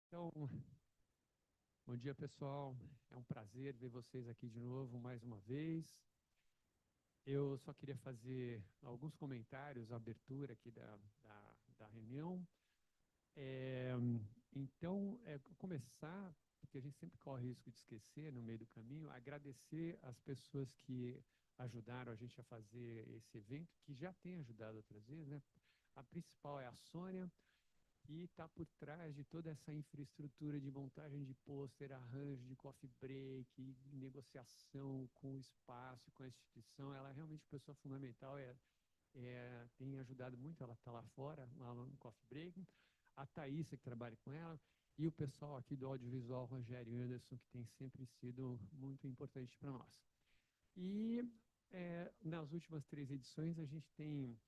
Então, bom dia, pessoal. É um prazer ver vocês aqui de novo, mais uma vez. Eu só queria fazer alguns comentários, a abertura aqui da reunião. Então, começar, porque a gente sempre corre o risco de esquecer no meio do caminho, agradecer as pessoas que ajudaram a gente a fazer esse evento, que já tem ajudado outras vezes, né? A principal é a Sônia, e está por trás de toda essa infraestrutura de montagem de pôster, arranjo de coffee break, negociação com o espaço, com a instituição. Ela é realmente uma pessoa fundamental, tem ajudado muito, ela está lá fora, lá no coffee break. A Thaísa, que trabalha com ela, e o pessoal aqui do audiovisual, Rogério e Anderson, que tem sempre sido muito importante para nós. E nas últimas 3 edições, a gente tem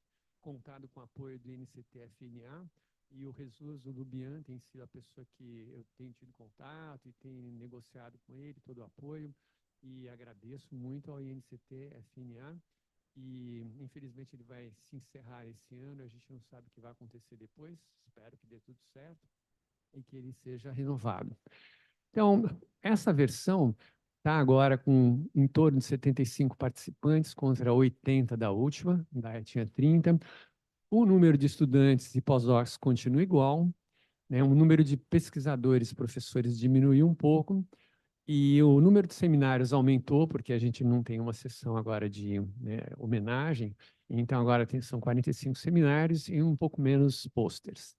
contado com o apoio do NCT-FNA, e o Jesus, o Lubian, tem sido a pessoa que eu tenho tido contato e tenho negociado com ele, todo o apoio, e agradeço muito ao INCT-FNA, e infelizmente ele vai se encerrar esse ano, a gente não sabe o que vai acontecer depois, espero que dê tudo certo e que ele seja renovado. Então, essa versão está agora com em torno de 75 participantes contra 80 da última, da tinha 30. O número de estudantes e pós-docs continua igual, né? O número de pesquisadores e professores diminuiu um pouco, e o número de seminários aumentou, porque a gente não tem uma sessão agora de, né, homenagem, então agora são 45 seminários e um pouco menos posters.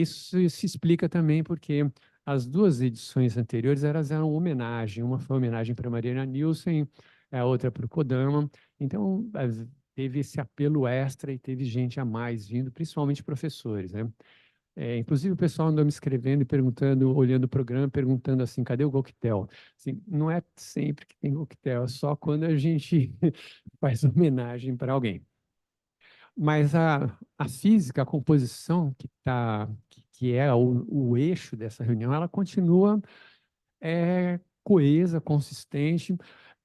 Isso se explica também porque as 2 edições anteriores elas eram homenagem, uma foi homenagem para Mariana Nielsen, a outra para o Kodama, então teve esse apelo extra e teve gente a mais vindo, principalmente professores, né? Inclusive o pessoal andou me escrevendo e perguntando, olhando o programa, perguntando assim, cadê o coquetel? Assim, não é sempre que tem coquetel, é só quando a gente faz homenagem para alguém. Mas a física, a composição que é o eixo dessa reunião, ela continua coesa, consistente.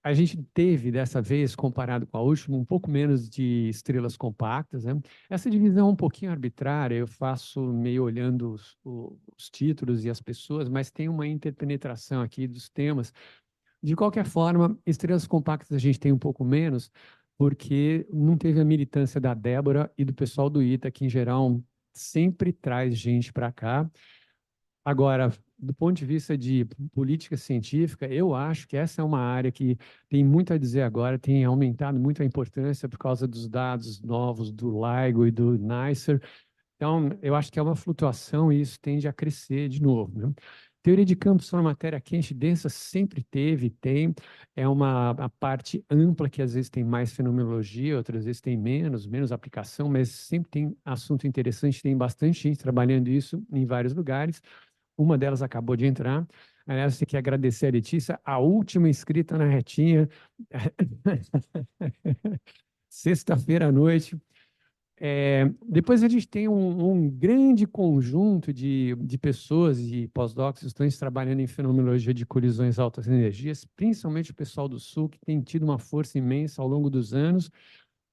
A gente teve, dessa vez, comparado com a última, um pouco menos de estrelas compactas, né? Essa divisão é um pouquinho arbitrária, eu faço meio olhando os títulos e as pessoas, mas tem uma interpenetração aqui dos temas. De qualquer forma, estrelas compactas a gente tem um pouco menos, porque não teve a militância da Débora e do pessoal do ITA, que, em geral, sempre traz gente para cá. Agora, do ponto de vista de política científica, eu acho que essa é uma área que tem muito a dizer agora, tem aumentado muito a importância por causa dos dados novos do LIGO e do NICER. Então, eu acho que é uma flutuação e isso tende a crescer de novo, né? Teoria de campos para matéria quente e densa sempre teve, tem, é a parte ampla que às vezes tem mais fenomenologia, outras vezes tem menos aplicação, mas sempre tem assunto interessante, tem bastante gente trabalhando isso em vários lugares. Uma delas acabou de entrar. Aliás, tem que agradecer a Letícia, a última inscrita na retinha, sexta-feira à noite. Depois a gente tem um grande conjunto de pessoas e pós-docs estudantes trabalhando em fenomenologia de colisões altas energias, principalmente o pessoal do Sul, que tem tido uma força imensa ao longo dos anos.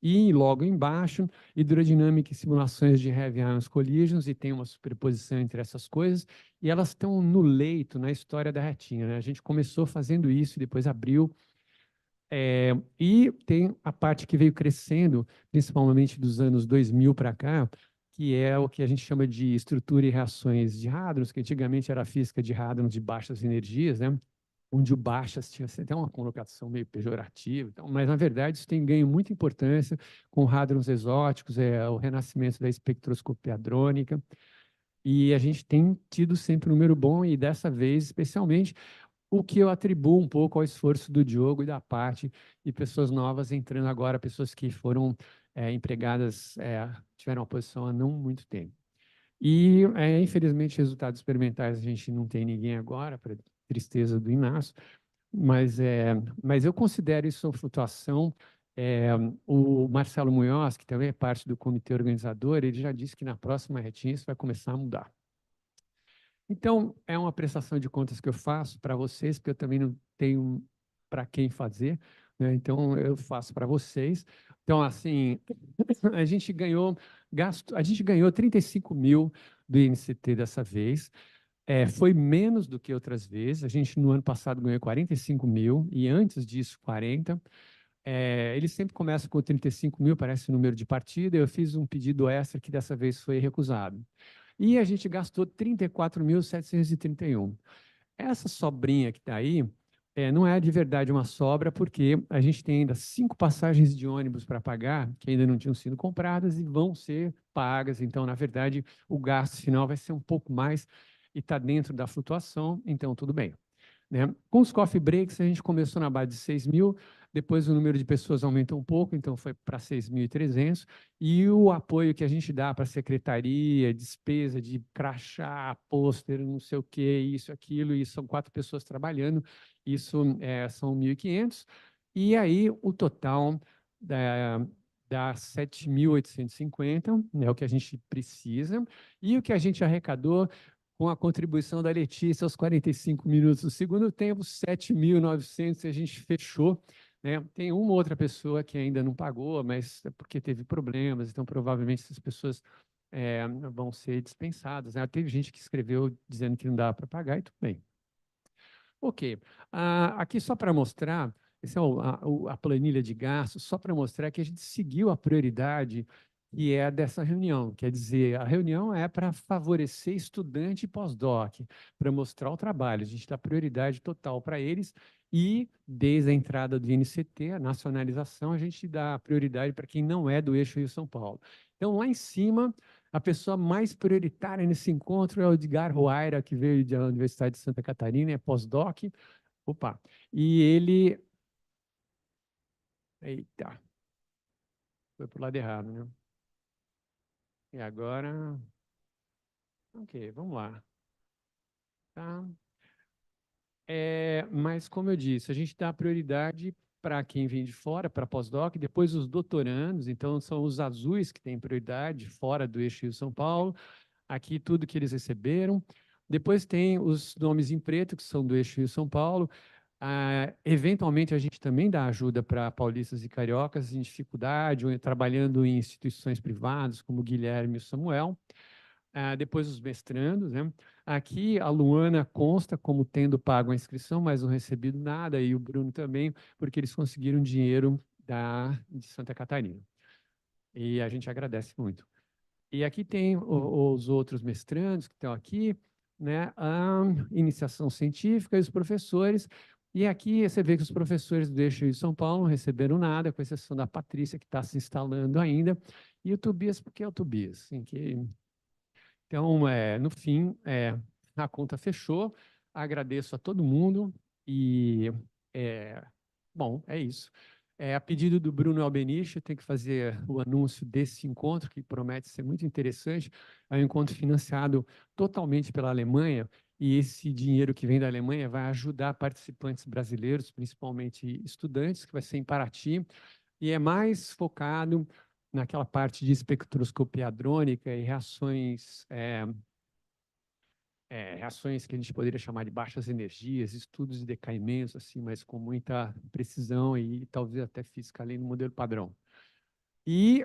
E logo embaixo, hidrodinâmica e simulações de heavy ions collisions, e tem uma superposição entre essas coisas, e elas estão no leito, na história da retinha, né? A gente começou fazendo isso, depois abriu, e tem a parte que veio crescendo, principalmente dos anos 2000 para cá, que é o que a gente chama de estrutura e reações de hadrons, que antigamente era a física de hadrons de baixas energias, né? Onde o baixas tinha até uma colocação meio pejorativa, então, mas na verdade isso tem ganho muita importância com hadrons exóticos, o renascimento da espectroscopia hadrônica, e a gente tem tido sempre um número bom, e dessa vez, especialmente, o que eu atribuo um pouco ao esforço do Diogo e da Paty, e pessoas novas entrando agora, pessoas que foram empregadas, tiveram uma posição há não muito tempo. E, infelizmente, resultados experimentais a gente não tem ninguém agora, para tristeza do Inácio, mas eu considero isso uma flutuação. O Marcelo Munhoz, que também é parte do comitê organizador, ele já disse que na próxima retinha isso vai começar a mudar. Então, é uma prestação de contas que eu faço para vocês, porque eu também não tenho para quem fazer, né? Então, eu faço para vocês. Então, assim, a gente ganhou 35 mil do INCT dessa vez. Foi menos do que outras vezes. A gente, no ano passado, ganhou 45 mil, e antes disso, 40. Eles sempre começam com 35 mil, parece o número de partida. Eu fiz um pedido extra que dessa vez foi recusado. E a gente gastou 34.731. Essa sobrinha que está aí não é de verdade uma sobra, porque a gente tem ainda 5 passagens de ônibus para pagar, que ainda não tinham sido compradas e vão ser pagas. Então, na verdade, o gasto final vai ser um pouco mais e está dentro da flutuação, então tudo bem. Né? Com os coffee breaks, a gente começou na base de 6 mil, depois o número de pessoas aumentou um pouco, então foi para 6.300, e o apoio que a gente dá para a secretaria, despesa de crachá, pôster, não sei o quê, isso, aquilo, e são 4 pessoas trabalhando, isso são 1.500, e aí o total dá 7.850, é o que a gente precisa, e o que a gente arrecadou com a contribuição da Letícia aos 45 minutos do segundo tempo, 7.900, a gente fechou. Né? Tem uma outra pessoa que ainda não pagou, mas é porque teve problemas, então provavelmente essas pessoas vão ser dispensadas. Né? Teve gente que escreveu dizendo que não dá para pagar, e tudo bem. Ok, aqui só para mostrar, essa é a planilha de gastos, só para mostrar que a gente seguiu a prioridade que é dessa reunião. Quer dizer, a reunião é para favorecer estudante e pós-doc, para mostrar o trabalho. A gente dá prioridade total para eles e, desde a entrada do INCT, a nacionalização, a gente dá prioridade para quem não é do eixo Rio-São Paulo. Então, lá em cima, a pessoa mais prioritária nesse encontro é o Edgar Roaira, que veio da Universidade de Santa Catarina, é pós-doc. Opa! E ele... Eita! Foi para o lado errado, né? E agora... Ok, vamos lá. Tá? Mas, como eu disse, a gente dá prioridade para quem vem de fora, para pós-doc, depois os doutorandos, então são os azuis que têm prioridade, fora do eixo Rio-São Paulo, aqui tudo que eles receberam. Depois tem os nomes em preto, que são do eixo Rio-São Paulo. Eventualmente, a gente também dá ajuda para paulistas e cariocas em dificuldade, ou trabalhando em instituições privadas, como o Guilherme e o Samuel. Depois os mestrandos, né? Aqui a Luana consta como tendo pago a inscrição, mas não recebido nada, e o Bruno também, porque eles conseguiram dinheiro de Santa Catarina. E a gente agradece muito. E aqui tem os outros mestrandos que estão aqui, né? A iniciação científica e os professores. E aqui você vê que os professores do eixo de São Paulo não receberam nada, com exceção da Patrícia, que está se instalando ainda, e o Tobias, porque é o Tobias, assim, que... Então, no fim, a conta fechou. Agradeço a todo mundo e, bom, é isso. A pedido do Bruno Albeniche, eu tenho que fazer o anúncio desse encontro, que promete ser muito interessante. É um encontro financiado totalmente pela Alemanha, e esse dinheiro que vem da Alemanha vai ajudar participantes brasileiros, principalmente estudantes, que vai ser em Paraty, e é mais focado naquela parte de espectroscopia hadrônica e reações que a gente poderia chamar de baixas energias, estudos de decaimentos, assim, mas com muita precisão e talvez até física além do modelo padrão. E,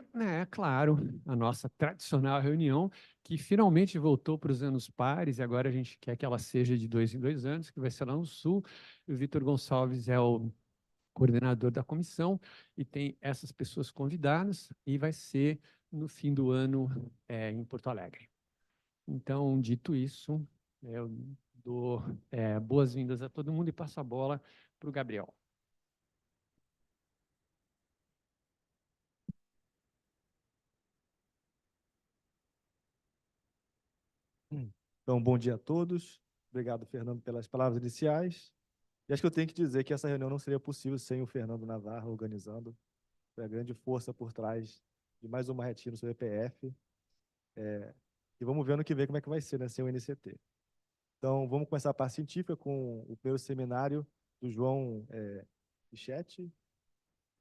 claro, a nossa tradicional reunião, que finalmente voltou para os anos pares, e agora a gente quer que ela seja de 2 em 2 anos, que vai ser lá no Sul. O Vitor Gonçalves é o coordenador da comissão, e tem essas pessoas convidadas, e vai ser no fim do ano em Porto Alegre. Então, dito isso, eu dou boas-vindas a todo mundo e passo a bola para o Gabriel. Então, bom dia a todos. Obrigado, Fernando, pelas palavras iniciais. E acho que eu tenho que dizer que essa reunião não seria possível sem o Fernando Navarro organizando. Foi a grande força por trás de mais uma retina sobre EPF. E vamos ver ano que vem como é que vai ser, né, sem o NCT. Então, vamos começar a parte científica com o primeiro seminário do João Pichetti.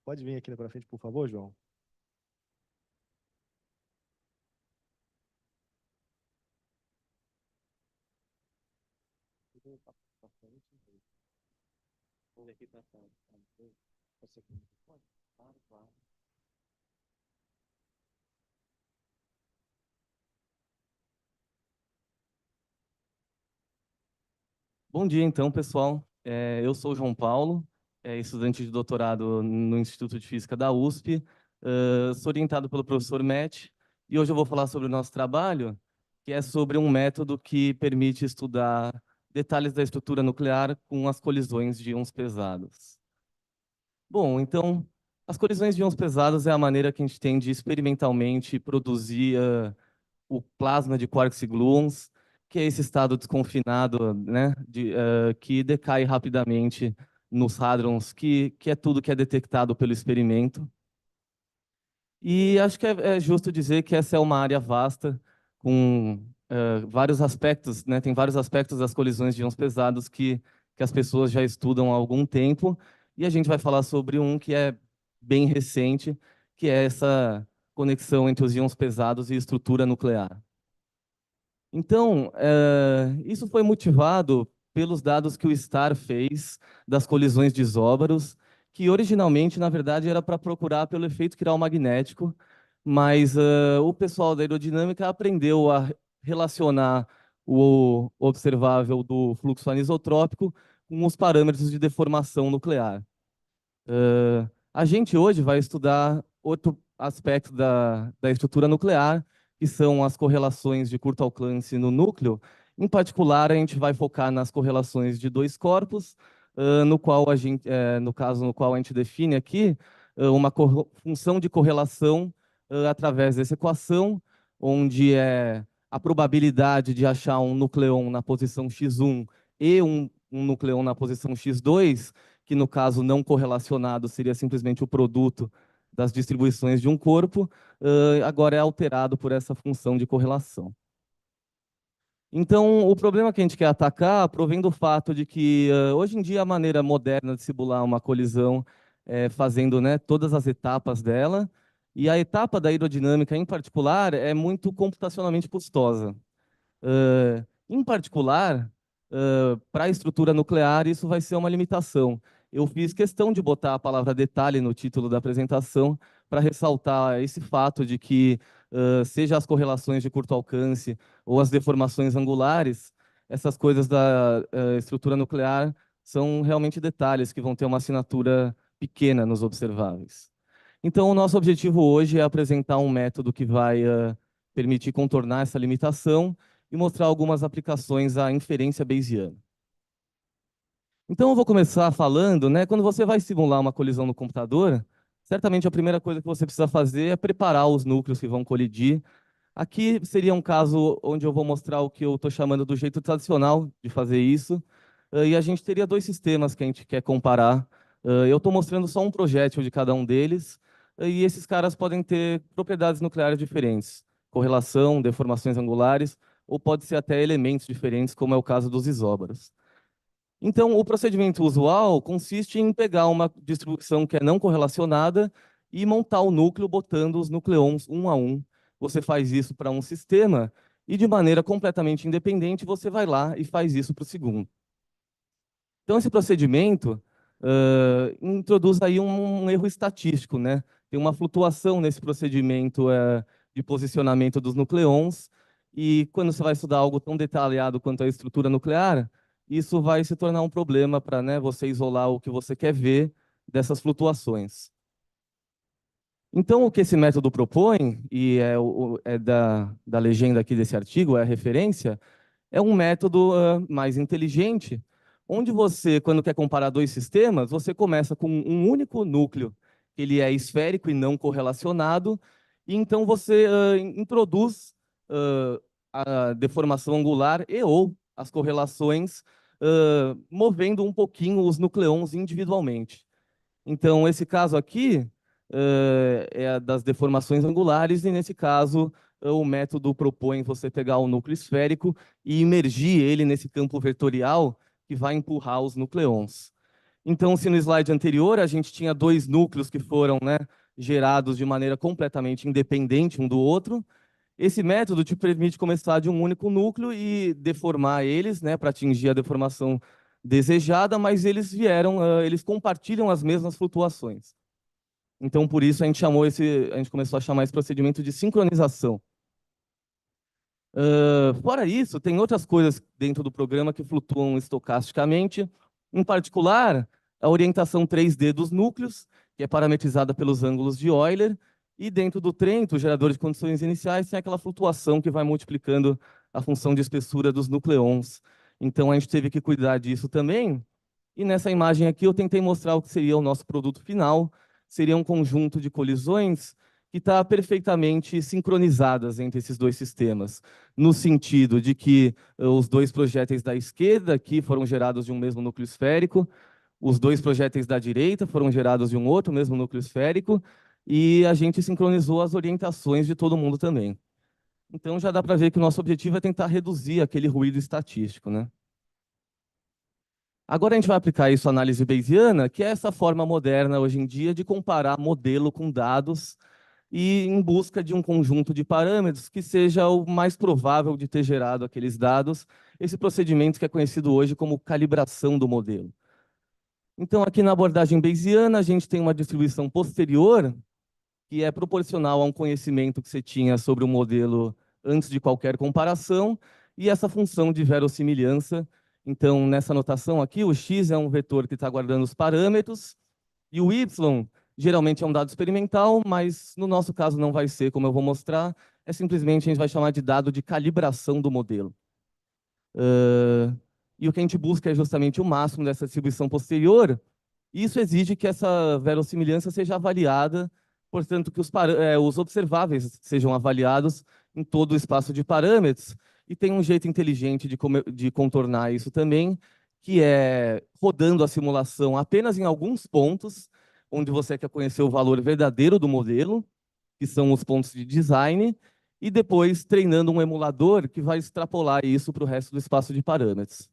Pode vir aqui para frente, por favor, João. Bom dia, então, pessoal. Eu sou o João Paulo, estudante de doutorado no Instituto de Física da USP. Sou orientado pelo professor Matt, e hoje eu vou falar sobre o nosso trabalho, que é sobre um método que permite estudar detalhes da estrutura nuclear com as colisões de íons pesados. Bom, então, as colisões de íons pesados é a maneira que a gente tem de experimentalmente produzir o plasma de quarks e gluons, que é esse estado desconfinado, né, que decai rapidamente nos hadrons, que é tudo que é detectado pelo experimento. E acho que é justo dizer que essa é uma área vasta, com vários aspectos, né, tem vários aspectos das colisões de íons pesados que as pessoas já estudam há algum tempo, e a gente vai falar sobre um que é bem recente, que é essa conexão entre os íons pesados e estrutura nuclear. Então, isso foi motivado pelos dados que o STAR fez das colisões de isóbaros, que originalmente, na verdade, era para procurar pelo efeito quiral magnético, mas o pessoal da aerodinâmica aprendeu a relacionar o observável do fluxo anisotrópico com os parâmetros de deformação nuclear. A gente hoje vai estudar outro aspecto da estrutura nuclear, que são as correlações de curto alcance no núcleo. Em particular, a gente vai focar nas correlações de dois corpos, no qual no caso no qual a gente define aqui uma função de correlação através dessa equação, onde é a probabilidade de achar um nucleon na posição x1 e um nucleon na posição x2, que no caso não correlacionado seria simplesmente o produto das distribuições de um corpo, agora é alterado por essa função de correlação. Então, o problema que a gente quer atacar provém do fato de que, hoje em dia, a maneira moderna de simular uma colisão é fazendo, né, todas as etapas dela, e a etapa da aerodinâmica, em particular, é muito computacionalmente custosa. Em particular, para a estrutura nuclear, isso vai ser uma limitação. Eu fiz questão de botar a palavra detalhe no título da apresentação para ressaltar esse fato de que, seja as correlações de curto alcance ou as deformações angulares, essas coisas da estrutura nuclear são realmente detalhes que vão ter uma assinatura pequena nos observáveis. Então, o nosso objetivo hoje é apresentar um método que vai permitir contornar essa limitação e mostrar algumas aplicações à inferência bayesiana. Então, eu vou começar falando, né, quando você vai simular uma colisão no computador, certamente a primeira coisa que você precisa fazer é preparar os núcleos que vão colidir. Aqui seria um caso onde eu vou mostrar o que eu estou chamando do jeito tradicional de fazer isso, e a gente teria dois sistemas que a gente quer comparar. Eu estou mostrando só um projétil de cada um deles, e esses caras podem ter propriedades nucleares diferentes, correlação, deformações angulares, ou pode ser até elementos diferentes, como é o caso dos isóbaros. Então, o procedimento usual consiste em pegar uma distribuição que é não correlacionada e montar o núcleo botando os nucleons um a um. Você faz isso para um sistema e, de maneira completamente independente, você vai lá e faz isso para o segundo. Então, esse procedimento introduz aí um erro estatístico, né? Tem uma flutuação nesse procedimento de posicionamento dos nucleons, e quando você vai estudar algo tão detalhado quanto a estrutura nuclear, isso vai se tornar um problema para, né, você isolar o que você quer ver dessas flutuações. Então, o que esse método propõe, e é da legenda aqui desse artigo, é a referência, é um método mais inteligente, onde você, quando quer comparar dois sistemas, você começa com um único núcleo, que ele é esférico e não correlacionado, e então você introduz a deformação angular e ou as correlações, movendo um pouquinho os nucleons individualmente. Então, esse caso aqui é a das deformações angulares, e nesse caso, o método propõe você pegar o núcleo esférico e imergir ele nesse campo vetorial que vai empurrar os nucleons. Então, se no slide anterior a gente tinha dois núcleos que foram, né, gerados de maneira completamente independente um do outro, esse método te permite começar de um único núcleo e deformar eles, né, para atingir a deformação desejada, mas eles compartilham as mesmas flutuações. Então, por isso a gente começou a chamar esse procedimento de sincronização. Fora isso, tem outras coisas dentro do programa que flutuam estocasticamente, em particular, a orientação 3D dos núcleos, que é parametrizada pelos ângulos de Euler, e dentro do Trento, o gerador de condições iniciais, tem aquela flutuação que vai multiplicando a função de espessura dos nucleons. Então, a gente teve que cuidar disso também, e nessa imagem aqui eu tentei mostrar o que seria o nosso produto final, seria um conjunto de colisões que está perfeitamente sincronizadas entre esses dois sistemas, no sentido de que os dois projéteis da esquerda aqui foram gerados de um mesmo núcleo esférico, os dois projéteis da direita foram gerados de um outro mesmo núcleo esférico, e a gente sincronizou as orientações de todo mundo também. Então já dá para ver que o nosso objetivo é tentar reduzir aquele ruído estatístico, né? Agora a gente vai aplicar isso à análise bayesiana, que é essa forma moderna hoje em dia de comparar modelo com dados e em busca de um conjunto de parâmetros que seja o mais provável de ter gerado aqueles dados, esse procedimento que é conhecido hoje como calibração do modelo. Então, aqui na abordagem bayesiana, a gente tem uma distribuição posterior, que é proporcional a um conhecimento que você tinha sobre o modelo antes de qualquer comparação, e essa função de verossimilhança. Então, nessa notação aqui, o x é um vetor que está guardando os parâmetros, e o y geralmente é um dado experimental, mas no nosso caso não vai ser, como eu vou mostrar, é simplesmente a gente vai chamar de dado de calibração do modelo. E o que a gente busca é justamente o máximo dessa distribuição posterior, e isso exige que essa verossimilhança seja avaliada, portanto, que os observáveis sejam avaliados em todo o espaço de parâmetros, e tem um jeito inteligente de contornar isso também, que é rodando a simulação apenas em alguns pontos, onde você quer conhecer o valor verdadeiro do modelo, que são os pontos de design, e depois treinando um emulador que vai extrapolar isso para o resto do espaço de parâmetros.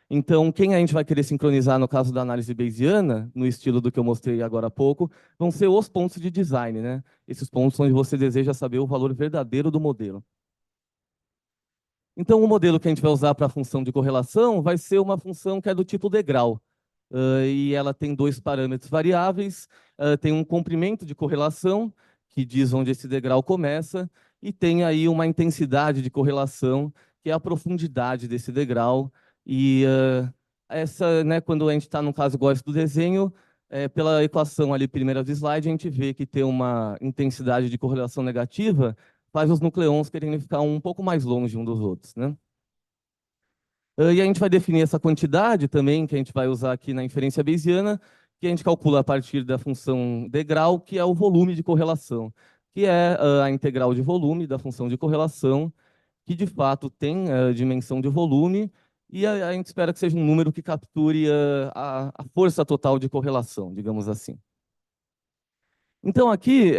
Então, quem a gente vai querer sincronizar no caso da análise bayesiana, no estilo do que eu mostrei agora há pouco, vão ser os pontos de design, né? Esses pontos onde você deseja saber o valor verdadeiro do modelo. Então, o modelo que a gente vai usar para a função de correlação vai ser uma função que é do tipo degrau. E ela tem dois parâmetros variáveis, tem um comprimento de correlação, que diz onde esse degrau começa, e tem aí uma intensidade de correlação, que é a profundidade desse degrau. E essa, né, quando a gente está no caso igual esse do desenho, pela equação ali primeira do slide, a gente vê que ter uma intensidade de correlação negativa faz os nucleons querendo ficar um pouco mais longe um dos outros, né? E a gente vai definir essa quantidade também, que a gente vai usar aqui na inferência bayesiana, que a gente calcula a partir da função degrau, que é o volume de correlação, que é a integral de volume da função de correlação, que de fato tem a dimensão de volume, e a gente espera que seja um número que capture a força total de correlação, digamos assim. Então, aqui,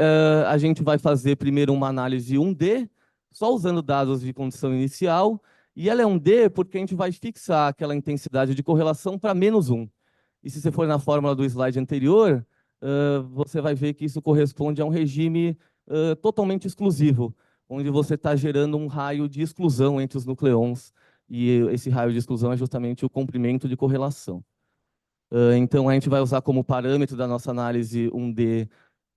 a gente vai fazer primeiro uma análise 1D, só usando dados de condição inicial, e ela é 1D porque a gente vai fixar aquela intensidade de correlação para -1. E se você for na fórmula do slide anterior, você vai ver que isso corresponde a um regime totalmente exclusivo, onde você está gerando um raio de exclusão entre os nucleons, e esse raio de exclusão é justamente o comprimento de correlação. Então, a gente vai usar como parâmetro da nossa análise 1D.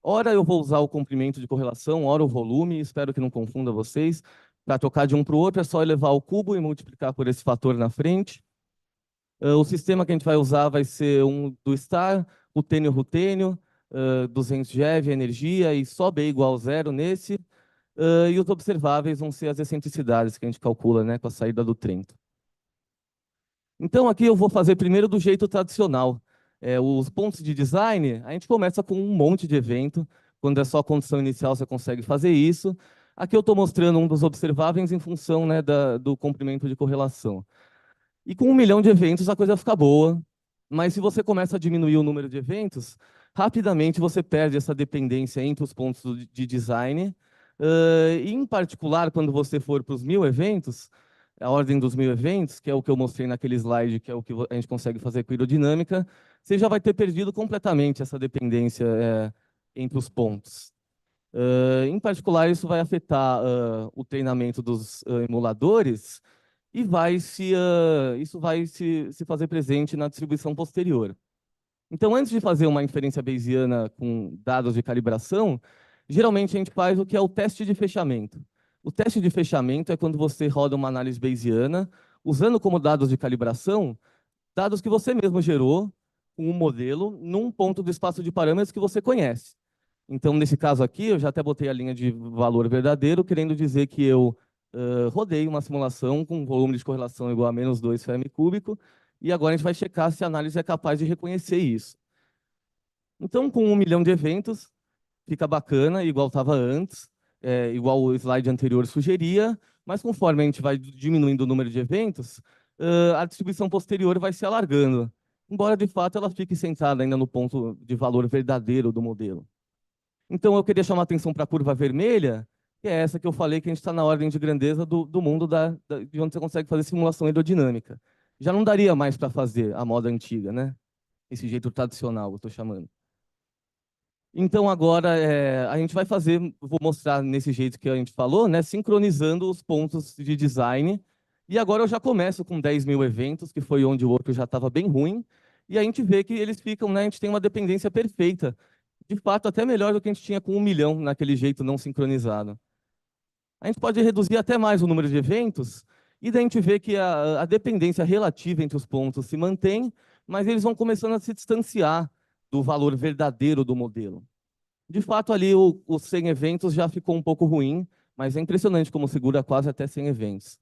Ora eu vou usar o comprimento de correlação, ora o volume, espero que não confunda vocês. Para trocar de um para o outro é só elevar o cubo e multiplicar por esse fator na frente. O sistema que a gente vai usar vai ser um do star, rutênio-rutênio, 200 GeV, energia, e só B igual a 0 nesse. E os observáveis vão ser as excentricidades que a gente calcula, né, com a saída do Trento. Então, aqui eu vou fazer primeiro do jeito tradicional. Os pontos de design, a gente começa com um monte de evento. Quando é só a condição inicial, você consegue fazer isso. Aqui eu estou mostrando um dos observáveis em função, né, do comprimento de correlação. E com 1 milhão de eventos, a coisa fica boa. Mas se você começa a diminuir o número de eventos, rapidamente você perde essa dependência entre os pontos de design. E, em particular, quando você for para os 1000 eventos, a ordem dos 1000 eventos, que é o que eu mostrei naquele slide, que é o que a gente consegue fazer com hidrodinâmica, você já vai ter perdido completamente essa dependência entre os pontos. Em particular, isso vai afetar o treinamento dos emuladores e isso vai se fazer presente na distribuição posterior. Então, antes de fazer uma inferência bayesiana com dados de calibração, geralmente a gente faz o que é o teste de fechamento. O teste de fechamento é quando você roda uma análise bayesiana, usando como dados de calibração, dados que você mesmo gerou com um modelo num ponto do espaço de parâmetros que você conhece. Então, nesse caso aqui, eu já até botei a linha de valor verdadeiro, querendo dizer que eu rodei uma simulação com um volume de correlação igual a -2 Fermi cúbico, e agora a gente vai checar se a análise é capaz de reconhecer isso. Então, com 1 milhão de eventos, fica bacana, igual estava antes, igual o slide anterior sugeria, mas conforme a gente vai diminuindo o número de eventos, a distribuição posterior vai se alargando, embora de fato ela fique centrada ainda no ponto de valor verdadeiro do modelo. Então, eu queria chamar a atenção para a curva vermelha, que é essa que eu falei que a gente está na ordem de grandeza do mundo de onde você consegue fazer simulação hidrodinâmica. Já não daria mais para fazer a moda antiga, né? Esse jeito tradicional, eu estou chamando. Então, agora, a gente vai fazer, vou mostrar nesse jeito que a gente falou, né, sincronizando os pontos de design. E agora eu já começo com 10 mil eventos, que foi onde o outro já estava bem ruim. E a gente vê que eles ficam, né, a gente tem uma dependência perfeita. De fato, até melhor do que a gente tinha com 1 milhão, naquele jeito não sincronizado. A gente pode reduzir até mais o número de eventos, e daí a gente vê que a dependência relativa entre os pontos se mantém, mas eles vão começando a se distanciar do valor verdadeiro do modelo. De fato, ali os 100 eventos já ficou um pouco ruim, mas é impressionante como segura quase até 100 eventos.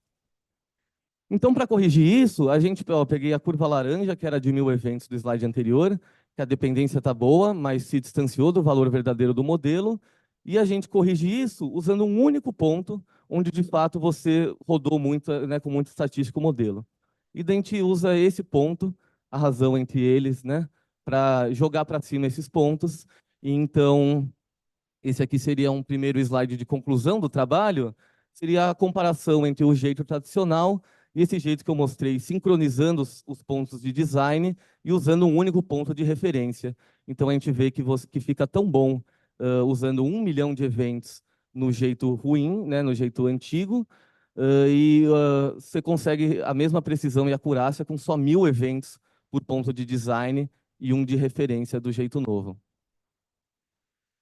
Então, para corrigir isso, eu peguei a curva laranja, que era de 1000 eventos do slide anterior, que a dependência está boa, mas se distanciou do valor verdadeiro do modelo, e a gente corrige isso usando um único ponto, onde de fato você rodou muito, né, com muita estatística o modelo. E daí a gente usa esse ponto, a razão entre eles, né, para jogar para cima esses pontos. E então, esse aqui seria um primeiro slide de conclusão do trabalho, seria a comparação entre o jeito tradicional e esse jeito que eu mostrei, sincronizando os pontos de design e usando um único ponto de referência. Então, a gente vê que fica tão bom usando 1 milhão de eventos no jeito ruim, né, no jeito antigo, você consegue a mesma precisão e acurácia com só 1000 eventos por ponto de design e um de referência do jeito novo.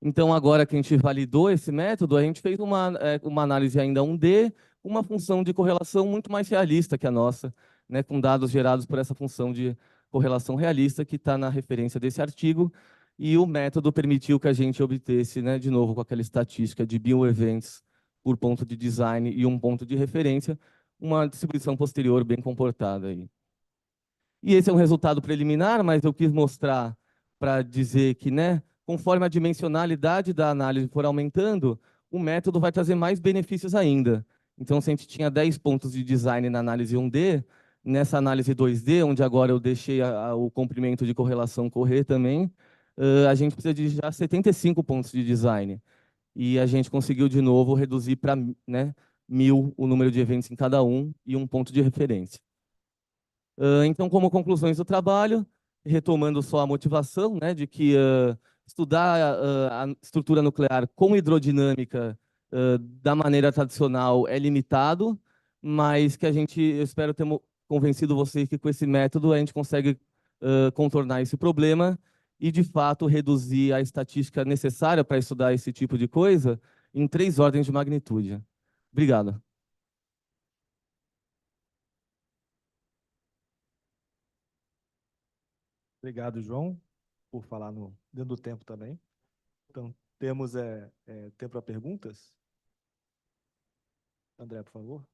Então, agora que a gente validou esse método, a gente fez uma análise ainda 1D, uma função de correlação muito mais realista que a nossa, né, com dados gerados por essa função de correlação realista que está na referência desse artigo, e o método permitiu que a gente obtesse, né, de novo, com aquela estatística de 1000 eventos por ponto de design e um ponto de referência, uma distribuição posterior bem comportada aí. E esse é um resultado preliminar, mas eu quis mostrar para dizer que, né, conforme a dimensionalidade da análise for aumentando, o método vai trazer mais benefícios ainda. Então, se a gente tinha 10 pontos de design na análise 1D, nessa análise 2D, onde agora eu deixei o comprimento de correlação correr também, a gente precisa de já 75 pontos de design. E a gente conseguiu, de novo, reduzir para, né, 1000 o número de eventos em cada um e um ponto de referência. Então, como conclusões do trabalho, retomando só a motivação, né, de que estudar a estrutura nuclear com hidrodinâmica da maneira tradicional é limitado, mas que eu espero ter convencido vocês que com esse método a gente consegue contornar esse problema e, de fato, reduzir a estatística necessária para estudar esse tipo de coisa em 3 ordens de magnitude. Obrigado. Obrigado, João, por falar dentro do tempo também. Então, temos tempo para perguntas? André, por favor.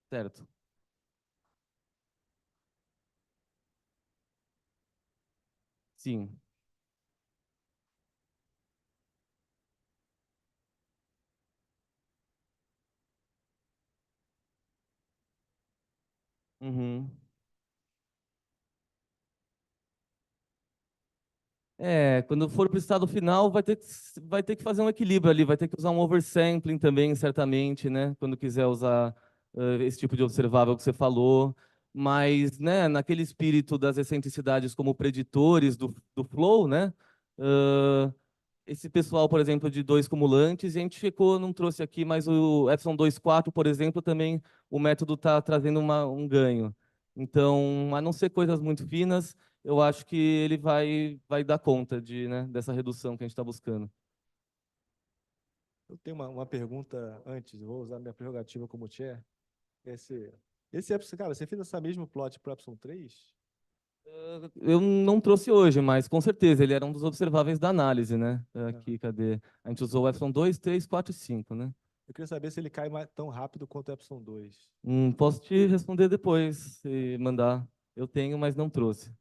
Certo. Sim. Uhum. Quando for para o estado final, vai ter que fazer um equilíbrio ali, vai ter que usar um oversampling também, certamente, né? Quando quiser usar esse tipo de observável que você falou. mas, né, naquele espírito das excentricidades como preditores do flow, né, esse pessoal, por exemplo, de dois cumulantes, a gente ficou, não trouxe aqui, mas o Epsilon 2,4, por exemplo, também o método está trazendo um ganho. Então, a não ser coisas muito finas, eu acho que ele vai dar conta né, dessa redução que a gente está buscando. Eu tenho uma pergunta antes, vou usar minha prerrogativa como chair. Esse Epsilon, cara, você fez essa mesma plot para o Epsilon 3? Eu não trouxe hoje, mas com certeza ele era um dos observáveis da análise, né? Aqui, cadê? A gente usou o Epsilon 2, 3, 4 e 5, né? Eu queria saber se ele cai tão rápido quanto o Epsilon 2. Posso te responder depois, se mandar. Eu tenho, mas não trouxe.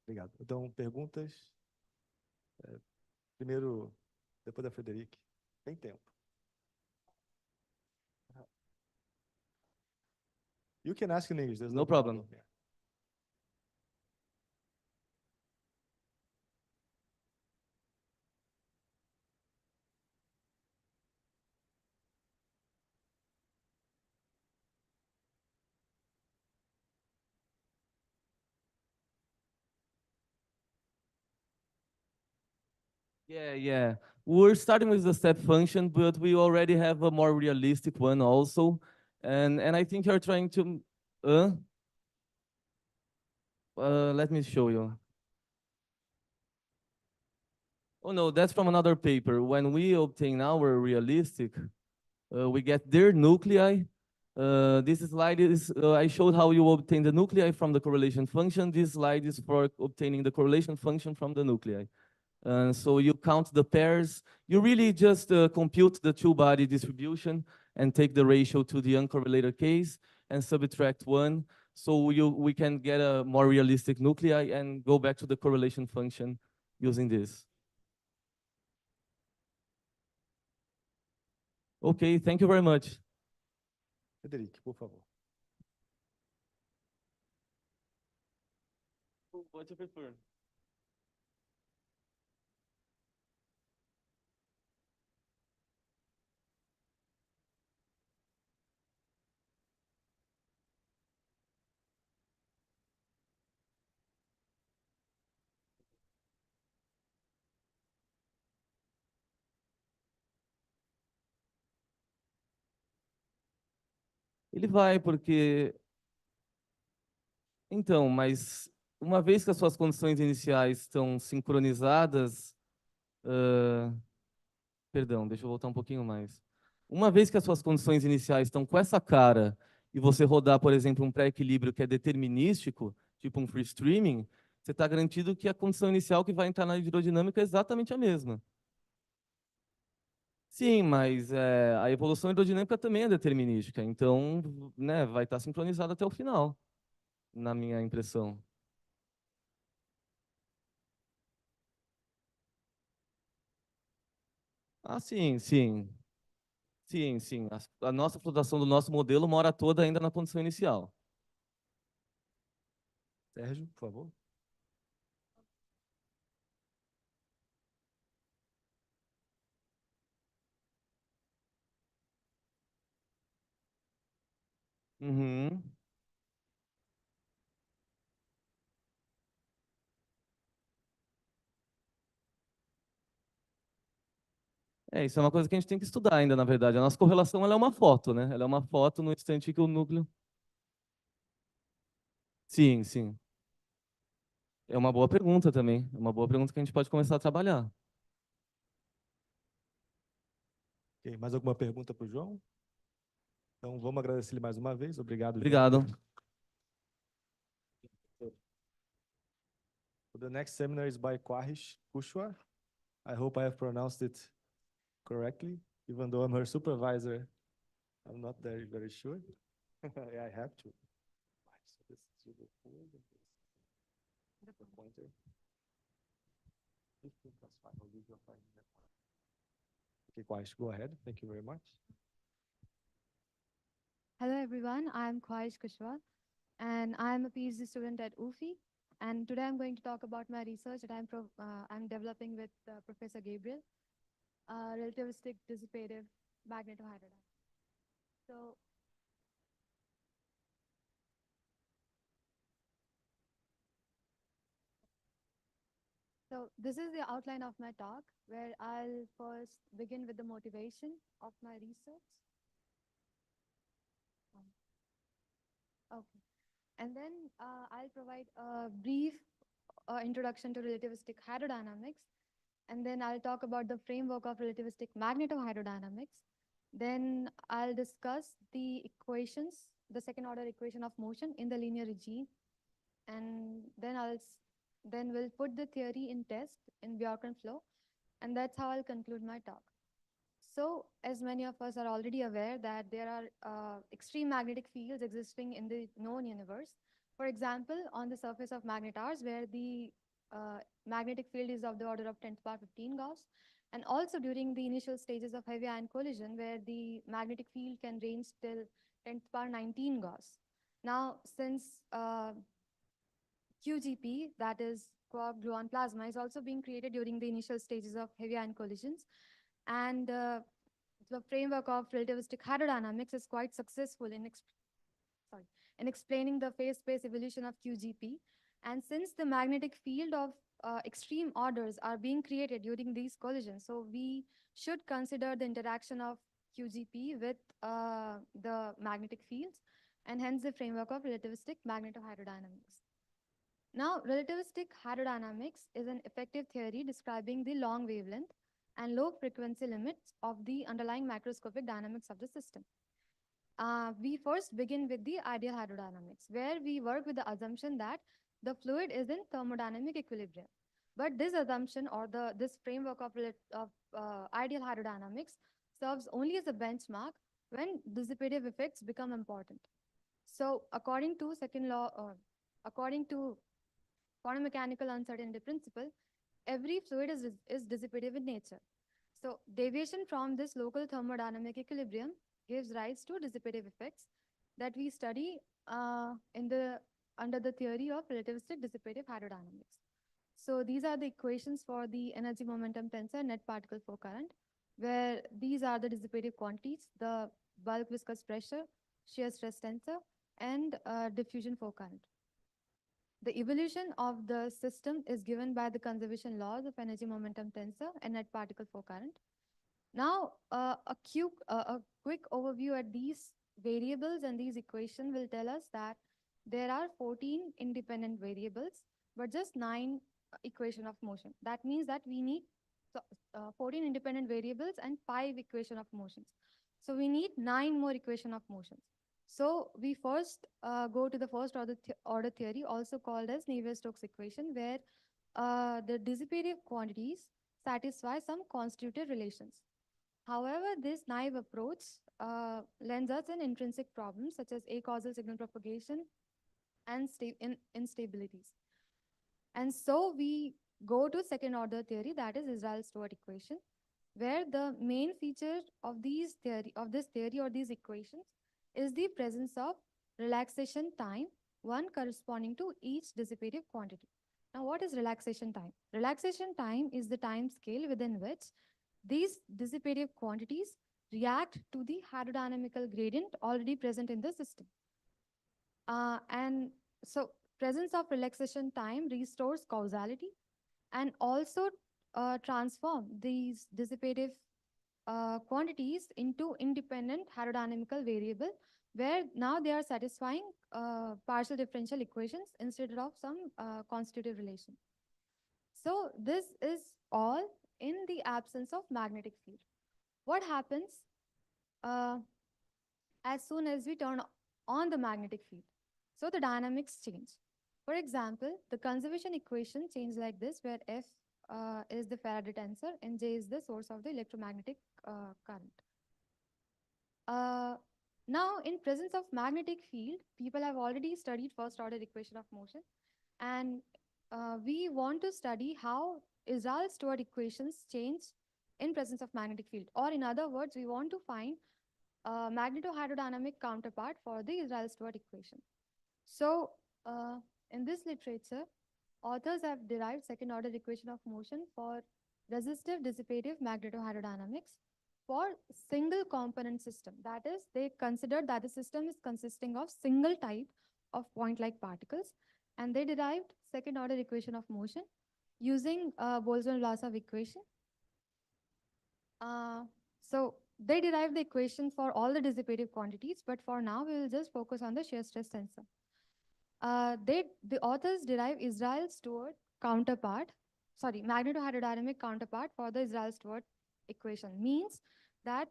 Obrigado. Então, perguntas. Primeiro, depois da Frederic. Tem tempo. You can ask in English. There's No problem. Yeah. We're starting with the step function, but we already have a more realistic one also. And I think you're trying to... let me show you. Oh, no, that's from another paper. When we obtain our realistic, we get their nuclei. This slide is, I showed how you obtain the nuclei from the correlation function. This slide is for obtaining the correlation function from the nuclei. So you count the pairs. You really just compute the two-body distribution and take the ratio to the uncorrelated case and subtract one. So we can get a more realistic nuclei and go back to the correlation function using this. Okay, thank you very much. Frederic, por favor. What do you prefer? Ele vai, porque... Então, mas uma vez que as suas condições iniciais estão sincronizadas... Perdão, deixa eu voltar um pouquinho mais. Uma vez que as suas condições iniciais estão com essa cara e você rodar, por exemplo, um pré-equilíbrio que é determinístico, tipo um free streaming, você está garantido que a condição inicial que vai entrar na hidrodinâmica é exatamente a mesma. Sim, mas a evolução hidrodinâmica também é determinística, então, né, vai estar sincronizada até o final, na minha impressão. Ah, sim. Sim. A nossa flutuação do nosso modelo mora toda ainda na condição inicial. Sérgio, por favor. Uhum. Isso é uma coisa que a gente tem que estudar ainda, na verdade. A nossa correlação ela é uma foto, né? Ela é uma foto no instante que o núcleo... Sim. É uma boa pergunta também. É uma boa pergunta que a gente pode começar a trabalhar. Okay, mais alguma pergunta para o João? Então, vamos agradecer ele mais uma vez. Obrigado, Obrigado. João. The next seminar is by Quarish Kushwar. I hope I have pronounced it correctly, even though I'm her supervisor. I'm not very sure. I have to. Okay, Quarish, go ahead. Thank you very much. Hello everyone, I am Khwahish Kushwaha and I am a PhD student at UFI, and today I'm going to talk about my research that I'm developing with Professor Gabriel, relativistic dissipative magnetohydrodynamics. So So this is the outline of my talk, where I'll first begin with the motivation of my research. Okay. And then I'll provide a brief introduction to relativistic hydrodynamics. And then I'll talk about the framework of relativistic magnetohydrodynamics. Then I'll discuss the equations, the second order equation of motion in the linear regime. And then we'll put the theory in test in Bjorken flow. And that's how I'll conclude my talk. So, as many of us are already aware that there are extreme magnetic fields existing in the known universe. For example, on the surface of magnetars, where the magnetic field is of the order of 10 to the power 15 Gauss, and also during the initial stages of heavy ion collision, where the magnetic field can range till 10 to the power 19 Gauss. Now, since QGP, that is quark gluon plasma, is also being created during the initial stages of heavy ion collisions, and the framework of relativistic hydrodynamics is quite successful in explaining the phase space evolution of QGP. And since the magnetic field of extreme orders are being created during these collisions, so we should consider the interaction of QGP with the magnetic fields, and hence the framework of relativistic magnetohydrodynamics. Now, relativistic hydrodynamics is an effective theory describing the long wavelength and low frequency limits of the underlying macroscopic dynamics of the system. We first begin with the ideal hydrodynamics, where we work with the assumption that the fluid is in thermodynamic equilibrium. But this assumption, or this framework of ideal hydrodynamics, serves only as a benchmark when dissipative effects become important. So, according to quantum mechanical uncertainty principle, every fluid is dissipative in nature. So deviation from this local thermodynamic equilibrium gives rise to dissipative effects that we study under the theory of relativistic dissipative hydrodynamics. So these are the equations for the energy momentum tensor net particle flow current, where these are the dissipative quantities: the bulk viscous pressure, shear stress tensor, and diffusion flow current. The evolution of the system is given by the conservation laws of energy momentum tensor and net particle flow current. Now, a quick overview at these variables and these equations will tell us that there are 14 independent variables, but just 9 equation of motion. That means that we need 14 independent variables and 5 equation of motions. So we need 9 more equation of motions. So we first go to the first order theory, also called as Navier-Stokes equation, where the dissipative quantities satisfy some constitutive relations. However, this naive approach lends us an intrinsic problem, such as acausal signal propagation and instabilities. And so we go to second order theory, that is Israel-Stewart equation, where the main feature of this theory or these equations is the presence of relaxation time, one corresponding to each dissipative quantity. Now, what is relaxation time? Relaxation time is the time scale within which these dissipative quantities react to the hydrodynamical gradient already present in the system. And so presence of relaxation time restores causality and also transform these dissipative quantities into independent hydrodynamical variable, where now they are satisfying partial differential equations instead of some constitutive relation. So this is all in the absence of magnetic field. What happens as soon as we turn on the magnetic field? So the dynamics change. For example, the conservation equation changes like this, where F is the Faraday tensor and J is the source of the electromagnetic current. Now, in presence of magnetic field, people have already studied first order equation of motion, and we want to study how Israel-Stewart equations change in presence of magnetic field. Or in other words, we want to find a magnetohydrodynamic counterpart for the Israel-Stewart equation. So in this literature, authors have derived second order equation of motion for resistive dissipative magnetohydrodynamics for single component system. That is, they considered that the system is consisting of single type of point-like particles, and they derived second order equation of motion using Boltzmann-Vlasov equation. So they derived the equation for all the dissipative quantities, but for now we will just focus on the shear stress tensor. The authors derive Israel-Stewart counterpart, magnetohydrodynamic counterpart for the Israel-Stewart equation. Means that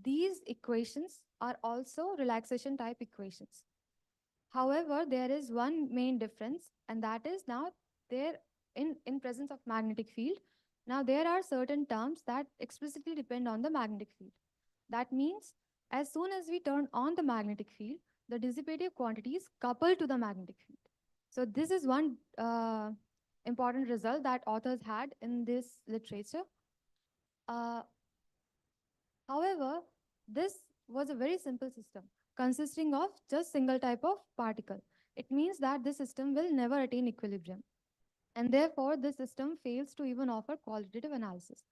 these equations are also relaxation type equations. However, there is one main difference, and that is now there in presence of magnetic field. Now there are certain terms that explicitly depend on the magnetic field. That means as soon as we turn on the magnetic field, the dissipative quantities couple to the magnetic field. So this is one important result that authors had in this literature. However, this was a very simple system consisting of just single type of particle. It means that this system will never attain equilibrium. And therefore, this system fails to even offer qualitative analysis.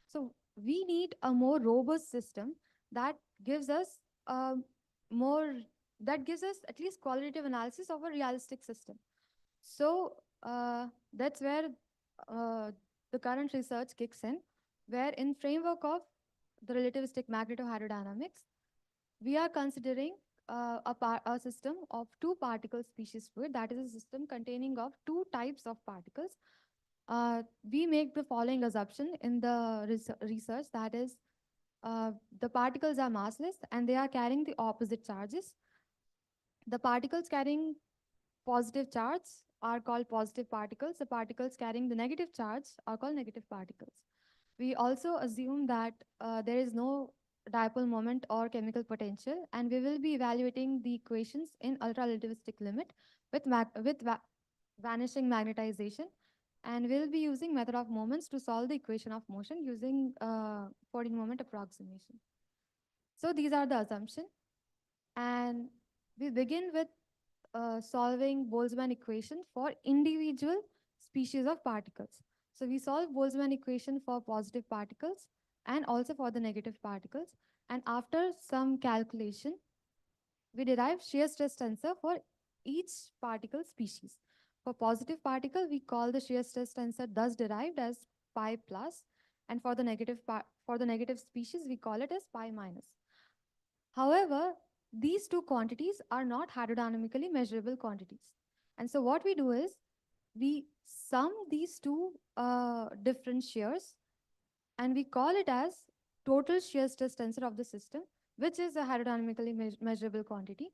So we need a more robust system that gives us at least qualitative analysis of a realistic system. So that's where the current research kicks in, where in framework of the relativistic magnetohydrodynamics, we are considering a system of two particle species fluid, that is a system containing of two types of particles. We make the following assumption in the research, that is the particles are massless and they are carrying the opposite charges. The particles carrying positive charge are called positive particles. The particles carrying the negative charge are called negative particles. We also assume that there is no dipole moment or chemical potential, and we will be evaluating the equations in ultra-relativistic limit with vanishing magnetization, and we'll be using method of moments to solve the equation of motion using 14 moment approximation. So these are the assumptions, and we begin with solving Boltzmann equation for individual species of particles. So we solve Boltzmann equation for positive particles and also for the negative particles. And after some calculation, we derive shear stress tensor for each particle species. For positive particle, we call the shear stress tensor thus derived as pi plus, and for the negative species, we call it as pi minus. However, these two quantities are not hydrodynamically measurable quantities. And so what we do is, we sum these two different shears, and we call it as total shear stress tensor of the system, which is a hydrodynamically measurable quantity.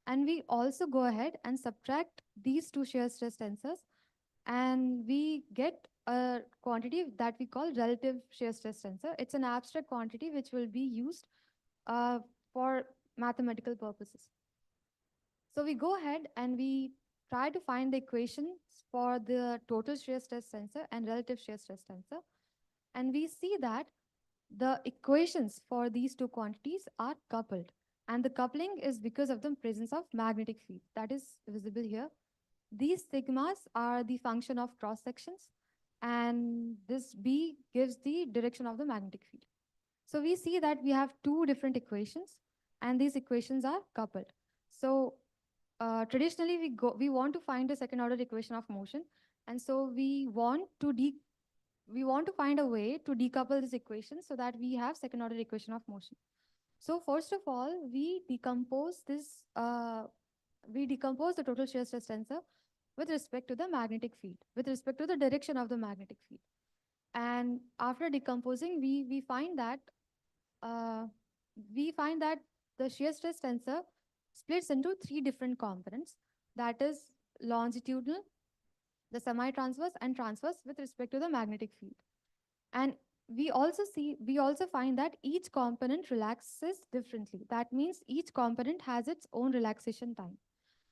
And we also go ahead and subtract these two shear stress tensors, and we get a quantity that we call relative shear stress tensor. It's an abstract quantity which will be used for mathematical purposes. So we go ahead and we try to find the equations for the total shear stress tensor and relative shear stress tensor. And we see that the equations for these two quantities are coupled. And the coupling is because of the presence of magnetic field that is visible here. These sigmas are the function of cross sections, and this B gives the direction of the magnetic field. So we see that we have two different equations, and these equations are coupled. So traditionally we want to find the second order equation of motion, and so we want to find a way to decouple this equation so that we have second order equation of motion. So first of all, we decompose this. We decompose the total shear stress tensor with respect to the magnetic field, with respect to the direction of the magnetic field. And after decomposing, we find that the shear stress tensor splits into three different components. That is longitudinal, the semi-transverse, and transverse with respect to the magnetic field. And we also find that each component relaxes differently. That means each component has its own relaxation time.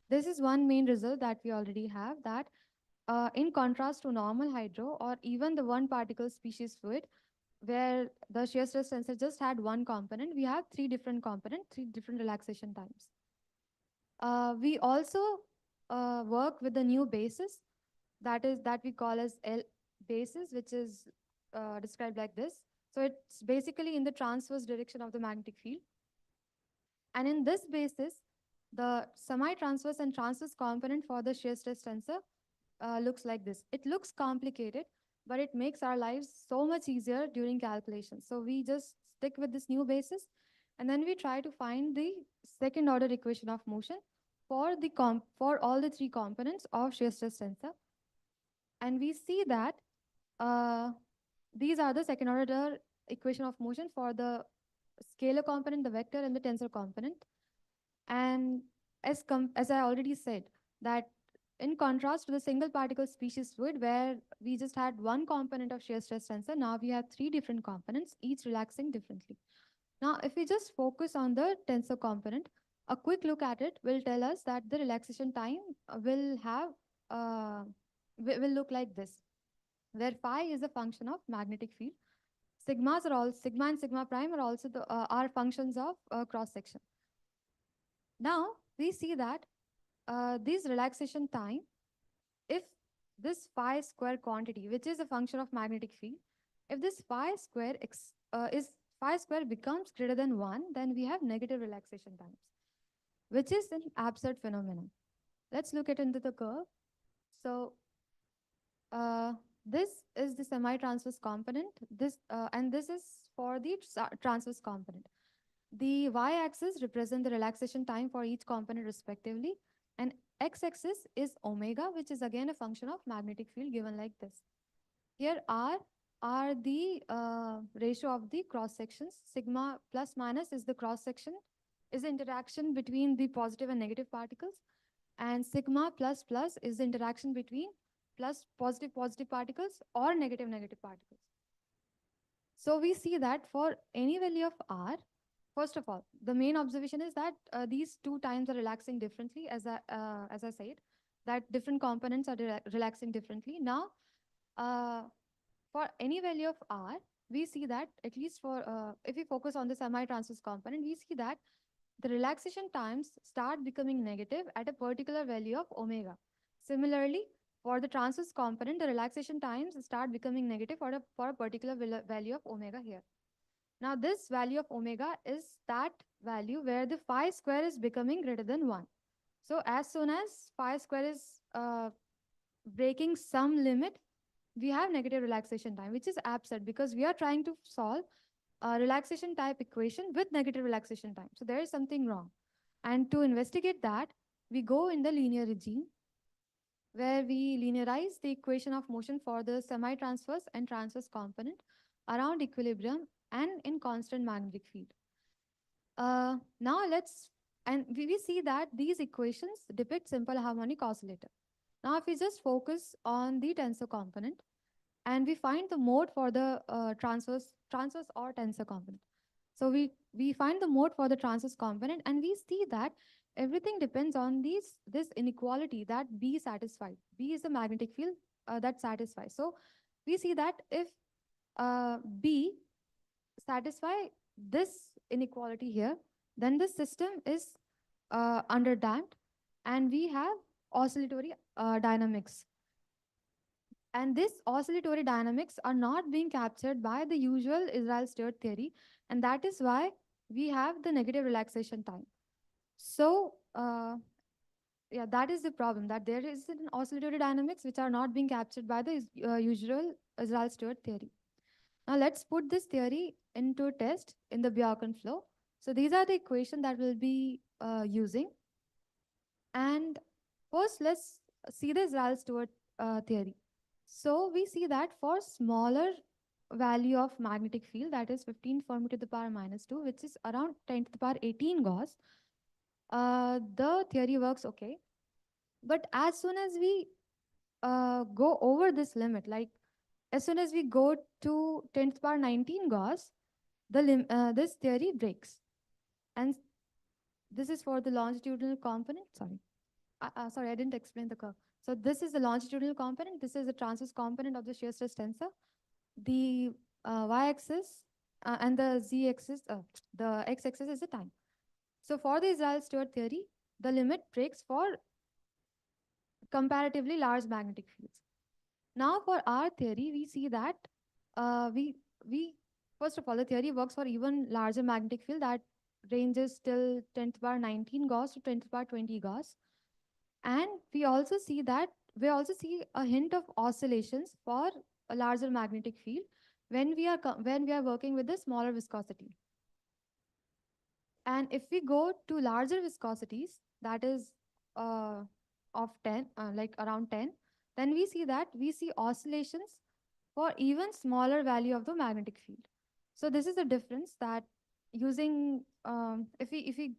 This is one main result that we already have, that in contrast to normal hydro or even the one particle species fluid, where the shear stress tensor just had one component, we have three different components, three different relaxation times. We also work with the new basis that we call as L basis, which is described like this. So it's basically in the transverse direction of the magnetic field. And in this basis, the semi-transverse and transverse component for the shear stress tensor looks like this. It looks complicated, but it makes our lives so much easier during calculation. So we just stick with this new basis, and then we try to find the second order equation of motion for for all the three components of shear stress tensor. And we see that these are the second order equation of motion for the scalar component, the vector, and the tensor component. And as I already said, that in contrast to the single particle species fluid, where we just had one component of shear stress tensor, now we have three different components, each relaxing differently. Now, if we just focus on the tensor component, a quick look at it will tell us that the relaxation time will look like this, where phi is a function of magnetic field. Sigmas are all sigma and sigma prime are also are functions of cross section. Now we see that this relaxation time, if this phi square quantity, which is a function of magnetic field, if this phi square becomes greater than 1, then we have negative relaxation times, which is an absurd phenomenon. Let's look at into the curve. So this is the semi-transverse component. And this is for the transverse component. The y-axis represents the relaxation time for each component respectively, and x-axis is omega, which is again a function of magnetic field given like this. Here R are the ratio of the cross sections. Sigma plus minus is the cross section, is the interaction between the positive and negative particles, and sigma plus plus is the interaction between plus positive particles or negative particles. So we see that for any value of R, first of all, the main observation is that these two times are relaxing differently, as I said, that different components are relaxing differently. Now, for any value of R, we see that at least for, if we focus on the semi-transverse component, we see that the relaxation times start becoming negative at a particular value of omega. Similarly, for the transverse component, the relaxation times start becoming negative for a particular value of omega here. Now, this value of omega is that value where the phi square is becoming greater than 1. So as soon as phi square is breaking some limit, we have negative relaxation time, which is absurd because we are trying to solve a relaxation type equation with negative relaxation time. So there is something wrong. And to investigate that, we go in the linear regime, where we linearize the equation of motion for the semi-transverse and transverse component around equilibrium and in constant magnetic field. Now we see that these equations depict simple harmonic oscillator. Now if we just focus on the tensor component and we find the mode for the transverse or tensor component. So we find the mode for the transverse component and we see that everything depends on this inequality that B satisfied. B is the magnetic field that satisfies. So we see that if B satisfy this inequality here, then the system is underdamped and we have oscillatory dynamics. And this oscillatory dynamics are not being captured by the usual Israel-Stewart theory, and that is why we have the negative relaxation time. So, yeah, that is the problem, that there is an oscillatory dynamics which are not being captured by the usual Israel-Stewart theory. Now, let's put this theory into a test in the Bjorken flow. So, these are the equations that we'll be using. And first, let's see the Israel-Stewart theory. So, we see that for smaller value of magnetic field, that is 15 Fermi to the power minus 2, which is around 10 to the power 18 Gauss, the theory works okay. But as soon as we go over this limit, like as soon as we go to 10 to the power 19 Gauss, this theory breaks. And this is for the longitudinal component. Sorry, I didn't explain the curve. So this is the longitudinal component. This is the transverse component of the shear stress tensor. The y-axis and the z-axis, the x-axis is the time. So for the Israel-Stewart theory, the limit breaks for comparatively large magnetic fields. Now for our theory, we see that first of all, the theory works for even larger magnetic field that ranges till 10 to the power 19 Gauss to 10 to the power 20 Gauss. And we also see a hint of oscillations for a larger magnetic field when we are working with the smaller viscosity. And if we go to larger viscosities, that is of 10, like around 10, then we see oscillations for even smaller value of the magnetic field. So this is the difference that using, the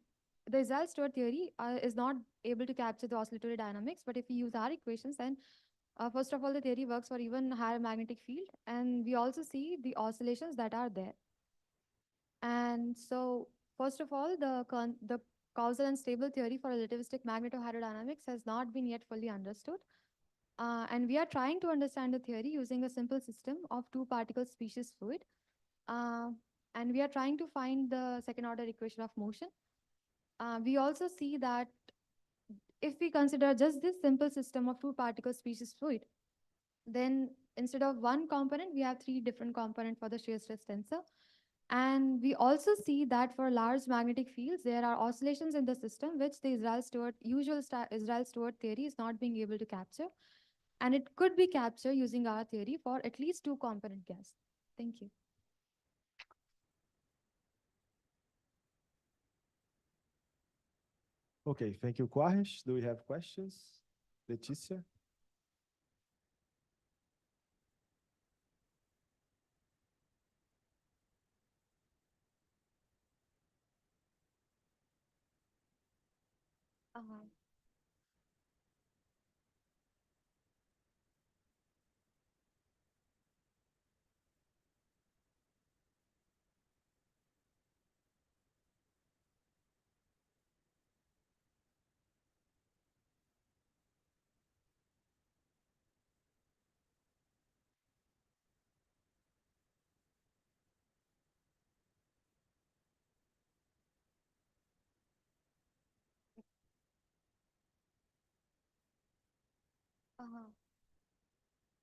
Israel-Stewart theory is not able to capture the oscillatory dynamics, but if we use our equations, then first of all, the theory works for even higher magnetic field, and we also see the oscillations that are there. And so, first of all, the causal and stable theory for relativistic magnetohydrodynamics has not been yet fully understood. And we are trying to understand the theory using a simple system of two-particle species fluid. And we are trying to find the second-order equation of motion. We also see that if we consider just this simple system of two-particle species fluid, then instead of one component, we have three different components for the shear stress tensor. And we also see that for large magnetic fields, there are oscillations in the system which the Israel-Stewart theory is not being able to capture. And it could be captured using our theory for at least two-component gas. Thank you. Okay, thank you, Quarish. Do we have questions? Leticia?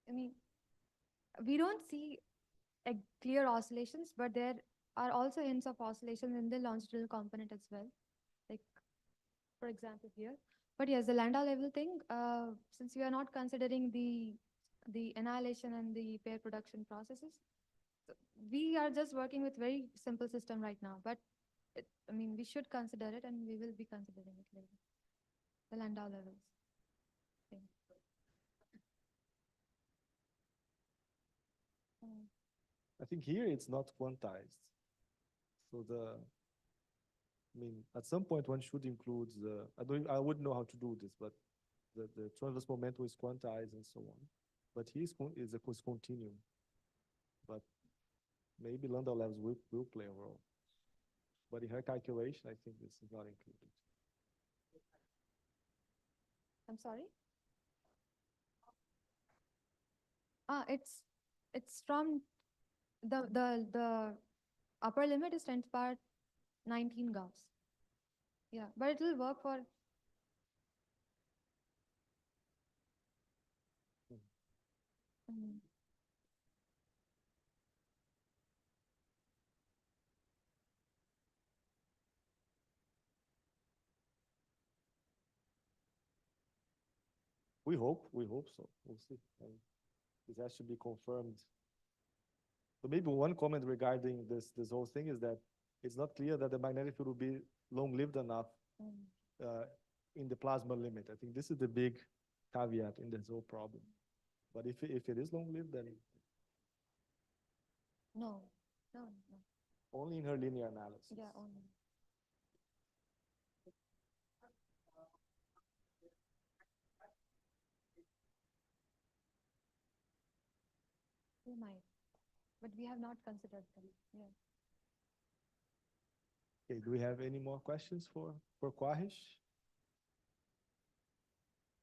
I mean, we don't see clear oscillations, but there are also hints of oscillations in the longitudinal component as well. Like, for example, here. But yes, the Landau level thing, since we are not considering the annihilation and the pair production processes, so we are just working with very simple system right now. But we should consider it, and we will be considering it later. The Landau levels. Thing. I think here it's not quantized. So at some point one should include I wouldn't know how to do this, but the transverse momentum is quantized and so on. But here is a continuum. But maybe Landau levels will play a role. But in her calculation, I think this is not included. I'm sorry? It's from the upper limit is 10 to the power 19 Gauss. Yeah, but it will work for. We hope so. We'll see. This has to be confirmed. So maybe one comment regarding this whole thing is that it's not clear that the magnetic field will be long-lived enough in the plasma limit. I think this is the big caveat in this whole problem. But if it is long-lived, then no. Only in her linear analysis. Yeah, only. We might, but we have not considered them. Yeah. Okay, do we have any more questions for Quarish?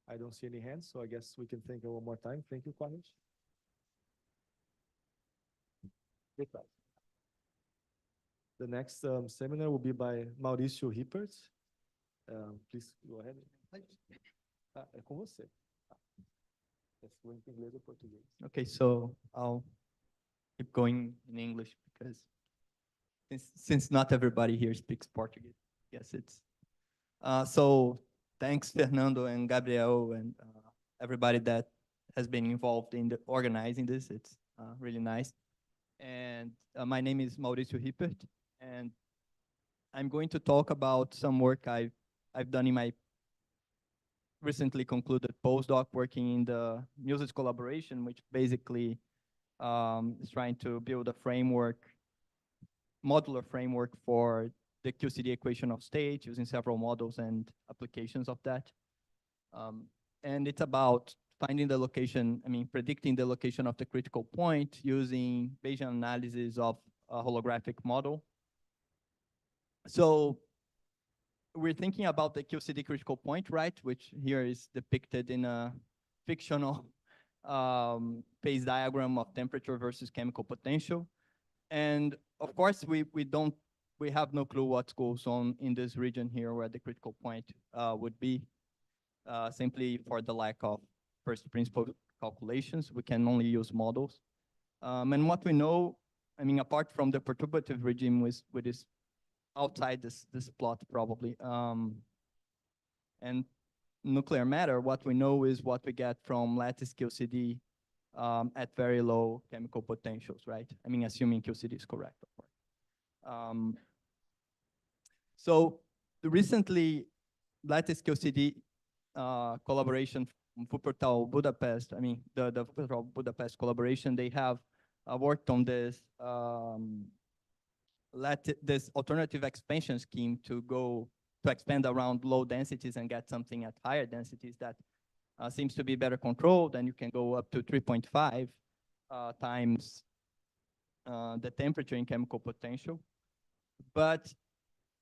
I don't see any hands, so I guess we can thank her one more time. Thank you, Quarish. Goodbye. The next seminar will be by Maurício Rippert. Please go ahead. É com você. Inglês ou português? Okay, so I'll keep going in English because since not everybody here speaks Portuguese, yes, it's so thanks Fernando and Gabriel and everybody that has been involved in organizing this. It's really nice. And my name is Mauricio Hippert, and I'm going to talk about some work I've done in my recently concluded postdoc working in the Muses collaboration, which basically is trying to build a framework, modular framework for the QCD equation of state using several models and applications of that. And it's about finding the location, predicting the location of the critical point using Bayesian analysis of a holographic model. So we're thinking about the QCD critical point, right? Which here is depicted in a fictional phase diagram of temperature versus chemical potential. And of course, we have no clue what goes on in this region here where the critical point would be, simply for the lack of first principle calculations. We can only use models. And what we know, apart from the perturbative regime, which is outside this plot probably, and nuclear matter, what we know is what we get from lattice QCD at very low chemical potentials, right? Assuming QCD is correct, of course. So recently, lattice QCD collaboration from Wuppertal, Budapest, the Wuppertal Budapest collaboration, they have worked on this this alternative expansion scheme to expand around low densities and get something at higher densities that seems to be better controlled, and you can go up to 3.5 times the temperature in chemical potential. But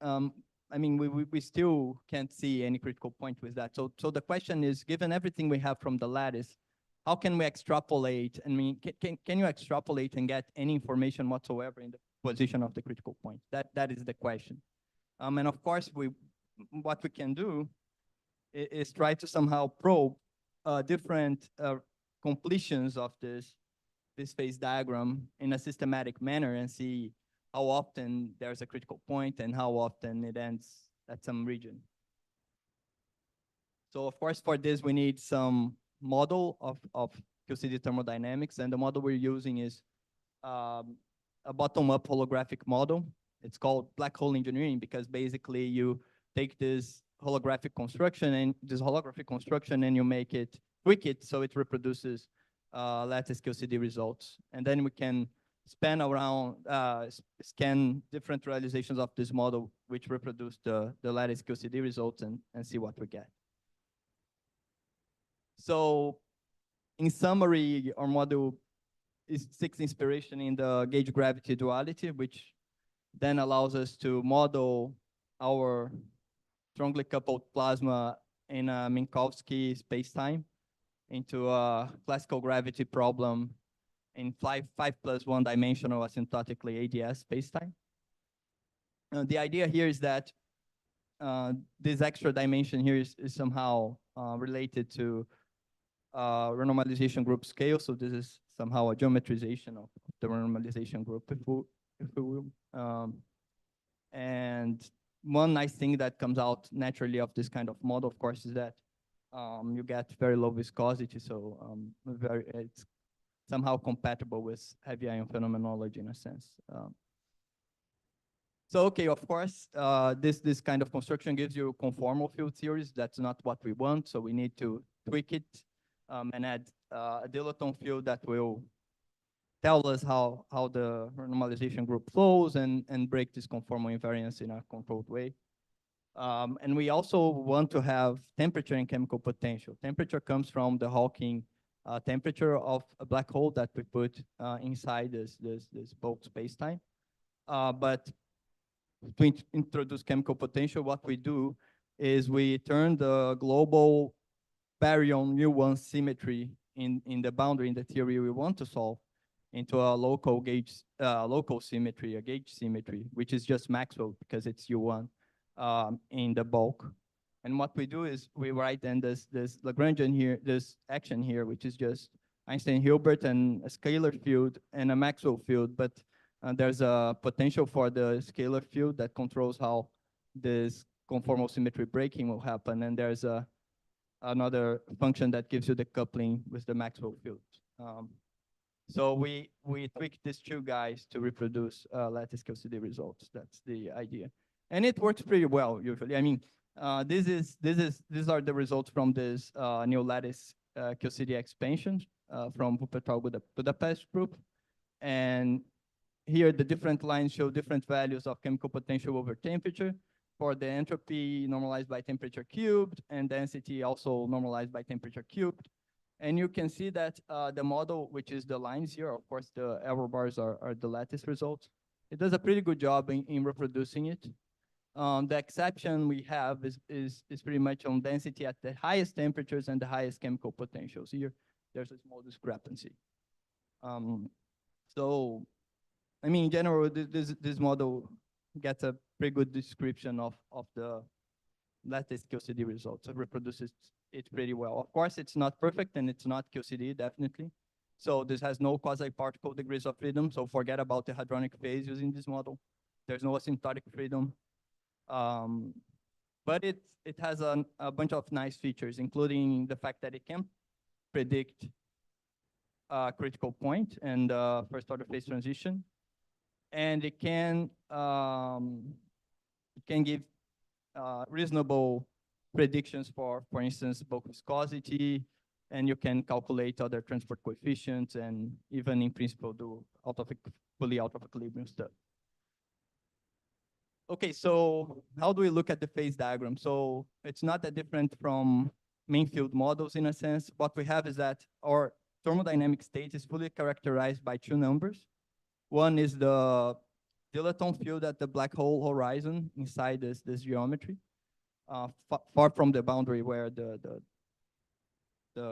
we still can't see any critical point with that. So the question is, given everything we have from the lattice, how can we extrapolate? Can you extrapolate and get any information whatsoever in the position of the critical point? That is the question. And of course, what we can do is try to somehow probe different completions of this phase diagram in a systematic manner and see how often there's a critical point and how often it ends at some region. So of course, for this, we need some model of QCD thermodynamics, and the model we're using is a bottom-up holographic model. It's called black hole engineering because basically you take this holographic construction and you make it, tweak it so it reproduces lattice QCD results. And then we can scan different realizations of this model which reproduce the lattice QCD results and see what we get. So in summary, our model seeks inspiration in the gauge gravity duality, which then allows us to model our strongly coupled plasma in a Minkowski spacetime into a classical gravity problem in 5+1 dimensional asymptotically ADS spacetime. The idea here is that this extra dimension here is somehow related to renormalization group scale. So this is somehow a geometrization of the renormalization group, if we will. And one nice thing that comes out naturally of this kind of model, of course, is that you get very low viscosity. So it's somehow compatible with heavy ion phenomenology in a sense. So, okay, of course, this kind of construction gives you conformal field theories. That's not what we want. So we need to tweak it and add a dilaton field that will tell us how the normalization group flows and break this conformal invariance in a controlled way. And we also want to have temperature and chemical potential. Temperature comes from the Hawking temperature of a black hole that we put inside this bulk spacetime. But to introduce chemical potential, what we do is we turn the global baryon mu1 symmetry in the boundary in the theory we want to solve into a local symmetry, a gauge symmetry, which is just Maxwell because it's U1 in the bulk. And what we do is we write then this Lagrangian here, this action here, which is just Einstein-Hilbert and a scalar field and a Maxwell field, but there's a potential for the scalar field that controls how this conformal symmetry breaking will happen. And there's a another function that gives you the coupling with the Maxwell field. So we tweaked these two guys to reproduce lattice QCD results. That's the idea, and it works pretty well usually. I mean, these are the results from this new lattice QCD expansion from Wuppertal Budapest group, and here the different lines show different values of chemical potential over temperature for the entropy normalized by temperature cubed and density also normalized by temperature cubed. And you can see that the model, which is the lines here, of course, the error bars are the lattice results. It does a pretty good job in reproducing it. The exception we have is pretty much on density at the highest temperatures and the highest chemical potentials. Here, there's a small discrepancy. So, I mean, in general, this model gets a pretty good description of the lattice QCD results. It reproduces it pretty well. Of course, it's not perfect and it's not QCD, definitely. So this has no quasi-particle degrees of freedom. So forget about the hadronic phase using this model. There's no asymptotic freedom. But it has a bunch of nice features, including the fact that it can predict critical point and first order phase transition. And it can give reasonable predictions for instance, bulk viscosity, and you can calculate other transport coefficients and even in principle do fully out of equilibrium stuff. Okay, so how do we look at the phase diagram? So it's not that different from main field models in a sense. What we have is that our thermodynamic state is fully characterized by two numbers. One is the dilaton field at the black hole horizon inside this geometry, far from the boundary where the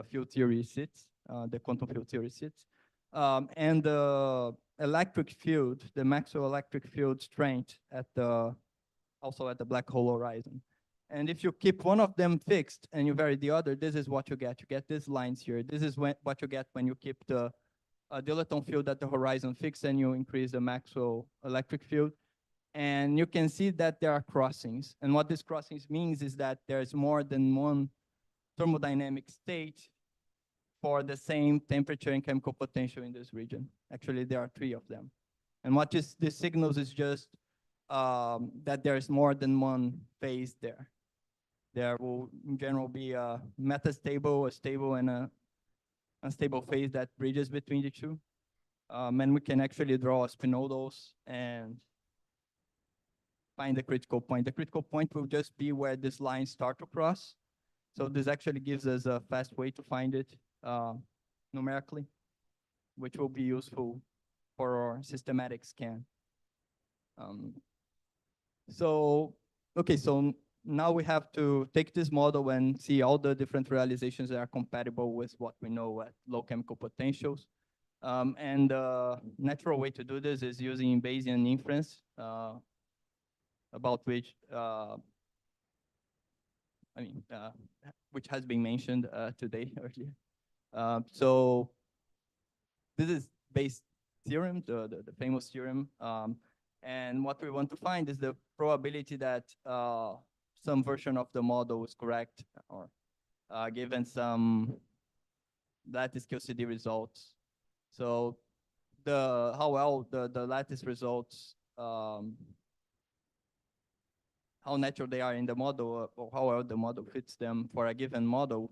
field theory sits, the quantum field theory sits. And the electric field, the Maxwell electric field strength also at the black hole horizon. And if you keep one of them fixed and you vary the other, this is what you get. You get these lines here. This is what you get when you keep the dilaton field at the horizon fixed and you increase the Maxwell electric field. And you can see that there are crossings. And what these crossings means is that there's more than one thermodynamic state for the same temperature and chemical potential in this region. Actually, there are 3 of them. And what this signals is just that there's more than one phase there. There will, in general, be a metastable, a stable, and a unstable phase that bridges between the two. And we can actually draw spinodals and find the critical point. The critical point will just be where these lines start to cross. So this actually gives us a fast way to find it numerically, which will be useful for our systematic scan. So now we have to take this model and see all the different realizations that are compatible with what we know at low chemical potentials. And the natural way to do this is using Bayesian inference, about which which has been mentioned today earlier. So this is Bayes' theorem, the famous theorem. And what we want to find is the probability that some version of the model is correct, or given some lattice QCD results. So how well the lattice results, how natural they are in the model, or how well the model fits them for a given model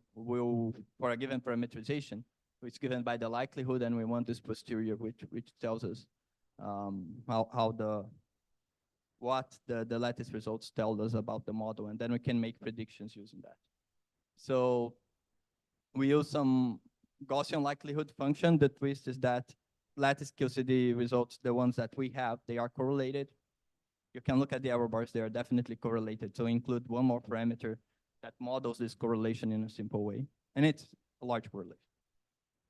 for a given parameterization, which is given by the likelihood, and we want this posterior, which tells us what the lattice results tell us about the model, and then we can make predictions using that. So we use some Gaussian likelihood function. The twist is that lattice QCD results, the ones that we have, they are correlated. You can look at the error bars, they are definitely correlated. So include one more parameter that models this correlation in a simple way. And it's a large correlation.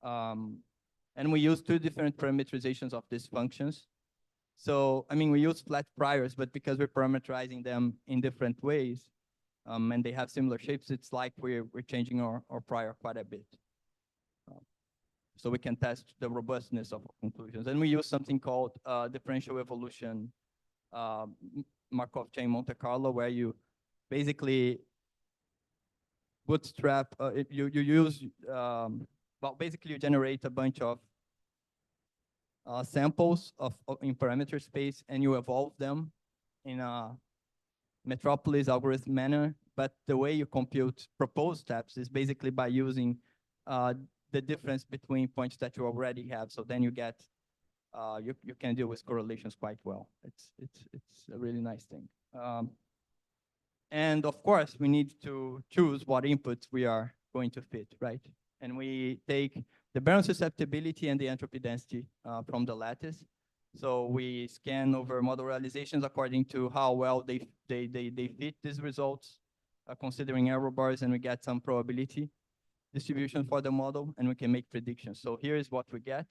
And we use 2 different parameterizations of these functions. So, I mean, we use flat priors, but because we're parameterizing them in different ways, and they have similar shapes, it's like we're changing our prior quite a bit. So we can test the robustness of our conclusions. And we use something called differential evolution Markov chain Monte Carlo, where you basically bootstrap, you use, well, basically you generate a bunch of samples in parameter space, and you evolve them in a Metropolis algorithm manner. But the way you compute proposed steps is basically by using the difference between points that you already have. So then you get, you can deal with correlations quite well. It's a really nice thing. And of course, we need to choose what inputs we are going to fit, right? And we take the baryon susceptibility and the entropy density from the lattice. So we scan over model realizations according to how well they fit these results, considering error bars, and we get some probability distribution for the model, and we can make predictions. So here is what we get.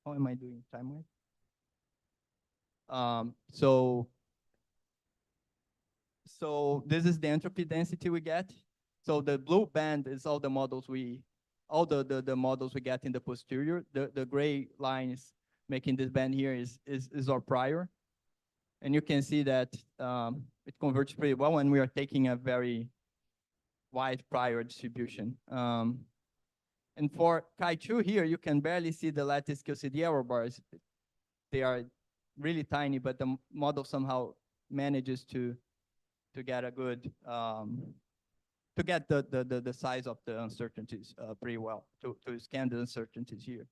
How am I doing time-wise? So this is the entropy density we get. So the blue band is all the models the models we get in the posterior. The gray lines making this band here is our prior. And you can see that it converts pretty well, and we are taking a very wide prior distribution. And for Chi2 here, you can barely see the lattice QCD error bars. They are really tiny, but the model somehow manages to get a good, to get the size of the uncertainties pretty well, to scan the uncertainties here.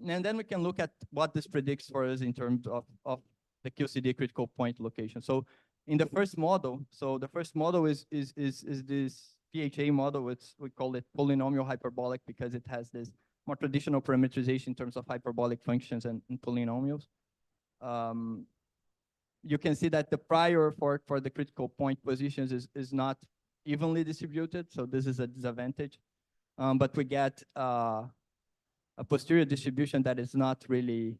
And then we can look at what this predicts for us in terms of the QCD critical point location. So in the first model, the first model is this PHA model. We call it polynomial hyperbolic because it has this more traditional parameterization in terms of hyperbolic functions and polynomials. You can see that the prior for the critical point positions is not evenly distributed, so this is a disadvantage. But we get a posterior distribution that is not really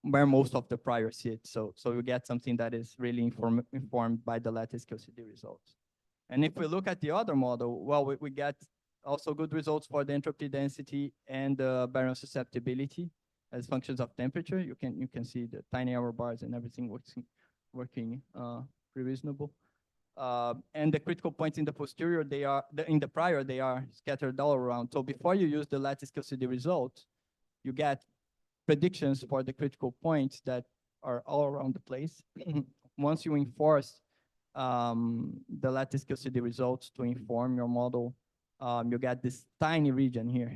where most of the prior sit. So you get something that is really informed by the lattice QCD results. And if we look at the other model, well, we get also good results for the entropy density and the baryon susceptibility as functions of temperature. You can see the tiny error bars and everything working pretty reasonable. And the critical points in the posterior, in the prior, they are scattered all around. So before you use the lattice QCD results, you get predictions for the critical points that are all around the place. Once you enforce the lattice QCD results to inform your model, you get this tiny region here.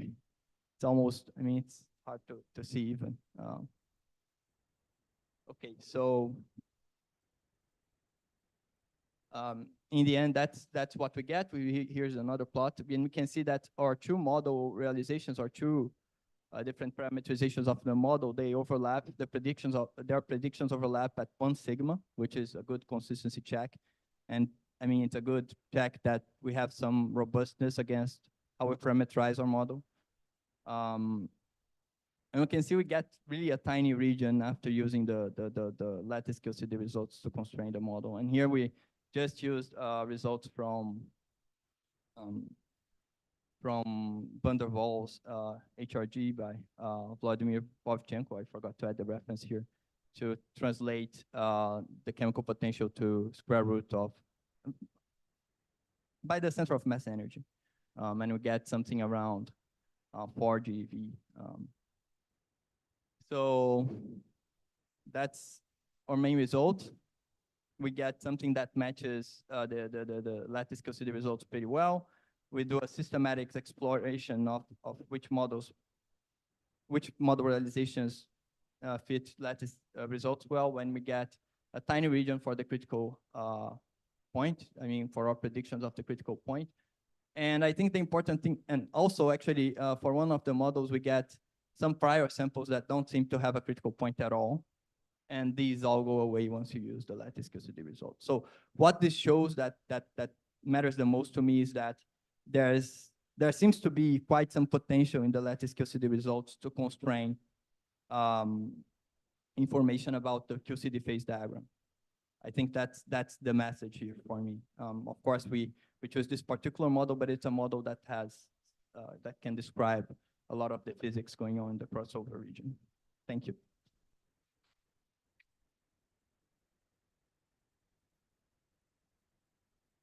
It's almost, I mean, it's hard to see even. Okay, so in the end, that's what we get. Here's another plot, and we can see that our two model realizations, our two different parameterizations of the model, they overlap. Their predictions overlap at 1 sigma, which is a good consistency check. And I mean, it's a good check that we have some robustness against how we parameterize our model. And we can see we get really a tiny region after using the lattice QCD results to constrain the model. And here we just used results from Van der Waals HRG by Vladimir Vovchenko. I forgot to add the reference here, to translate the chemical potential to square root of by the center of mass energy. And we get something around 4 GeV. So that's our main result. We get something that matches the lattice QCD results pretty well. We do a systematic exploration of which model realizations fit lattice results well when we get a tiny region for the critical point, I mean, for our predictions of the critical point. And I think the important thing, and also actually for one of the models, we get some prior samples that don't seem to have a critical point at all. And these all go away once you use the lattice QCD result. So what this shows that matters the most to me is that there seems to be quite some potential in the lattice QCD results to constrain information about the QCD phase diagram. I think that's the message here for me. Of course, we chose this particular model, but it's a model that that can describe a lot of the physics going on in the crossover region. Thank you.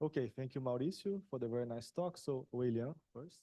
Okay, thank you, Mauricio, for the very nice talk. So, William first.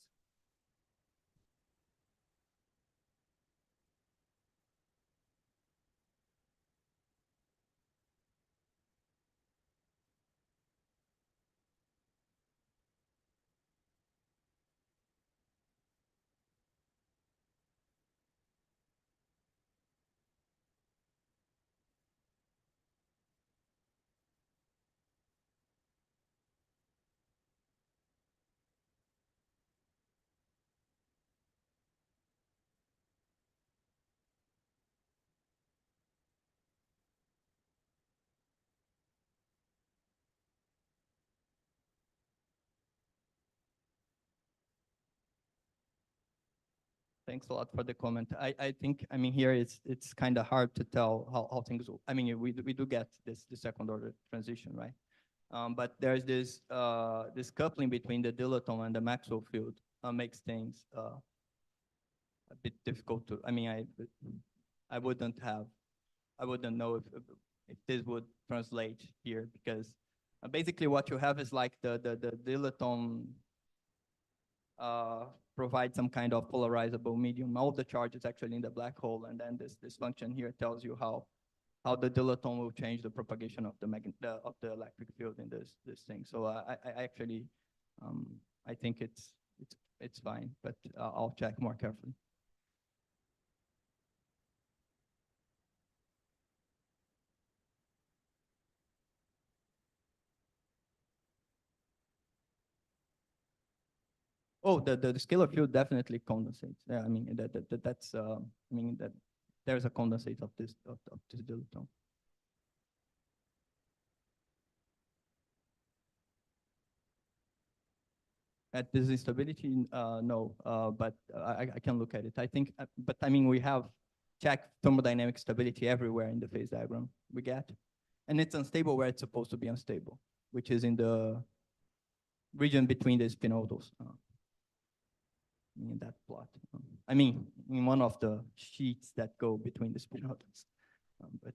Thanks a lot for the comment. I think, I mean, here it's kind of hard to tell how things will, I mean, we do get this the second order transition, right? But there's this this coupling between the dilaton and the Maxwell field makes things a bit difficult to, I mean, I wouldn't know if this would translate here, because basically what you have is like the dilaton provide some kind of polarizable medium. All the charge is actually in the black hole, and then this function here tells you how the dilaton will change the propagation of the electric field in this thing. So I actually I think it's fine, but I'll check more carefully. Oh, the scalar field definitely condensates. Yeah, I mean that's I mean that there's a condensate of this dilaton. At this instability, no, but I can look at it. I think, but I mean we have checked thermodynamic stability everywhere in the phase diagram we get, and it's unstable where it's supposed to be unstable, which is in the region between the spinodals. In that plot. I mean, in one of the sheets that go between the spinodals. But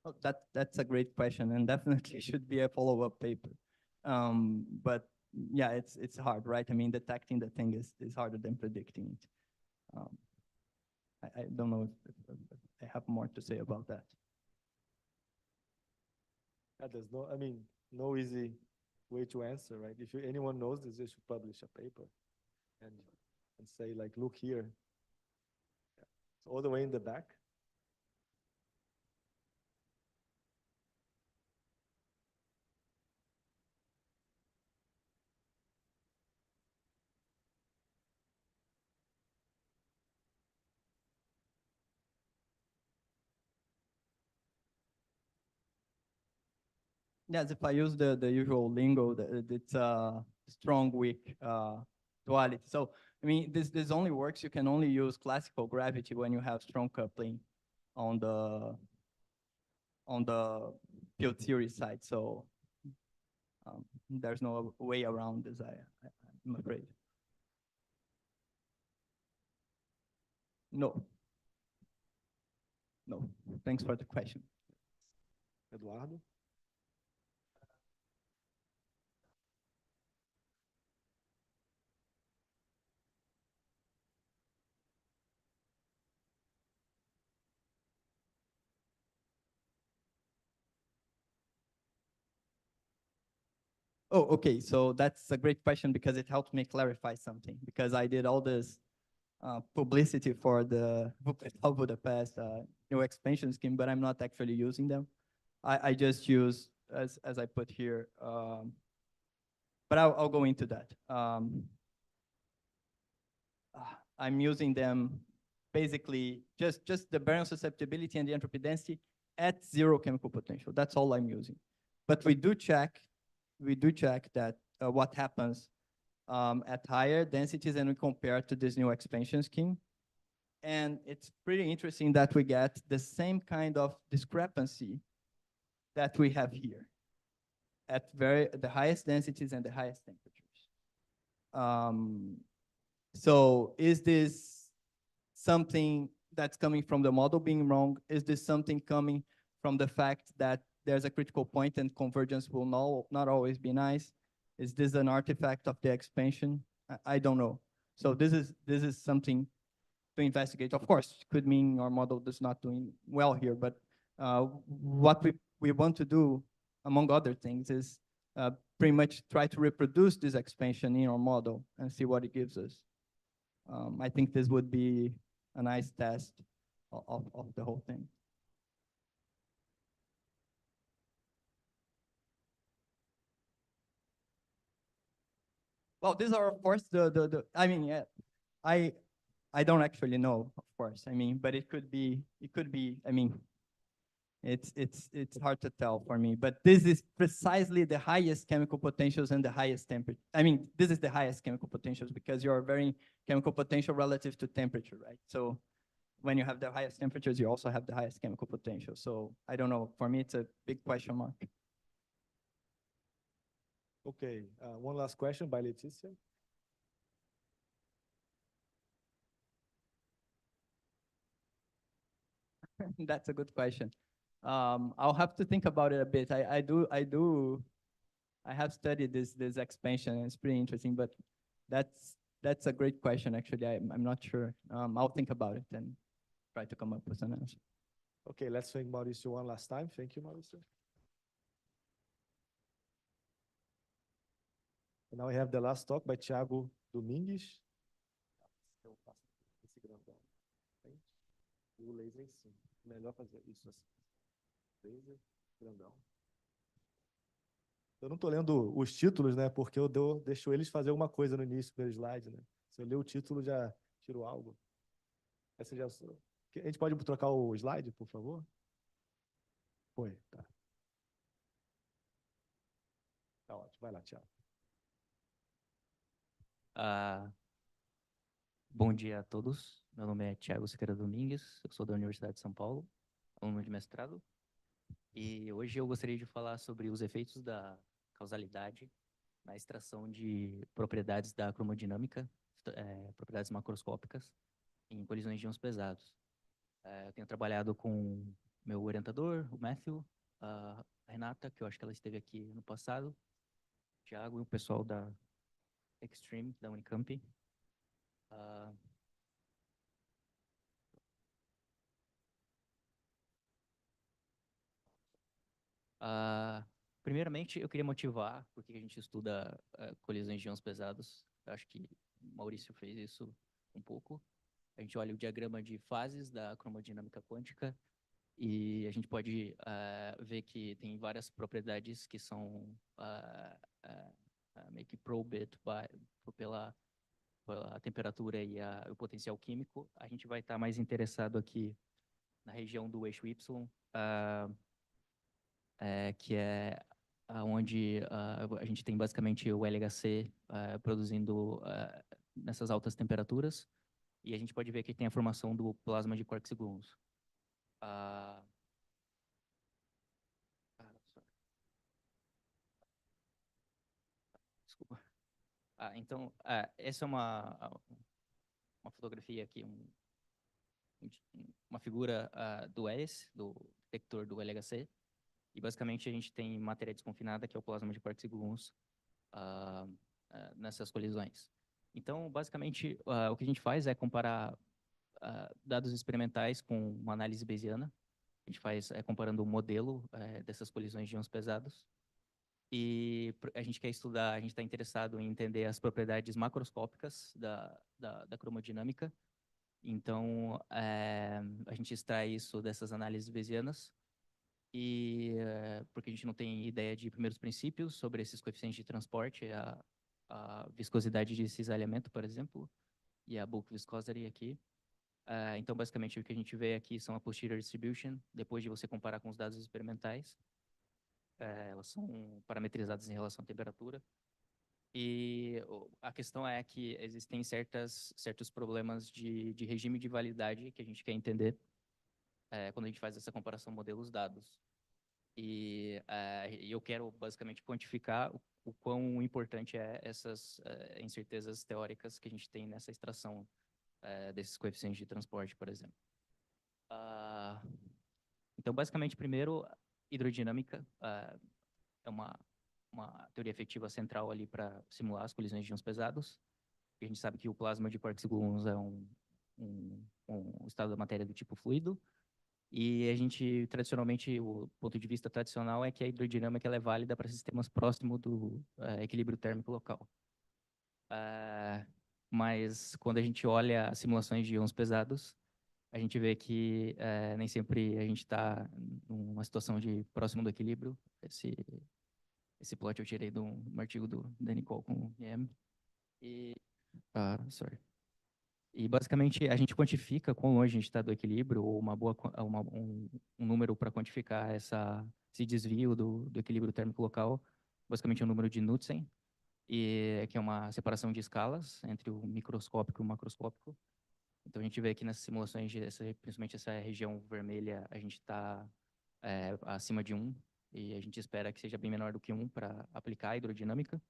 oh, that's a great question, and definitely should be a follow-up paper. But yeah, it's hard, right? I mean, detecting the thing is harder than predicting it. I don't know if I have more to say about that. Yeah, there's no, I mean, no easy way to answer, right? If anyone knows this, they should publish a paper and say like, look here. Yeah. So all the way in the back. Yes, if I use the usual lingo, it's a strong, weak duality. So, I mean, this only works, you can only use classical gravity when you have strong coupling on the field theory side. So there's no way around this, I'm afraid. No. No, thanks for the question. Eduardo? Oh, okay. So that's a great question because it helped me clarify something, because I did all this publicity for the Budapest new expansion scheme, but I'm not actually using them. I just use, as I put here, but I'll go into that. I'm using them basically just the baryon susceptibility and the entropy density at 0 chemical potential. That's all I'm using. But we do check that what happens at higher densities, and we compare to this new expansion scheme. And it's pretty interesting that we get the same kind of discrepancy that we have here at the highest densities and the highest temperatures. So is this something that's coming from the model being wrong? Is this something coming from the fact that there's a critical point and convergence will not always be nice? Is this an artifact of the expansion? I don't know. So this is something to investigate. Of course, it could mean our model is not doing well here, but what we want to do, among other things, is pretty much try to reproduce this expansion in our model and see what it gives us. I think this would be a nice test of the whole thing. Well, these are, of course, I mean, yeah, I don't actually know, of course. I mean, but it could be, I mean, it's hard to tell for me, but this is precisely the highest chemical potentials and the highest temperature. I mean, this is the highest chemical potentials because you're varying chemical potential relative to temperature, right? So when you have the highest temperatures, you also have the highest chemical potential. So I don't know, for me, it's a big question mark. Okay, one last question by Leticia. That's a good question. I'll have to think about it a bit. I have studied this expansion, and it's pretty interesting, but that's a great question, actually. I'm not sure. I'll think about it and try to come up with an answer. Okay, let's thank Mauricio one last time. Thank you, Mauricio. And now we have the last talk by Thiago Domingues. Eu faço esse grandão. E o laser em cima. Melhor fazer isso assim. Laser, grandão. Eu não estou lendo os títulos, né? Porque eu deixo eles fazer alguma coisa no início do slide, né? Se eu ler o título, já tiro algo. Essa já... A gente pode trocar o slide, por favor? Foi, tá. Tá ótimo. Vai lá, Thiago. Bom dia a todos. Meu nome é Thiago Siqueira Domingues, eu sou da Universidade de São Paulo, aluno de mestrado. E hoje eu gostaria de falar sobre os efeitos da causalidade na extração de propriedades da cromodinâmica, propriedades macroscópicas, em colisões de íons pesados. Eu tenho trabalhado com meu orientador, o Matthew, a Renata, que eu acho que ela esteve aqui no passado, o Thiago e o pessoal da Extreme, da Unicamp. Primeiramente, eu queria motivar porque a gente estuda colisões de íons pesados. Eu acho que o Maurício fez isso um pouco. A gente olha o diagrama de fases da cromodinâmica quântica e a gente pode ver que tem várias propriedades que são meio que probed pela temperatura e o potencial químico. A gente vai estar mais interessado aqui na região do eixo Y, que é onde a gente tem basicamente o LHC produzindo nessas altas temperaturas, e a gente pode ver que tem a formação do plasma de quarks e gluons. Desculpa. Então, essa é uma fotografia aqui, uma figura do ELIS, do detector do LHC, e basicamente a gente tem matéria desconfinada, que é o plasma de quarks e gluons, nessas colisões. Então, basicamente, o que a gente faz é comparar dados experimentais com uma análise bayesiana. A gente faz comparando o modelo dessas colisões de íons pesados. E a gente quer estudar, a gente está interessado em entender as propriedades macroscópicas da cromodinâmica. Então, a gente extrai isso dessas análises bayesianas, e porque a gente não tem ideia de primeiros princípios sobre esses coeficientes de transporte, a viscosidade de cisalhamento, por exemplo, e a bulk viscosity aqui. Então, basicamente, o que a gente vê aqui são a posterior distribution, depois de você comparar com os dados experimentais. Elas são parametrizadas em relação à temperatura. E a questão é que existem certos problemas de regime de validade que a gente quer entender quando a gente faz essa comparação modelos-dados. E eu quero basicamente quantificar o quão importante é essas incertezas teóricas que a gente tem nessa extração desses coeficientes de transporte, por exemplo. Então, basicamente, primeiro, hidrodinâmica é uma teoria efetiva central ali para simular as colisões de íons pesados. A gente sabe que o plasma de partículas é um estado da matéria do tipo fluido. E a gente, tradicionalmente, o ponto de vista tradicional é que a hidrodinâmica ela é válida para sistemas próximos do equilíbrio térmico local. Mas quando a gente olha as simulações de íons pesados, a gente vê que nem sempre a gente está numa situação de próximo do equilíbrio. Esse plot eu tirei de um artigo do Danny Cole com o IM. E basicamente a gente quantifica quão longe a gente está do equilíbrio, ou um número para quantificar esse desvio do equilíbrio térmico local, basicamente é um número de Knudsen, que é uma separação de escalas entre o microscópico e o macroscópico. Então a gente vê aqui nessas simulações, principalmente essa região vermelha, a gente está acima de 1, e a gente espera que seja bem menor do que 1 para aplicar a hidrodinâmica.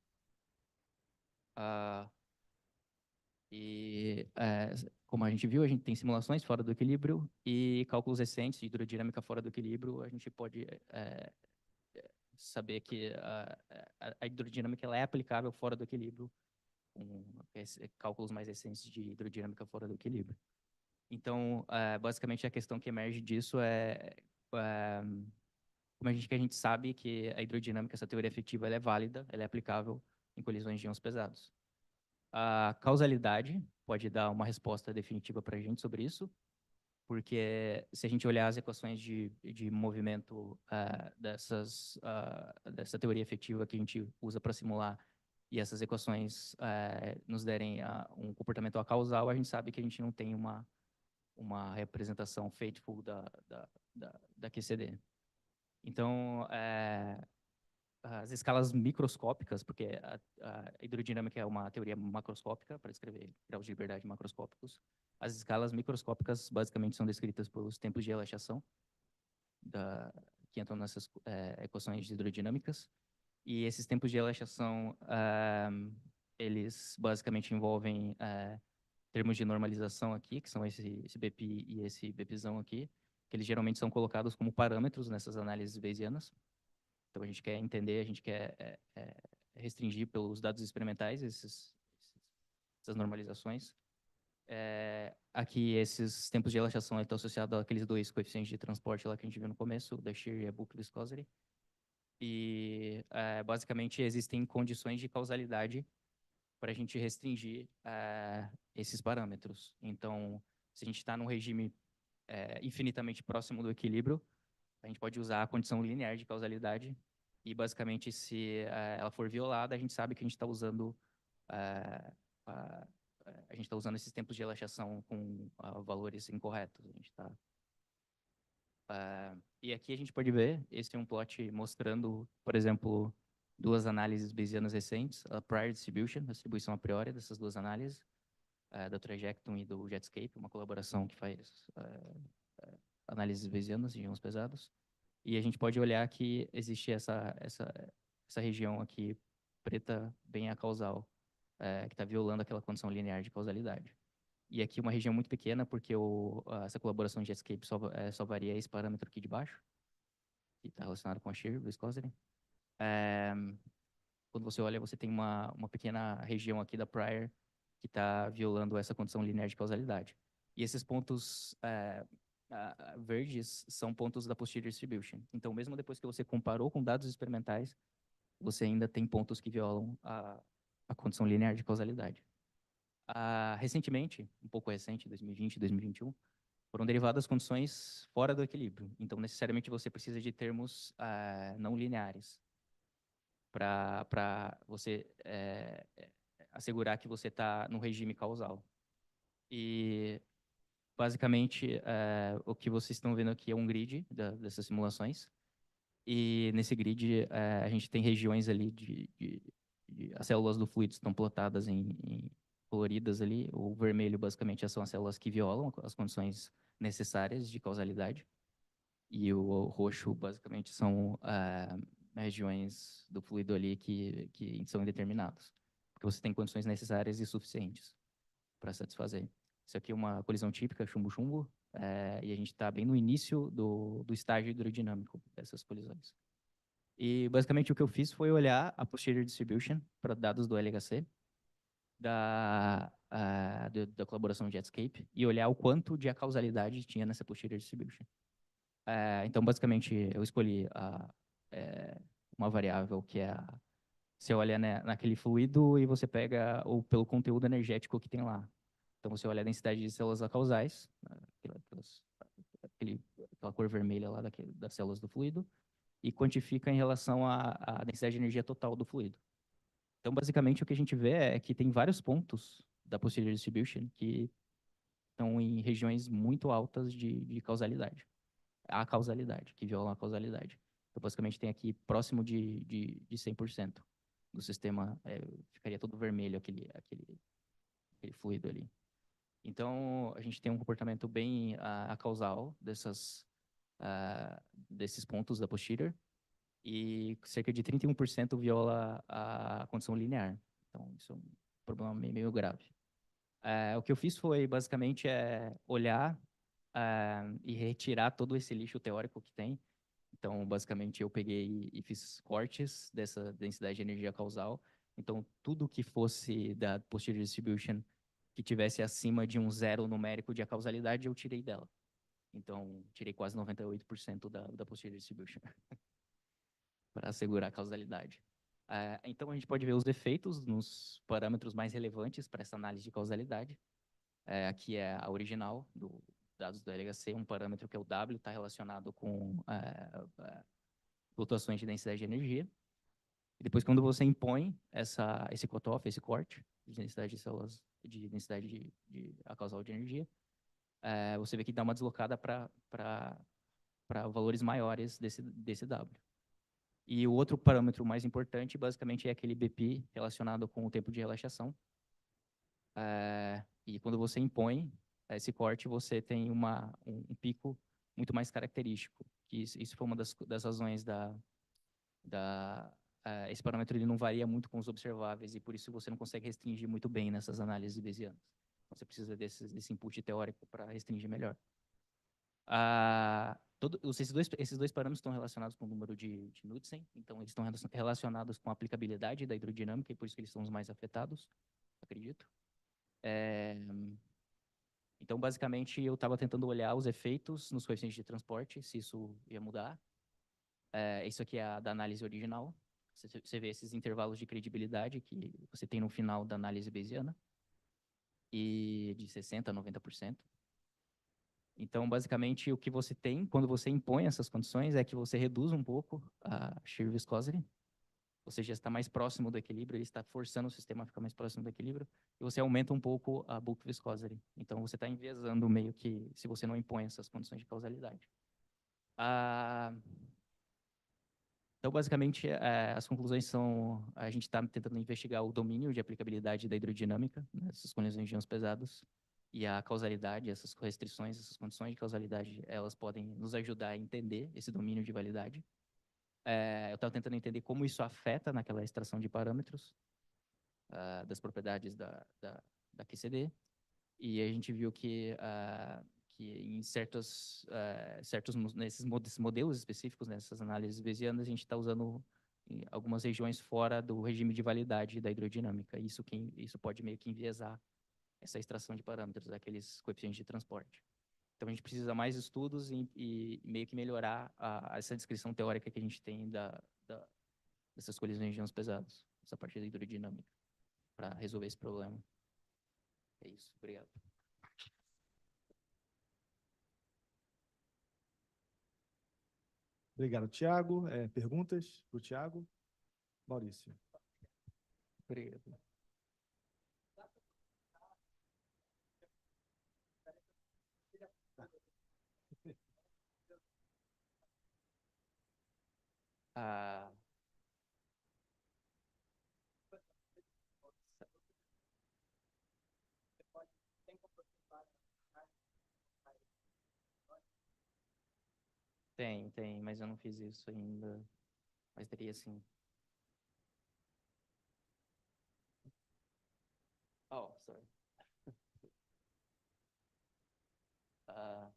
Como a gente viu, a gente tem simulações fora do equilíbrio e cálculos recentes de hidrodinâmica fora do equilíbrio. A gente pode saber que a hidrodinâmica ela é aplicável fora do equilíbrio, com cálculos mais recentes de hidrodinâmica fora do equilíbrio. Então, basicamente, a questão que emerge disso como que a gente sabe que a hidrodinâmica, essa teoria efetiva, ela é válida, ela é aplicável em colisões de íons pesados. A causalidade pode dar uma resposta definitiva para a gente sobre isso, porque se a gente olhar as equações de movimento dessa teoria efetiva que a gente usa para simular, e essas equações nos derem um comportamento acausal, a gente sabe que a gente não tem uma representação faithful da QCD. Então, as escalas microscópicas, porque a hidrodinâmica é uma teoria macroscópica para descrever graus de liberdade macroscópicos. As escalas microscópicas basicamente são descritas pelos tempos de relaxação que entram nessas equações hidrodinâmicas. E esses tempos de relaxação, eles basicamente envolvem termos de normalização aqui, que são esse BP e esse BPzão aqui, que eles geralmente são colocados como parâmetros nessas análises bayesianas. Então, a gente quer entender, a gente quer restringir pelos dados experimentais essas normalizações. Aqui, esses tempos de relaxação estão associados àqueles dois coeficientes de transporte lá que a gente viu no começo, o da shear e a bulk viscosity. E, basicamente, existem condições de causalidade para a gente restringir esses parâmetros. Então, se a gente está num regime infinitamente próximo do equilíbrio, a gente pode usar a condição linear de causalidade e, basicamente, se ela for violada, a gente sabe que a gente está usando esses tempos de relaxação com valores incorretos. E aqui a gente pode ver, esse é um plot mostrando, por exemplo, duas análises bayesianas recentes, a prior distribution, a distribuição a priori dessas duas análises, da Trajectum e do Jetscape, uma colaboração que faz análises bayesianas de íons pesados. E a gente pode olhar que existe essa região aqui, preta, bem acausal, que está violando aquela condição linear de causalidade. E aqui uma região muito pequena, porque essa colaboração de Jetscape só varia esse parâmetro aqui de baixo, que está relacionado com a shear viscosity. Quando você olha, você tem uma pequena região aqui da prior que está violando essa condição linear de causalidade. E esses pontos verdes são pontos da posterior distribution. Então, mesmo depois que você comparou com dados experimentais, você ainda tem pontos que violam a condição linear de causalidade. Recentemente, um pouco recente, 2020, 2021, foram derivadas condições fora do equilíbrio. Então, necessariamente, você precisa de termos não lineares para você assegurar que você está no regime causal. E, basicamente, o que vocês estão vendo aqui é um grid dessas simulações. E, nesse grid, a gente tem regiões ali de as células do fluido estão plotadas em coloridas ali. O vermelho, basicamente, são as células que violam as condições necessárias de causalidade. E o roxo, basicamente, são regiões do fluido ali que são indeterminadas. Porque você tem condições necessárias e suficientes para satisfazer. Isso aqui é uma colisão típica, chumbo-chumbo, e a gente está bem no início do estágio hidrodinâmico dessas colisões. E, basicamente, o que eu fiz foi olhar a posterior distribution para dados do LHC, da colaboração Jetscape, e olhar o quanto de acausalidade tinha nessa posterior distribution. Então, basicamente, eu escolhi uma variável que é você olha, né, naquele fluido e você pega pelo conteúdo energético que tem lá. Então, você olha a densidade de células acausais, aquela cor vermelha lá das células do fluido, e quantifica em relação à densidade de energia total do fluido. Então, basicamente, o que a gente vê é que tem vários pontos da posterior distribution que estão em regiões muito altas de causalidade. A causalidade, que violam a causalidade. Então, basicamente, tem aqui próximo de 100% do sistema, ficaria todo vermelho aquele fluido ali. Então, a gente tem um comportamento bem acausal desses pontos da posterior, e cerca de 31% viola a condição linear. Então, isso é um problema meio grave. O que eu fiz foi, basicamente, olhar e retirar todo esse lixo teórico que tem. Então, basicamente, eu peguei e fiz cortes dessa densidade de energia causal. Então, tudo que fosse da posterior distribution que tivesse acima de um zero numérico de causalidade, eu tirei dela. Então, tirei quase 98% da posterior distribution para assegurar a causalidade. Então, a gente pode ver os efeitos nos parâmetros mais relevantes para essa análise de causalidade. Aqui é a original dos dados do LHC, um parâmetro que é o W, está relacionado com flutuações de densidade de energia. E depois, quando você impõe esse cutoff, esse corte de densidade de células, de densidade causal de energia, você vê que dá uma deslocada para valores maiores desse W. E o outro parâmetro mais importante, basicamente, é aquele BP relacionado com o tempo de relaxação. E quando você impõe esse corte, você tem um pico muito mais característico. Isso foi uma das razões esse parâmetro ele não varia muito com os observáveis, e por isso você não consegue restringir muito bem nessas análises bayesianas. Então, você precisa desse input teórico para restringir melhor. Esses dois parâmetros estão relacionados com o número de Knudsen, então eles estão relacionados com a aplicabilidade da hidrodinâmica, e por isso que eles são os mais afetados, acredito. Então, basicamente, eu estava tentando olhar os efeitos nos coeficientes de transporte, se isso ia mudar. Isso aqui é da análise original. Você vê esses intervalos de credibilidade que você tem no final da análise bayesiana, e de 60% a 90%. Então, basicamente, o que você tem quando você impõe essas condições é que você reduz um pouco a shear viscosity, ou seja, está mais próximo do equilíbrio, ele está forçando o sistema a ficar mais próximo do equilíbrio, e você aumenta um pouco a bulk viscosity. Então, você está enviesando meio que, se você não impõe essas condições de causalidade. Então, basicamente, as conclusões são, a gente está tentando investigar o domínio de aplicabilidade da hidrodinâmica nessas colisões de íons pesados, e a causalidade, essas restrições, essas condições de causalidade, elas podem nos ajudar a entender esse domínio de validade. Eu estava tentando entender como isso afeta naquela extração de parâmetros das propriedades da QCD, e a gente viu que em nesses modelos específicos, nessas análises bayesianas, a gente está usando em algumas regiões fora do regime de validade da hidrodinâmica. Isso pode meio que enviesar essa extração de parâmetros, aqueles coeficientes de transporte. Então, a gente precisa mais estudos e meio que melhorar essa descrição teórica que a gente tem dessas colisões de íons pesados, essa parte da hidrodinâmica, para resolver esse problema. É isso. Obrigado. Obrigado, Tiago. Perguntas para o Tiago? Maurício. Obrigado. Tem, mas eu não fiz isso ainda. Mas teria sim. Oh, sorry. Ah,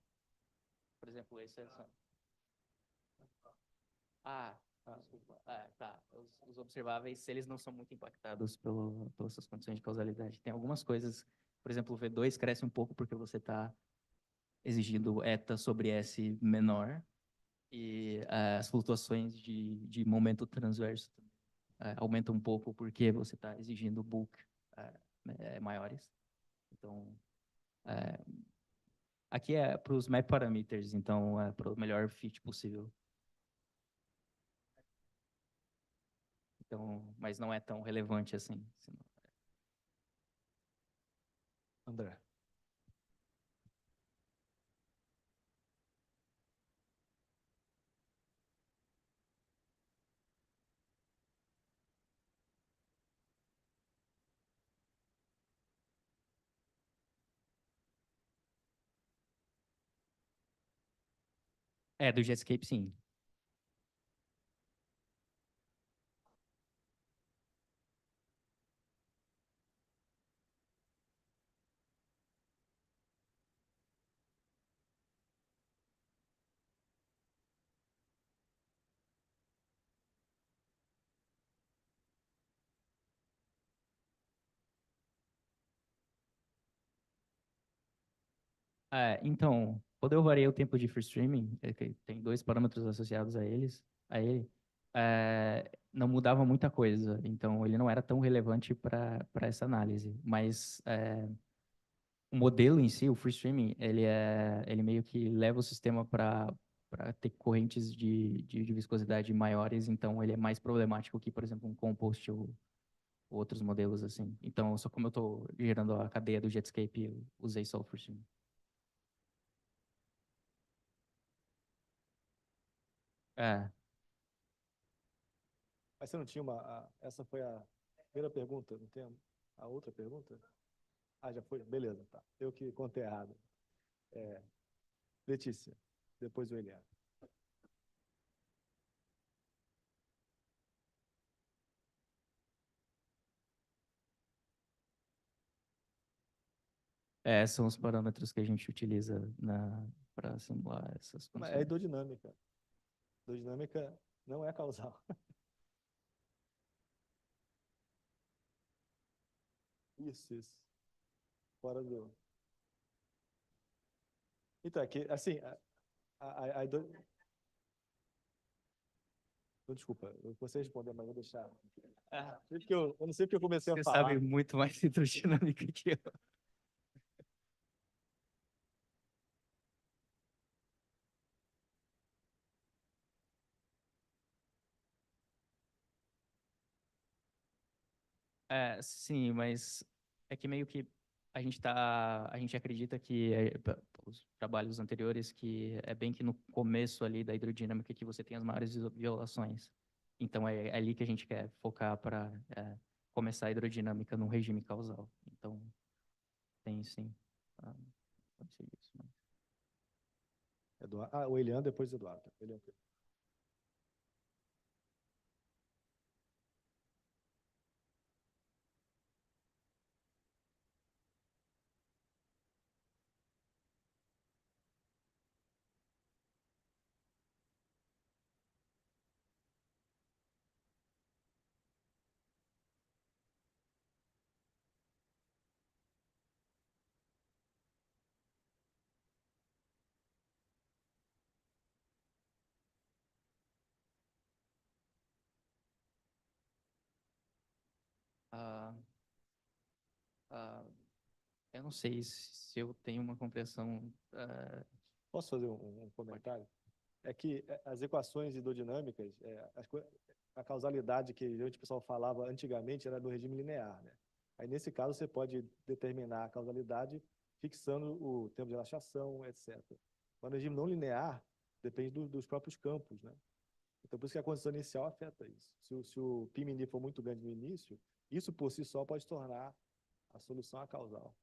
por exemplo, esse é só... Desculpa. Tá. Os observáveis, se eles não são muito impactados pelas suas condições de causalidade. Tem algumas coisas, por exemplo, o V2 cresce um pouco porque você está exigindo eta sobre S menor, e as flutuações de momento transverso aumentam um pouco porque você está exigindo bulk maiores. Então, aqui é para os map parameters, então é para o melhor fit possível. Então, mas não é tão relevante assim. André. Do Jetscape, sim. Então, quando eu variei o tempo de free streaming, que tem 2 parâmetros associados a ele, não mudava muita coisa. Então, ele não era tão relevante para essa análise. Mas o modelo em si, o free streaming, ele meio que leva o sistema para ter correntes de viscosidade maiores. Então, ele é mais problemático que, por exemplo, um compost ou outros modelos assim. Então, só como eu estou gerando a cadeia do Jetscape, eu usei só o free streaming. Mas você não tinha essa foi a primeira pergunta, não tem a outra pergunta? Já foi? Beleza, tá. Eu que contei errado. Letícia, depois o Eliane. São os parâmetros que a gente utiliza para simular essas Mas condições. é hidrodinâmica. Hidrodinâmica não é causal. Isso. Fora do... Então, aqui, assim, desculpa, você responder, mas vou deixar. Eu não sei porque eu comecei a Você falar. sabe muito mais de hidrodinâmica que eu. Sim, mas é que meio que a gente acredita que os trabalhos anteriores que é bem que no começo ali da hidrodinâmica que você tem as maiores violações. Então é ali que a gente quer focar para começar a hidrodinâmica num regime causal. Então tem sim. Pode ser isso. Mas... Eduardo, o Eliane, depois o Eduardo. Eliane. Ah, ah, eu não sei se eu tenho uma compreensão. Posso fazer um comentário? É que as equações hidrodinâmicas, a causalidade que o pessoal falava antigamente era do regime linear, né? Aí, nesse caso, você pode determinar a causalidade fixando o tempo de relaxação, etc. Mas no regime não linear, depende dos próprios campos, né? Então, por isso que a condição inicial afeta isso. Se o P-mini for muito grande no início, isso por si só pode tornar a solução a causal.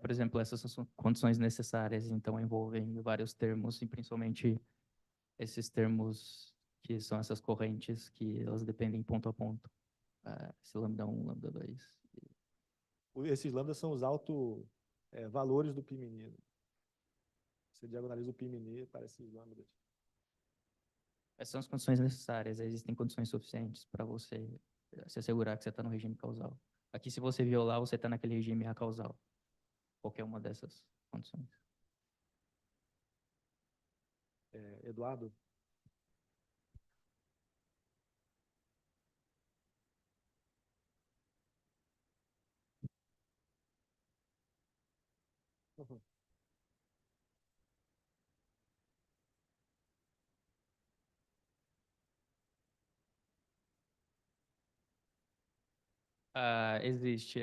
Por exemplo, essas são condições necessárias, então envolvem vários termos, e principalmente esses termos que são essas correntes que elas dependem ponto a ponto. Esse lambda 1, lambda 2. Esses lambdas são os valores do π-mini. Você diagonaliza o π-mini para esses lambdas. Essas são as condições necessárias. Existem condições suficientes para você se assegurar que você está no regime causal. Aqui, se você violar, você está naquele regime acausal. Qualquer uma dessas condições. Eduardo? Uhum. Existe.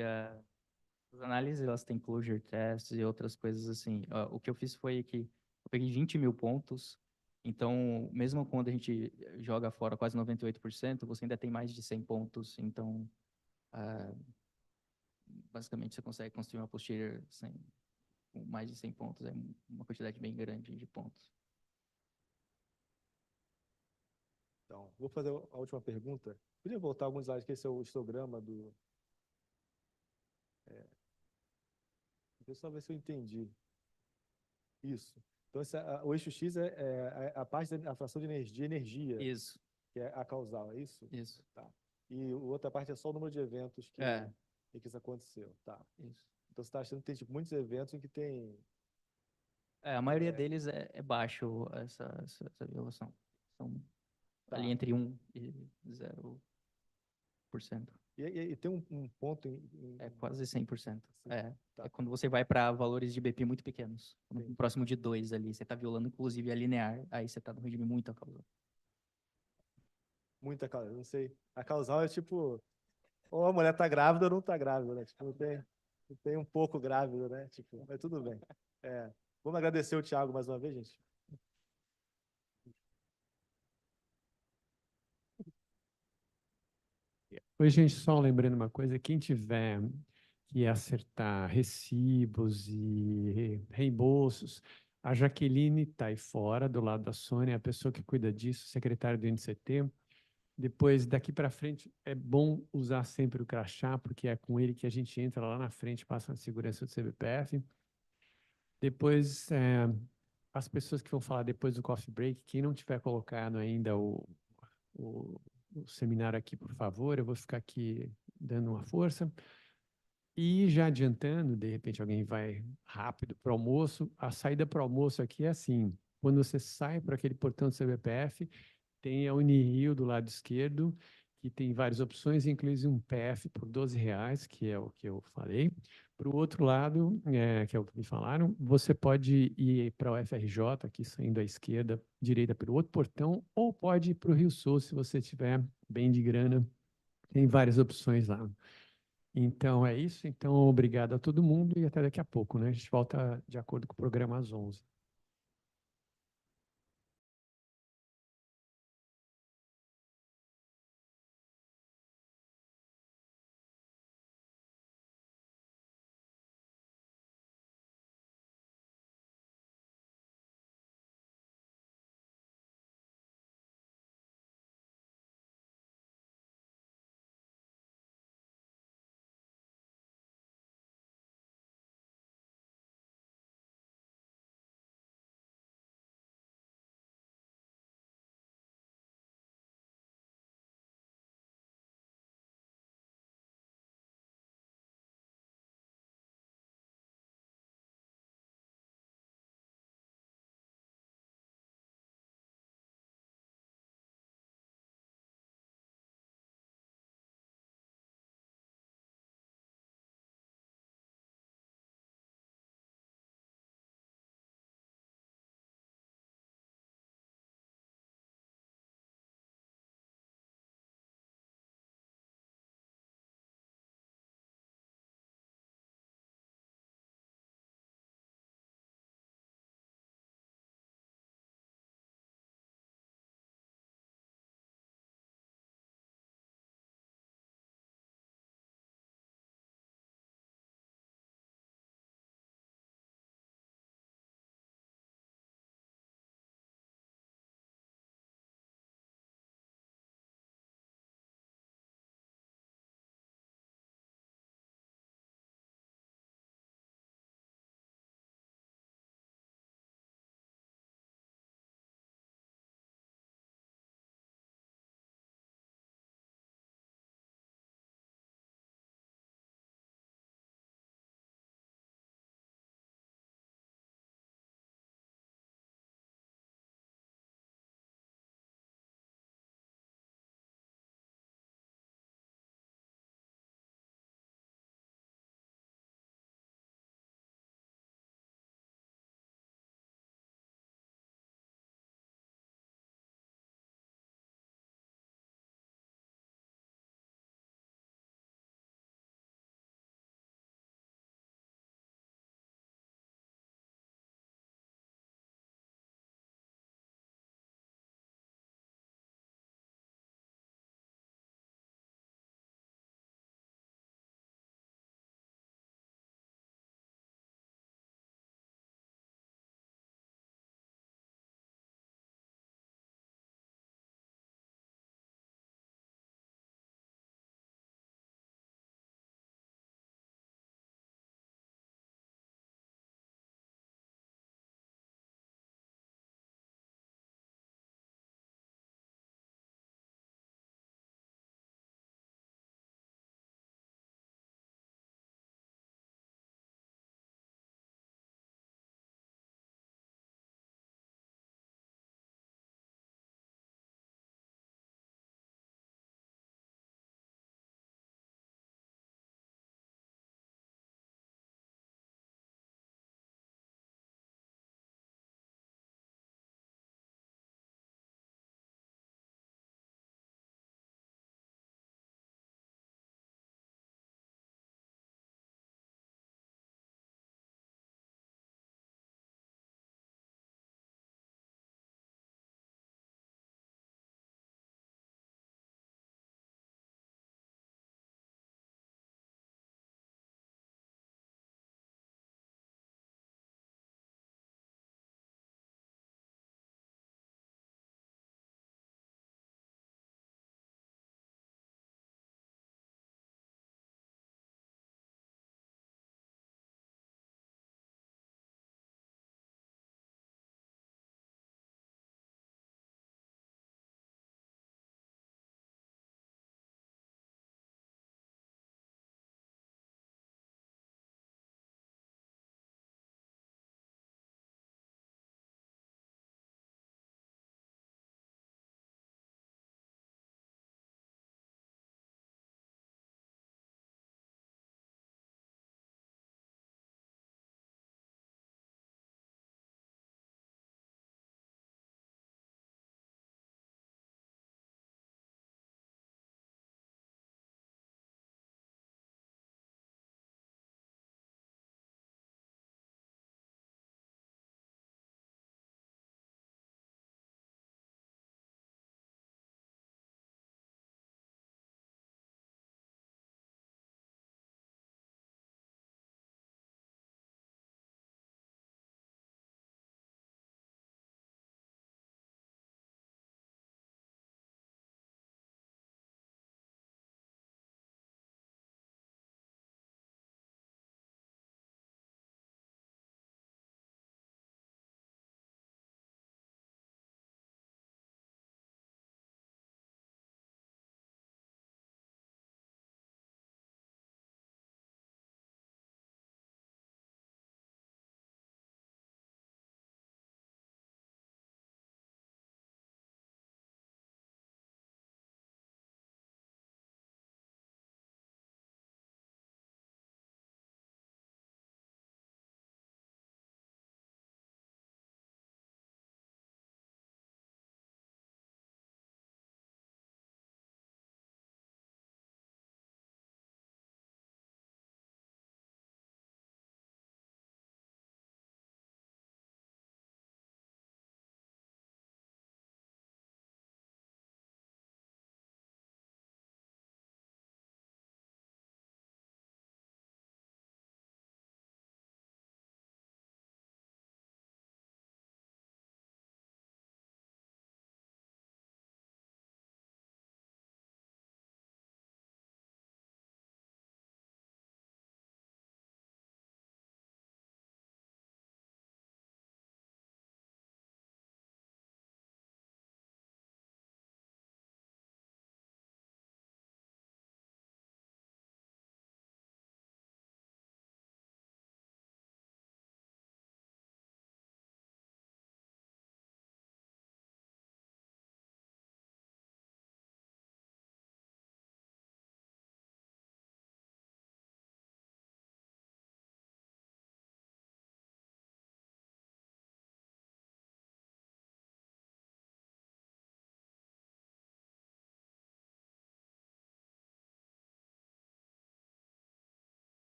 As análises, elas têm closure tests e outras coisas assim. O que eu fiz foi que eu peguei 20 mil pontos. Então, mesmo quando a gente joga fora quase 98%, você ainda tem mais de 100 pontos. Então, basicamente, você consegue construir uma posterior com mais de 100 pontos. É uma quantidade bem grande de pontos. Então, vou fazer a última pergunta. Podia voltar alguns slides, que esse é o histograma do... Deixa eu só ver se eu entendi. Isso. Então, o eixo X é a parte da fração de energia, Isso. que é a causal, é isso? Isso. Tá. E a outra parte é só o número de eventos em que isso aconteceu. Tá. Isso. Então, você está achando que tem tipo, muitos eventos em que tem... A maioria deles é baixo essa violação. São ali entre 1 e 0%. E tem um ponto É quase 100%. Tá. É quando você vai para valores de BP muito pequenos. Próximo de 2 ali. Você está violando, inclusive, a linear. Aí você está no regime muito causal. Muita causal, não sei. A causal é tipo, ou a mulher tá grávida ou não tá grávida, né? Tipo, não tem um pouco grávida, né? Tipo, mas tudo bem. Vamos agradecer o Thiago mais uma vez, gente. Oi, gente, só lembrando uma coisa, quem tiver que acertar recibos e reembolsos, a Jaqueline está aí fora, do lado da Sônia, é a pessoa que cuida disso, secretária do NCT. Depois, daqui para frente, é bom usar sempre o crachá, porque é com ele que a gente entra lá na frente, passa na segurança do CBPF. Depois, as pessoas que vão falar depois do coffee break, quem não tiver colocado ainda o seminário aqui, por favor, eu vou ficar aqui dando uma força. E já adiantando, de repente alguém vai rápido para o almoço, a saída para o almoço aqui é assim, quando você sai para aquele portão do CBPF, tem a Unirio do lado esquerdo, que tem várias opções, inclusive um PF por R$ 12, que é o que eu falei. Para o outro lado, que é o que me falaram, você pode ir para o FRJ, aqui saindo à esquerda, direita pelo outro portão, ou pode ir para o Rio Sul, se você tiver bem de grana. Tem várias opções lá. Então, é isso. Então, obrigado a todo mundo e até daqui a pouco, né? A gente volta de acordo com o programa às 11h.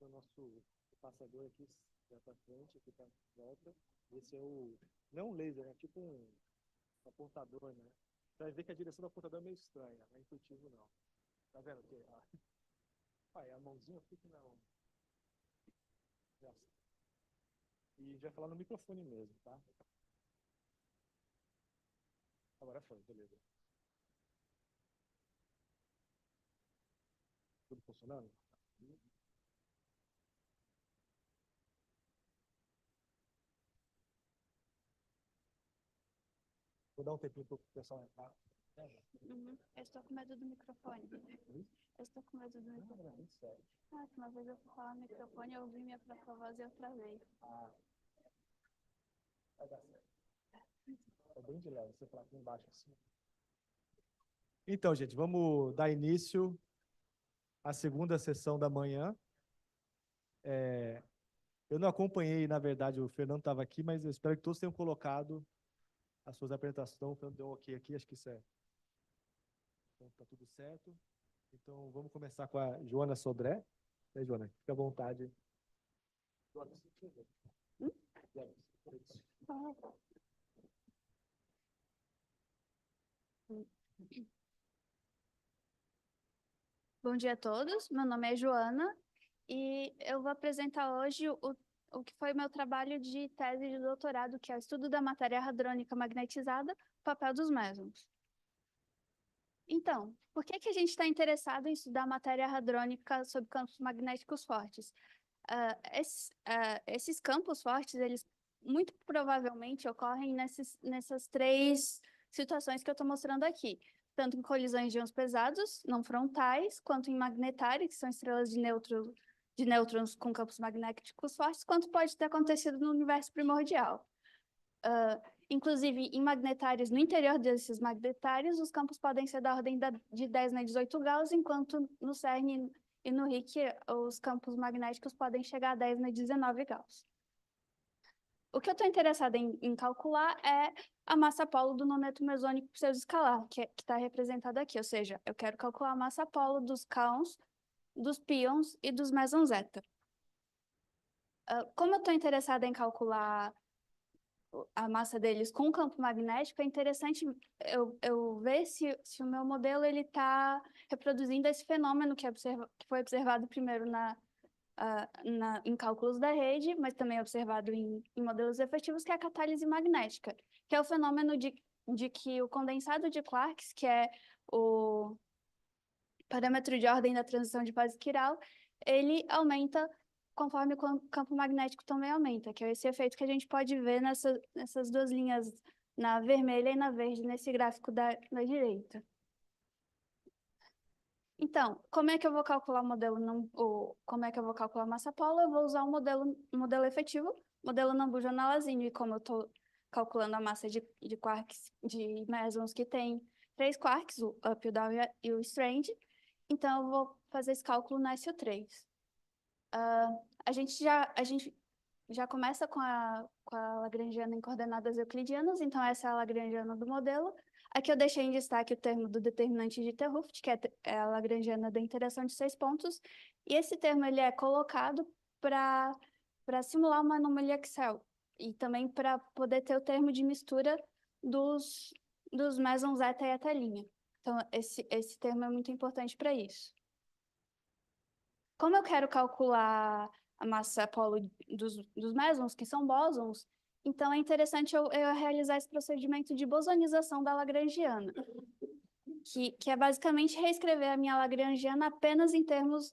O nosso passador aqui já para frente, aqui para volta. Esse é o... Não é um laser, é tipo um apontador, né? Você vai ver que a direção do apontador é meio estranha, não é intuitivo não. Tá vendo aqui? A mãozinha fica na onda. E já falar no microfone mesmo, tá? Agora foi, beleza. Tudo funcionando? Vou dar um tempinho para o pessoal entrar. Eu estou com medo do microfone. Eu estou com medo do microfone. Uma vez eu fui falar no microfone, eu ouvi minha própria voz e eu travei. Vai dar certo. É bem de leve, você falar aqui embaixo assim. Então, gente, vamos dar início à segunda sessão da manhã. Eu não acompanhei, na verdade, o Fernando estava aqui, mas eu espero que todos tenham colocado as suas apresentações. O Fernando deu um ok aqui, acho que isso é. Então, está tudo certo. Então, vamos começar com a Joana Sodré. Joana, fica à vontade. Bom dia a todos, meu nome é Joana e eu vou apresentar hoje o que foi meu trabalho de tese de doutorado, que é o estudo da matéria hadrônica magnetizada, o papel dos mesons. Então, por que a gente está interessado em estudar matéria hadrônica sob campos magnéticos fortes? Esses campos fortes, eles muito provavelmente ocorrem nessas três situações que eu estou mostrando aqui, tanto em colisões de íons pesados, não frontais, quanto em magnetários, que são estrelas de nêutrons com campos magnéticos fortes, quanto pode ter acontecido no universo primordial. Inclusive, em magnetários, no interior desses magnetários, os campos podem ser da ordem de 10 na 18 graus, enquanto no CERN e no RIC, os campos magnéticos podem chegar a 10 na 19 graus. O que eu estou interessada em calcular é a massa-polo do noneto mesônico pseudoescalar, que está representado aqui, ou seja, eu quero calcular a massa-polo dos cáons, dos pions e dos mesons zeta. Como eu estou interessada em calcular a massa deles com campo magnético, é interessante eu ver se o meu modelo está reproduzindo esse fenômeno que foi observado primeiro em cálculos da rede, mas também observado em modelos efetivos, que é a catálise magnética, que é o fenômeno de que o condensado de quarks, que é o parâmetro de ordem da transição de fase quiral, ele aumenta conforme o campo magnético também aumenta, que é esse efeito que a gente pode ver nessas duas linhas, na vermelha e na verde, nesse gráfico da direita. Então, como é que eu vou calcular o modelo, como é que eu vou calcular a massa-polo? Eu vou usar um modelo efetivo, modelo Nambu-Journal-Lazinho, e como eu estou calculando a massa de quarks, de mesons que tem 3 quarks, o up, o down e o strand, então eu vou fazer esse cálculo na SO3. A gente já começa com a lagrangiana em coordenadas euclidianas, então essa é a lagrangiana do modelo. Aqui eu deixei em destaque o termo do determinante de 't Hooft, que é a lagrangiana da interação de 6 pontos, e esse termo ele é colocado para simular uma anomalia Excel, e também para poder ter o termo de mistura dos mesons zeta e eta'. Então, esse termo é muito importante para isso. Como eu quero calcular a massa-polo dos mesons, que são bósons, então é interessante eu realizar esse procedimento de bosonização da lagrangiana, que é basicamente reescrever a minha lagrangiana apenas em termos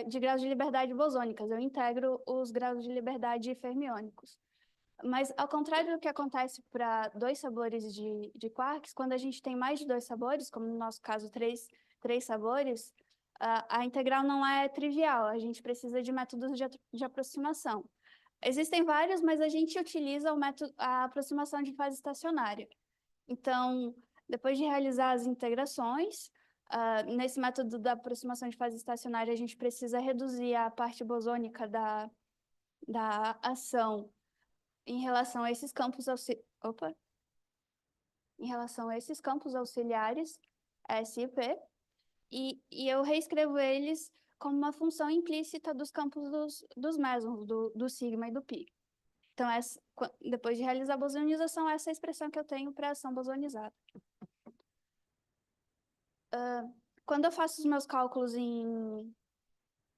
de graus de liberdade bosônicas. Eu integro os graus de liberdade fermiônicos. Mas, ao contrário do que acontece para 2 sabores de quarks, quando a gente tem mais de 2 sabores, como no nosso caso 3 sabores, a integral não é trivial, a gente precisa de métodos de aproximação. Existem vários, mas a gente utiliza a aproximação de fase estacionária. Então, depois de realizar as integrações, nesse método da aproximação de fase estacionária, a gente precisa reduzir a parte bosônica da ação em relação a esses campos auxiliares, S e P, e eu reescrevo eles como uma função implícita dos campos dos mesons, do sigma e do pi. Então, depois de realizar a bosonização, essa é a expressão que eu tenho para a ação bosonizada. Quando eu faço os meus cálculos em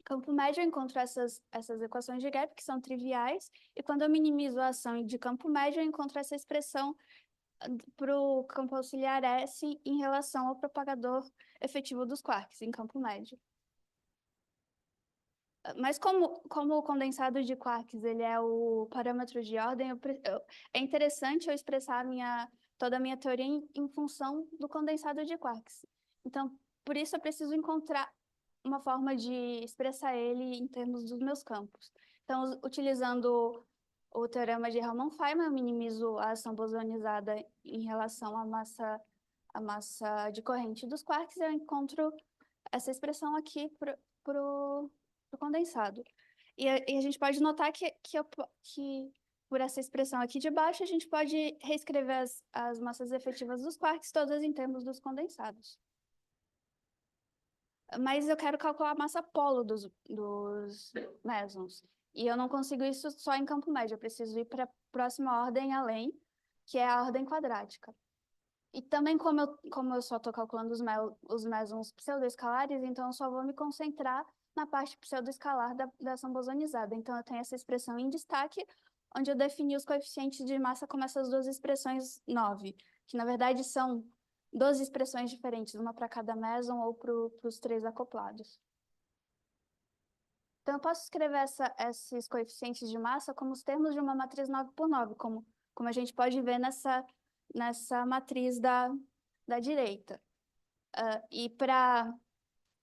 campo médio, eu encontro essas equações de gap, que são triviais, e quando eu minimizo a ação de campo médio, eu encontro essa expressão para o campo auxiliar S em relação ao propagador efetivo dos quarks em campo médio. Mas como o condensado de quarks ele é o parâmetro de ordem, é interessante eu expressar toda a minha teoria em função do condensado de quarks. Então, por isso eu preciso encontrar uma forma de expressar ele em termos dos meus campos. Então, utilizando o teorema de Hellman-Feynman, eu minimizo a ação bosonizada em relação à massa de corrente dos quarks, e eu encontro essa expressão aqui para o condensado. E a gente pode notar que por essa expressão aqui de baixo, a gente pode reescrever as massas efetivas dos quarks, todas em termos dos condensados. Mas eu quero calcular a massa polo dos mesons. E eu não consigo isso só em campo médio, eu preciso ir para a próxima ordem além, que é a ordem quadrática. E também, como eu só estou calculando os mesons pseudoescalares, então eu só vou me concentrar na parte pseudoescalar da ação bosonizada. Então, eu tenho essa expressão em destaque, onde eu defini os coeficientes de massa como essas duas expressões 9, que na verdade são 12 expressões diferentes, uma para cada meson ou para os 3 acoplados. Então, eu posso escrever esses coeficientes de massa como os termos de uma matriz 9 por 9, como a gente pode ver nessa matriz da direita. E para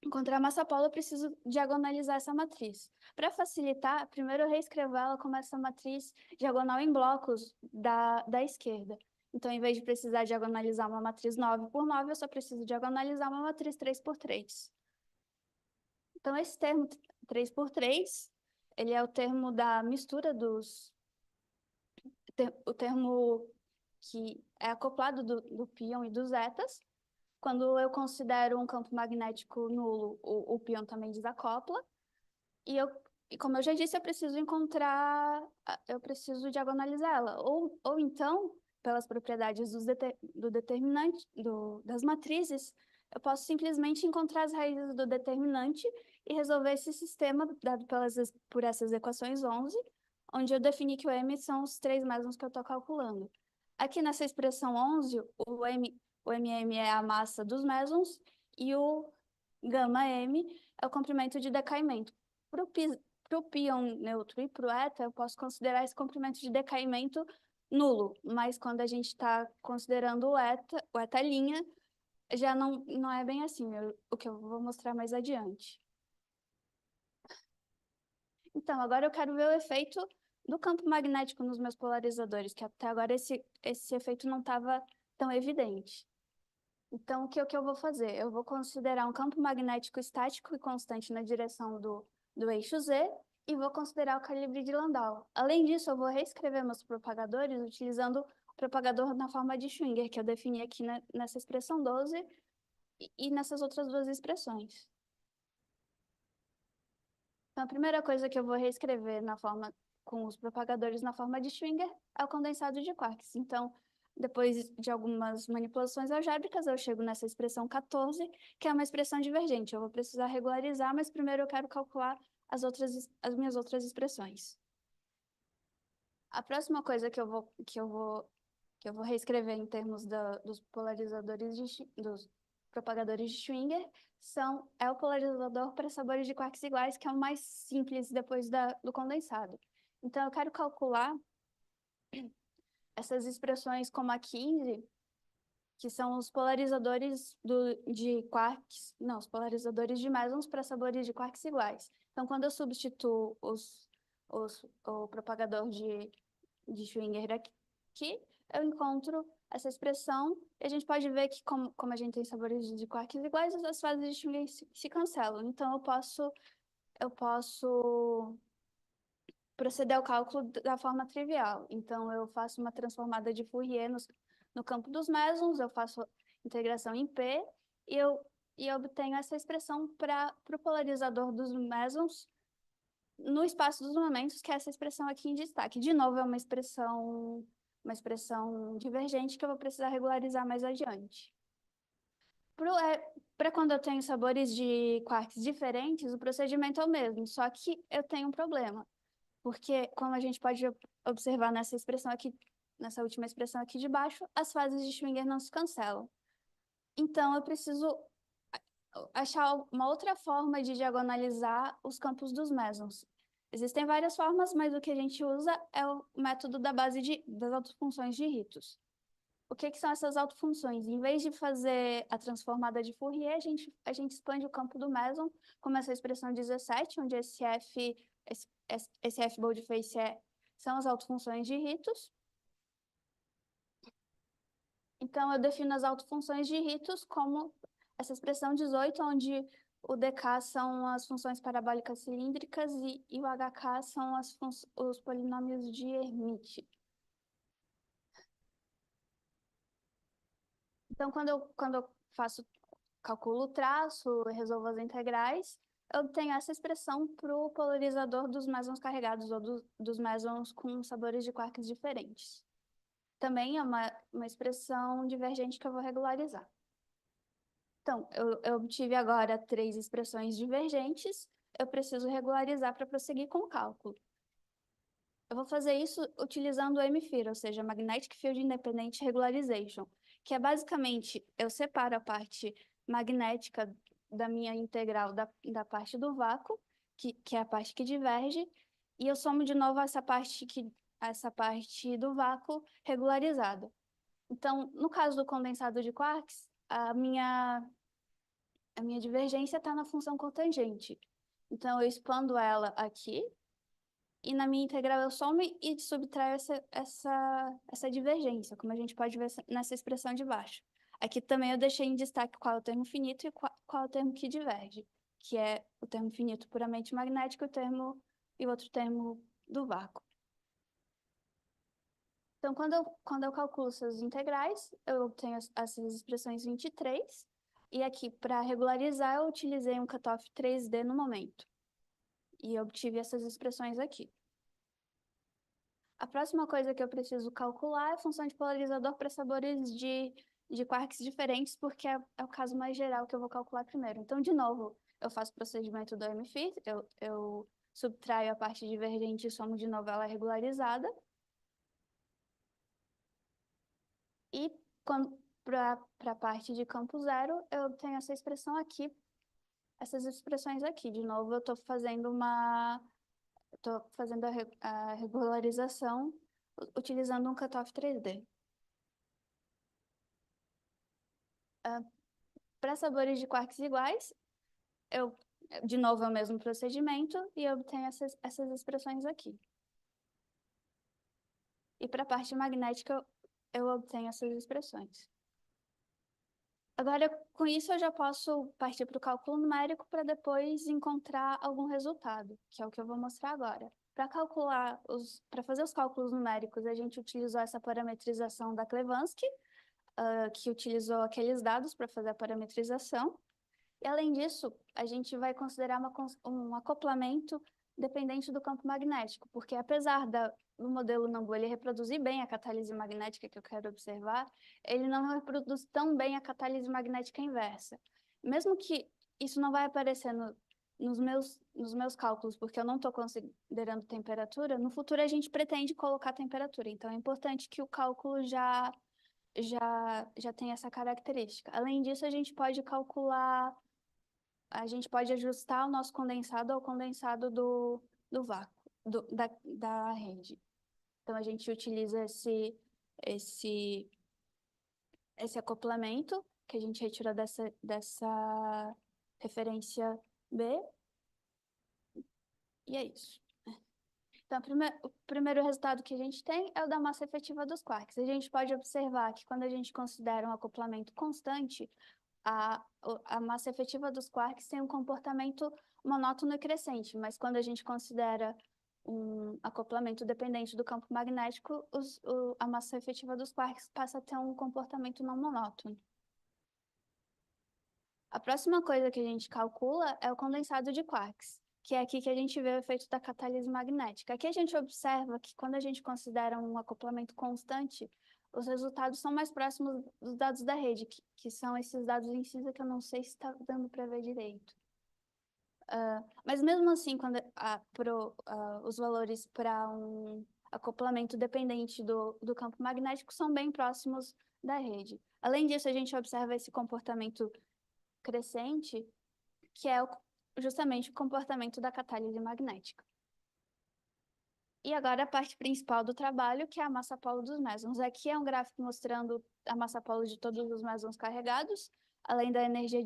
encontrar a massa polo, eu preciso diagonalizar essa matriz. Para facilitar, primeiro eu reescrevo ela como essa matriz diagonal em blocos da esquerda. Então, em vez de precisar diagonalizar uma matriz 9 por 9, eu só preciso diagonalizar uma matriz 3 por 3. Então, esse termo 3 por 3, ele é o termo da mistura o termo que é acoplado do pion e dos étas. Quando eu considero um campo magnético nulo, o pion também desacopla. E como eu já disse, eu preciso diagonalizar ela. Ou então, pelas propriedades do determinante, das matrizes, eu posso simplesmente encontrar as raízes do determinante e resolver esse sistema dado por essas equações 11, onde eu defini que o M são os 3 mesons que eu estou calculando. Aqui nessa expressão 11, o MM é a massa dos mesons e o γm é o comprimento de decaimento. Para o pion neutro e para o eta, eu posso considerar esse comprimento de decaimento nulo, mas quando a gente está considerando o eta linha, já não é bem assim, o que eu vou mostrar mais adiante. Então, agora eu quero ver o efeito do campo magnético nos meus polarizadores, que até agora esse efeito não estava tão evidente. Então, o que eu vou fazer? Eu vou considerar um campo magnético estático e constante na direção do eixo Z e vou considerar o calibre de Landau. Além disso, eu vou reescrever meus propagadores utilizando o propagador na forma de Schwinger, que eu defini aqui nessa expressão 12 e nessas outras duas expressões. Então, a primeira coisa que eu vou reescrever com os propagadores na forma de Schwinger é o condensado de quarks. Então, depois de algumas manipulações algébricas, eu chego nessa expressão 14, que é uma expressão divergente. Eu vou precisar regularizar, mas primeiro eu quero calcular as minhas outras expressões. A próxima coisa que eu vou reescrever em termos dos propagadores de Schwinger é o polarizador para sabores de quarks iguais, que é o mais simples depois do condensado. Então, eu quero calcular essas expressões como a 15, que são os polarizadores de quarks, não, os polarizadores de mesons para sabores de quarks iguais. Então, quando eu substituo o propagador de Schwinger aqui, eu encontro essa expressão e a gente pode ver que, como a gente tem sabores de quarks iguais, as fases de Schwinger se cancelam. Então, eu posso proceder ao cálculo da forma trivial. Então, eu faço uma transformada de Fourier no campo dos mesons, eu faço integração em P, e e obtenho essa expressão para o polarizador dos mesons no espaço dos momentos, que é essa expressão aqui em destaque. De novo, é uma expressão divergente que eu vou precisar regularizar mais adiante. Para quando eu tenho sabores de quarks diferentes, o procedimento é o mesmo, só que eu tenho um problema, porque, como a gente pode observar nessa expressão aqui, nessa última expressão aqui de baixo, as fases de Schwinger não se cancelam. Então, eu preciso achar uma outra forma de diagonalizar os campos dos mesons. Existem várias formas, mas o que a gente usa é o método da base das autofunções de Ritos. O que são essas autofunções? Em vez de fazer a transformada de Fourier, a gente expande o campo do Meson, como essa expressão 17, onde esse F boldface são as autofunções de Ritos. Então, eu defino as autofunções de Ritos como essa expressão 18, onde o dk são as funções parabólicas cilíndricas e o hk são os polinômios de Hermite. Então, quando eu calculo o traço, resolvo as integrais, eu obtenho essa expressão para o polarizador dos mesons carregados ou dos mesons com sabores de quarks diferentes. Também é uma expressão divergente que eu vou regularizar. Então, eu obtive agora 3 expressões divergentes, eu preciso regularizar para prosseguir com o cálculo. Eu vou fazer isso utilizando o MFIR, ou seja, Magnetic Field Independent Regularization, que é basicamente, eu separo a parte magnética da minha integral da parte do vácuo, que é a parte que diverge, e eu somo de novo essa parte do vácuo regularizada. Então, no caso do condensado de quarks, a minha divergência está na função cotangente. Então, eu expando ela aqui, e na minha integral eu somo e subtraio essa divergência, como a gente pode ver nessa expressão de baixo. Aqui também eu deixei em destaque qual é o termo finito e qual é o termo que diverge, que é o termo finito puramente magnético e o outro termo do vácuo. Então, quando eu calculo essas integrais, eu obtenho essas expressões 23, e aqui, para regularizar, eu utilizei um cutoff 3D no momento. E obtive essas expressões aqui. A próxima coisa que eu preciso calcular é a função de polarizador para sabores de quarks diferentes, porque é o caso mais geral que eu vou calcular primeiro. Então, de novo, eu faço o procedimento do MFIR, eu subtraio a parte divergente e somo de novo ela regularizada. E para a parte de campo zero, eu tenho essa expressão aqui, essas expressões aqui. De novo, eu estou fazendo a regularização utilizando um cutoff 3D. Para sabores de quarks iguais, de novo, é o mesmo procedimento e eu obtenho essas expressões aqui. E para a parte magnética, eu obtenho essas expressões. Agora, com isso, eu já posso partir para o cálculo numérico para depois encontrar algum resultado, que é o que eu vou mostrar agora. Para fazer os cálculos numéricos, a gente utilizou essa parametrização da Clevansky, que utilizou aqueles dados para fazer a parametrização. E, além disso, a gente vai considerar um acoplamento dependente do campo magnético, porque apesar do modelo Nambu ele reproduzir bem a catálise magnética que eu quero observar, ele não reproduz tão bem a catálise magnética inversa. Mesmo que isso não vai aparecer nos meus cálculos, porque eu não estou considerando temperatura, no futuro a gente pretende colocar temperatura, então é importante que o cálculo já tenha essa característica. Além disso, a gente pode ajustar o nosso condensado ao condensado do vácuo, da rede. Então, a gente utiliza esse acoplamento que a gente retira dessa referência B. E é isso. Então, o primeiro resultado que a gente tem é o da massa efetiva dos quarks. A gente pode observar que quando a gente considera um acoplamento constante, a massa efetiva dos quarks tem um comportamento monótono e crescente, mas quando a gente considera um acoplamento dependente do campo magnético, a massa efetiva dos quarks passa a ter um comportamento não monótono. A próxima coisa que a gente calcula é o condensado de quarks, que é aqui que a gente vê o efeito da catálise magnética. Aqui a gente observa que quando a gente considera um acoplamento constante, os resultados são mais próximos dos dados da rede, que são esses dados em cinza que eu não sei se está dando para ver direito. Mas mesmo assim, quando os valores para um acoplamento dependente do campo magnético são bem próximos da rede. Além disso, a gente observa esse comportamento crescente, que é justamente o comportamento da catálise magnética. E agora a parte principal do trabalho, que é a massa polo dos mesons. Aqui é um gráfico mostrando a massa polo de todos os mesons carregados, além da energia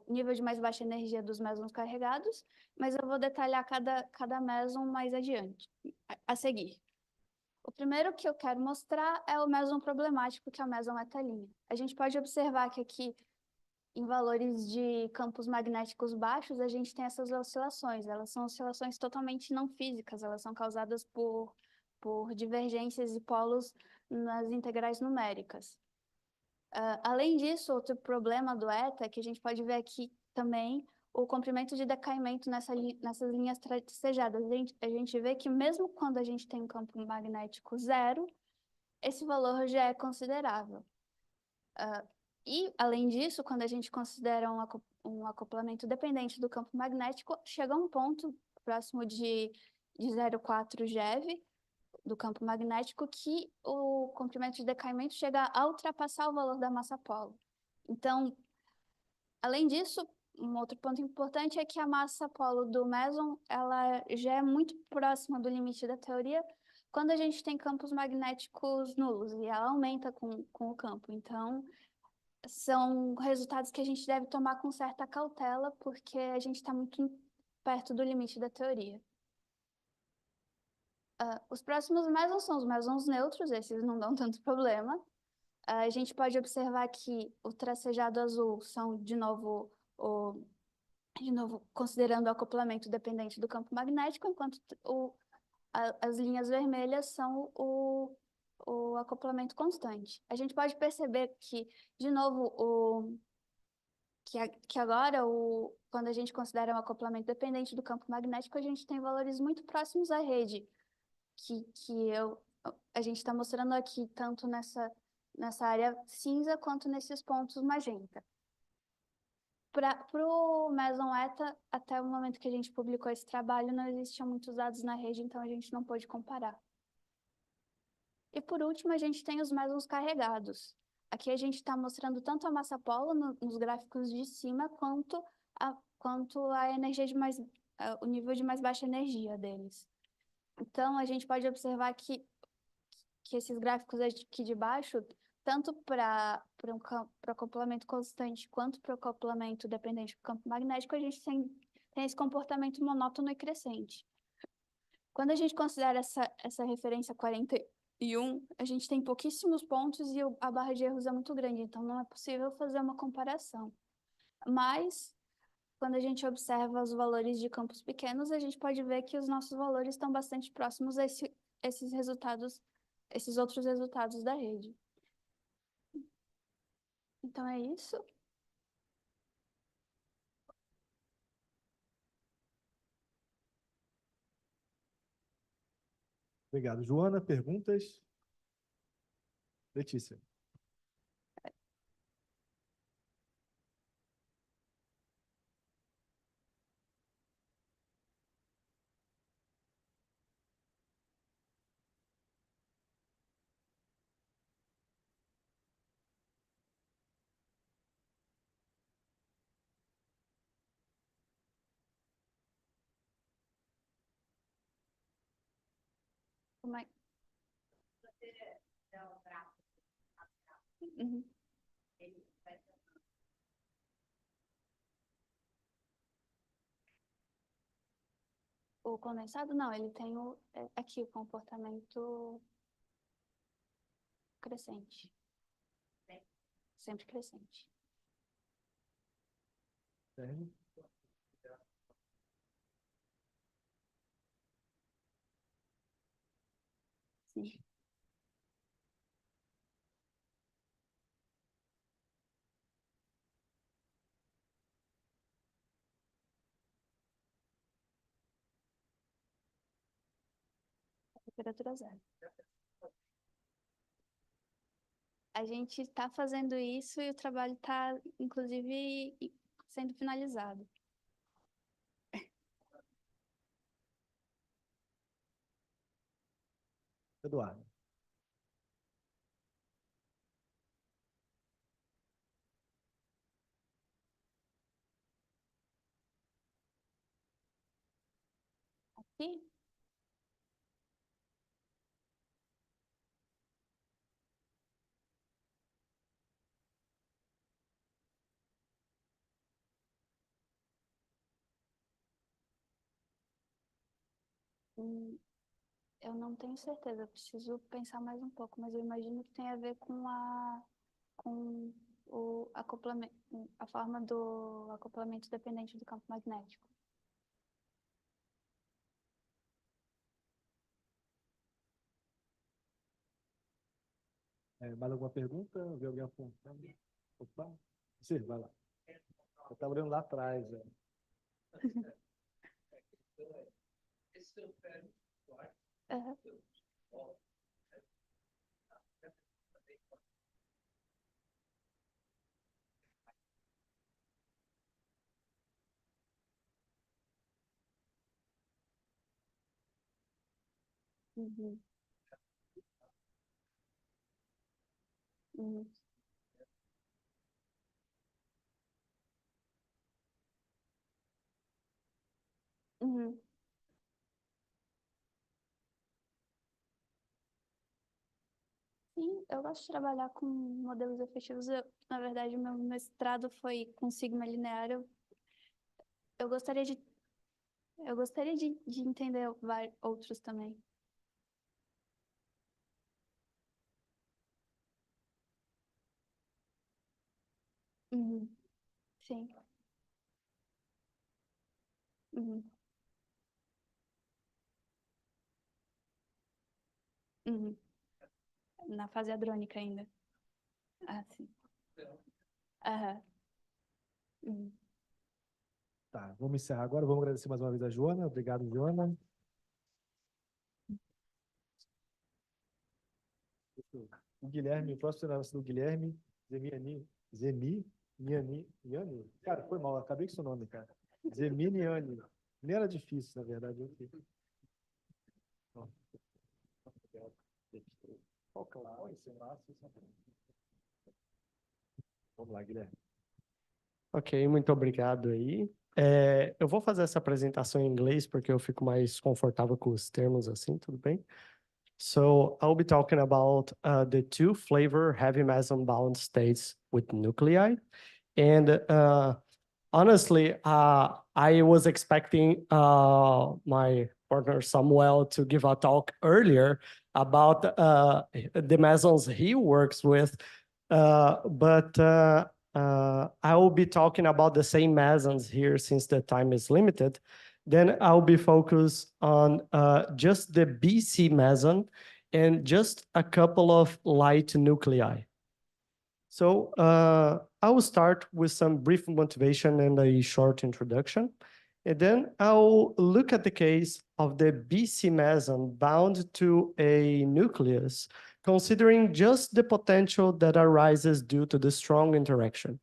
o nível de mais baixa energia dos mesons carregados, mas eu vou detalhar cada meson mais adiante, a seguir. O primeiro que eu quero mostrar é o meson problemático, que é o meson etalinha. A gente pode observar que aqui, em valores de campos magnéticos baixos, a gente tem essas oscilações. Elas são oscilações totalmente não físicas, elas são causadas por divergências e polos nas integrais numéricas. Além disso, outro problema do eta é que a gente pode ver aqui também o comprimento de decaimento nessas linhas tracejadas. A gente vê que mesmo quando a gente tem um campo magnético zero, esse valor já é considerável. E, além disso, quando a gente considera um acoplamento dependente do campo magnético, chega a um ponto próximo de 0,4 GeV do campo magnético que o comprimento de decaimento chega a ultrapassar o valor da massa polo. Então, além disso, um outro ponto importante é que a massa polo do meson ela já é muito próxima do limite da teoria quando a gente tem campos magnéticos nulos, e ela aumenta com o campo. Então, são resultados que a gente deve tomar com certa cautela, porque a gente está muito perto do limite da teoria. Os próximos mesons são os mesons neutros, esses não dão tanto problema. A gente pode observar que o tracejado azul são, de novo, considerando o acoplamento dependente do campo magnético, enquanto as linhas vermelhas são o acoplamento constante. A gente pode perceber que, de novo, que agora, quando a gente considera um acoplamento dependente do campo magnético, a gente tem valores muito próximos à rede, a gente está mostrando aqui, tanto nessa área cinza, quanto nesses pontos magenta. Para o meson eta, até o momento que a gente publicou esse trabalho, não existiam muitos dados na rede, então a gente não pôde comparar. E por último, a gente tem os mesons carregados. Aqui a gente está mostrando tanto a massa polo nos gráficos de cima, quanto a energia o nível de mais baixa energia deles. Então, a gente pode observar que esses gráficos aqui de baixo, tanto para acoplamento constante quanto para acoplamento dependente do campo magnético, a gente tem esse comportamento monótono e crescente. Quando a gente considera essa referência 41, a gente tem pouquíssimos pontos e a barra de erros é muito grande, então não é possível fazer uma comparação. Mas, quando a gente observa os valores de campos pequenos, a gente pode ver que os nossos valores estão bastante próximos a esses outros resultados da rede. Então é isso. Obrigado. Joana, perguntas? Letícia. Como é? Uhum. O condensado, não, ele tem aqui o comportamento crescente. Sempre crescente. Sérgio? Sim. Temperatura zero. A gente está fazendo isso e o trabalho está, inclusive, sendo finalizado. Eduardo. Aqui? Eu não tenho certeza, eu preciso pensar mais um pouco, mas eu imagino que tem a ver com o acoplamento, a forma do acoplamento dependente do campo magnético. Mais alguma pergunta? Vê alguém apontando? Opa, sim, vai lá. Eu estava olhando lá atrás. Uhum. Uhum. Uhum. Uhum. Sim, eu gosto de trabalhar com modelos efetivos. Na verdade, o meu mestrado foi com sigma linear. Eu gostaria de entender outros também. Uhum. Sim. Uhum. Uhum. Na fase hadrônica ainda. Ah, sim. Aham. Uhum. Tá, vamos encerrar agora. Vamos agradecer mais uma vez a Joana. Obrigado, Joana. O Guilherme, o próximo será do Guilherme Zeminiani. Cara, foi mal, acabei com seu nome, cara. Zeminiani. Nem era difícil, na verdade. Vamos lá, Guilherme. Ok, muito obrigado aí. Eu vou fazer essa apresentação em inglês porque eu fico mais confortável com os termos assim, tudo bem? So I'll be talking about the two flavor heavy meson bound states with nuclei. And honestly, I was expecting my partner Samuel to give a talk earlier about the mesons he works with, but I will be talking about the same mesons here since the time is limited. Then I'll be focused on just the BC meson and just a couple of light nuclei. So I will start with some brief motivation and a short introduction. And then I'll look at the case of the BC meson bound to a nucleus, considering just the potential that arises due to the strong interaction.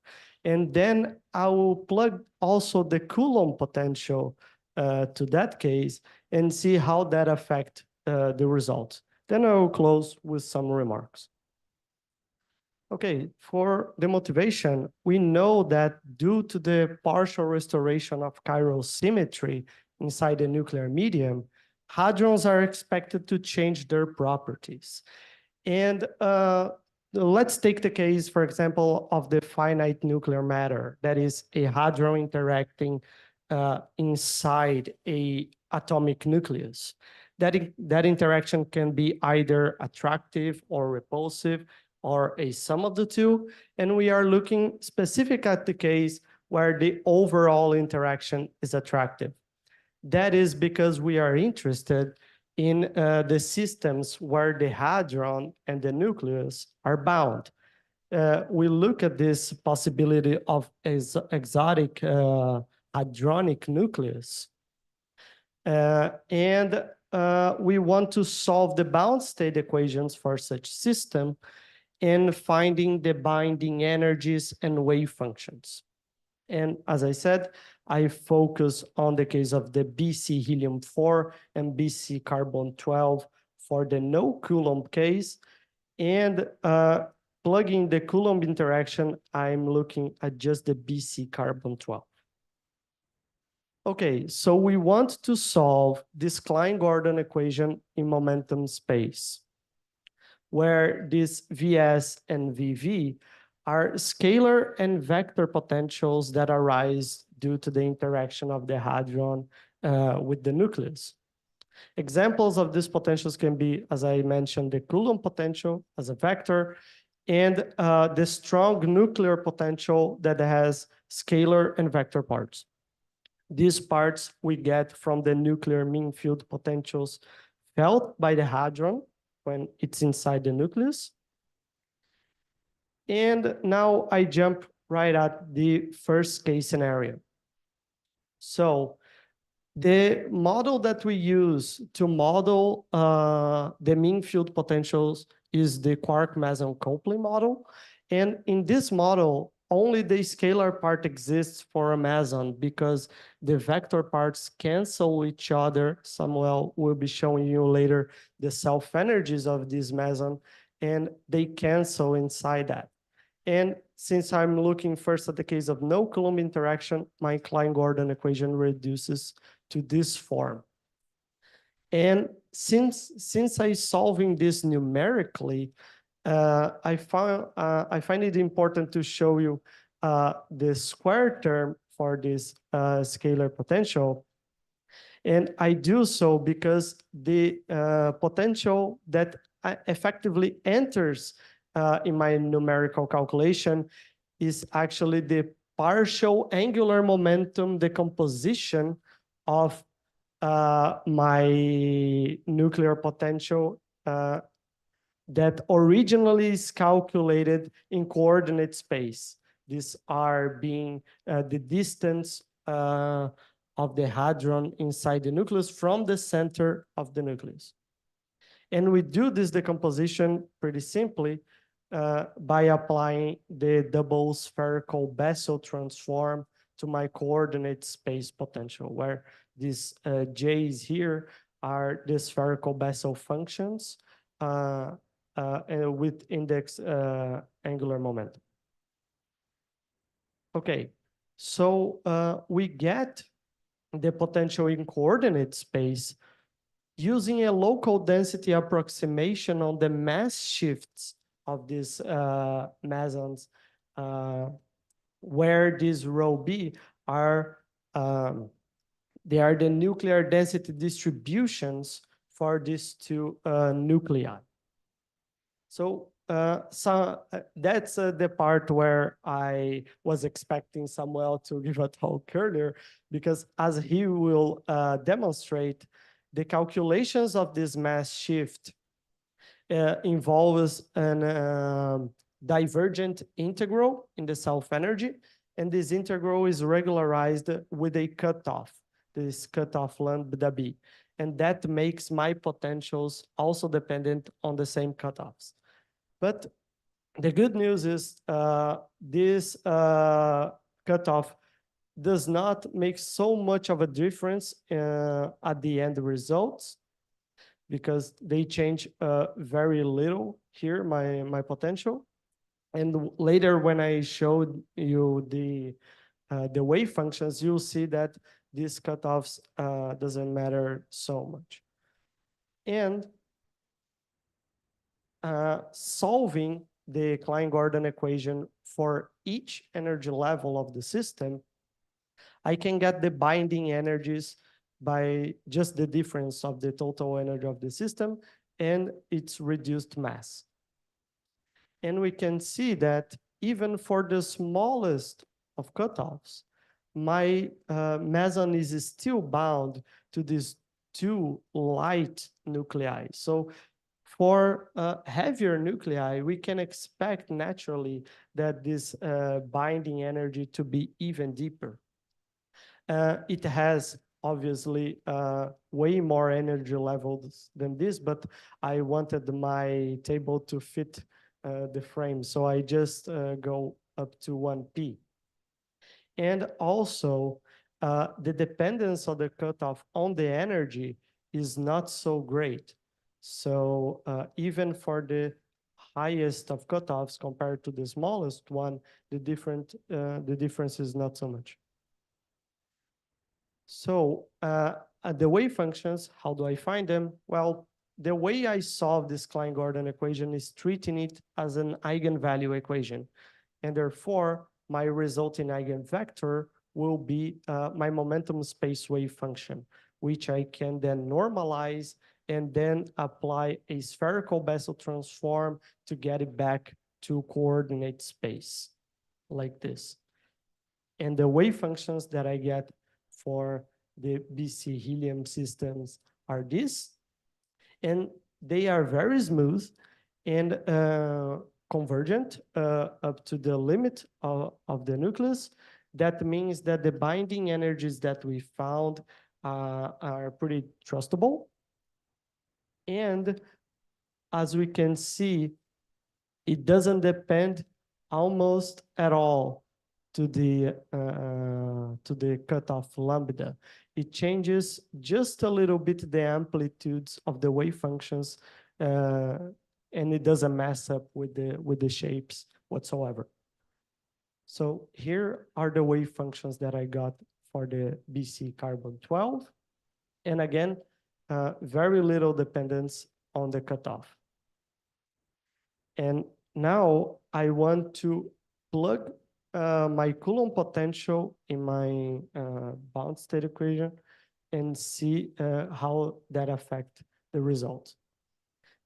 And then I will plug also the Coulomb potential to that case and see how that affects the results. Then I will close with some remarks. Okay, for the motivation, we know that due to the partial restoration of chiral symmetry inside the nuclear medium, hadrons are expected to change their properties. And let's take the case, for example, of the finite nuclear matter, that is a hadron interacting inside a atomic nucleus. That interaction can be either attractive or repulsive, or a sum of the two, and we are looking specific at the case where the overall interaction is attractive. That is because we are interested in the systems where the hadron and the nucleus are bound. We look at this possibility of exotic hadronic nucleus. And we want to solve the bound state equations for such system and finding the binding energies and wave functions. And as I said, I focus on the case of the BC helium-4 and BC carbon-12 for the no Coulomb case. And plugging the Coulomb interaction, I'm looking at just the BC carbon-12. Okay, so we want to solve this Klein-Gordon equation in momentum space, where this Vs and Vv are scalar and vector potentials that arise due to the interaction of the hadron with the nucleus. Examples of these potentials can be, as I mentioned, the Coulomb potential as a vector, and the strong nuclear potential that has scalar and vector parts. These parts we get from the nuclear mean field potentials felt by the hadron when it's inside the nucleus. And now I jump right at the first case scenario. So the model that we use to model the mean field potentials is the quark-meson coupling model. And in this model, only the scalar part exists for a meson because the vector parts cancel each other. Samuel will be showing you later the self-energies of this meson, and they cancel inside that. And since I'm looking first at the case of no Coulomb interaction, my Klein-Gordon equation reduces to this form. And since I'm solving this numerically, I find it important to show you the square term for this scalar potential. And I do so because the potential that effectively enters in my numerical calculation is actually the partial angular momentum decomposition of my nuclear potential that originally is calculated in coordinate space. These are being the distance of the hadron inside the nucleus from the center of the nucleus. And we do this decomposition pretty simply by applying the double spherical Bessel transform to my coordinate space potential, where these J's here are the spherical Bessel functions with index angular momentum. Okay, so we get the potential in coordinate space using a local density approximation on the mass shifts of these mesons, where these rho b are they are the nuclear density distributions for these two nuclei. So that's the part where I was expecting Samuel to give a talk earlier, because as he will demonstrate, the calculations of this mass shift involves an divergent integral in the self-energy, and this integral is regularized with a cutoff, this cutoff lambda b, and that makes my potentials also dependent on the same cutoffs. But the good news is this cutoff does not make so much of a difference at the end results, because they change very little here, my potential. And later, when I showed you the wave functions, you'll see that these cutoffs doesn't matter so much. And solving the Klein-Gordon equation for each energy level of the system, I can get the binding energies by just the difference of the total energy of the system and its reduced mass. And we can see that even for the smallest of cutoffs, my meson is still bound to these two light nuclei. So for heavier nuclei, we can expect naturally that this binding energy to be even deeper. It has obviously way more energy levels than this, but I wanted my table to fit the frame. So I just go up to 1p. And also, the dependence of the cutoff on the energy is not so great. So even for the highest of cutoffs compared to the smallest one, the difference is not so much. So the wave functions, how do I find them? Well, the way I solve this Klein-Gordon equation is treating it as an eigenvalue equation. And therefore, my resulting eigenvector will be my momentum space wave function, which I can then normalize and then apply a spherical Bessel transform to get it back to coordinate space, like this. And the wave functions that I get for the BC helium systems are this, and they are very smooth and convergent up to the limit of the nucleus. That means that the binding energies that we found are pretty trustable. And as we can see, it doesn't depend almost at all to the cutoff lambda. It changes just a little bit the amplitudes of the wave functions, and it doesn't mess up with the shapes whatsoever. So here are the wave functions that I got for the BC carbon 12. And again, very little dependence on the cutoff. And now I want to plug my Coulomb potential in my bound state equation and see how that affects the result.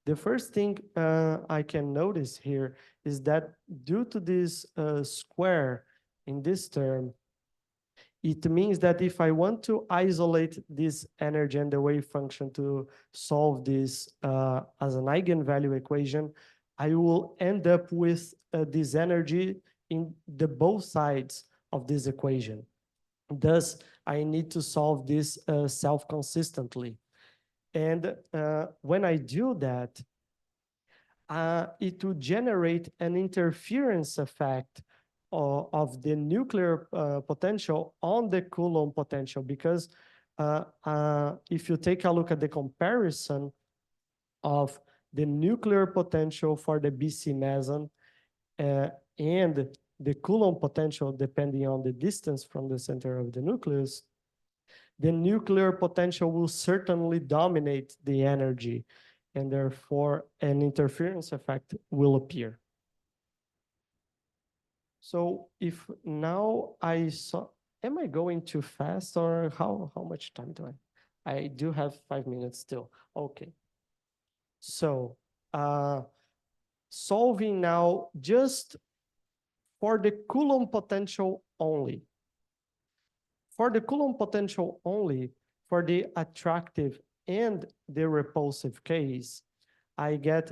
The first thing I can notice here is that due to this square in this term, it means that if I want to isolate this energy and the wave function to solve this as an eigenvalue equation, I will end up with this energy in the both sides of this equation. Thus, I need to solve this self-consistently. And when I do that, it will generate an interference effect of the nuclear potential on the Coulomb potential, because if you take a look at the comparison of the nuclear potential for the BC meson and the Coulomb potential, depending on the distance from the center of the nucleus, the nuclear potential will certainly dominate the energy, and therefore an interference effect will appear. So if now I saw, am I going too fast, or how much time do I? I do have 5 minutes still. Okay. So solving now just for the Coulomb potential only. For the Coulomb potential only, for the attractive and the repulsive case, I get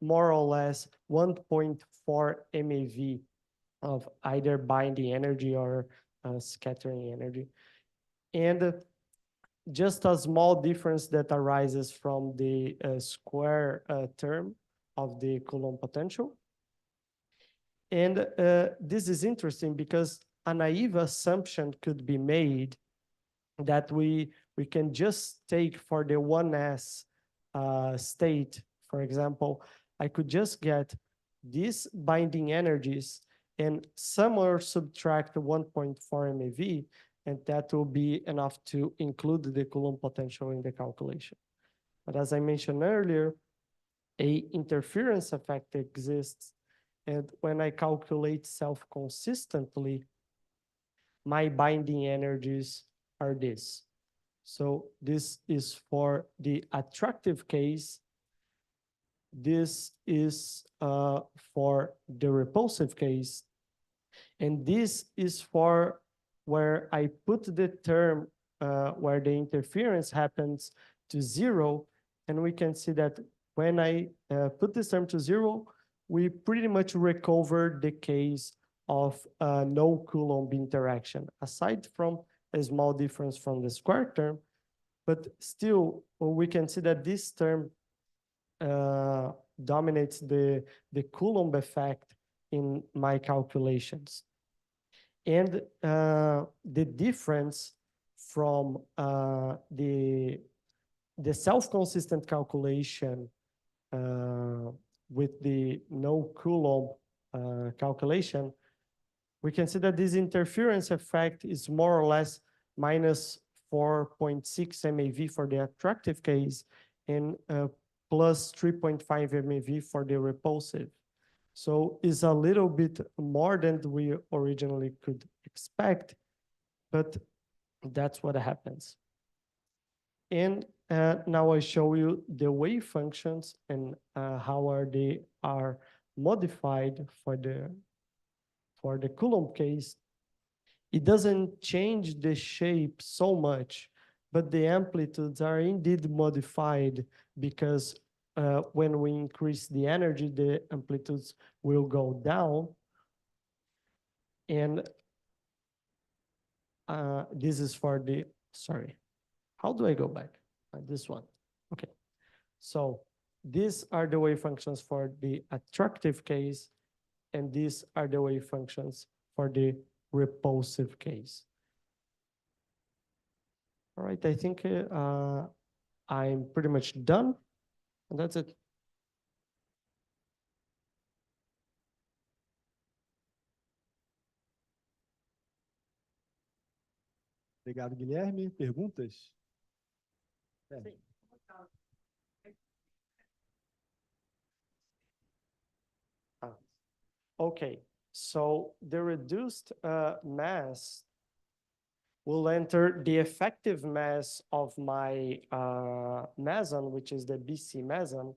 more or less 1.4 MeV of either binding energy or scattering energy. And just a small difference that arises from the square term of the Coulomb potential. And this is interesting because a naive assumption could be made that we can just take for the 1s state, for example, I could just get these binding energies and somewhere subtract 1.4 MeV, and that will be enough to include the Coulomb potential in the calculation. But as I mentioned earlier, an interference effect exists, and when I calculate self-consistently, my binding energies are this. So this is for the attractive case. This is for the repulsive case. And this is for where I put the term where the interference happens to 0. And we can see that when I put this term to 0, we pretty much recover the case of no Coulomb interaction, aside from a small difference from the square term, but still we can see that this term dominates the Coulomb effect in my calculations. And the difference from the self-consistent calculation with the no Coulomb calculation, we can see that this interference effect is more or less minus 4.6 MeV for the attractive case and plus 3.5 MeV for the repulsive. So it's a little bit more than we originally could expect, but that's what happens. And now I show you the wave functions and how they are modified for the Coulomb case. It doesn't change the shape so much, but the amplitudes are indeed modified because when we increase the energy, the amplitudes will go down. And this is for the, sorry, how do I go back? This one, okay. So these are the wave functions for the attractive case, and these are the wave functions for the repulsive case. All right, I think I'm pretty much done, and that's it. Obrigado, Guilherme. Perguntas? Okay, so the reduced mass will enter the effective mass of my meson, which is the BC meson.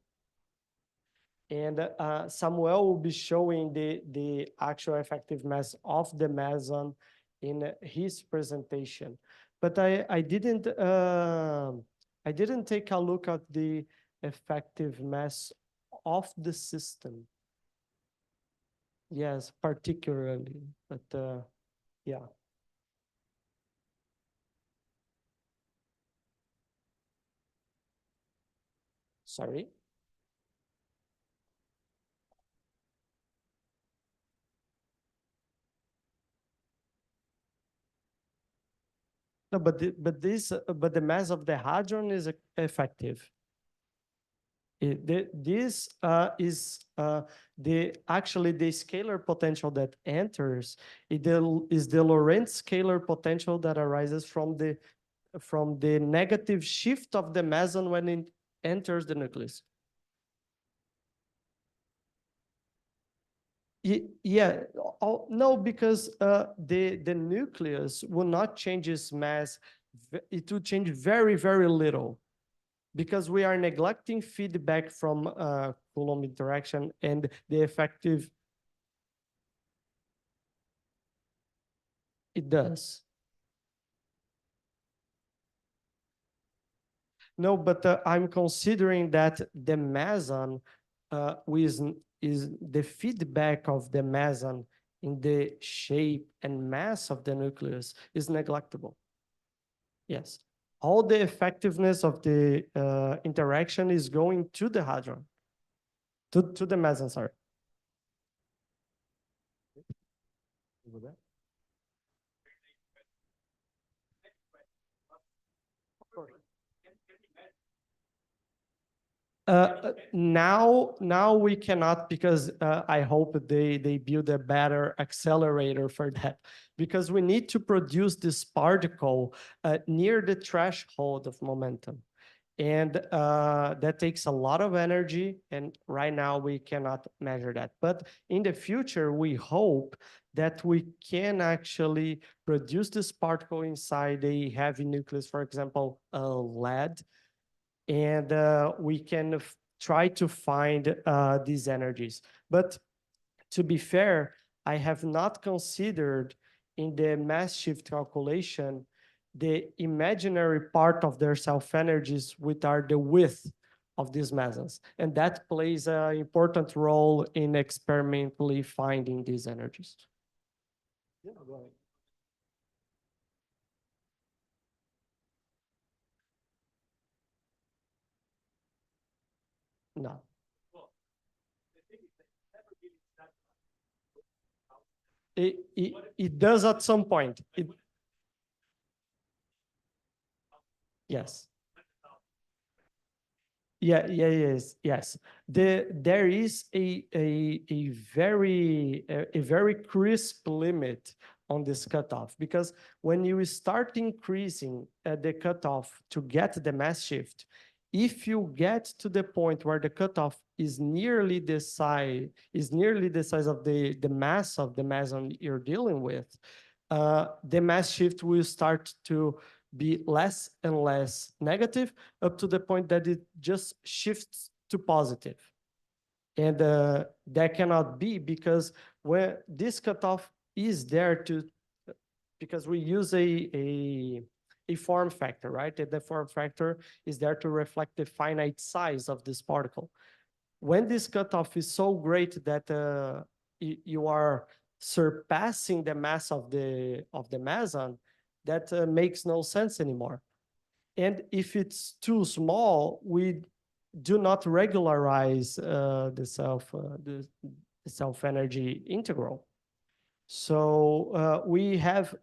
And Samuel will be showing the actual effective mass of the meson in his presentation. But I didn't take a look at the effective mass of the system. Yes, particularly, but yeah. Sorry. No, but the mass of the hadron is effective. This is actually the scalar potential that enters. It is the Lorentz scalar potential that arises from the negative shift of the meson when it enters the nucleus. Yeah, no, because the nucleus will not change its mass. It will change very, very little, because we are neglecting feedback from Coulomb interaction and the effective. It does. No, but I'm considering that the meson is the feedback of the meson in the shape and mass of the nucleus is neglectable. Yes. All the effectiveness of the interaction is going to the hadron, to the meson, sorry. Now we cannot, because I hope they build a better accelerator for that, because we need to produce this particle near the threshold of momentum, and that takes a lot of energy, and right now we cannot measure that. But in the future, we hope that we can actually produce this particle inside a heavy nucleus, for example, lead, and we can try to find these energies. But to be fair, I have not considered in the mass shift calculation the imaginary part of their self-energies, which are the width of these mesons. And that plays an important role in experimentally finding these energies. Yeah, go ahead. No. It does at some point. Yes. Yes. There is a very crisp limit on this cutoff, because when you start increasing the cutoff to get the mass shift, if you get to the point where the cutoff is nearly the size of the mass of the meson you're dealing with, the mass shift will start to be less and less negative, up to the point that it just shifts to positive. And that cannot be, because when this cutoff is there to, because we use a form factor, right? And the form factor is there to reflect the finite size of this particle. When this cutoff is so great that you are surpassing the mass of the meson, that makes no sense anymore. And if it's too small, we do not regularize the self energy integral. So we have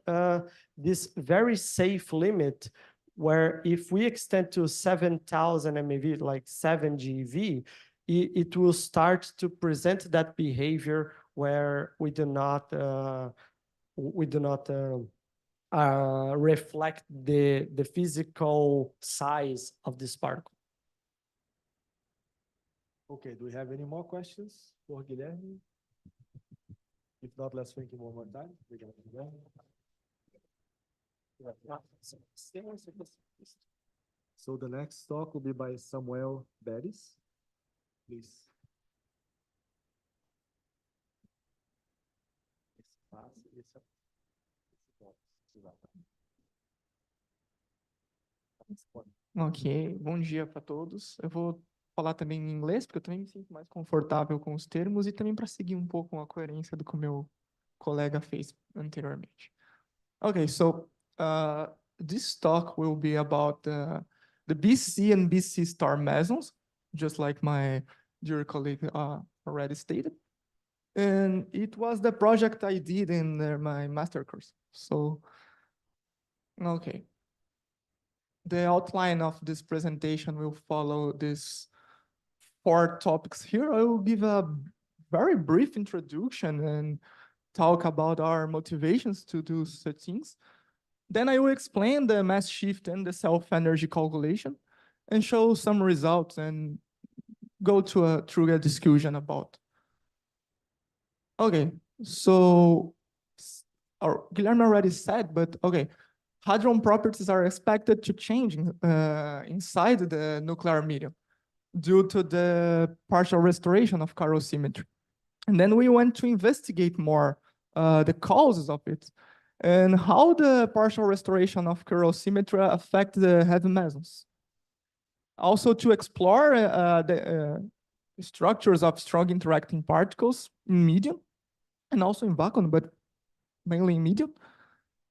this very safe limit where if we extend to 7,000 MeV, like 7 GeV, it will start to present that behavior where we do not reflect the physical size of this particle. Okay, do we have any more questions for Guilherme? If not, let's thank him one more time. So the next talk will be by Samuel Beres. Please. Ok, bom dia para todos. Eu vou falar também em inglês, porque eu também me sinto mais confortável com os termos e também para seguir um pouco a coerência do que o meu colega fez anteriormente. Okay, so this talk will be about the BC and BC star mesons, just like my dear colleague already stated. And it was the project I did in my master course. So, okay. The outline of this presentation will follow these 4 topics here. I will give a very brief introduction and talk about our motivations to do such things. Then I will explain the mass shift and the self-energy calculation and show some results and go through a discussion about. Okay, so Guilherme already said, but okay, hadron properties are expected to change inside the nuclear medium due to the partial restoration of chiral symmetry. And then we went to investigate more the causes of it and how the partial restoration of chiral symmetry affect the heavy mesons. Also to explore the structures of strong interacting particles in medium and also in vacuum, but mainly in medium.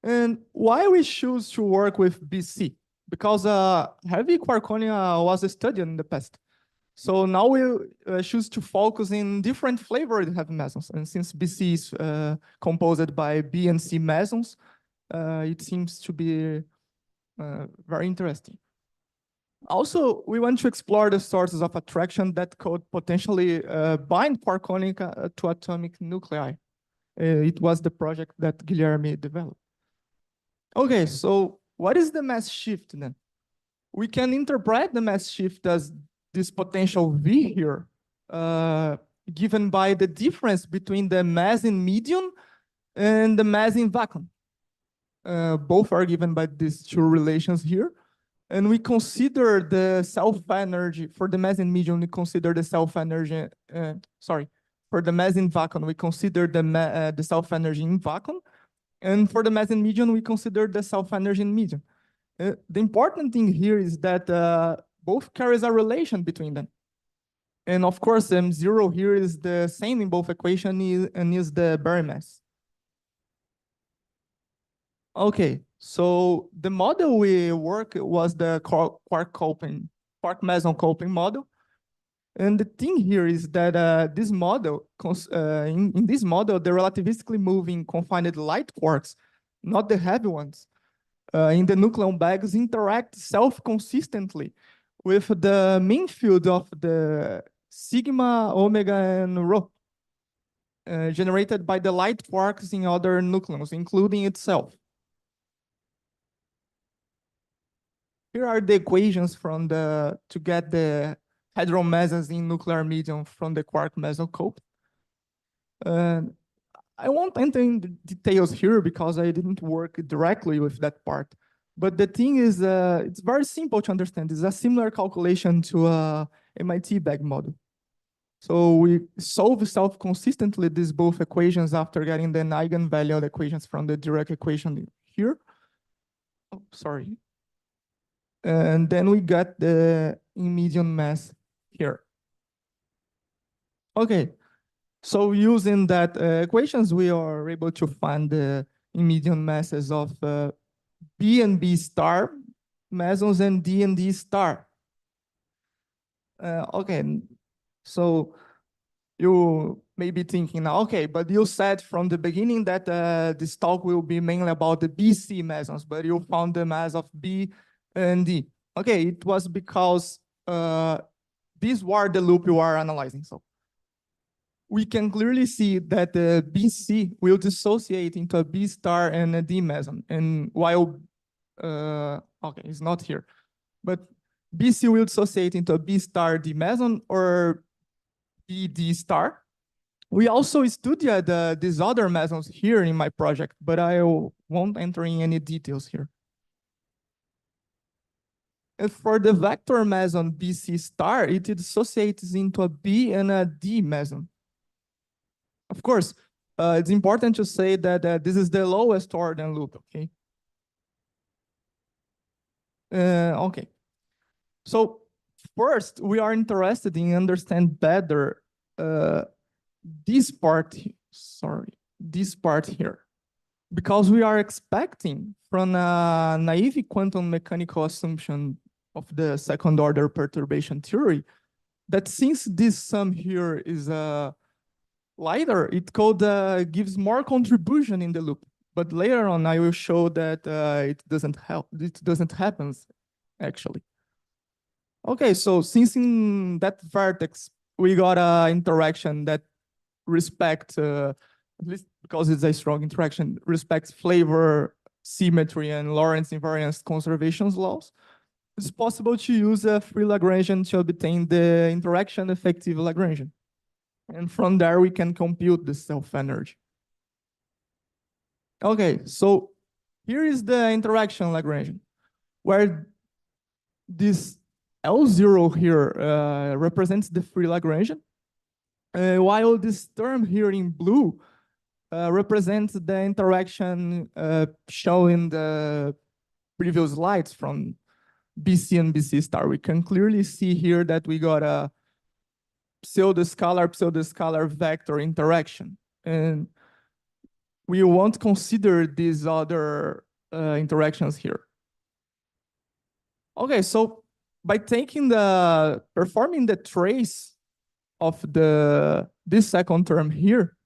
And why we choose to work with BC? Because heavy quarkonia was studied in the past. So now we choose to focus in different flavored heavy mesons. And since BC is composed by B and C mesons, it seems to be very interesting. Also, we want to explore the sources of attraction that could potentially bind quarkonia to atomic nuclei. It was the project that Guilherme developed. Okay, so what is the mass shift then? We can interpret the mass shift as this potential V here, given by the difference between the mass in medium and the mass in vacuum. Both are given by these 2 relations here. And we consider the self-energy, for the mass in medium, we consider the self-energy, for the mass in vacuum, we consider the self-energy in vacuum. And for the mass in medium, we consider the self-energy in medium. The important thing here is that both carries a relation between them. And of course, M0 here is the same in both equations and is the Barry mass. Okay, so the model we work was the quark meson coping model. And the thing here is that this model, in this model, the relativistically moving confined light quarks, not the heavy ones, in the nucleon bags interact self-consistently with the mean field of the sigma, omega, and rho, generated by the light quarks in other nucleons, including itself. Here are the equations to get the hadron mesons in nuclear medium from the quark meson code. I won't enter in the details here because I didn't work directly with that part. But the thing is, it's very simple to understand. It's a similar calculation to a MIT bag model. So we solve self-consistently these both equations after getting the eigenvalue equations from the Dirac equation here. Oh, sorry. And then we got the medium mass here. Okay, so using that equations, we are able to find the medium masses of B and B star mesons and D star. Okay, so you may be thinking now, okay, but you said from the beginning that this talk will be mainly about the BC mesons, but you found the mass of B and D. Okay, it was because these were the loop you are analyzing. So we can clearly see that the BC will dissociate into a B star and a D meson. And while, okay, it's not here, but BC will dissociate into a B star D meson or BD star. We also studied these other mesons here in my project, but I won't enter in any details here. And for the vector meson BC star, it dissociates into a B and a D meson. Of course, it's important to say that this is the lowest order loop, okay? Okay. So first, we are interested in understand better this part, this part here. Because we are expecting from a naive quantum mechanical assumption of the second order perturbation theory that since this sum here is lighter, it could gives more contribution in the loop. But later on, I will show that it doesn't happen actually. Okay, so since in that vertex we got an interaction that respects, at least because it's a strong interaction, respects flavor, symmetry, and Lorentz invariance conservation laws, it's possible to use a free Lagrangian to obtain the interaction effective Lagrangian. And from there, we can compute the self-energy. Okay, so here is the interaction Lagrangian, where this L0 here represents the free Lagrangian, while this term here in blue represents the interaction shown in the previous slides from BC and BC star. We can clearly see here that we got a pseudo-scalar vector interaction. And we won't consider these other interactions here. Okay, so by performing the trace of this second term here,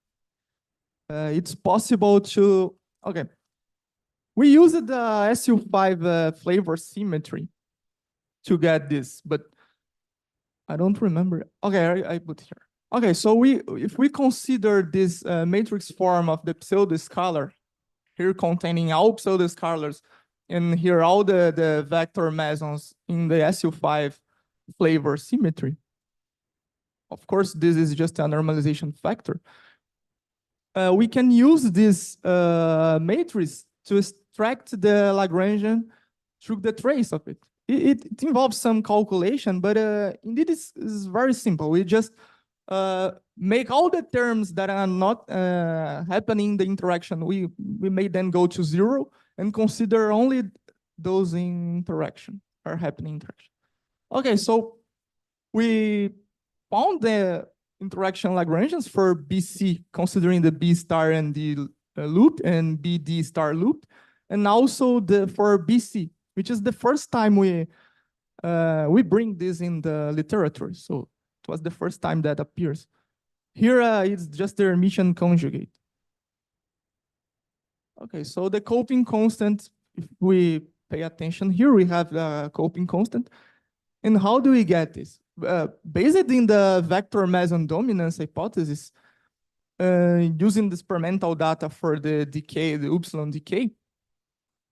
it's possible to, okay. We used the SU5 flavor symmetry to get this, but I don't remember. Okay, I put here. Okay, so if we consider this matrix form of the pseudo-scalar, here containing all pseudo-scalars, and here all the vector mesons in the SU5 flavor symmetry. Of course, this is just a normalization factor. We can use this matrix to extract the Lagrangian through the trace of it. It involves some calculation, but indeed it's very simple. We just make all the terms that are not happening in the interaction. We may then go to 0 and consider only those in interaction or happening interaction. Okay, so we found the interaction Lagrangians for BC, considering the B star and D loop and BD star loop, and also for BC, which is the first time we bring this in the literature. So It was the first time that appears. Here it's just the Hermitian conjugate. Okay, so the coping constant, if we pay attention here, we have the coping constant. And how do we get this? Based in the vector Meson dominance hypothesis, using the experimental data for the decay, the epsilon decay,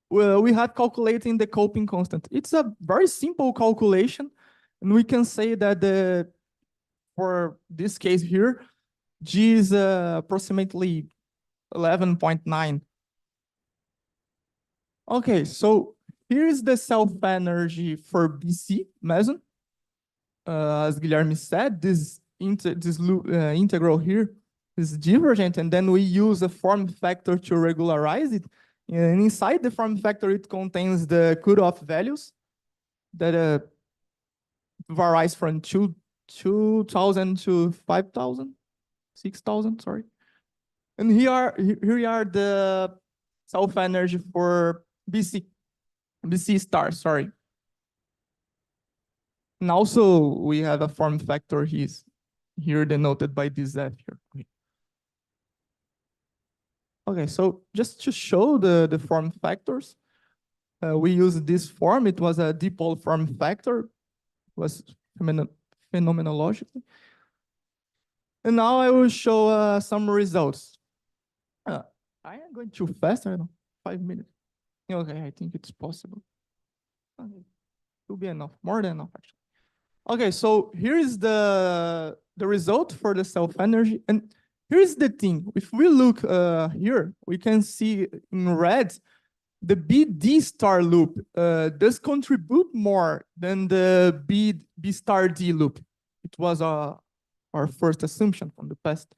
well, we have calculating the coping constant. It's a very simple calculation, and we can say that for this case here, G is approximately 11.9. Okay, so here is the self-energy for BC Meson. As Guilherme said, this integral here is divergent, and then we use a form factor to regularize it. And inside the form factor, it contains the cutoff values that varies from 2,000 to 5,000, 6,000, sorry. And here are the self-energy for BC star, sorry. And also we have a form factor here denoted by this F here. Okay, so just to show the form factors, we use this form. It was a dipole form factor, was phenomenologically. And now I will show some results. I am going too fast, I don't know, 5 minutes. Okay, I think it's possible. Okay. It will be enough, more than enough actually. Okay, so here is the result for the self-energy. And here's the thing, if we look here, we can see in red, the BD star loop does contribute more than the B star D loop. It was our first assumption from the past.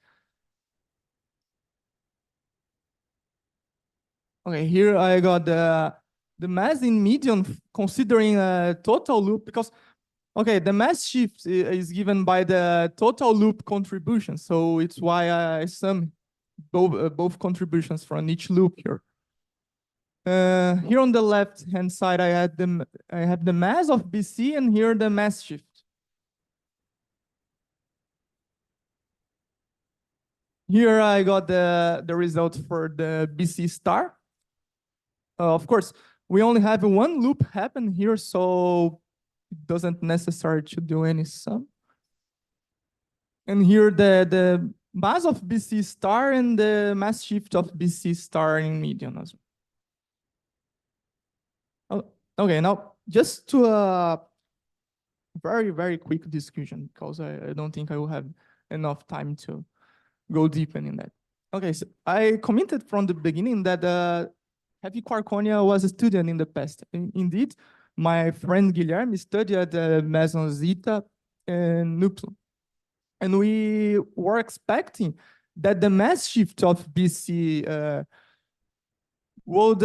Okay, here I got the mass in median considering a total loop, because okay, the mass shift is given by the total loop contribution, so it's why I sum both contributions from each loop here. Here on the left-hand side, I have the mass of BC, and here the mass shift. Here I got the result for the BC star. Of course, we only have one loop happen here, so it doesn't necessary to do any sum. And here the mass of BC star and the mass shift of BC star in median as well. Oh, okay, now just to a very, very quick discussion, because I don't think I will have enough time to go deeper in that. Okay, so I commented from the beginning that Heavy Quarkonia was a student in the past. Indeed, my friend Guilherme studied at Meson Zeta and Nuplo. And we were expecting that the mass shift of BC would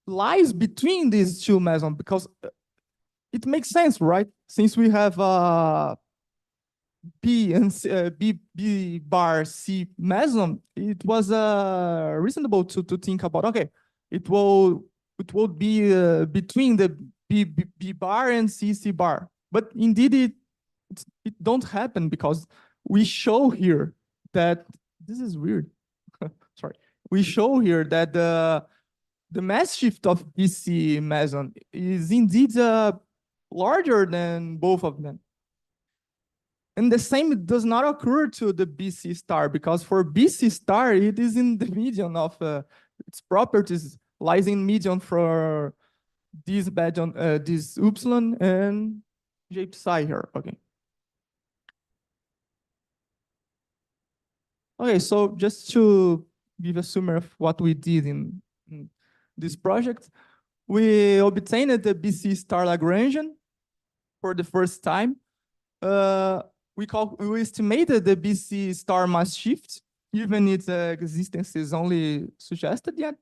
lies between these two mesons, because it makes sense, right? Since we have B and B bar C meson, it was reasonable to think about, okay, it will be between the B bar and C bar. But indeed, it don't happen, because we show here that, this is weird, sorry. We show here that the mass shift of BC meson is indeed larger than both of them. And the same does not occur to the BC star, because for BC star, it is in the median of its properties, lies in median for this epsilon and J psi here, okay. Okay, so just to give a summary of what we did in this project, we obtained the BC star Lagrangian for the first time. We estimated the BC star mass shift, even its existence is only suggested yet.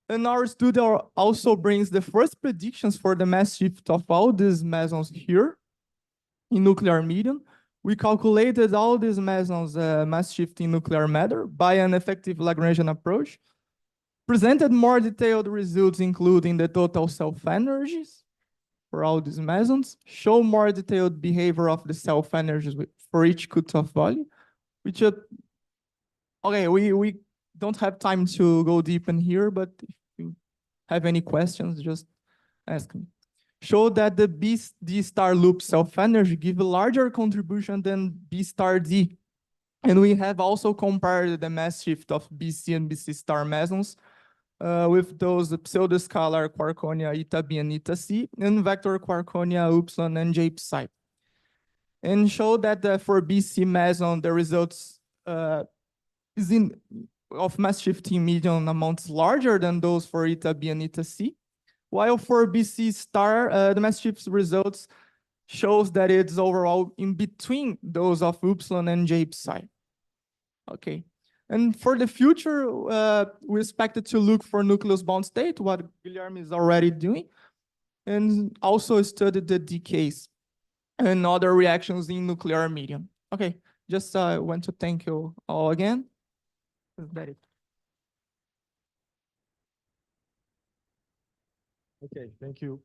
And our study also brings the first predictions for the mass shift of all these mesons here in nuclear medium. We calculated all these mesons mass shift in nuclear matter by an effective Lagrangian approach, presented more detailed results, including the total self-energies, for all these mesons, show more detailed behavior of the self-energies for each cutoff value, which, okay, we don't have time to go deep in here, but if you have any questions, just ask me. Show that the D star loop self-energy give a larger contribution than B star D. And we have also compared the mass shift of BC and BC star mesons with those pseudoscalar quarkonia eta B and eta C and vector quarkonia upsilon and J psi. And show that for BC meson, the results of mass shifting median amounts larger than those for eta B and eta C. While for BC star, the mass shift results shows that it's overall in between those of upsilon and J psi. Okay, and for the future, we expected to look for nucleus bound state, what Guilherme is already doing, and also study the decays and other reactions in nuclear medium. Okay, just want to thank you all again. Is that it? Okay, thank you.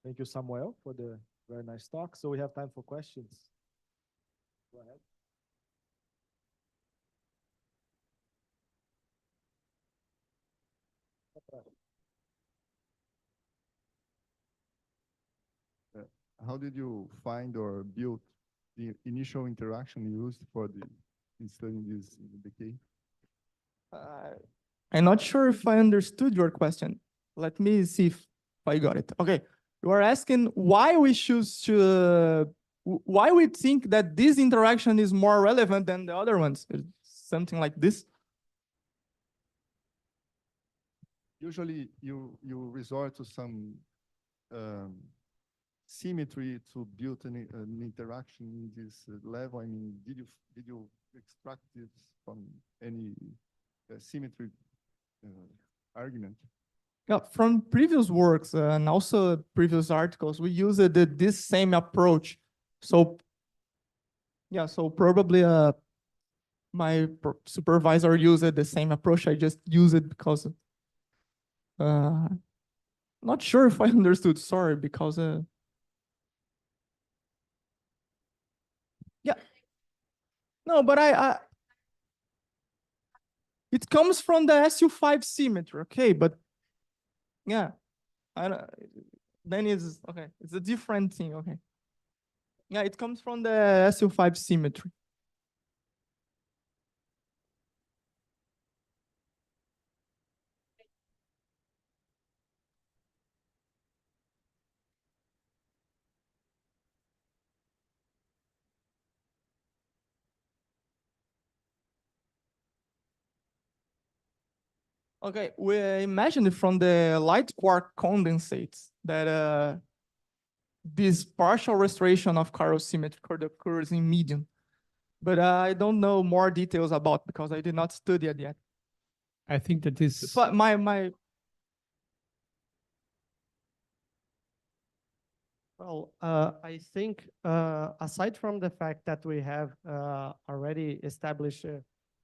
Thank you, Samuel, for the very nice talk. So we have time for questions. Go ahead. How did you find or build the initial interaction used for in studying this decay? I'm not sure if I understood your question. Let me see if I got it. Okay, you are asking why we choose to, why we think that this interaction is more relevant than the other ones, something like this. Usually, you resort to some symmetry to build an interaction in this level. I mean, did you extract this from any symmetry argument? Yeah, from previous works and also previous articles, we used this same approach. So, yeah, so probably my supervisor used the same approach. I just use it because not sure if I understood. Sorry, because yeah, no, but it comes from the SU5 symmetry, okay, but yeah, then it's okay. It's a different thing, okay. Yeah, it comes from the SU5 symmetry. Okay, we imagined from the light quark condensates that this partial restoration of chiral symmetry occurs in medium. But I don't know more details about because I did not study it yet. I think that this... But my Well, I think aside from the fact that we have already established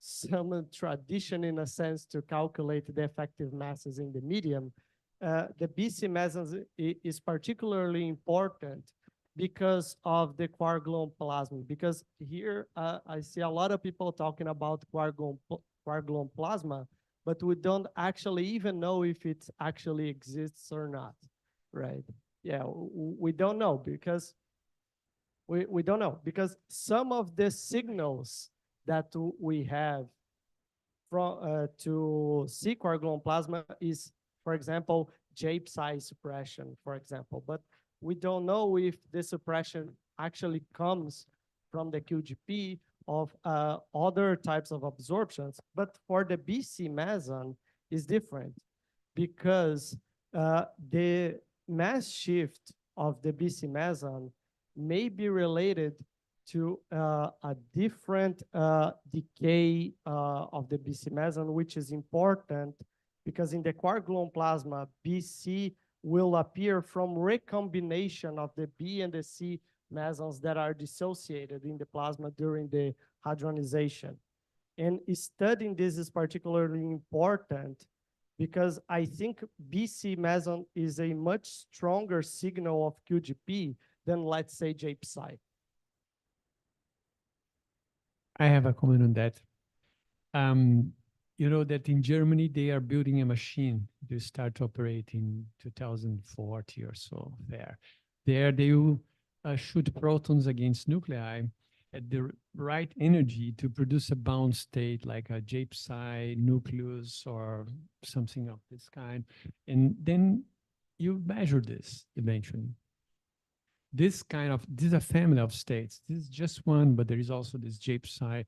some tradition in a sense to calculate the effective masses in the medium, the BC mesons is particularly important because of the quark-gluon plasma. Because here I see a lot of people talking about quark-gluon plasma, but we don't actually even know if it actually exists or not, right? Yeah, we don't know because we don't know because some of the signals that we have from to see quark-gluon plasma is, for example, J psi suppression, for example, but we don't know if the suppression actually comes from the QGP of other types of absorptions. But for the BC meson is different because the mass shift of the BC meson may be related to a different decay of the BC meson, which is important because in the quark-gluon plasma, BC will appear from recombination of the B and the C mesons that are dissociated in the plasma during the hadronization. And studying this is particularly important because I think BC Meson is a much stronger signal of QGP than, let's say, JPSI. I have a comment on that. You know that in Germany, they are building a machine to start operating 2040 or so there. There they will shoot protons against nuclei at the right energy to produce a bound state like a JPSI nucleus or something of this kind. And then you measure this eventually. This is a family of states. This is just one, but there is also this JPSI.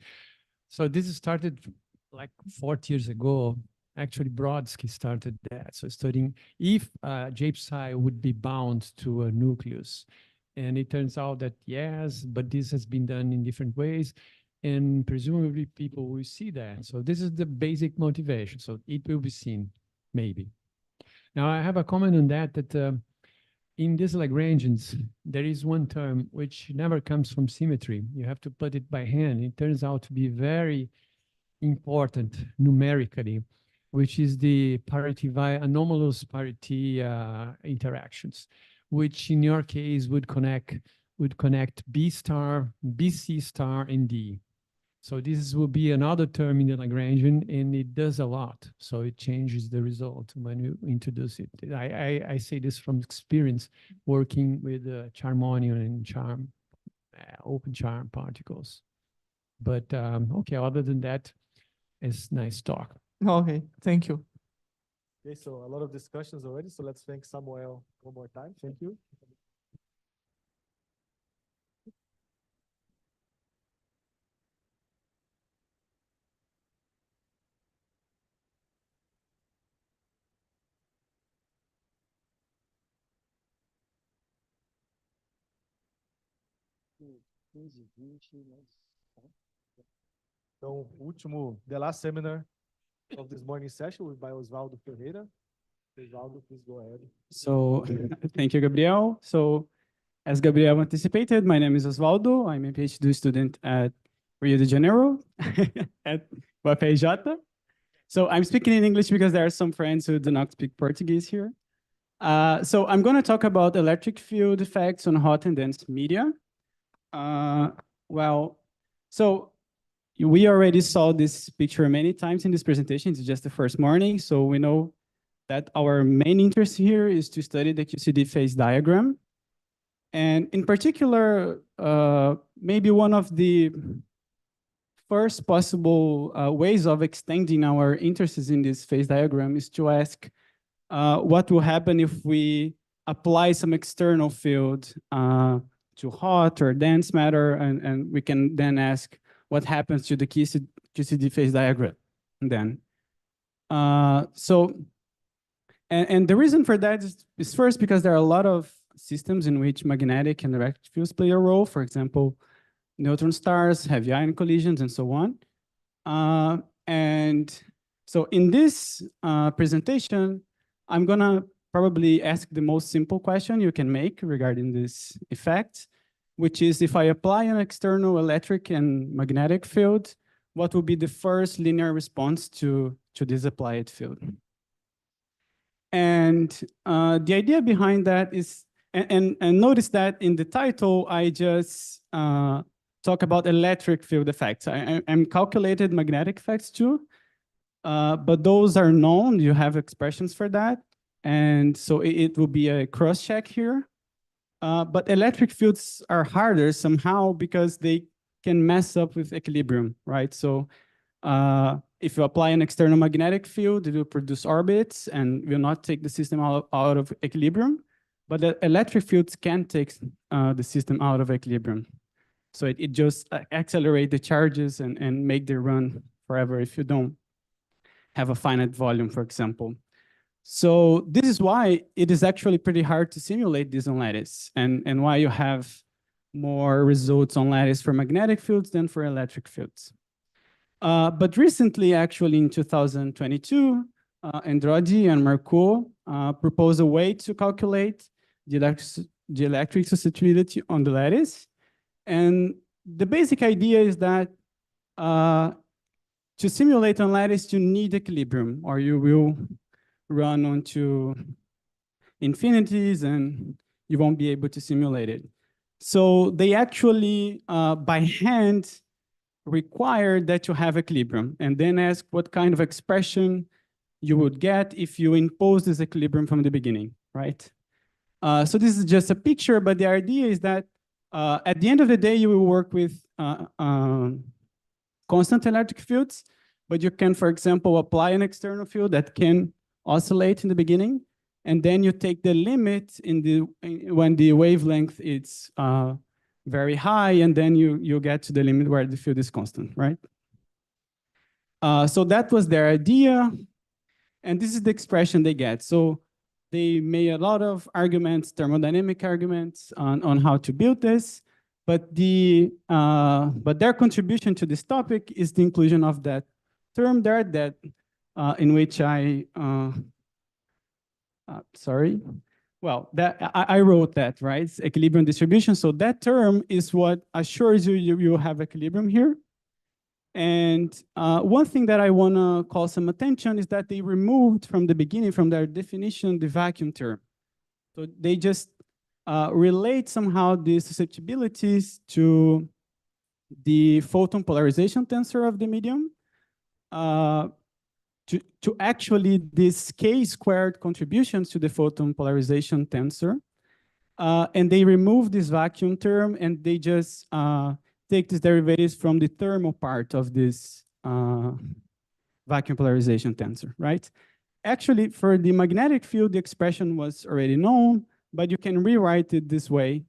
So this started like 40 years ago. Actually, Brodsky started that. So studying if JPSI would be bound to a nucleus. And it turns out that yes, but this has been done in different ways. And presumably people will see that. So this is the basic motivation. So it will be seen, maybe. Now I have a comment on that, in these Lagrangians, there is one term which never comes from symmetry. You have to put it by hand. It turns out to be very important numerically, which is the parity via anomalous parity interactions, which in your case would connect B star, BC star, and D. So this will be another term in the Lagrangian, and it does a lot. So it changes the result when you introduce it. I say this from experience working with charmonion and open charm particles. But okay, other than that, it's nice talk. Okay, thank you. Okay, so a lot of discussions already. So let's thank Samuel one more time. Thank you. Então, the last seminar of this morning session by Osvaldo Ferreira. Osvaldo, please go ahead. So, thank you, Gabriel. So, as Gabriel anticipated, my name is Osvaldo. I'm a PhD student at Rio de Janeiro at UFRJ. So, I'm speaking in English because there are some friends who do not speak Portuguese here. So, I'm going to talk about electric field effects on hot and dense media. So we already saw this picture many times in this presentation. It's just the first morning. So we know that our main interest here is to study the QCD phase diagram. And in particular, maybe one of the first possible ways of extending our interests in this phase diagram is to ask what will happen if we apply some external field to hot or dense matter, and we can then ask what happens to the QCD phase diagram then. And the reason for that is first because there are a lot of systems in which magnetic and electric fields play a role. For example, neutron stars, heavy ion collisions, and so on. And so in this presentation, I'm gonna probably ask the most simple question you can make regarding this effect, which is if I apply an external electric and magnetic field, what will be the first linear response to this applied field? And the idea behind that is, and notice that in the title, I just talk about electric field effects. I'm calculated magnetic effects too, but those are known, you have expressions for that. And so it will be a cross-check here. But electric fields are harder somehow because they can mess up with equilibrium, right? So if you apply an external magnetic field, it will produce orbits and will not take the system out of equilibrium. But the electric fields can take the system out of equilibrium. So it just accelerates the charges and make them run forever if you don't have a finite volume, for example. So this is why it is actually pretty hard to simulate this on lattice, and why you have more results on lattice for magnetic fields than for electric fields. But recently, actually in 2022, Androdi and Marco proposed a way to calculate the electric susceptibility on the lattice. And the basic idea is that to simulate on lattice, you need equilibrium, or you will run onto infinities and you won't be able to simulate it. So they actually, by hand, require that you have equilibrium and then ask what kind of expression you would get if you impose this equilibrium from the beginning, right? So this is just a picture, but the idea is that at the end of the day, you will work with constant electric fields, but you can, for example, apply an external field that can oscillate in the beginning, and then you take the limit when the wavelength is very high, and then you get to the limit where the field is constant, right? So that was their idea, and this is the expression they get. So they made a lot of arguments, thermodynamic arguments on how to build this, but their contribution to this topic is the inclusion of that term there that in which sorry. Well, I wrote that, right? It's equilibrium distribution. So that term is what assures you have equilibrium here. And one thing that I want to call some attention is that they removed from the beginning, from their definition, the vacuum term. So they just relate somehow the susceptibilities to the photon polarization tensor of the medium to actually this k-squared contributions to the photon polarization tensor. And they remove this vacuum term and they just take these derivatives from the thermal part of this vacuum polarization tensor, right? Actually, for the magnetic field, the expression was already known, but you can rewrite it this way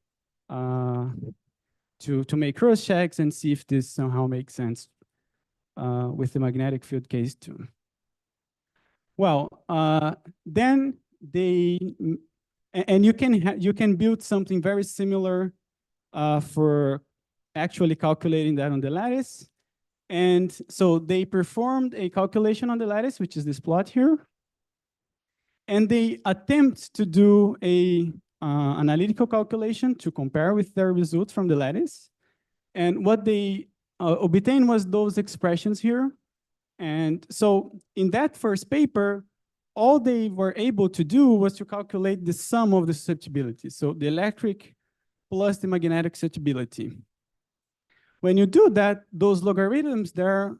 to make cross checks and see if this somehow makes sense with the magnetic field case too. Well, then and you can build something very similar for actually calculating that on the lattice. And so they performed a calculation on the lattice, which is this plot here. And they attempt to do a analytical calculation to compare with their results from the lattice. And what they obtained was those expressions here. And so in that first paper, all they were able to do was to calculate the sum of the susceptibility. So the electric plus the magnetic susceptibility. When you do that, those logarithms there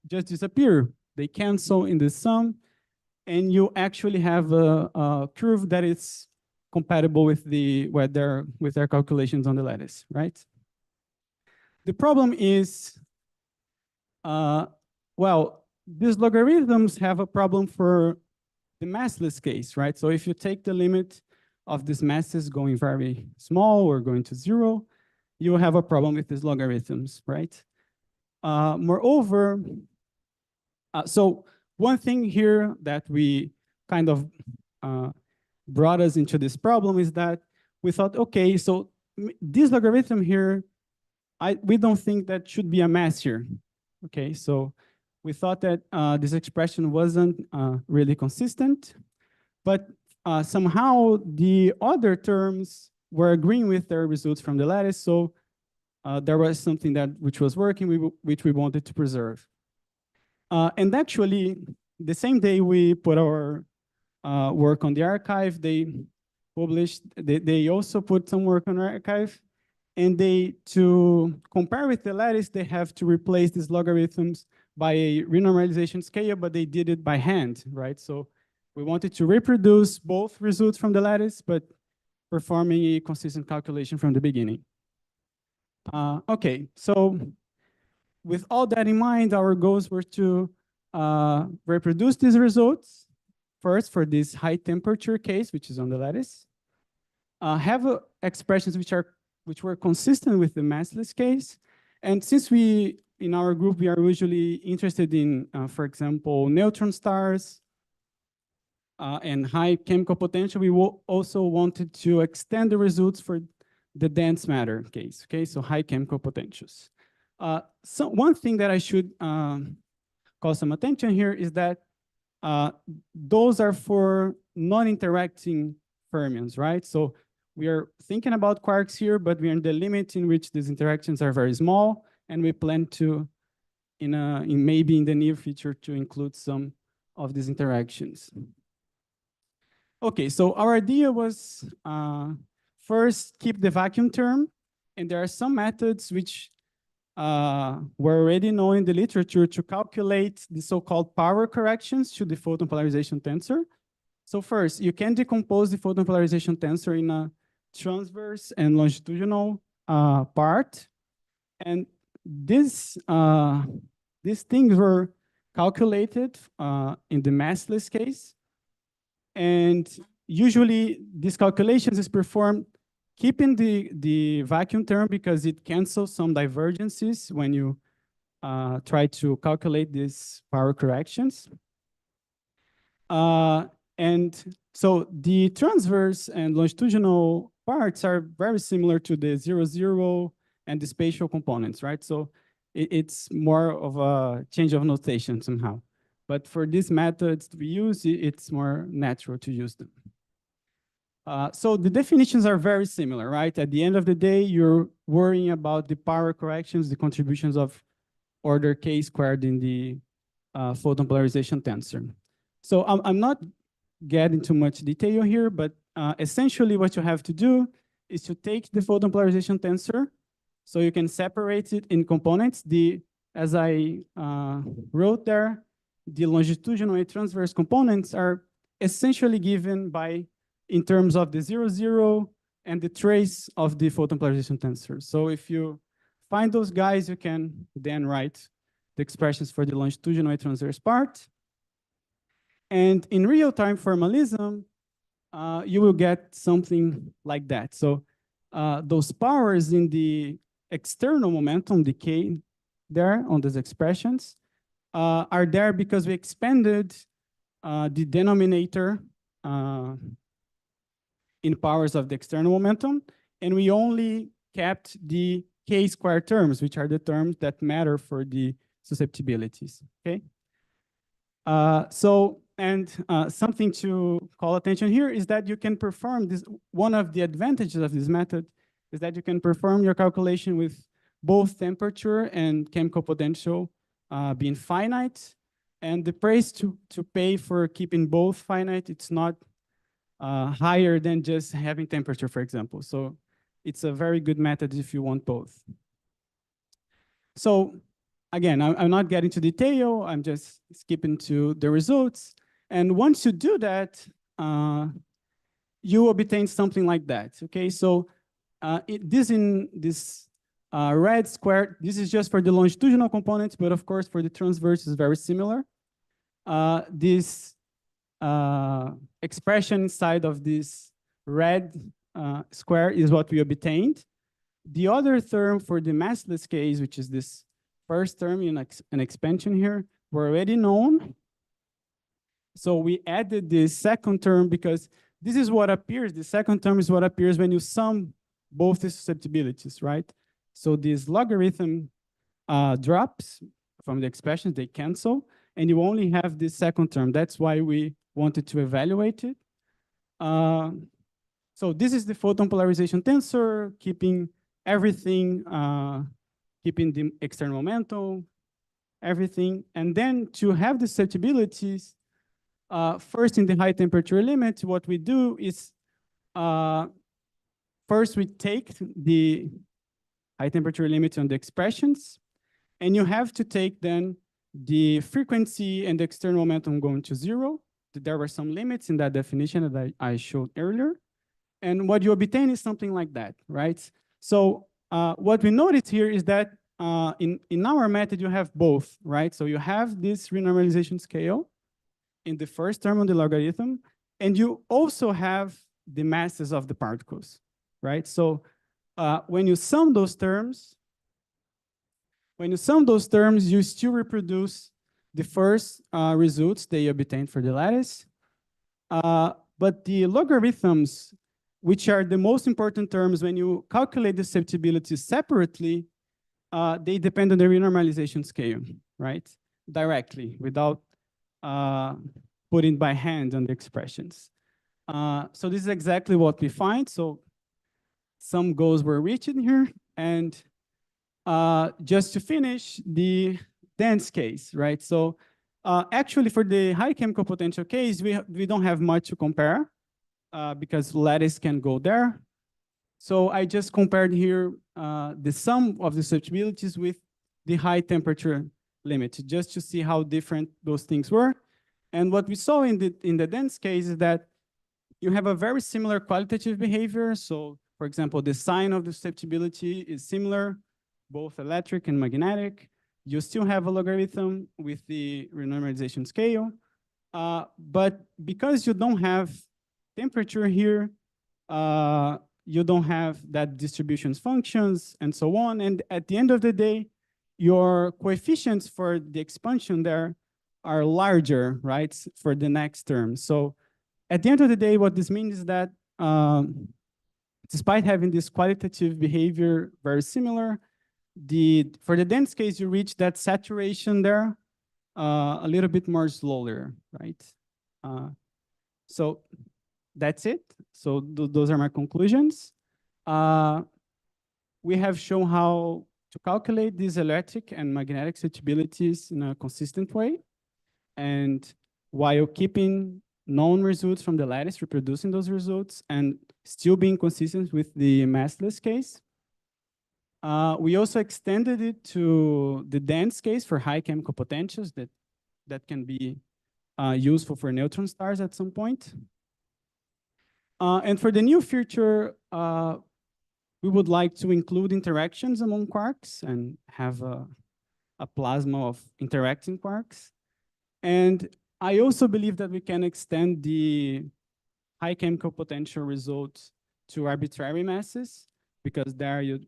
just disappear. They cancel in the sum, and you actually have a curve that is compatible with their calculations on the lattice, right? The problem is, well, these logarithms have a problem for the massless case, right? So if you take the limit of these masses going very small or going to zero, you will have a problem with these logarithms, right? Moreover, so one thing here that we kind of brought us into this problem is that we thought, okay, so this logarithm here, we don't think that should be a mass here. Okay, so we thought that this expression wasn't really consistent, but somehow the other terms were agreeing with their results from the lattice, so there was something which was working, which we wanted to preserve. And actually, the same day we put our work on the archive, they also put some work on our archive, and to compare with the lattice, they have to replace these logarithms by a renormalization scale, but they did it by hand, right? So we wanted to reproduce both results from the lattice, but performing a consistent calculation from the beginning. Okay, so with all that in mind, our goals were to reproduce these results first for this high temperature case, which is on the lattice, have expressions which were consistent with the massless case. And since in our group, we are usually interested in, for example, neutron stars and high chemical potential, we also wanted to extend the results for the dense matter case, okay? So high chemical potentials. So one thing that I should call some attention here is that those are for non-interacting fermions, right? So we are thinking about quarks here, but we are in the limit in which these interactions are very small, and we plan to, maybe in the near future, to include some of these interactions. Okay, so our idea was first keep the vacuum term, and there are some methods which were already known in the literature to calculate the so-called power corrections to the photon polarization tensor. So first, you can decompose the photon polarization tensor in a transverse and longitudinal part, and these things were calculated in the massless case. And usually these calculations is performed keeping the vacuum term because it cancels some divergences when you try to calculate these power corrections. And so the transverse and longitudinal parts are very similar to the 0, 0 and the spatial components, right? So it's more of a change of notation somehow. But for these methods we use, it's more natural to use them. So the definitions are very similar, right? At the end of the day, you're worrying about the power corrections, the contributions of order k squared in the photon polarization tensor. So I'm not getting too much detail here, but essentially what you have to do is to take the photon polarization tensor, so you can separate it in components. As I wrote there, the longitudinal and transverse components are essentially given in terms of the 0, 0 and the trace of the photon polarization tensor. So if you find those guys, you can then write the expressions for the longitudinal and transverse part. And in real-time formalism, you will get something like that. So those powers in the external momentum, the K there on these expressions, are there because we expanded the denominator in powers of the external momentum, and we only kept the K squared terms, which are the terms that matter for the susceptibilities, okay? Something to call attention here is that you can perform this. One of the advantages of this method is that you can perform your calculation with both temperature and chemical potential being finite, and the price to pay for keeping both finite, it's not higher than just having temperature, for example. So it's a very good method if you want both. So again, I'm not getting to detail, I'm just skipping to the results. And once you do that, you obtain something like that, okay? So this red square, this is just for the longitudinal components, but of course for the transverse is very similar. This expression inside of this red square is what we obtained. The other term for the massless case, which is this first term in an expansion here, were already known. So we added the second term because this is what appears, the second term is what appears when you sum both the susceptibilities, right? So this logarithm drops from the expressions, they cancel, and you only have the second term. That's why we wanted to evaluate it. So this is the photon polarization tensor, keeping everything, keeping the external momentum, everything. And then to have the susceptibilities, first in the high temperature limit, what we do is first we take the high temperature limit on the expressions, and you have to take then the frequency and the external momentum going to 0. There were some limits in that definition that I showed earlier. And what you obtain is something like that, right? So what we noticed here is that in our method, you have both, right? So you have this renormalization scale in the first term on the logarithm, and you also have the masses of the particles, right? So when you sum those terms, you still reproduce the first results that you obtained for the lattice. But the logarithms, which are the most important terms when you calculate the susceptibility separately, they depend on the renormalization scale, right? Directly, without putting by hand on the expressions. So this is exactly what we find. So some goals were reached in here. And just to finish, the dense case, right? So actually for the high chemical potential case, we don't have much to compare. because lattice can go there. So I just compared here the sum of the susceptibilities with the high temperature limit, just to see how different those things were. And what we saw in the dense case is that you have a very similar qualitative behavior. So for example, the sign of the susceptibility is similar, both electric and magnetic. You still have a logarithm with the renormalization scale. But because you don't have temperature here, you don't have that distributions functions and so on. And at the end of the day, your coefficients for the expansion there are larger, right, for the next term. So at the end of the day, what this means is that despite having this qualitative behavior very similar, for the dense case, you reach that saturation there a little bit more slowly, right? So that's it. So those are my conclusions. We have shown how to calculate these electric and magnetic susceptibilities in a consistent way, and while keeping known results from the lattice, reproducing those results, and still being consistent with the massless case. We also extended it to the dense case for high chemical potentials that can be useful for neutron stars at some point. And for the new future, we would like to include interactions among quarks and have a plasma of interacting quarks. And I also believe that we can extend the high chemical potential results to arbitrary masses, because there you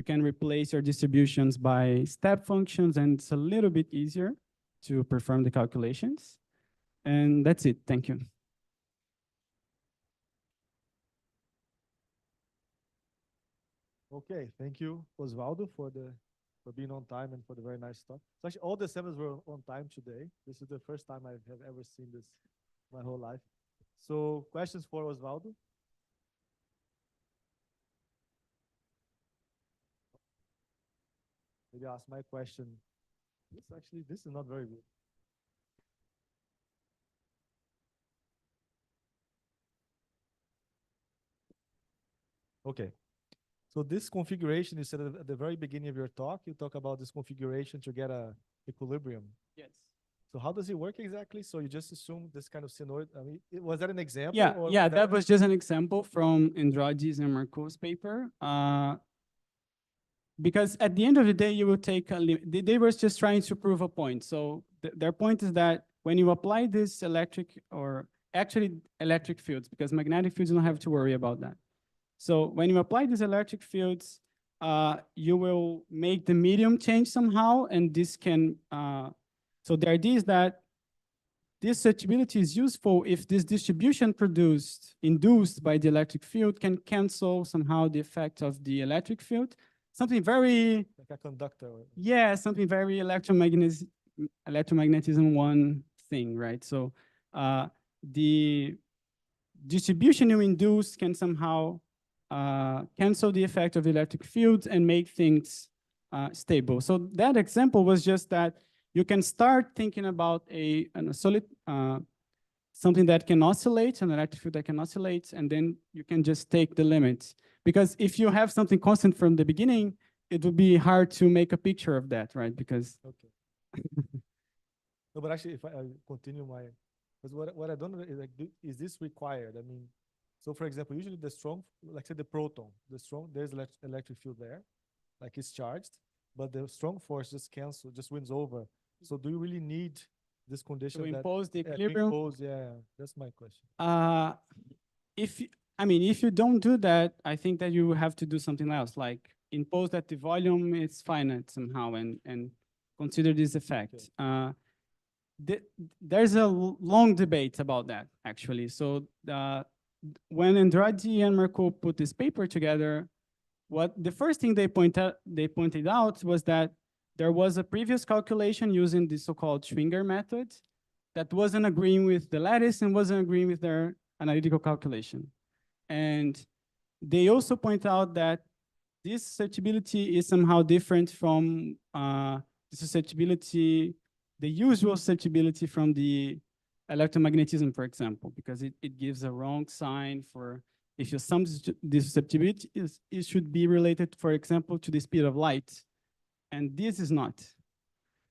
can replace your distributions by step functions, and it's a little bit easier to perform the calculations. And that's it. Thank you. Okay, thank you, Osvaldo, for being on time and for the very nice talk. So actually, all the seminars were on time today. This is the first time I have ever seen this my whole life. So questions for Osvaldo? Maybe ask my question. This is not very good. Okay. So this configuration, you said at the very beginning of your talk, you talk about this configuration to get a equilibrium. Yes. So how does it work exactly? So you just assume this kind of sinusoid. I mean, was that an example? Yeah, or yeah, that was just an example from Andrade's and Marco's paper. Because at the end of the day, you will take they were just trying to prove a point. So their point is that when you apply this electric, or actually electric fields, because magnetic fields, you don't have to worry about that. So when you apply these electric fields, you will make the medium change somehow, and this can, so the idea is that this susceptibility is useful if this distribution induced by the electric field can cancel somehow the effect of the electric field. Something very... Like a conductor. Yeah, something very electromagnetism one thing, right? So the distribution you induce can somehow cancel the effect of the electric fields and make things stable. So that example was just that you can start thinking about a solid, something that can oscillate, an electric field that can oscillate, and then you can just take the limits. Because if you have something constant from the beginning, it would be hard to make a picture of that, right? Because... Okay. No, but actually, if I continue because what I don't know is, like, is this required? I mean, so for example, usually the strong, like say the proton, there's electric field there, like it's charged, but the strong force just wins over. So do you really need this condition to impose the equilibrium? Yeah, that's my question. If you don't do that, I think that you have to do something else, like impose that the volume is finite somehow and consider this effect. Okay. There's a long debate about that, actually. So when Andrade and Marco put this paper together, the first thing they pointed out was that there was a previous calculation using the so-called Schwinger method that wasn't agreeing with the lattice and wasn't agreeing with their analytical calculation. And they also point out that this susceptibility is somehow different from the usual susceptibility from the electromagnetism, for example, because it gives a wrong sign for, if your sum the susceptibility it should be related, for example, to the speed of light. And this is not.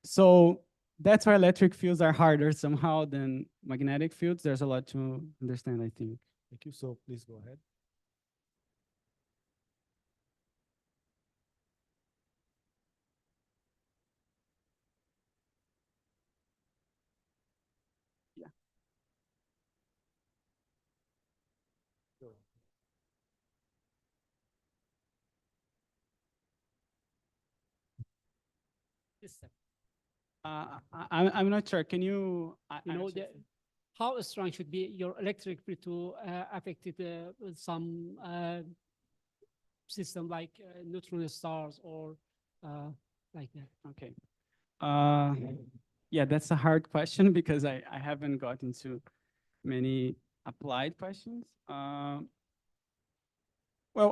So that's why electric fields are harder somehow than magnetic fields. There's a lot to understand, I think. Thank you. So please go ahead. Yeah. I'm not sure. Can you? You know, how strong should be your electric field to affect some system like neutron stars or like that? Okay. Yeah, that's a hard question because I haven't gotten to many applied questions. Well,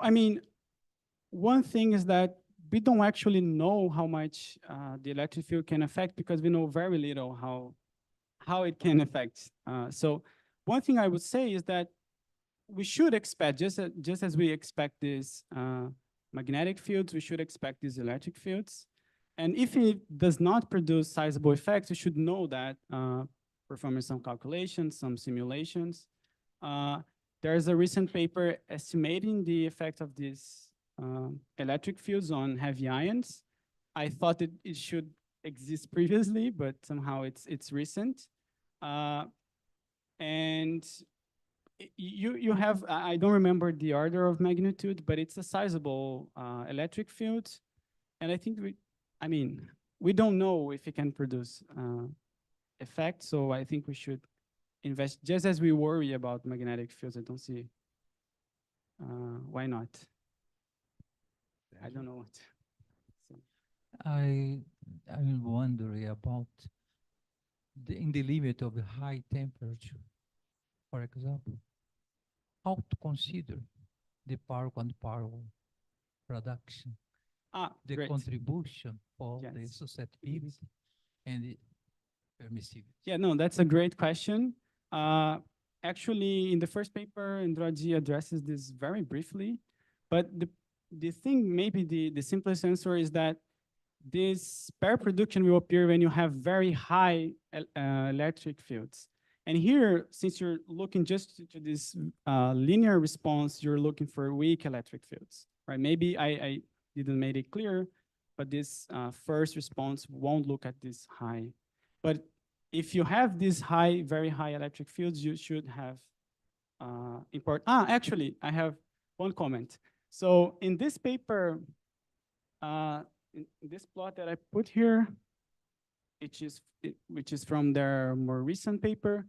I mean, one thing is that we don't actually know how much the electric field can affect because we know very little how it can affect. So one thing I would say is that we should expect, just as we expect these magnetic fields, we should expect these electric fields. And if it does not produce sizable effects, we should know that, performing some calculations, some simulations. There's a recent paper estimating the effect of these electric fields on heavy ions. I thought it should exist previously, but somehow it's recent. And you have, I don't remember the order of magnitude, but it's a sizable electric field. And I think we don't know if it can produce effects. So I think we should invest, just as we worry about magnetic fields. I don't see why not. I don't know what. I'm wondering about in the limit of high temperature, for example, how to consider the power and power production, the great. contribution for Yes. the susceptibility and the permissivity. Yeah, no, that's a great question. Actually, in the first paper, Andrade addresses this very briefly, but the thing, maybe the simplest answer is that this pair production will appear when you have very high electric fields. And here, since you're looking just to this linear response, you're looking for weak electric fields, right? Maybe I didn't make it clear, but this first response won't look at this high. But if you have these high, very high electric fields, you should have actually, I have one comment. So in this paper, in this plot that I put here, which is from their more recent paper,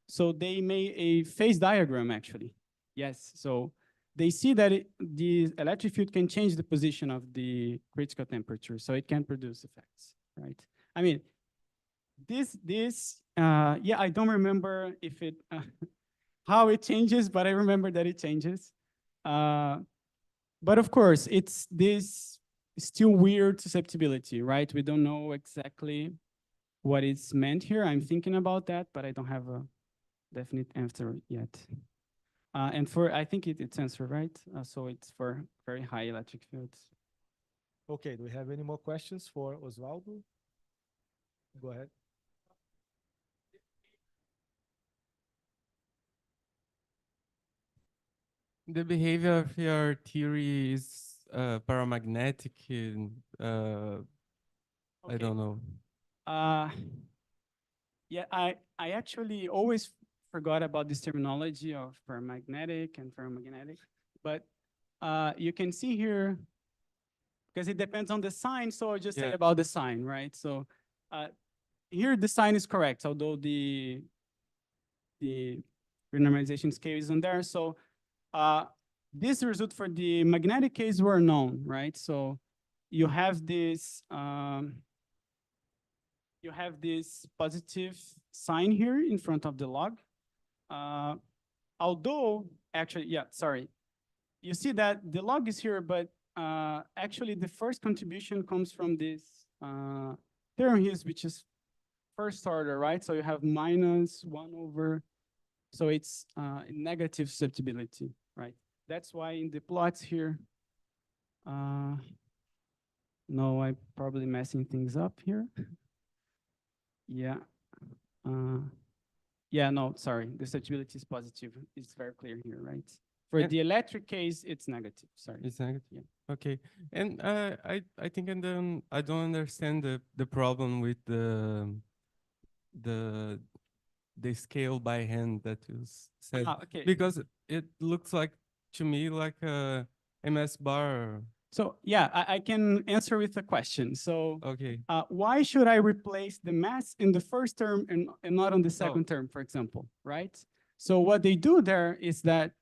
so they made a phase diagram actually. Yes, so they see that the electric field can change the position of the critical temperature, so it can produce effects, right? I mean, yeah, I don't remember if it how it changes, but I remember that it changes. But of course, it's this still weird susceptibility, right? We don't know exactly what is meant here. I'm thinking about that, but I don't have a definite answer yet. And I think it's answered, right? So it's for very high electric fields. Okay, do we have any more questions for Osvaldo? Go ahead. The behavior of your theory is paramagnetic. I don't know. Yeah, I actually always forgot about this terminology of paramagnetic and ferromagnetic, but you can see here, because it depends on the sign, so I'll just say about the sign, right? So here the sign is correct, although the renormalization scale isn't there. So this result for the magnetic case were known, right? So you have this positive sign here in front of the log. Although, actually, yeah, sorry. You see that the log is here, but actually the first contribution comes from this term here, which is first order, right? So you have minus 1 over, so it's negative susceptibility, right? That's why in the plots here, no, I'm probably messing things up here. Yeah. Yeah, no, sorry. The susceptibility is positive. It's very clear here, right? For And the electric case, it's negative. Sorry. it's negative. Yeah. Okay. And I think I don't understand the problem with the scale by hand that you said, Okay. because it looks like to me like a MS bar. So yeah, I can answer with a question. So Okay. why should I replace the mass in the first term and not on the second term, for example, right? So what they do there is that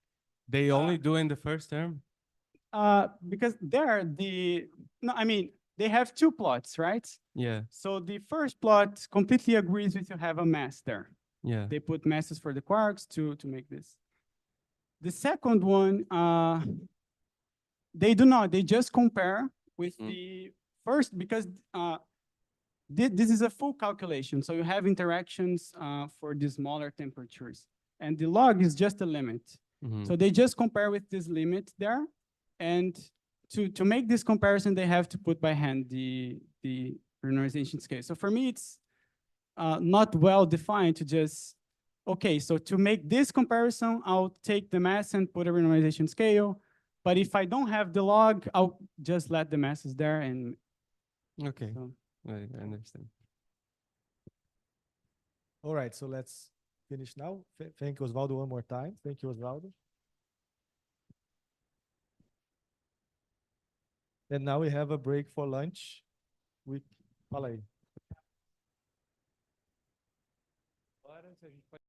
They only do in the first term? because there they have two plots, right? Yeah. So the first plot completely agrees with you have a mass there. Yeah. They put masses for the quarks to make this. The second one, they do not. They just compare with the first, because this is a full calculation. So you have interactions for the smaller temperatures. And the log is just a limit. So they just compare with this limit there. And to make this comparison, they have to put by hand the renormalization scale. So for me, it's not well defined to just, okay, so to make this comparison, I'll take the mass and put a renormalization scale. But if I don't have the log, I'll just let the masses there. And okay, so. I understand. All right, so let's finish now. Thank you, Osvaldo, one more time. Thank you, Osvaldo. And now we have a break for lunch. Fala aí. Agora, se a gente pode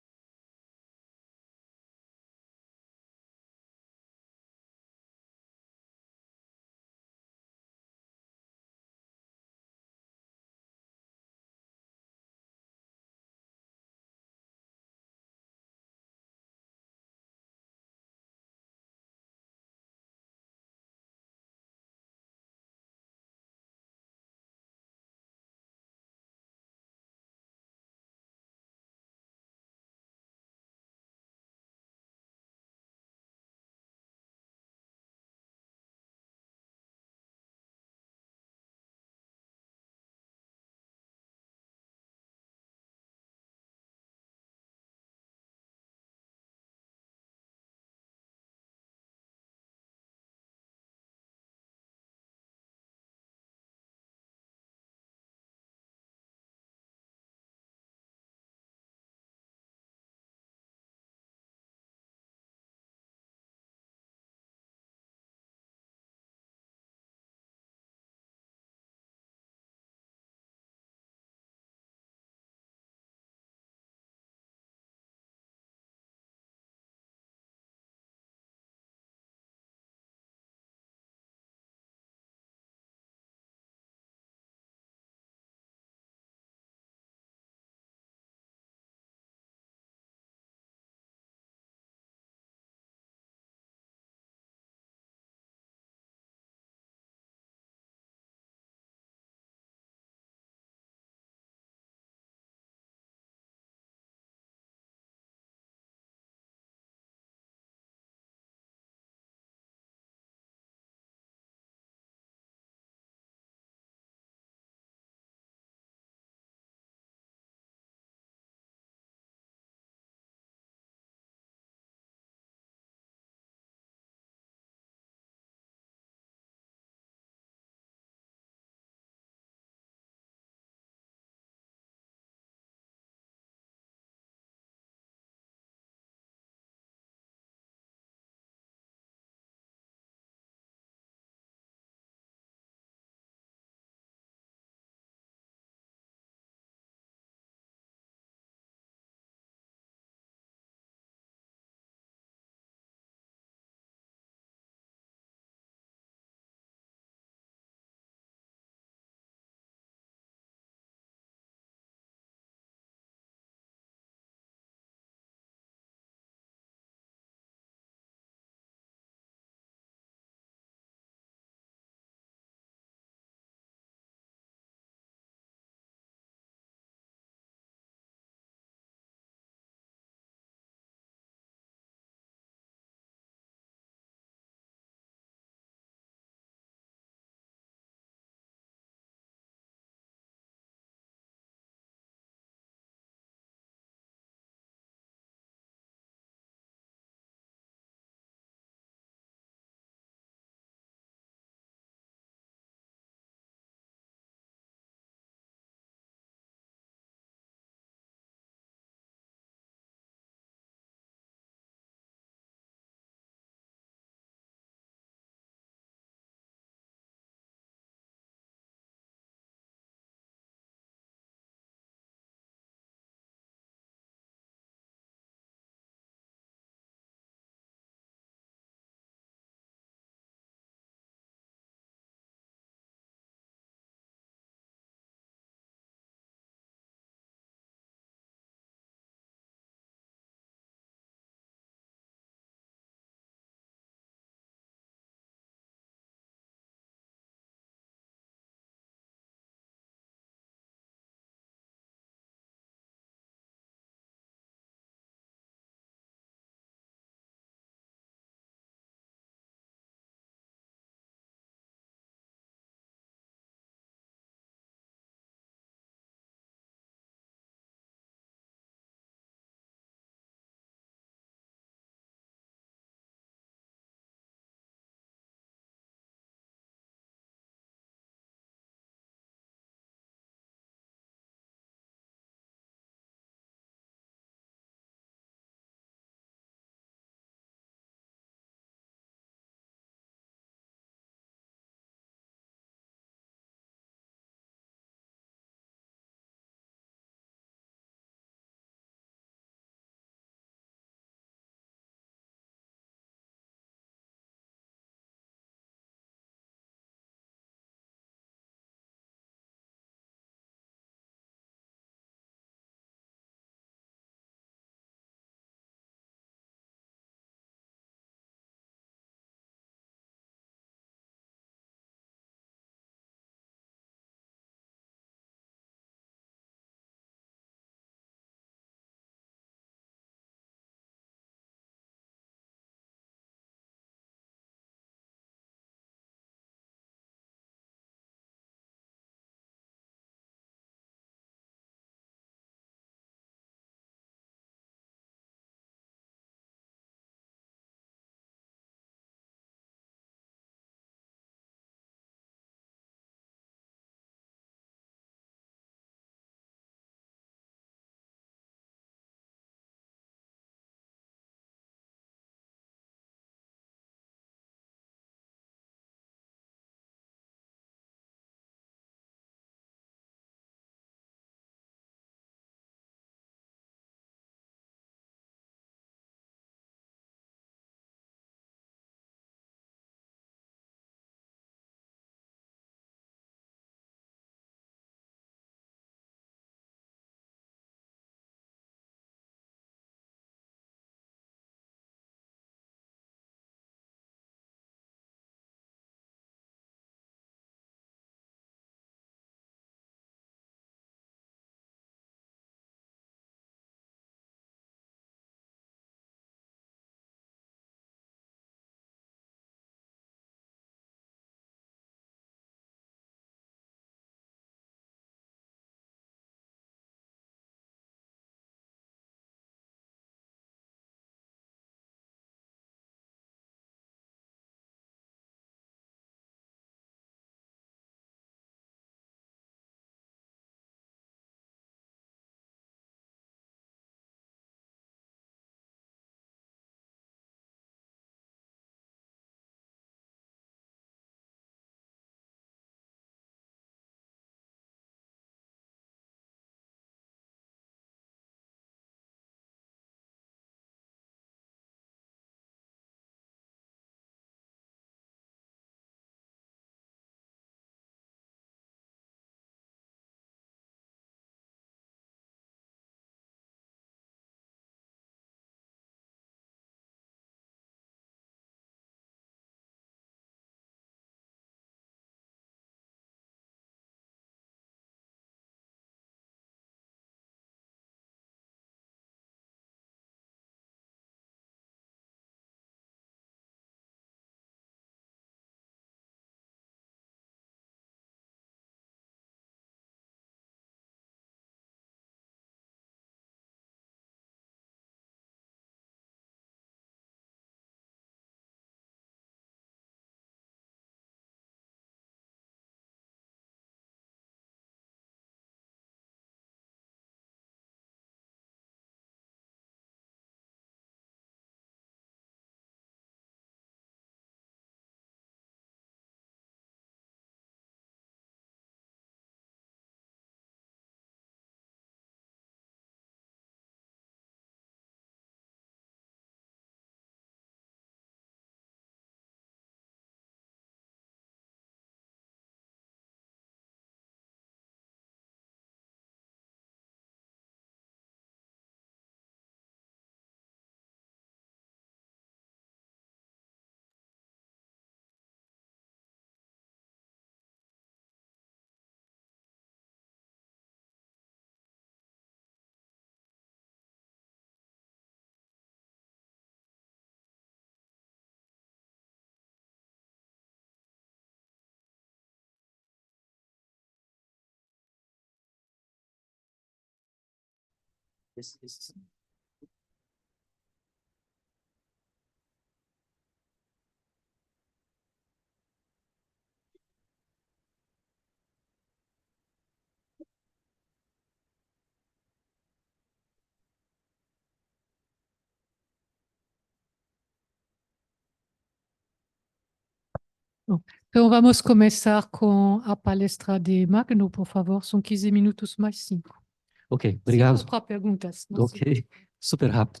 Então, vamos começar com a palestra de Magno, por favor. São 15 minutos mais 5. Ok, obrigado. 5 para perguntas. Não sei. Ok, super rápido.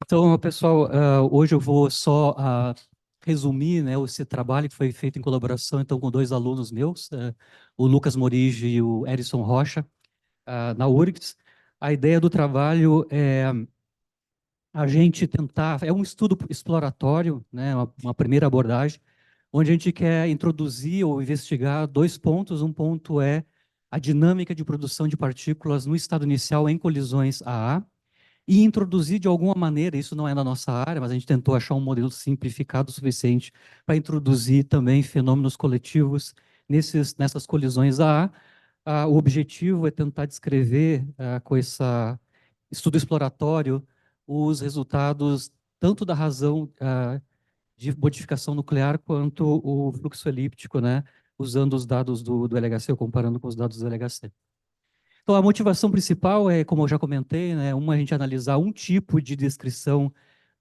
Então, pessoal, hoje eu vou só resumir, né, esse trabalho que foi feito em colaboração, então, com 2 alunos meus, o Lucas Morigi e o Erison Rocha, na URGS. A ideia do trabalho é a gente tentar, é um estudo exploratório, né, uma primeira abordagem, onde a gente quer introduzir ou investigar 2 pontos. Um ponto é a dinâmica de produção de partículas no estado inicial em colisões AA, e introduzir de alguma maneira, isso não é na nossa área, mas a gente tentou achar um modelo simplificado o suficiente para introduzir também fenômenos coletivos nessas colisões AA. O objetivo é tentar descrever, com esse estudo exploratório, os resultados tanto da razão de modificação nuclear quanto o fluxo elíptico, né, usando os dados do LHC, ou comparando com os dados do LHC. Então, a motivação principal é, como eu já comentei, né, a gente analisar um tipo de descrição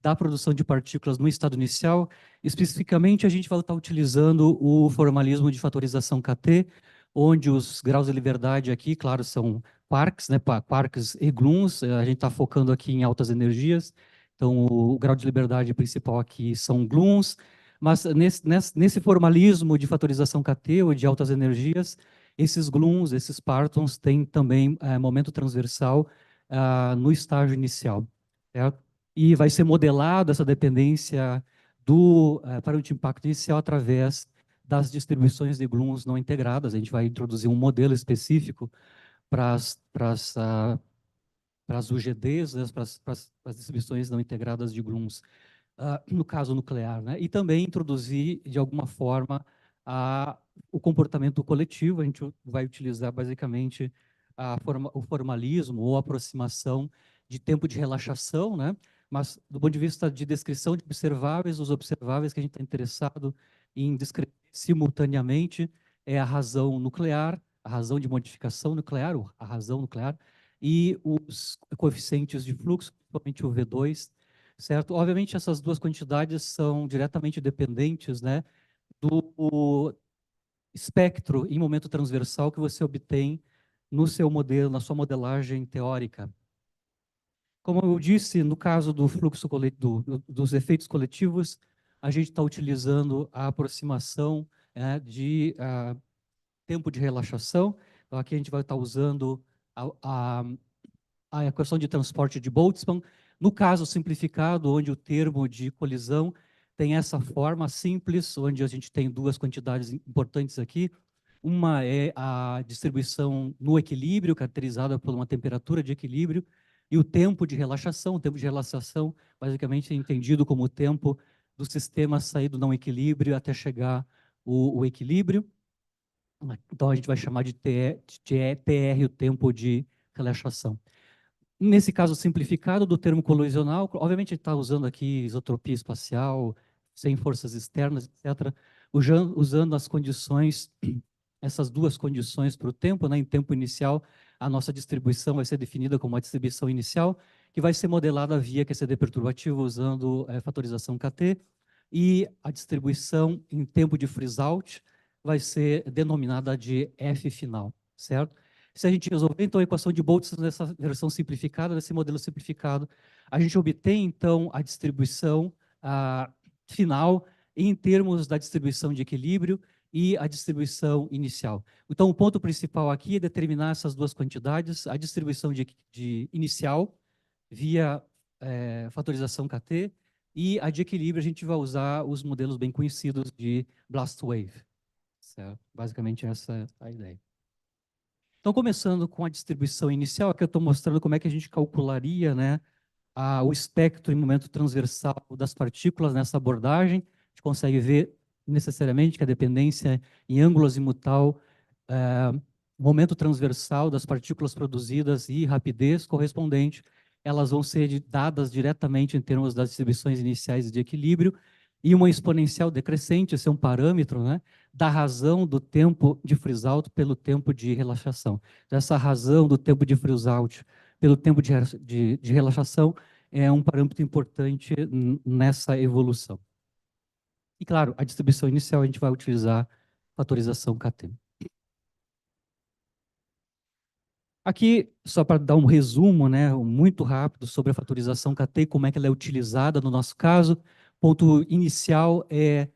da produção de partículas no estado inicial. Especificamente, a gente vai estar utilizando o formalismo de fatorização KT, onde os graus de liberdade aqui, claro, são quarks, né, quarks e gluons. A gente está focando aqui em altas energias. Então, o grau de liberdade principal aqui são gluons, mas nesse formalismo de fatorização KT, ou de altas energias, esses gluons, esses partons, têm também momento transversal no estágio inicial, certo? E vai ser modelado essa dependência para o impacto inicial através das distribuições de gluons não integradas. A gente vai introduzir um modelo específico para as UGDs, né, para as distribuições não integradas de gluons, no caso nuclear, né? E também introduzir, de alguma forma, o comportamento coletivo. A gente vai utilizar, basicamente, o formalismo ou aproximação de tempo de relaxação, né? Mas, do ponto de vista de descrição de observáveis, os observáveis que a gente está interessado em descrever simultaneamente é a razão nuclear, a razão de modificação nuclear, ou a razão nuclear, e os coeficientes de fluxo, principalmente o V2, certo? Obviamente, essas 2 quantidades são diretamente dependentes, né, do espectro em momento transversal que você obtém no seu modelo, na sua modelagem teórica. Como eu disse, no caso do fluxo dos efeitos coletivos, a gente está utilizando a aproximação de tempo de relaxação. Então, aqui a gente vai estar usando a equação de transporte de Boltzmann. No caso simplificado, onde o termo de colisão tem essa forma simples, onde a gente tem 2 quantidades importantes aqui. Uma é a distribuição no equilíbrio, caracterizada por uma temperatura de equilíbrio, e o tempo de relaxação. O tempo de relaxação, basicamente, é entendido como o tempo do sistema sair do não equilíbrio até chegar o equilíbrio. Então, a gente vai chamar de TR, o tempo de relaxação. Nesse caso simplificado do termo colisional, obviamente a gente está usando aqui isotropia espacial, sem forças externas, etc., usando as condições, essas 2 condições para o tempo, né? Em tempo inicial, a nossa distribuição vai ser definida como uma distribuição inicial, que vai ser modelada via QCD perturbativo, usando fatorização KT, e a distribuição em tempo de freeze-out vai ser denominada de F final, certo? Se a gente resolver, então, a equação de Boltzmann nessa versão simplificada, nesse modelo simplificado, a gente obtém, então, a distribuição final em termos da distribuição de equilíbrio e a distribuição inicial. Então, o ponto principal aqui é determinar essas 2 quantidades, a distribuição de inicial via fatorização KT, e a de equilíbrio a gente vai usar os modelos bem conhecidos de blast wave. Certo? Basicamente, essa é a ideia. Então, começando com a distribuição inicial, aqui eu estou mostrando como é que a gente calcularia, né, o espectro em momento transversal das partículas nessa abordagem. A gente consegue ver necessariamente que a dependência em ângulo azimutal, momento transversal das partículas produzidas e rapidez correspondente elas vão ser dadas diretamente em termos das distribuições iniciais de equilíbrio, e uma exponencial decrescente, esse é um parâmetro, né, da razão do tempo de freeze-out pelo tempo de relaxação. Essa razão do tempo de freeze-out pelo tempo de relaxação é um parâmetro importante nessa evolução. E, claro, a distribuição inicial a gente vai utilizar fatorização KT. Aqui, só para dar um resumo, né, muito rápido sobre a fatorização KT e como é que ela é utilizada no nosso caso. Ponto inicial é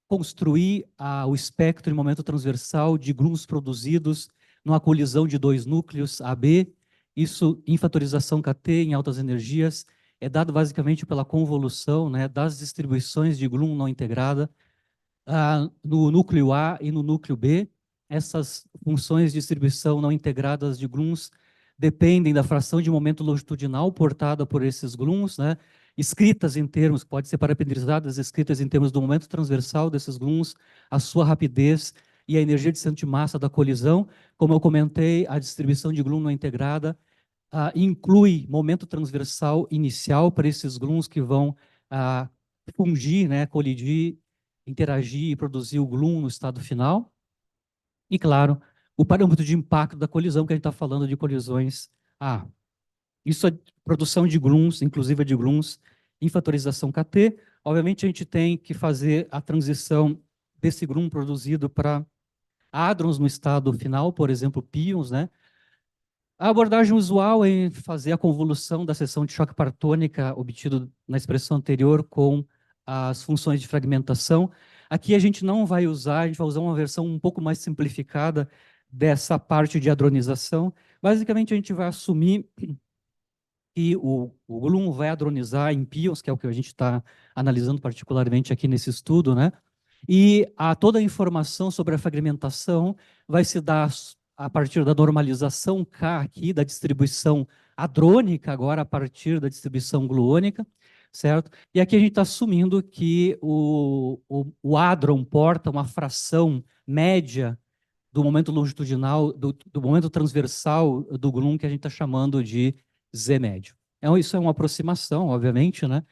construir o espectro em momento transversal de grumos produzidos numa colisão de dois núcleos AB. Isso, em fatorização KT, em altas energias, é dado basicamente pela convolução, né, das distribuições de Glum não integrada no núcleo A e no núcleo B. Essas funções de distribuição não integradas de Glums dependem da fração de momento longitudinal portada por esses Glums, né, escritas em termos, pode ser parametrizadas, escritas em termos do momento transversal desses Glums, a sua rapidez e a energia de centro de massa da colisão. Como eu comentei, a distribuição de Glum não integrada inclui momento transversal inicial para esses Glums que vão fungir, né, colidir, interagir e produzir o Glum no estado final. E, claro, o parâmetro de impacto da colisão, que a gente está falando de colisões Isso é produção de Glums, inclusive de Glums, em fatorização KT. Obviamente, a gente tem que fazer a transição desse Glum produzido para hadrons no estado final, por exemplo, pions, né? A abordagem usual é fazer a convolução da seção de choque partônica obtido na expressão anterior com as funções de fragmentação. Aqui a gente não vai usar, a gente vai usar uma versão um pouco mais simplificada dessa parte de hadronização. Basicamente, a gente vai assumir que o Glum vai hadronizar em pions, que é o que a gente está analisando particularmente aqui nesse estudo, né? E toda a informação sobre a fragmentação vai se dar a partir da normalização K aqui, da distribuição hadrônica, agora a partir da distribuição gluônica, certo? E aqui a gente está assumindo que o hadron porta uma fração média do momento longitudinal, do momento transversal do Glum, que a gente está chamando de Z médio. Então, isso é uma aproximação, obviamente, né?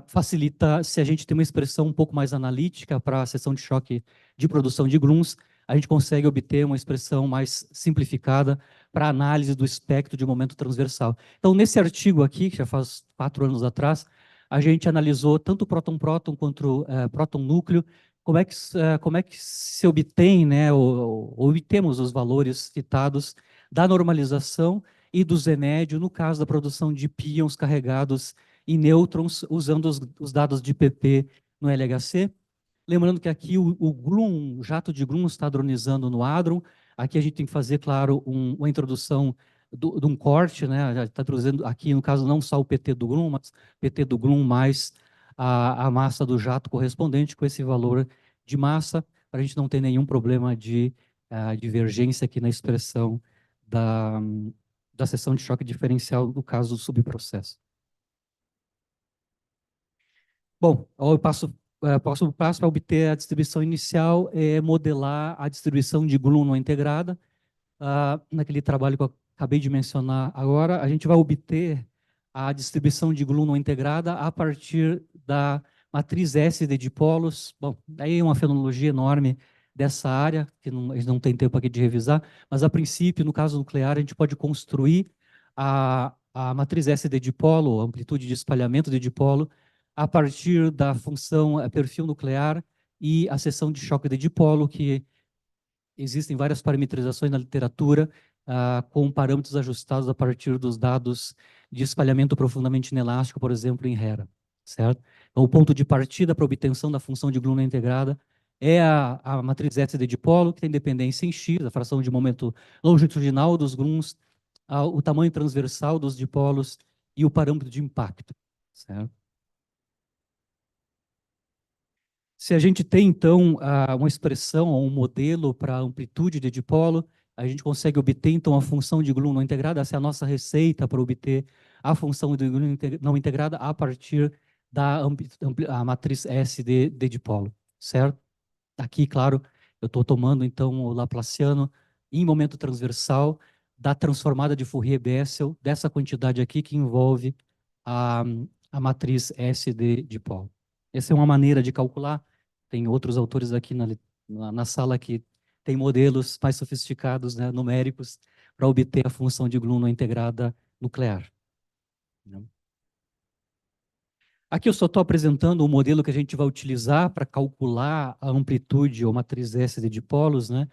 Facilita, se a gente tem uma expressão um pouco mais analítica para a seção de choque de produção de Glums, a gente consegue obter uma expressão mais simplificada para análise do espectro de momento transversal. Então, nesse artigo aqui, que já faz 4 anos atrás, a gente analisou tanto o próton-próton quanto o próton-núcleo, como é que se obtém, né, ou obtemos os valores citados da normalização e do Z médio, no caso da produção de pions carregados em nêutrons, usando os dados de PP no LHC. Lembrando que aqui o jato de Glum está hadronizando no hadron. Aqui a gente tem que fazer, claro, uma introdução de um corte, né? Já está trazendo aqui, no caso, não só o PT do Glum, mas PT do Glum mais a massa do jato correspondente com esse valor de massa, para a gente não ter nenhum problema de divergência aqui na expressão da seção de choque diferencial do caso do subprocesso. Bom, o próximo passo para obter a distribuição inicial é modelar a distribuição de Glum não integrada. Naquele trabalho que eu acabei de mencionar agora, a gente vai obter a distribuição de Glum não integrada a partir da matriz S de dipolos. Bom, aí é uma fenomenologia enorme dessa área, que a gente não tem tempo aqui de revisar, mas a princípio, no caso nuclear, a gente pode construir a matriz S de dipolo, a amplitude de espalhamento de dipolo, a partir da função perfil nuclear e a seção de choque de dipolo, que existem várias parametrizações na literatura, com parâmetros ajustados a partir dos dados de espalhamento profundamente inelástico, por exemplo, em Hera, certo? Então, o ponto de partida para a obtenção da função de Glum não integrada é a matriz S de dipolo, que tem dependência em X, a fração de momento longitudinal dos Glums, o tamanho transversal dos dipolos e o parâmetro de impacto, certo? Se a gente tem, então, uma expressão ou um modelo para a amplitude de dipolo, a gente consegue obter, então, a função de Glum não integrada. Essa é a nossa receita para obter a função de Glum não integrada a partir da matriz S de dipolo, certo? Aqui, claro, eu estou tomando, então, o laplaciano em momento transversal da transformada de Fourier-Bessel, dessa quantidade aqui que envolve a matriz SD de polo. Essa é uma maneira de calcular. Tem outros autores aqui na sala que têm modelos mais sofisticados, né, numéricos, para obter a função de Bloom integrada nuclear. Aqui eu só estou apresentando o modelo que a gente vai utilizar para calcular a amplitude ou matriz S de dipolos, né?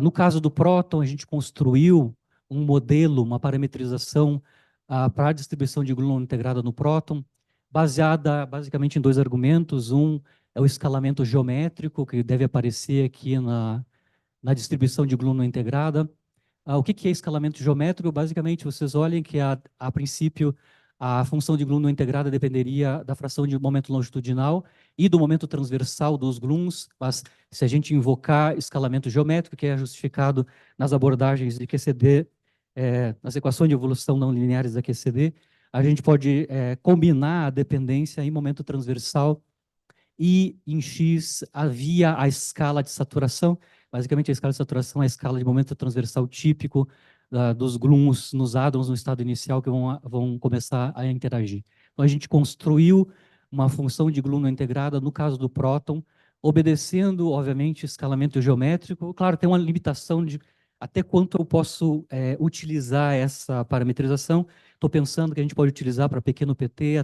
No caso do próton, a gente construiu um modelo, uma parametrização para a distribuição de gluon integrada no próton, baseada basicamente em dois argumentos. Um é o escalamento geométrico, que deve aparecer aqui na distribuição de gluon integrada. O que é escalamento geométrico? Basicamente, vocês olhem que, a princípio, a função de gluon integrada dependeria da fração de momento longitudinal e do momento transversal dos gluons, mas se a gente invocar escalamento geométrico, que é justificado nas abordagens de QCD, nas equações de evolução não lineares da QCD, a gente pode combinar a dependência em momento transversal e em X havia a escala de saturação. Basicamente, a escala de saturação é a escala de momento transversal típico dos gluons nos hadrons no estado inicial que vão começar a interagir. Então, a gente construiu uma função de gluon integrada, no caso do próton, obedecendo, obviamente, escalamento geométrico. Claro, tem uma limitação de até quanto eu posso utilizar essa parametrização. Estou pensando que a gente pode utilizar para pequeno PT,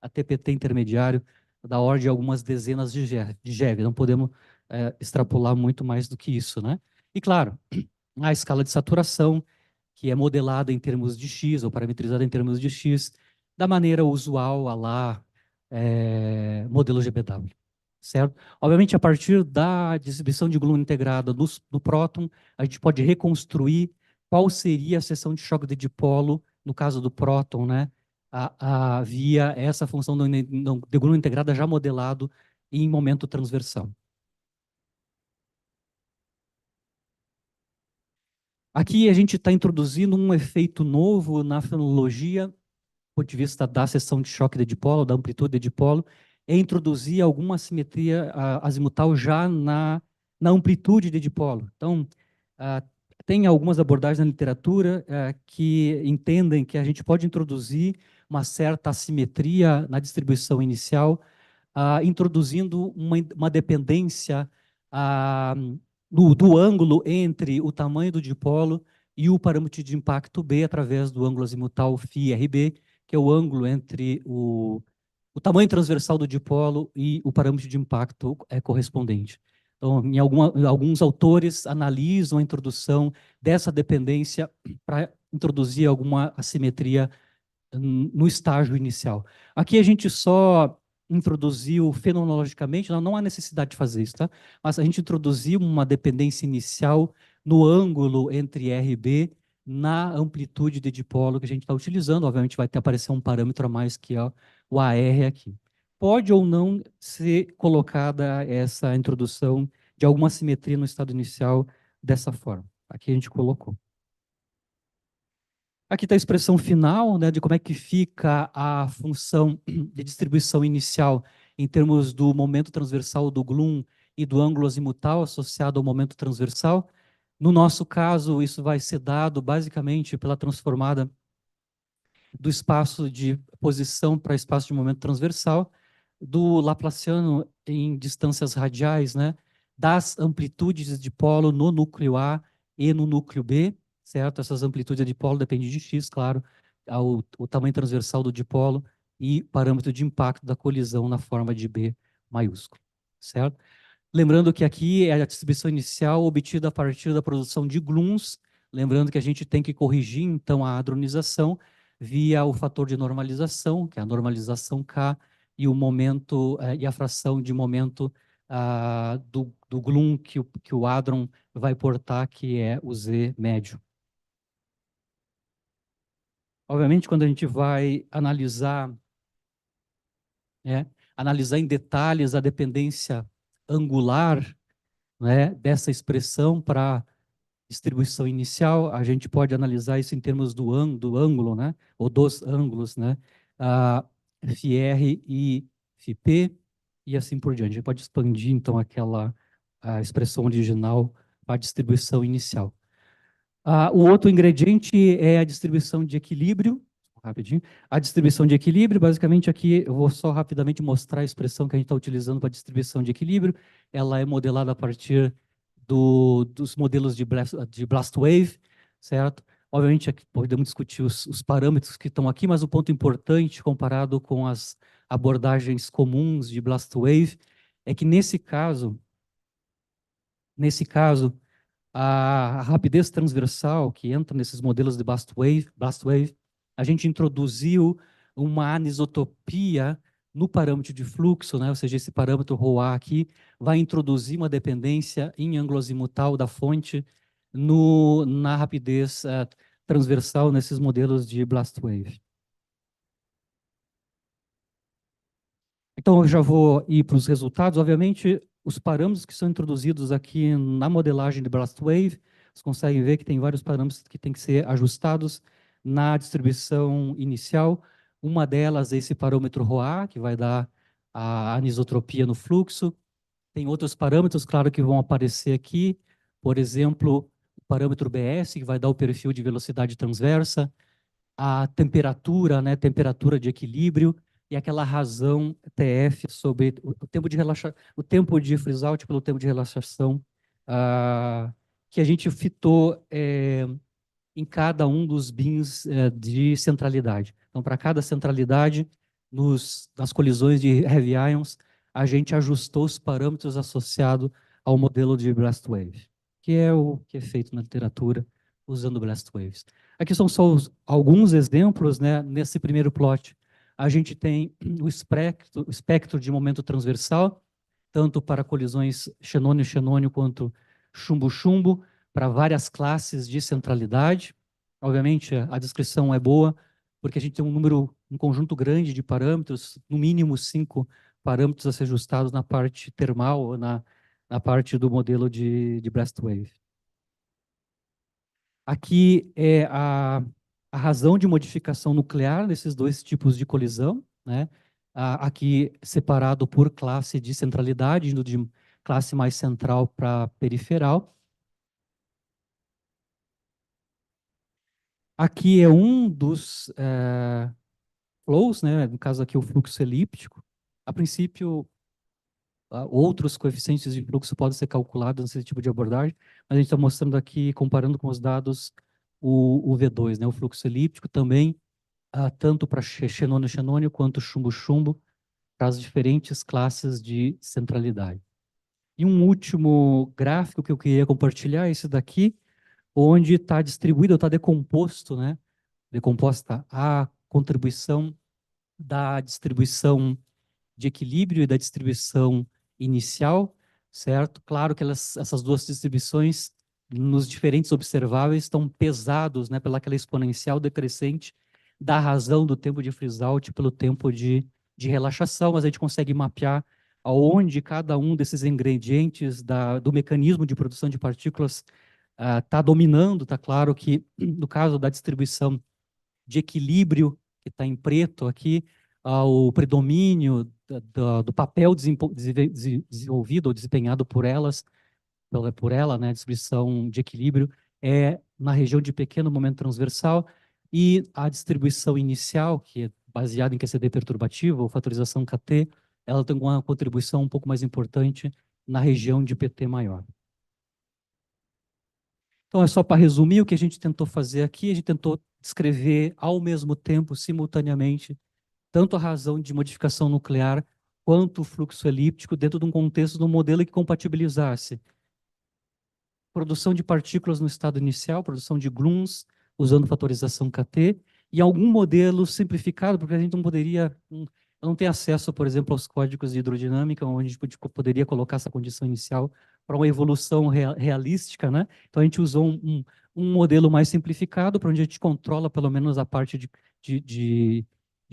até PT intermediário, da ordem de algumas dezenas de GeV. Não podemos extrapolar muito mais do que isso, né? E, claro, a escala de saturação, que é modelada em termos de X, ou parametrizada em termos de X, da maneira usual, modelo GPW, certo? Obviamente, a partir da distribuição de gluon integrada no próton, a gente pode reconstruir qual seria a seção de choque de dipolo, no caso do próton, né? Via essa função de gluon integrada já modelado em momento transversal. Aqui a gente está introduzindo um efeito novo na fenologia, do ponto de vista da seção de choque de dipolo, da amplitude de dipolo, é introduzir alguma assimetria azimutal já na amplitude de dipolo. Então, tem algumas abordagens na literatura que entendem que a gente pode introduzir uma certa assimetria na distribuição inicial, introduzindo uma dependência do ângulo entre o tamanho do dipolo e o parâmetro de impacto B através do ângulo azimutal φRB, que é o ângulo entre o tamanho transversal do dipolo e o parâmetro de impacto correspondente. Então, alguns autores analisam a introdução dessa dependência para introduzir alguma assimetria no estágio inicial. Aqui a gente só introduziu fenomenologicamente, não há necessidade de fazer isso, tá? Mas a gente introduziu uma dependência inicial no ângulo entre RB na amplitude de dipolo que a gente está utilizando. Obviamente vai aparecer um parâmetro a mais que é o AR aqui. Pode ou não ser colocada essa introdução de alguma simetria no estado inicial dessa forma. Aqui a gente colocou. Aqui está a expressão final, né, de como é que fica a função de distribuição inicial em termos do momento transversal do gluon e do ângulo azimutal associado ao momento transversal. No nosso caso, isso vai ser dado basicamente pela transformada do espaço de posição para espaço de momento transversal, do Laplaciano em distâncias radiais, né, das amplitudes de dipolo no núcleo A e no núcleo B, certo? Essas amplitudes de dipolo dependem de X, claro, o tamanho transversal do dipolo e parâmetro de impacto da colisão na forma de B maiúsculo, certo? Lembrando que aqui é a distribuição inicial obtida a partir da produção de gluons, lembrando que a gente tem que corrigir, então, a hadronização via o fator de normalização, que é a normalização K, e o momento e a fração de momento do gluon que o hadron vai portar, que é o Z médio. Obviamente, quando a gente vai analisar em detalhes a dependência angular, né, dessa expressão para distribuição inicial, a gente pode analisar isso em termos do ângulo, né, ou dos ângulos, né, φR e φP, e assim por diante. A gente pode expandir, então, a expressão original para a distribuição inicial. O outro ingrediente é a distribuição de equilíbrio. Rapidinho. A distribuição de equilíbrio, basicamente aqui eu vou só rapidamente mostrar a expressão que a gente está utilizando para distribuição de equilíbrio. Ela é modelada a partir dos modelos de blast wave, certo? Obviamente aqui podemos discutir os parâmetros que estão aqui, mas o ponto importante comparado com as abordagens comuns de blast wave é que nesse caso, a rapidez transversal que entra nesses modelos de blast wave, a gente introduziu uma anisotropia no parâmetro de fluxo, né? Ou seja, esse parâmetro ρA aqui vai introduzir uma dependência em ângulo azimutal da fonte na rapidez transversal nesses modelos de blast wave. Então, eu já vou ir para os resultados. Obviamente, os parâmetros que são introduzidos aqui na modelagem de blast wave, vocês conseguem ver que tem vários parâmetros que têm que ser ajustados na distribuição inicial. Uma delas é esse parâmetro ρA, que vai dar a anisotropia no fluxo. Tem outros parâmetros, claro, que vão aparecer aqui. Por exemplo, o parâmetro BS, que vai dar o perfil de velocidade transversa. A temperatura, né, temperatura de equilíbrio, e aquela razão TF sobre o tempo de freeze out pelo tempo de relaxação, que a gente fitou em cada um dos bins de centralidade. Então, para cada centralidade, nas colisões de heavy ions, a gente ajustou os parâmetros associados ao modelo de blast wave, que é o que é feito na literatura usando blast waves. Aqui são só alguns exemplos, né? Nesse primeiro plot, a gente tem o espectro de momento transversal, tanto para colisões xenônio-xenônio quanto chumbo-chumbo, para várias classes de centralidade. Obviamente, a descrição é boa, porque a gente tem um conjunto grande de parâmetros, no mínimo 5 parâmetros a ser ajustados na parte termal, ou na parte do modelo de blast wave. Aqui é a razão de modificação nuclear desses dois tipos de colisão, né? Aqui separado por classe de centralidade, indo de classe mais central para periferal. Aqui é um dos flows, né? No caso aqui o fluxo elíptico. A princípio, outros coeficientes de fluxo podem ser calculados nesse tipo de abordagem, mas a gente está mostrando aqui, comparando com os dados, o V2, né? O fluxo elíptico também, tanto para xenônio-xenônio quanto chumbo-chumbo, para as diferentes classes de centralidade. E um último gráfico que eu queria compartilhar é esse daqui, onde está distribuído, está decomposto, né? Decomposta a contribuição da distribuição de equilíbrio e da distribuição inicial, certo? Claro que essas duas distribuições, nos diferentes observáveis, estão pesados, né, pelaquela exponencial decrescente da razão do tempo de freeze-out pelo tempo de relaxação, mas a gente consegue mapear aonde cada um desses ingredientes do mecanismo de produção de partículas está dominando. Está claro que, no caso da distribuição de equilíbrio, que está em preto aqui, o predomínio do papel desenvolvido ou desempenhado por ela, né, a distribuição de equilíbrio, é na região de pequeno momento transversal, e a distribuição inicial, que é baseada em QCD perturbativo, ou fatorização KT, ela tem uma contribuição um pouco mais importante na região de PT maior. Então, é só para resumir o que a gente tentou fazer aqui. A gente tentou descrever ao mesmo tempo, simultaneamente, tanto a razão de modificação nuclear quanto o fluxo elíptico dentro de um contexto de um modelo que compatibilizasse produção de partículas no estado inicial, produção de gluons, usando fatorização KT, e algum modelo simplificado, porque a gente não poderia, não tem acesso, por exemplo, aos códigos de hidrodinâmica, onde a gente poderia colocar essa condição inicial para uma evolução realística, né? Então a gente usou um modelo mais simplificado, para onde a gente controla pelo menos a parte de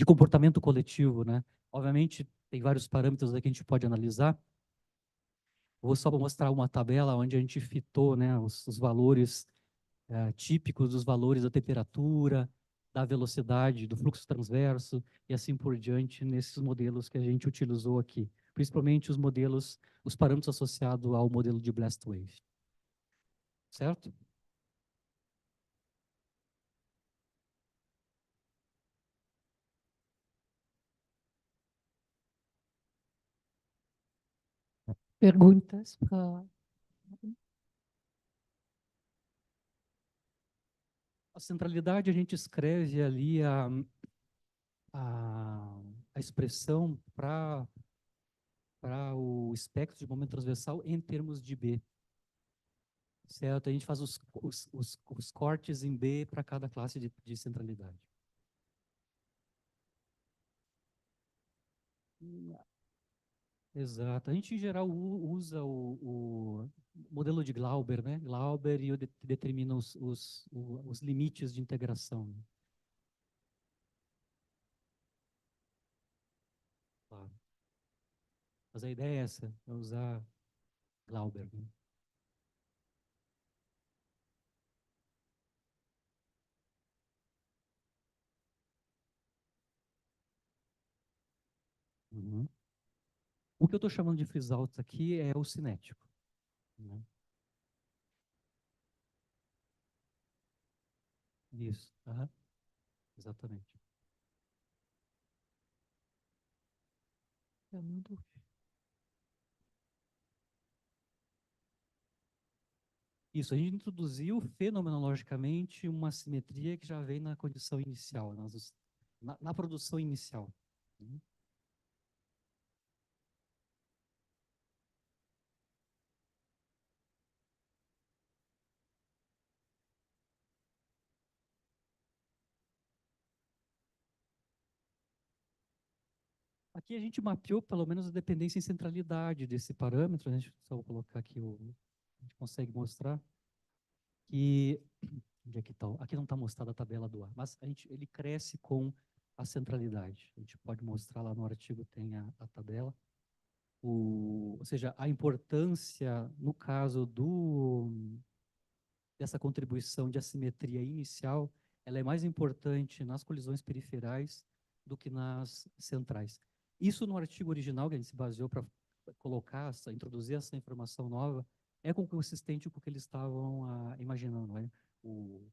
comportamento coletivo, né? Obviamente, tem vários parâmetros aí que a gente pode analisar. Vou só mostrar uma tabela onde a gente fitou, né, os valores típicos dos valores da temperatura, da velocidade, do fluxo transverso e assim por diante nesses modelos que a gente utilizou aqui. Principalmente os parâmetros associados ao modelo de blast wave. Certo? perguntas para... A centralidade, a gente escreve ali a expressão para o espectro de momento transversal em termos de B. Certo? A gente faz os cortes em B para cada classe de centralidade. Exato. A gente, em geral, usa o modelo de Glauber, né? Glauber e determina os limites de integração. Claro. Mas a ideia é essa, é usar Glauber, né? Uhum. O que eu estou chamando de freeze-out aqui é o cinético, né? Isso, exatamente. Isso, a gente introduziu fenomenologicamente uma simetria que já vem na condição inicial, na produção inicial. Aqui a gente mapeou pelo menos a dependência em centralidade desse parâmetro, né? Deixa eu só colocar aqui, a gente consegue mostrar que, onde é que tá? Aqui não está mostrada a tabela do A, mas ele cresce com a centralidade. A gente pode mostrar lá no artigo, tem a tabela. Ou seja, a importância, no caso dessa contribuição de assimetria inicial, ela é mais importante nas colisões periferais do que nas centrais. Isso no artigo original, que a gente se baseou para colocar, introduzir essa informação nova, é consistente com o que eles estavam imaginando, né? O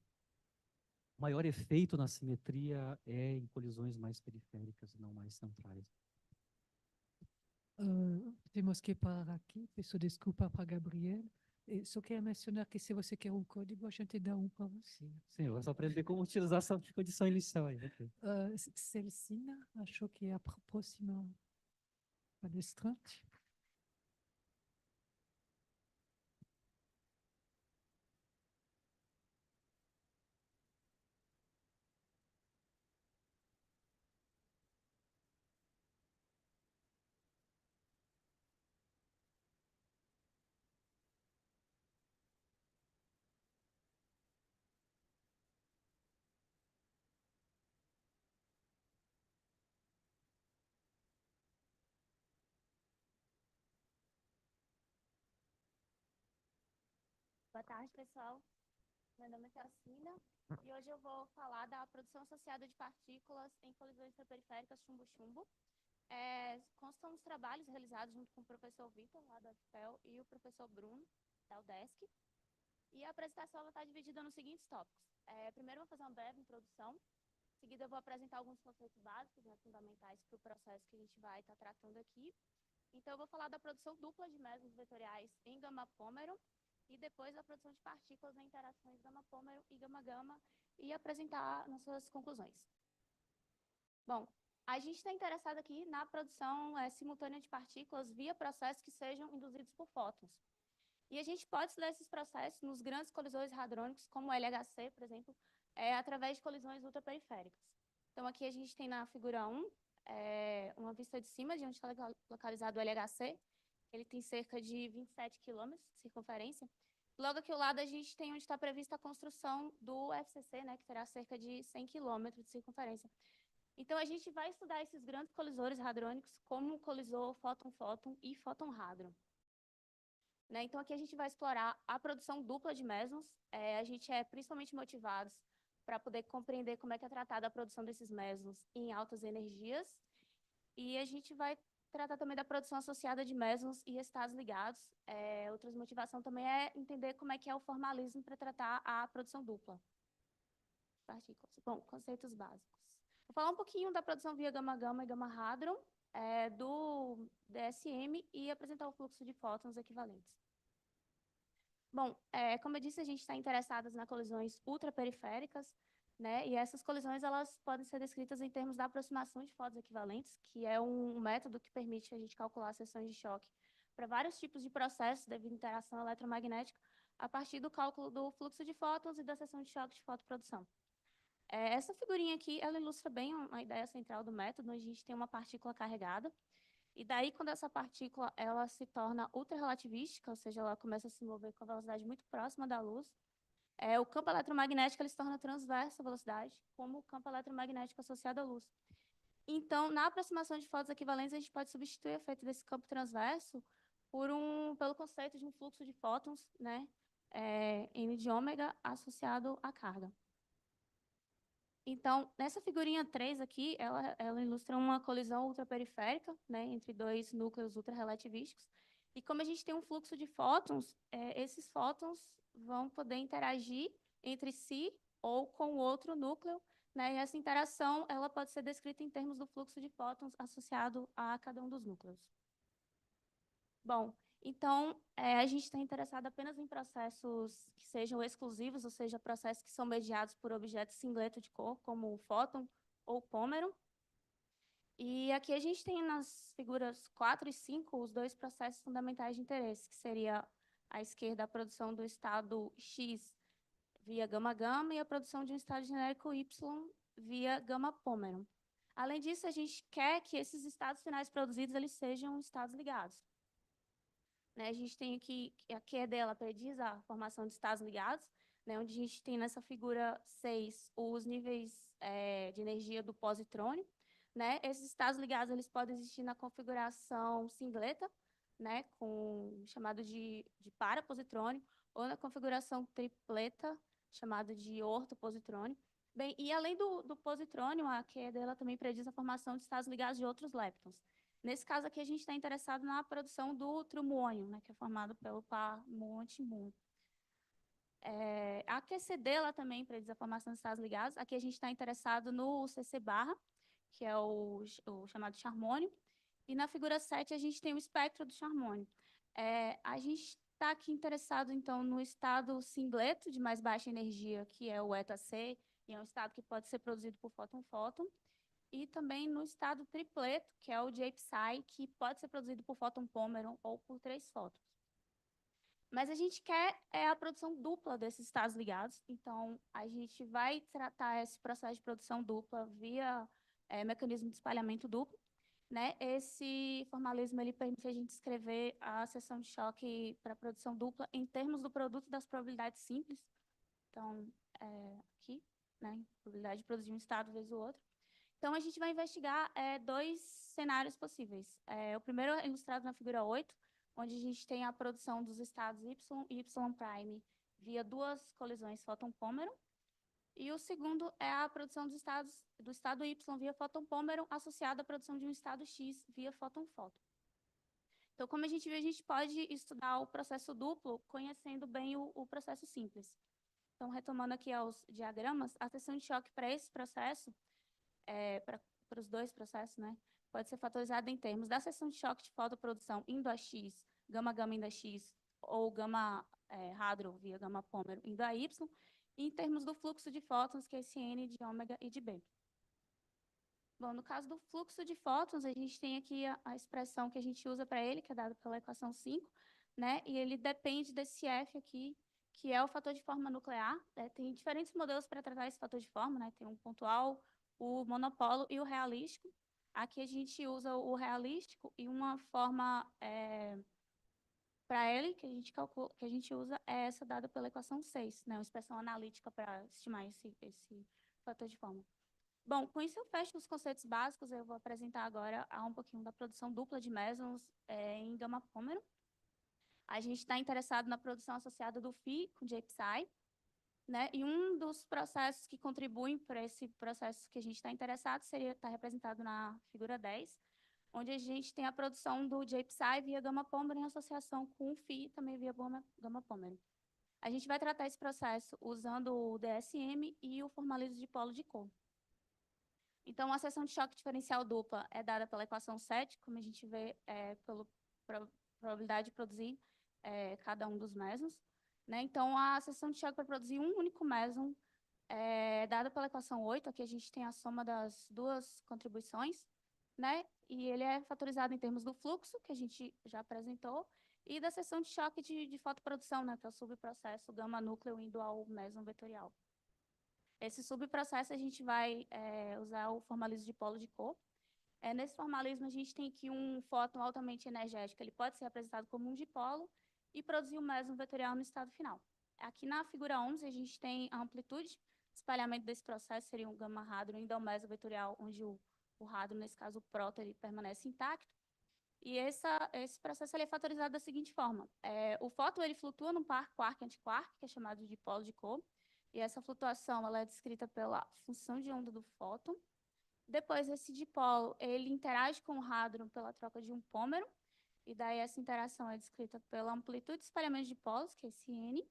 maior efeito na simetria é em colisões mais periféricas, não mais centrais. Temos que parar aqui, peço desculpa para Gabriel. Só quero mencionar que se você quer um código, a gente dá um para você. Sim, eu vou só aprender como utilizar essa condição inicial aí. Celcina, acho que é a próxima palestrante. Boa tarde, pessoal. Meu nome é Celcina e hoje eu vou falar da produção associada de partículas em colisões periféricas chumbo-chumbo. Constam dos trabalhos realizados junto com o professor Vitor, lá da UFPEL, e o professor Bruno, da UDESC. E a apresentação está dividida nos seguintes tópicos. Primeiro, eu vou fazer uma breve introdução. Em seguida, eu vou apresentar alguns conceitos básicos, né, fundamentais para o processo que a gente vai estar tratando aqui. Então, eu vou falar da produção dupla de mesons vetoriais em gama-pômero, e depois a produção de partículas em interações gama-pômero e gama-gama, e apresentar nossas conclusões. Bom, a gente está interessado aqui na produção simultânea de partículas via processos que sejam induzidos por fótons. E a gente pode estudar esses processos nos grandes colisores hadrônicos, como o LHC, por exemplo, através de colisões ultraperiféricas. Então, aqui a gente tem na figura 1, uma vista de cima de onde está localizado o LHC. Ele tem cerca de 27 quilômetros de circunferência. Logo aqui ao lado, a gente tem onde está prevista a construção do FCC, né, que terá cerca de 100 quilômetros de circunferência. Então, a gente vai estudar esses grandes colisores hadrônicos como o colisor fóton-fóton e fóton-hadron. Né? Então, aqui a gente vai explorar a produção dupla de mesons. A gente é principalmente motivados para poder compreender como é que é tratada a produção desses mesons em altas energias. E a gente vai tratar também da produção associada de mesons e estados ligados. Outra motivação também é entender como é que é o formalismo para tratar a produção dupla. Partículas. Bom, conceitos básicos. Vou falar um pouquinho da produção via gama-gama e gama-hadron. do DSM e apresentar o fluxo de fótons equivalentes. Bom, como eu disse, a gente está interessadas nas colisões ultraperiféricas, né? E essas colisões elas podem ser descritas em termos da aproximação de fótons equivalentes, que é um método que permite a gente calcular as seções de choque para vários tipos de processos devido à interação eletromagnética a partir do cálculo do fluxo de fótons e da seção de choque de fotoprodução. Essa figurinha aqui, ela ilustra bem a ideia central do método, onde a gente tem uma partícula carregada, e daí, quando essa partícula ela se torna ultrarrelativística, ou seja, ela começa a se mover com a velocidade muito próxima da luz, o campo eletromagnético ele se torna transverso à velocidade, como o campo eletromagnético associado à luz. Então, na aproximação de fótons equivalentes, a gente pode substituir o efeito desse campo transverso pelo conceito de um fluxo de fótons, né, N de ômega associado à carga. Então, nessa figurinha 3 aqui, ela ilustra uma colisão ultraperiférica, né, entre dois núcleos ultrarrelativísticos. E como a gente tem um fluxo de fótons, esses fótons vão poder interagir entre si ou com o outro núcleo, né, e essa interação ela pode ser descrita em termos do fluxo de fótons associado a cada um dos núcleos. Bom, então, a gente está interessado apenas em processos que sejam exclusivos, ou seja, processos que são mediados por objetos singleto de cor, como o fóton ou o pômero. E aqui a gente tem nas figuras 4 e 5 os dois processos fundamentais de interesse, que seria à esquerda a produção do estado X via gama-gama e a produção de um estado genérico Y via gama-pômero. Além disso, a gente quer que esses estados finais produzidos eles sejam estados ligados. Né, a gente tem aqui, a Q dela prediz a formação de estados ligados, né, onde a gente tem nessa figura 6 os níveis de energia do positrônio. Né? Esses estados ligados eles podem existir na configuração singleta, né, chamado de parapositrônio, ou na configuração tripleta, chamado de ortopositrônio. Bem, e além do positrônio, a Q dela também prediz a formação de estados ligados de outros leptons. Nesse caso aqui, a gente está interessado na produção do trimuônio, né, que é formado pelo par muon-antimuon. A QCD ela também prediz a formação de estados ligados. Aqui a gente está interessado no CC barra, que é o chamado charmônio. E na figura 7 a gente tem o espectro do charmônio. A gente está aqui interessado, então, no estado singleto de mais baixa energia, que é o eta-C, e é um estado que pode ser produzido por fóton-fóton. E também no estado tripleto, que é o J-psi, que pode ser produzido por fóton-pômero ou por 3 fótons. Mas a gente quer a produção dupla desses estados ligados, então a gente vai tratar esse processo de produção dupla via mecanismo de espalhamento duplo. Né? Esse formalismo ele permite a gente escrever a seção de choque para produção dupla em termos do produto das probabilidades simples. Então, aqui, né? Probabilidade de produzir um estado vezes o outro. Então, a gente vai investigar dois cenários possíveis. O primeiro é ilustrado na figura 8, onde a gente tem a produção dos estados Y e Y' via duas colisões fóton-pômero. E o segundo é a produção do estado Y via fóton-pômero associado à produção de um estado X via fóton-fóton. Então, como a gente viu, a gente pode estudar o processo duplo conhecendo bem o processo simples. Então, retomando aqui aos diagramas, a seção de choque para esse processo, para os dois processos, né, pode ser fatorizada em termos da seção de choque de fotoprodução indo a X, gama-gama indo a X, ou gama-hadro via gama-pômero indo a Y, e em termos do fluxo de fótons, que é esse N de ômega e de B. Bom, no caso do fluxo de fótons, a gente tem aqui a expressão que a gente usa para ele, que é dada pela equação 5, né, e ele depende desse F aqui, que é o fator de forma nuclear. Tem diferentes modelos para tratar esse fator de forma, né, tem um pontual, o monopolo e o realístico. Aqui a gente usa o realístico e uma forma para ele que a gente usa é essa dada pela equação 6, né, uma expressão analítica para estimar esse fator de forma. Bom, com isso eu fecho os conceitos básicos. Eu vou apresentar agora um pouquinho da produção dupla de mesons em gama-pômero. A gente está interessado na produção associada do Φ com J-psi, né? E um dos processos que contribuem para esse processo que a gente está interessado está representado na figura 10, onde a gente tem a produção do J-psi via gama-pômero em associação com o Φ também via gama-pômero. A gente vai tratar esse processo usando o DSM e o formalismo de polo de cor. Então, a seção de choque diferencial dupla é dada pela equação 7, como a gente vê pela probabilidade de produzir cada um dos mesons. Né? Então, a seção de choque para produzir um único meson é dada pela equação 8. Aqui a gente tem a soma das duas contribuições, né? E ele é fatorizado em termos do fluxo, que a gente já apresentou, e da seção de choque de fotoprodução, né? Que é o subprocesso gama-núcleo indo ao meson vetorial. Esse subprocesso a gente vai usar o formalismo de polo de cor. Nesse formalismo, a gente tem aqui um fóton altamente energético. Ele pode ser apresentado como um dipolo e produzir o meson vetorial no estado final. Aqui na figura 11, a gente tem a amplitude de espalhamento desse processo, seria um gama-hadron indo ao meson vetorial, onde o hadron, nesse caso o próton, ele permanece intacto. E esse processo ele é fatorizado da seguinte forma. O fóton ele flutua num par quark-antiquark, que é chamado de dipolo de cor. E essa flutuação ela é descrita pela função de onda do fóton. Depois, esse dipolo ele interage com o hadron pela troca de um pômero. E daí essa interação é descrita pela amplitude de espalhamento de polos, que é esse N.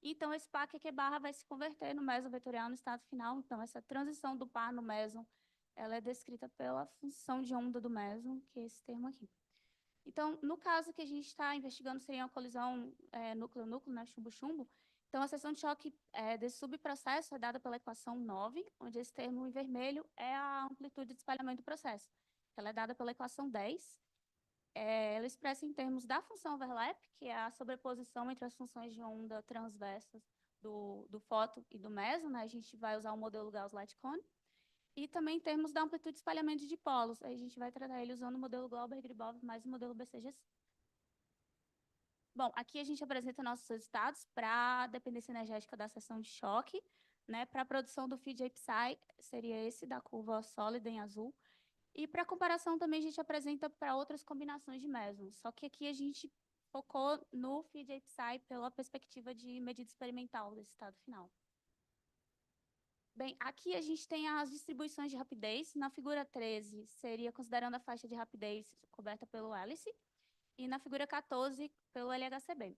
Então, esse par QQ barra vai se converter no meson vetorial no estado final. Então, essa transição do par no meson, ela é descrita pela função de onda do meson, que é esse termo aqui. Então, no caso que a gente está investigando, seria uma colisão núcleo-núcleo, né, chumbo-chumbo. Então, a seção de choque desse subprocesso é dada pela equação 9, onde esse termo em vermelho é a amplitude de espalhamento do processo. Ela é dada pela equação 10. Ela expressa em termos da função overlap, que é a sobreposição entre as funções de onda transversas do fóton e do meson, né? A gente vai usar o modelo Gauss-Lightcone. E também em termos da amplitude de espalhamento de dipolos. Aí a gente vai tratar ele usando o modelo Glauber-Gribov mais o modelo BCGC. Bom, aqui a gente apresenta nossos resultados para a dependência energética da seção de choque, né? Para a produção do feed APSI, seria esse da curva sólida em azul. E para comparação também a gente apresenta para outras combinações de mesons. Só que aqui a gente focou no feed APSI pela perspectiva de medida experimental desse estado final. Bem, aqui a gente tem as distribuições de rapidez. Na figura 13, seria considerando a faixa de rapidez coberta pelo hélice. E na figura 14, pelo LHCb.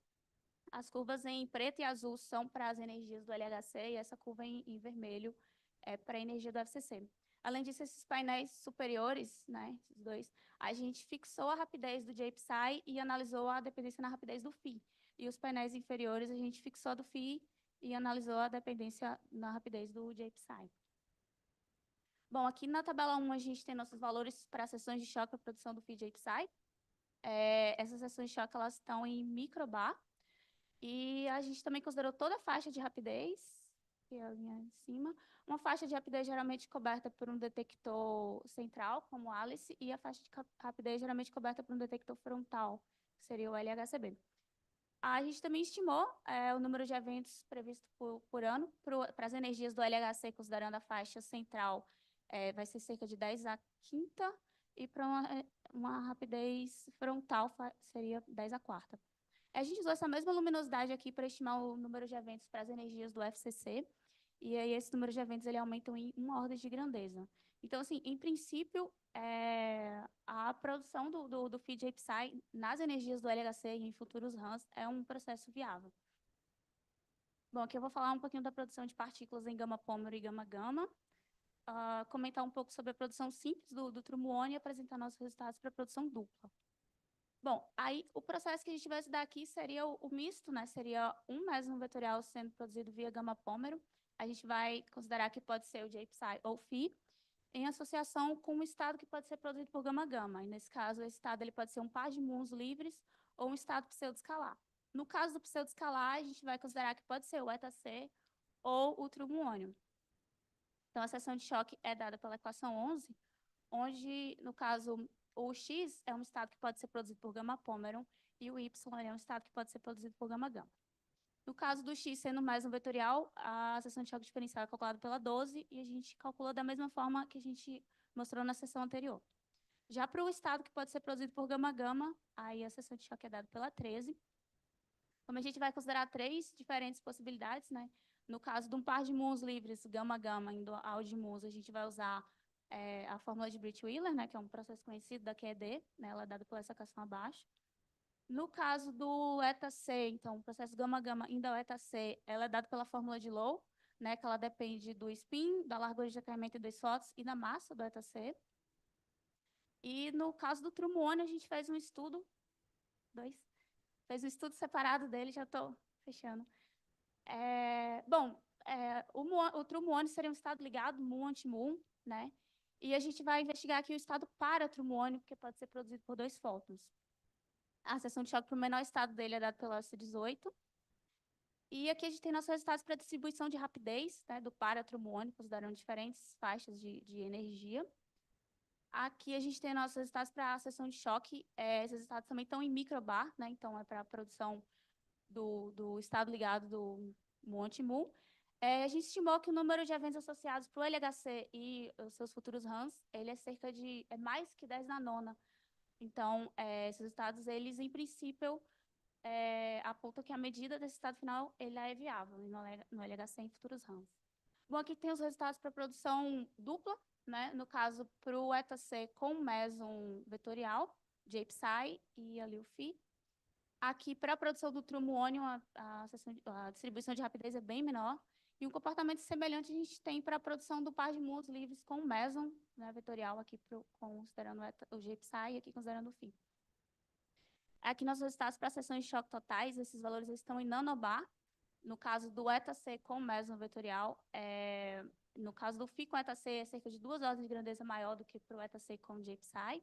As curvas em preto e azul são para as energias do LHC e essa curva em vermelho é para a energia do FCC. Além disso, esses painéis superiores, né, esses dois, a gente fixou a rapidez do JPSI e analisou a dependência na rapidez do Φ. E os painéis inferiores, a gente fixou a do Φ e analisou a dependência na rapidez do JPSI. Bom, aqui na tabela 1, a gente tem nossos valores para seções de choque para a produção do Φ JPSI. Essas seções de choque elas estão em microbar. E a gente também considerou toda a faixa de rapidez, que é a linha em cima. Uma faixa de rapidez geralmente coberta por um detector central, como o Alice, e a faixa de rapidez geralmente coberta por um detector frontal, que seria o LHCb. A gente também estimou o número de eventos previsto por ano para as energias do LHC, considerando a faixa central, vai ser cerca de 10 a quinta, e para uma rapidez frontal seria 10 a quarta. A gente usou essa mesma luminosidade aqui para estimar o número de eventos para as energias do FCC, e aí esse número de eventos ele aumenta em uma ordem de grandeza. Então, assim, em princípio, a produção do feed APSI nas energias do LHC e em futuros runs é um processo viável. Bom, aqui eu vou falar um pouquinho da produção de partículas em gama-pômero e gama-gama, comentar um pouco sobre a produção simples do trumuone e apresentar nossos resultados para a produção dupla. Bom, aí o processo que a gente vai estudar aqui seria o misto, né? Seria um meson vetorial sendo produzido via gama-pômero. A gente vai considerar que pode ser o JPSI ou Φ, em associação com um estado que pode ser produzido por gama-gama. E nesse caso, esse estado ele pode ser um par de muons livres ou um estado pseudo-escalar. No caso do pseudo-escalar, a gente vai considerar que pode ser o eta-C ou o trumuônio. Então, a seção de choque é dada pela equação 11, onde, no caso, o X é um estado que pode ser produzido por gama-pômero e o Y é um estado que pode ser produzido por gama-gama. No caso do X sendo mais um vetorial, a seção de choque diferencial é calculada pela 12 e a gente calcula da mesma forma que a gente mostrou na seção anterior. Já para o estado que pode ser produzido por gama-gama, aí a seção de choque é dada pela 13. Como a gente vai considerar 3 diferentes possibilidades, né? No caso de um par de muons livres, gama-gama indo ao de muons, a gente vai usar a fórmula de Breit-Wheeler, né, que é um processo conhecido da QED, né, ela é dada pela essa equação abaixo. No caso do eta-C, então, o processo gama-gama indo ao eta-C, ela é dada pela fórmula de Low, né, que ela depende do spin, da largura de decaimento dos slots e da massa do ETC. E no caso do trumuônio, a gente fez um estudo, fez um estudo separado dele, já estou fechando. O trumuônio seria um estado ligado, muon anti-muon, né? E a gente vai investigar aqui o estado para-trumuônio, porque pode ser produzido por 2 fótons. A seção de choque para o menor estado dele é dado pelo SC18. E aqui a gente tem nossos resultados para distribuição de rapidez, né, do para-trumuônio, considerando diferentes faixas de energia. Aqui a gente tem nossos resultados para a seção de choque. Esses resultados também estão em microbar, né? Então, é para a produção do estado ligado do muon anti-muon. A gente estimou que o número de eventos associados para o LHC e os seus futuros RANs, ele é mais que 10 na nona. Então, esses resultados, eles, em princípio, apontam que a medida desse estado final ele é viável no LHC em futuros RANs. Bom, aqui tem os resultados para produção dupla, né? No caso, para o ETC com Meson vetorial, JPSI e ali o Phi. Aqui, para a produção do trumuônio, a distribuição de rapidez é bem menor. E um comportamento semelhante a gente tem para a produção do par de muons livres com Meson, né, vetorial, aqui considerando o JPSI e aqui considerando o Phi. Aqui nossos resultados para seções de choque totais, esses valores estão em nanobar. No caso do ETC com Meson vetorial, no caso do Phi com ETC, é cerca de 2 ordens de grandeza maior do que para o ETC com JPSI.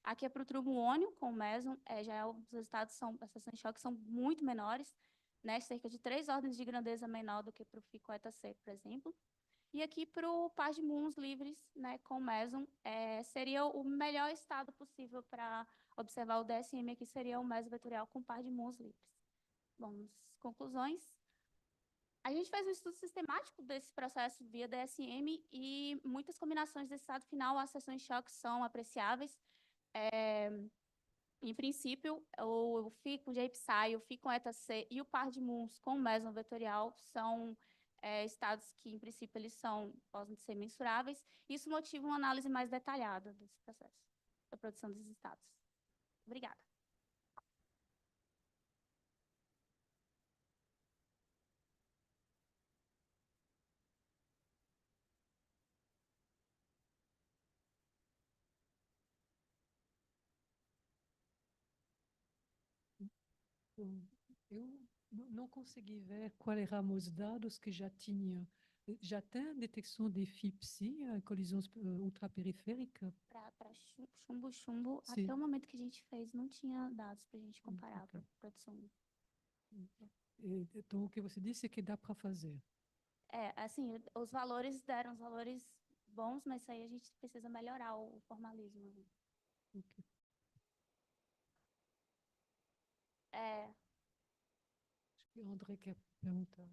Aqui é para o trumuônio com Meson, os resultados as seções de choque são muito menores, né, cerca de 3 ordens de grandeza menor do que para o Phi com ETC, por exemplo. E aqui para o par de muons livres, né, com Meson, seria o melhor estado possível para observar o DSM, aqui seria o Meson vetorial com par de muons livres. Bom, conclusões. A gente fez um estudo sistemático desse processo via DSM e muitas combinações desse estado final, as seções de choque são apreciáveis. Em princípio, o Phi com JPSI, o Phi com ETC e o par de muons com Meson vetorial são estados que, em princípio, podem ser mensuráveis. Isso motiva uma análise mais detalhada desse processo, da produção desses estados. Obrigada. Eu não consegui ver quais eram os dados que já tinha. Já tem detecção de FIPSI, colisões ultraperiféricas? Para chumbo, até o momento que a gente fez, não tinha dados para a gente comparar para a produção. Então, o que você disse é que dá para fazer. Assim, os valores deram os valores bons, mas isso aí a gente precisa melhorar o formalismo. Okay. Acho que o André quer perguntar.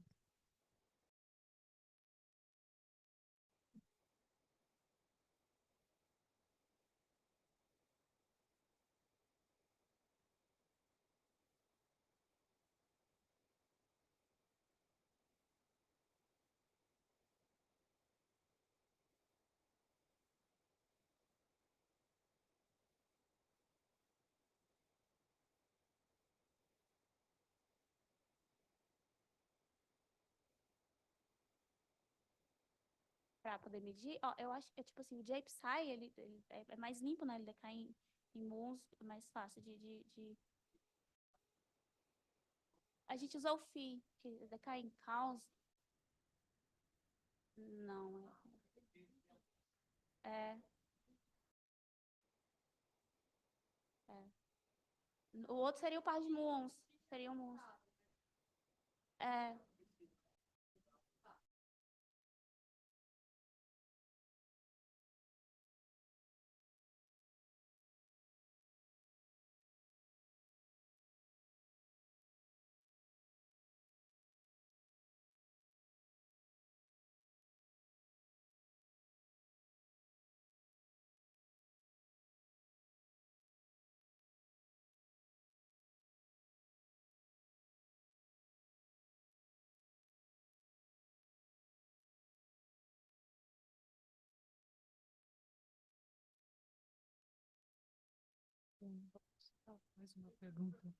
Para poder medir, eu acho que tipo assim, o JPSI, ele é mais limpo, né? Ele decai em muons, mais fácil de... A gente usou o Phi, que decai em caos. Não, O outro seria o par de muons. Seria um muons. Mais uma pergunta.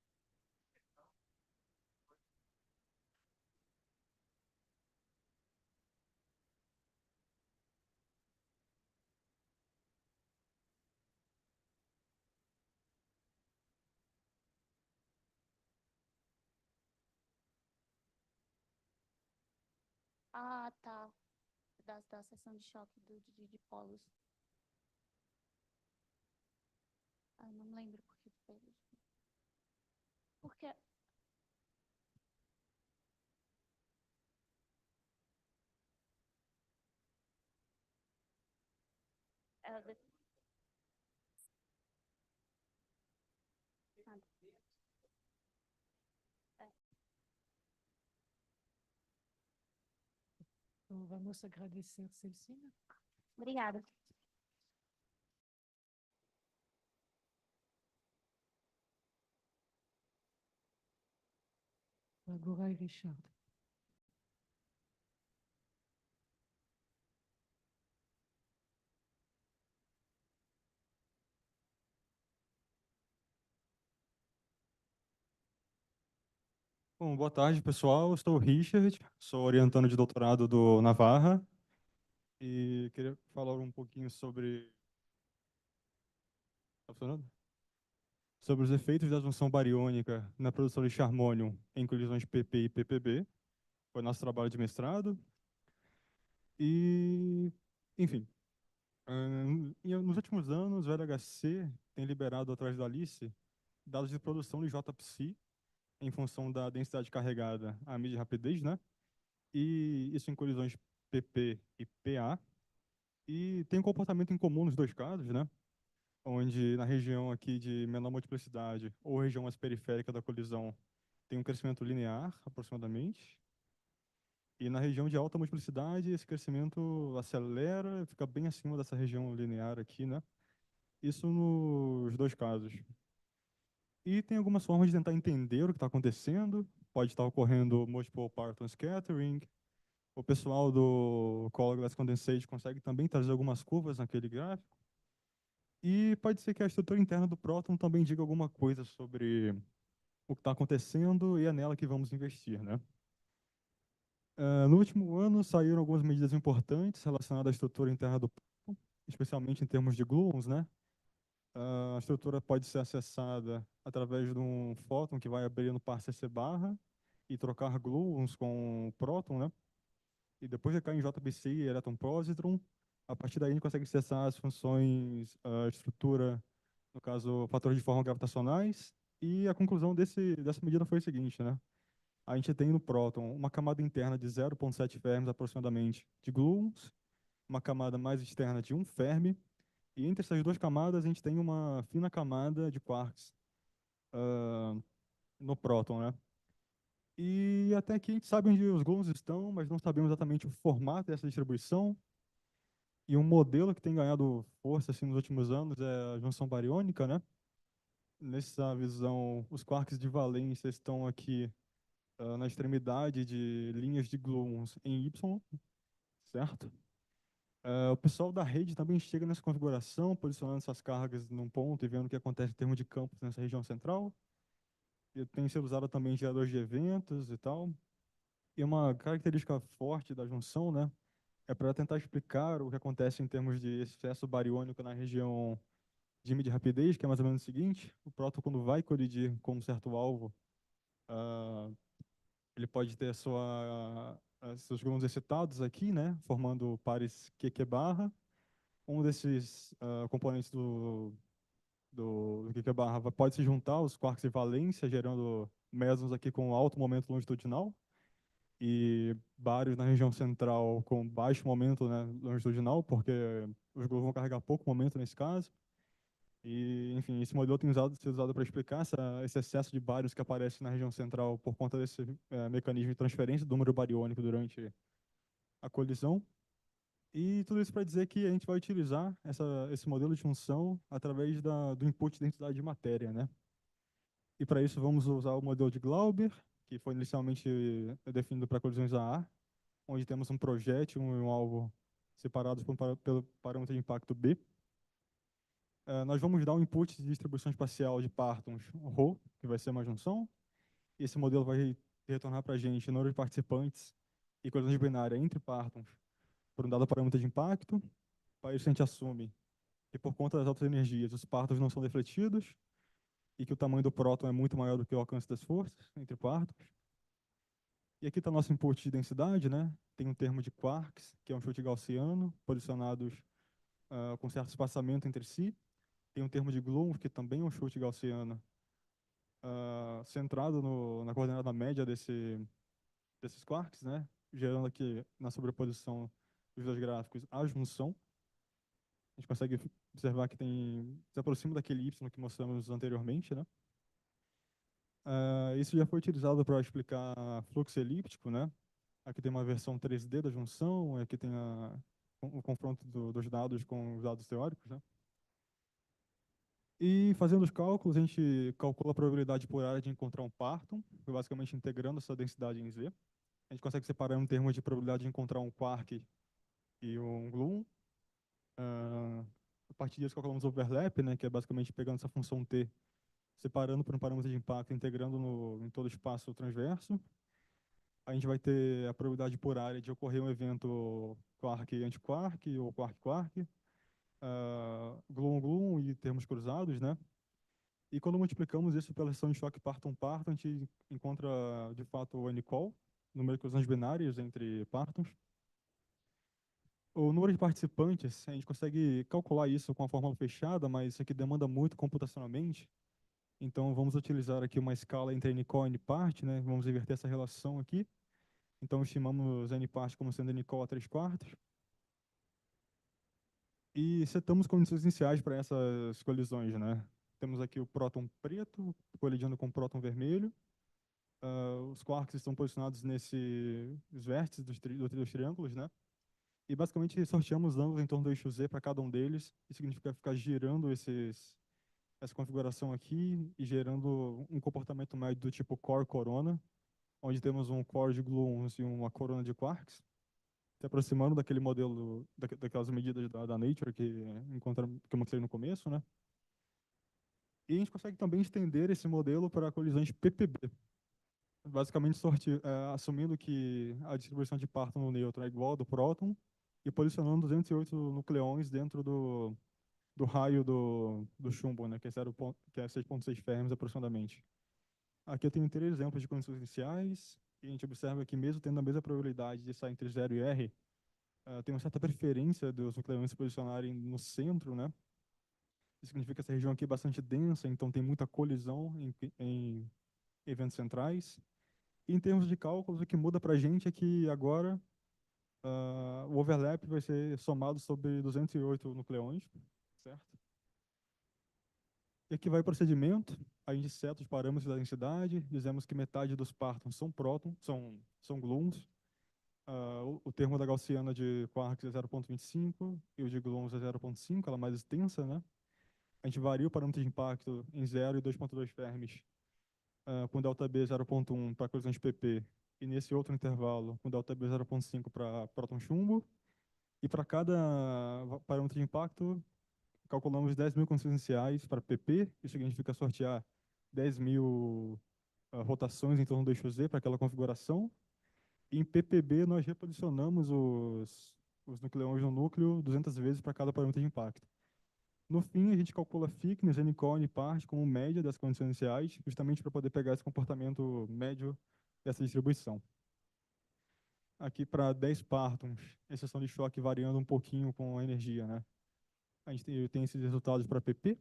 Ah, tá. Da seção de choque de polos. Ah, não me lembro por que fez. Porque ela Então, vamos agradecer, Celcina. Obrigada. Agora é Richard. Bom, boa tarde, pessoal. Eu sou o Richard, sou orientando de doutorado do Navarra e queria falar um pouquinho sobre... Tá funcionando? Sobre os efeitos da junção bariônica na produção de charmônio em colisões PP e PPB. Foi nosso trabalho de mestrado. E, enfim, nos últimos anos, o LHC tem liberado, através da Alice, dados de produção de JPSI em função da densidade carregada, a medida de rapidez, né? E isso em colisões PP e PA. E tem um comportamento em comum nos dois casos, né? Onde na região aqui de menor multiplicidade ou região mais periférica da colisão tem um crescimento linear, aproximadamente. E na região de alta multiplicidade, esse crescimento acelera, fica bem acima dessa região linear aqui, né? Isso nos dois casos. E tem algumas formas de tentar entender o que está acontecendo. Pode estar ocorrendo multiple parton scattering. O pessoal do Color Glass Condensate consegue também trazer algumas curvas naquele gráfico. E pode ser que a estrutura interna do próton também diga alguma coisa sobre o que está acontecendo e é nela que vamos investir, né? No último ano, saíram algumas medidas importantes relacionadas à estrutura interna do próton, especialmente em termos de gluons, né? A estrutura pode ser acessada através de um fóton que vai abrir no par CC barra e trocar gluons com o próton, né? E depois de cair em JBC e elétron-positron, a partir daí a gente consegue acessar as funções, a estrutura, no caso, fatores de forma gravitacionais, e a conclusão dessa medida foi o seguinte, né? A gente tem no próton uma camada interna de 0,7 fermis aproximadamente de gluons, uma camada mais externa de 1 fermi, e entre essas duas camadas a gente tem uma fina camada de quarks no próton, né? E até aqui a gente sabe onde os gluons estão, mas não sabemos exatamente o formato dessa distribuição. E um modelo que tem ganhado força assim, nos últimos anos é a junção bariônica, né? Nessa visão, os quarks de valência estão aqui na extremidade de linhas de gluons em Y, certo? O pessoal da rede também chega nessa configuração, posicionando essas cargas num ponto e vendo o que acontece em termos de campos nessa região central. E tem sido usado também em geradores de eventos e tal. E uma característica forte da junção, né, é para tentar explicar o que acontece em termos de excesso bariônico na região de limite de rapidez, que é mais ou menos o seguinte: o próton, quando vai colidir com um certo alvo, ele pode ter seus gluons excitados aqui, né, formando pares QQ barra. Um desses componentes do QQ barra pode se juntar aos quarks de valência, gerando mesons aqui com alto momento longitudinal, e bários na região central com baixo momento, né, longitudinal, porque os gluons vão carregar pouco momento nesse caso. E, enfim, esse modelo tem sido usado para explicar esse excesso de bários que aparece na região central por conta desse mecanismo de transferência do número bariônico durante a colisão. E tudo isso para dizer que a gente vai utilizar esse modelo de função através do input de densidade de matéria, né? E para isso vamos usar o modelo de Glauber, que foi inicialmente definido para colisões AA, onde temos um projétil e um alvo separados pelo parâmetro de impacto B. Nós vamos dar um input de distribuição espacial de partons ρ, que vai ser uma junção. Esse modelo vai retornar para a gente número de participantes e colisões binárias entre partons por um dado parâmetro de impacto. Para isso a gente assume que por conta das altas energias os partons não são defletidos e que o tamanho do próton é muito maior do que o alcance das forças entre partons. E aqui está nosso input de densidade, né? Tem um termo de quarks, que é um chute gaussiano, posicionados com certo espaçamento entre si. Tem um termo de gluons, que também é um chute gaussiano, centrado na coordenada média desses quarks, né? Gerando aqui, na sobreposição dos dois gráficos, a junção. A gente consegue observar que se aproxima daquele Y que mostramos anteriormente, né? Isso já foi utilizado para explicar fluxo elíptico, né? Aqui tem uma versão 3D da junção, aqui tem o confronto dos dados com os dados teóricos, né? E fazendo os cálculos, a gente calcula a probabilidade por área de encontrar um Parton, basicamente integrando essa densidade em Z. A gente consegue separar em termos de probabilidade de encontrar um quark e um gluon. A partir disso, calculamos o overlap, né, que é basicamente pegando essa função T, separando por um parâmetro de impacto, integrando em todo o espaço transverso. A gente vai ter a probabilidade por área de ocorrer um evento quark-antiquark ou quark-quark, gluon-gluon e termos cruzados, né? E quando multiplicamos isso pela seção de choque Parton-Parton, a gente encontra, de fato, o N-call, número de colisões binárias entre partons. O número de participantes, a gente consegue calcular isso com a fórmula fechada, mas isso aqui demanda muito computacionalmente. Então, vamos utilizar aqui uma escala entre N-call e N-part, né? Vamos inverter essa relação aqui. Então, estimamos N-part como sendo N-call a 3/4. E setamos condições iniciais para essas colisões, né? Temos aqui o próton preto colidindo com o próton vermelho. Os quarks estão posicionados nesses vértices dos triângulos, né? E basicamente sorteamos os ângulos em torno do eixo Z para cada um deles. Isso significa ficar girando essa configuração aqui e gerando um comportamento médio do tipo core-corona, onde temos um core de gluons e uma corona de quarks, se aproximando daquele modelo, daquelas medidas da Nature que eu mostrei no começo, né? E a gente consegue também estender esse modelo para colisões PPB. Basicamente, assumindo que a distribuição de Parton no nêutron é igual ao do próton e posicionando 208 nucleões dentro do raio do chumbo, né, que é 6,6 fermis aproximadamente. Aqui eu tenho 3 exemplos de condições iniciais, e a gente observa que mesmo tendo a mesma probabilidade de estar entre 0 e R, tem uma certa preferência dos nucleões se posicionarem no centro, né? Isso significa que essa região aqui é bastante densa, então tem muita colisão em eventos centrais. E em termos de cálculos, o que muda para a gente é que agora o overlap vai ser somado sobre 208 nucleões, certo? E aqui vai o procedimento. A gente seta os parâmetros da densidade, dizemos que metade dos partons são prótons, são gluons. O termo da gaussiana de quarks é 0,25 e o de gluons é 0,5, ela é mais extensa, né? A gente varia o parâmetro de impacto em 0 e 2,2 fermis, com delta B 0,1 para colisões de PP, e nesse outro intervalo, com delta B 0,5 para próton chumbo. E para cada parâmetro de impacto, calculamos 10.000 condições iniciais para PP, isso significa sortear 10.000 rotações em torno do eixo Z para aquela configuração. E em PPB, nós reposicionamos os nucleões no núcleo 200 vezes para cada parâmetro de impacto. No fim, a gente calcula thickness, N-core e part como média das condições iniciais, justamente para poder pegar esse comportamento médio dessa distribuição. Aqui para 10 partons, exceção de choque variando um pouquinho com a energia, né? A gente tem esses resultados para PP,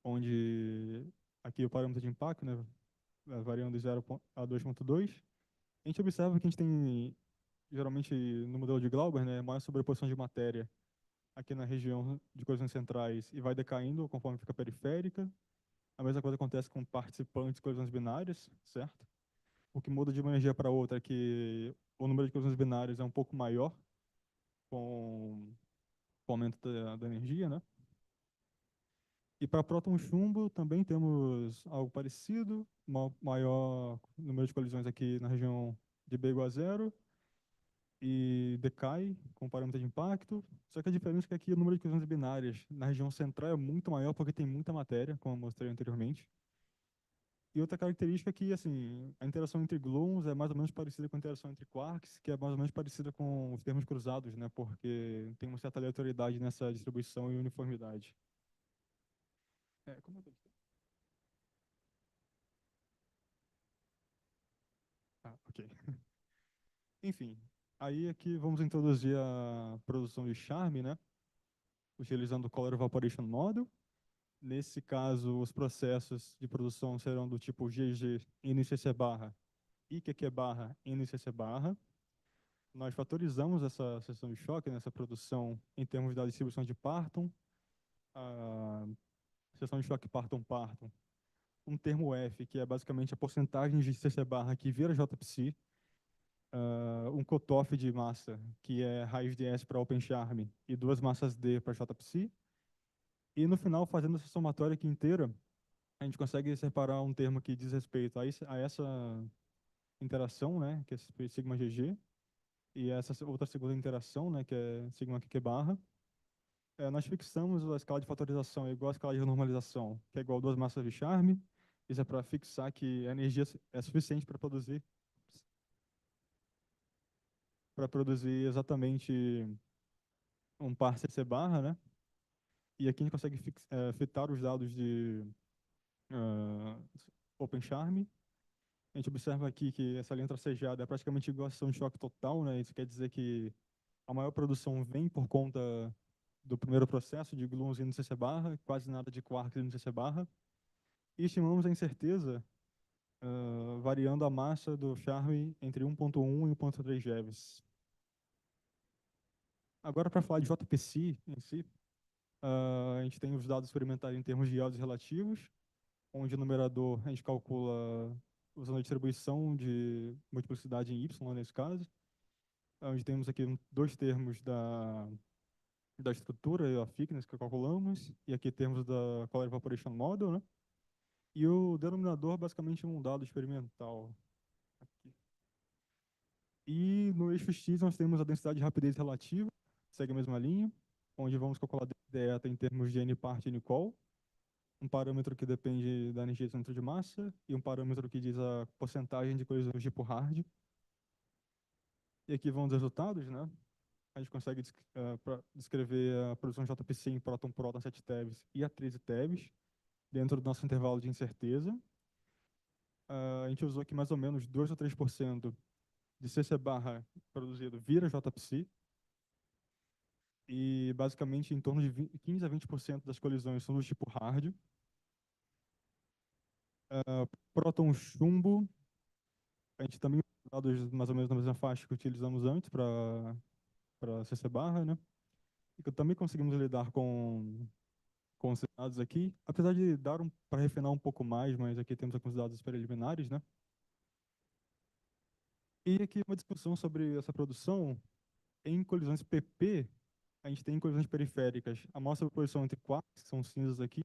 onde aqui o parâmetro de impacto, né, variando de 0 a 2,2. A gente observa que a gente tem, geralmente no modelo de Glauber, né, maior sobreposição de matéria aqui na região de colisões centrais e vai decaindo conforme fica periférica. A mesma coisa acontece com participantes de colisões binárias, certo? O que muda de uma energia para outra é que o número de colisões binárias é um pouco maior com o aumento da energia, né? E para próton chumbo também temos algo parecido, maior número de colisões aqui na região de B igual a 0 e decai com parâmetro de impacto. Só que a diferença é que aqui o número de colisões binárias na região central é muito maior porque tem muita matéria, como eu mostrei anteriormente. E outra característica é que, assim, a interação entre gluons é mais ou menos parecida com a interação entre quarks, que é mais ou menos parecida com os termos cruzados, né? Porque tem uma certa aleatoriedade nessa distribuição e uniformidade. Como ok. Ok. Enfim, aí aqui vamos introduzir a produção de charme, né? Utilizando o Color Evaporation Model. Nesse caso, os processos de produção serão do tipo GG NCC barra e QQ barra NCC barra. Nós fatorizamos essa seção de choque, nessa produção, em termos da distribuição de Parton, a seção de choque Parton-Parton, um termo F, que é basicamente a porcentagem de CC barra que vira JPC, um cutoff de massa, que é raiz de S para OpenCharm, e duas massas D para JPC. E no final, fazendo essa somatória aqui inteira, a gente consegue separar um termo que diz respeito a essa interação, né, que é sigma GG, e essa outra segunda interação, né, que é sigma QQ barra. Nós fixamos a escala de fatorização igual à escala de normalização, que é igual a duas massas de charme. Isso é para fixar que a energia é suficiente para produzir exatamente um par CC barra, né? E aqui a gente consegue fitar os dados de OpenCharm. A gente observa aqui que essa linha tracejada é praticamente igual a ação de choque total, né? Isso quer dizer que a maior produção vem por conta do primeiro processo de gluons no CC barra, quase nada de quarks no CC barra. E estimamos a incerteza variando a massa do charme entre 1.1 e 1.3 GeVs. Agora, para falar de JPC em si, a gente tem os dados experimentais em termos de yields relativos, onde o numerador a gente calcula usando a distribuição de multiplicidade em Y, nesse caso, onde temos aqui dois termos da estrutura e a thickness que calculamos, e aqui temos da Color Evaporation Model, né? E o denominador basicamente é um dado experimental. Aqui. E no eixo X nós temos a densidade de rapidez relativa, segue a mesma linha, onde vamos calcular delta em termos de n part e n col, um parâmetro que depende da energia de centro de massa e um parâmetro que diz a porcentagem de colisões do tipo hard. E aqui vão os resultados, né? A gente consegue descrever a produção de JPC em próton-próton 7 TeVs e a 13 TeVs, dentro do nosso intervalo de incerteza. A gente usou aqui mais ou menos 2 ou 3% de CC barra produzido vira JPC, e basicamente em torno de 15 a 20% das colisões são do tipo hard. Próton chumbo, a gente também usou dados mais ou menos na mesma faixa que utilizamos antes para CC barra, né? E que também conseguimos lidar com os dados aqui, apesar de dar para refinar um pouco mais, mas aqui temos alguns dados preliminares, né? E aqui uma discussão sobre essa produção em colisões PP. A gente tem colisões periféricas, a mostra de posição entre quarks, que são cinzas aqui,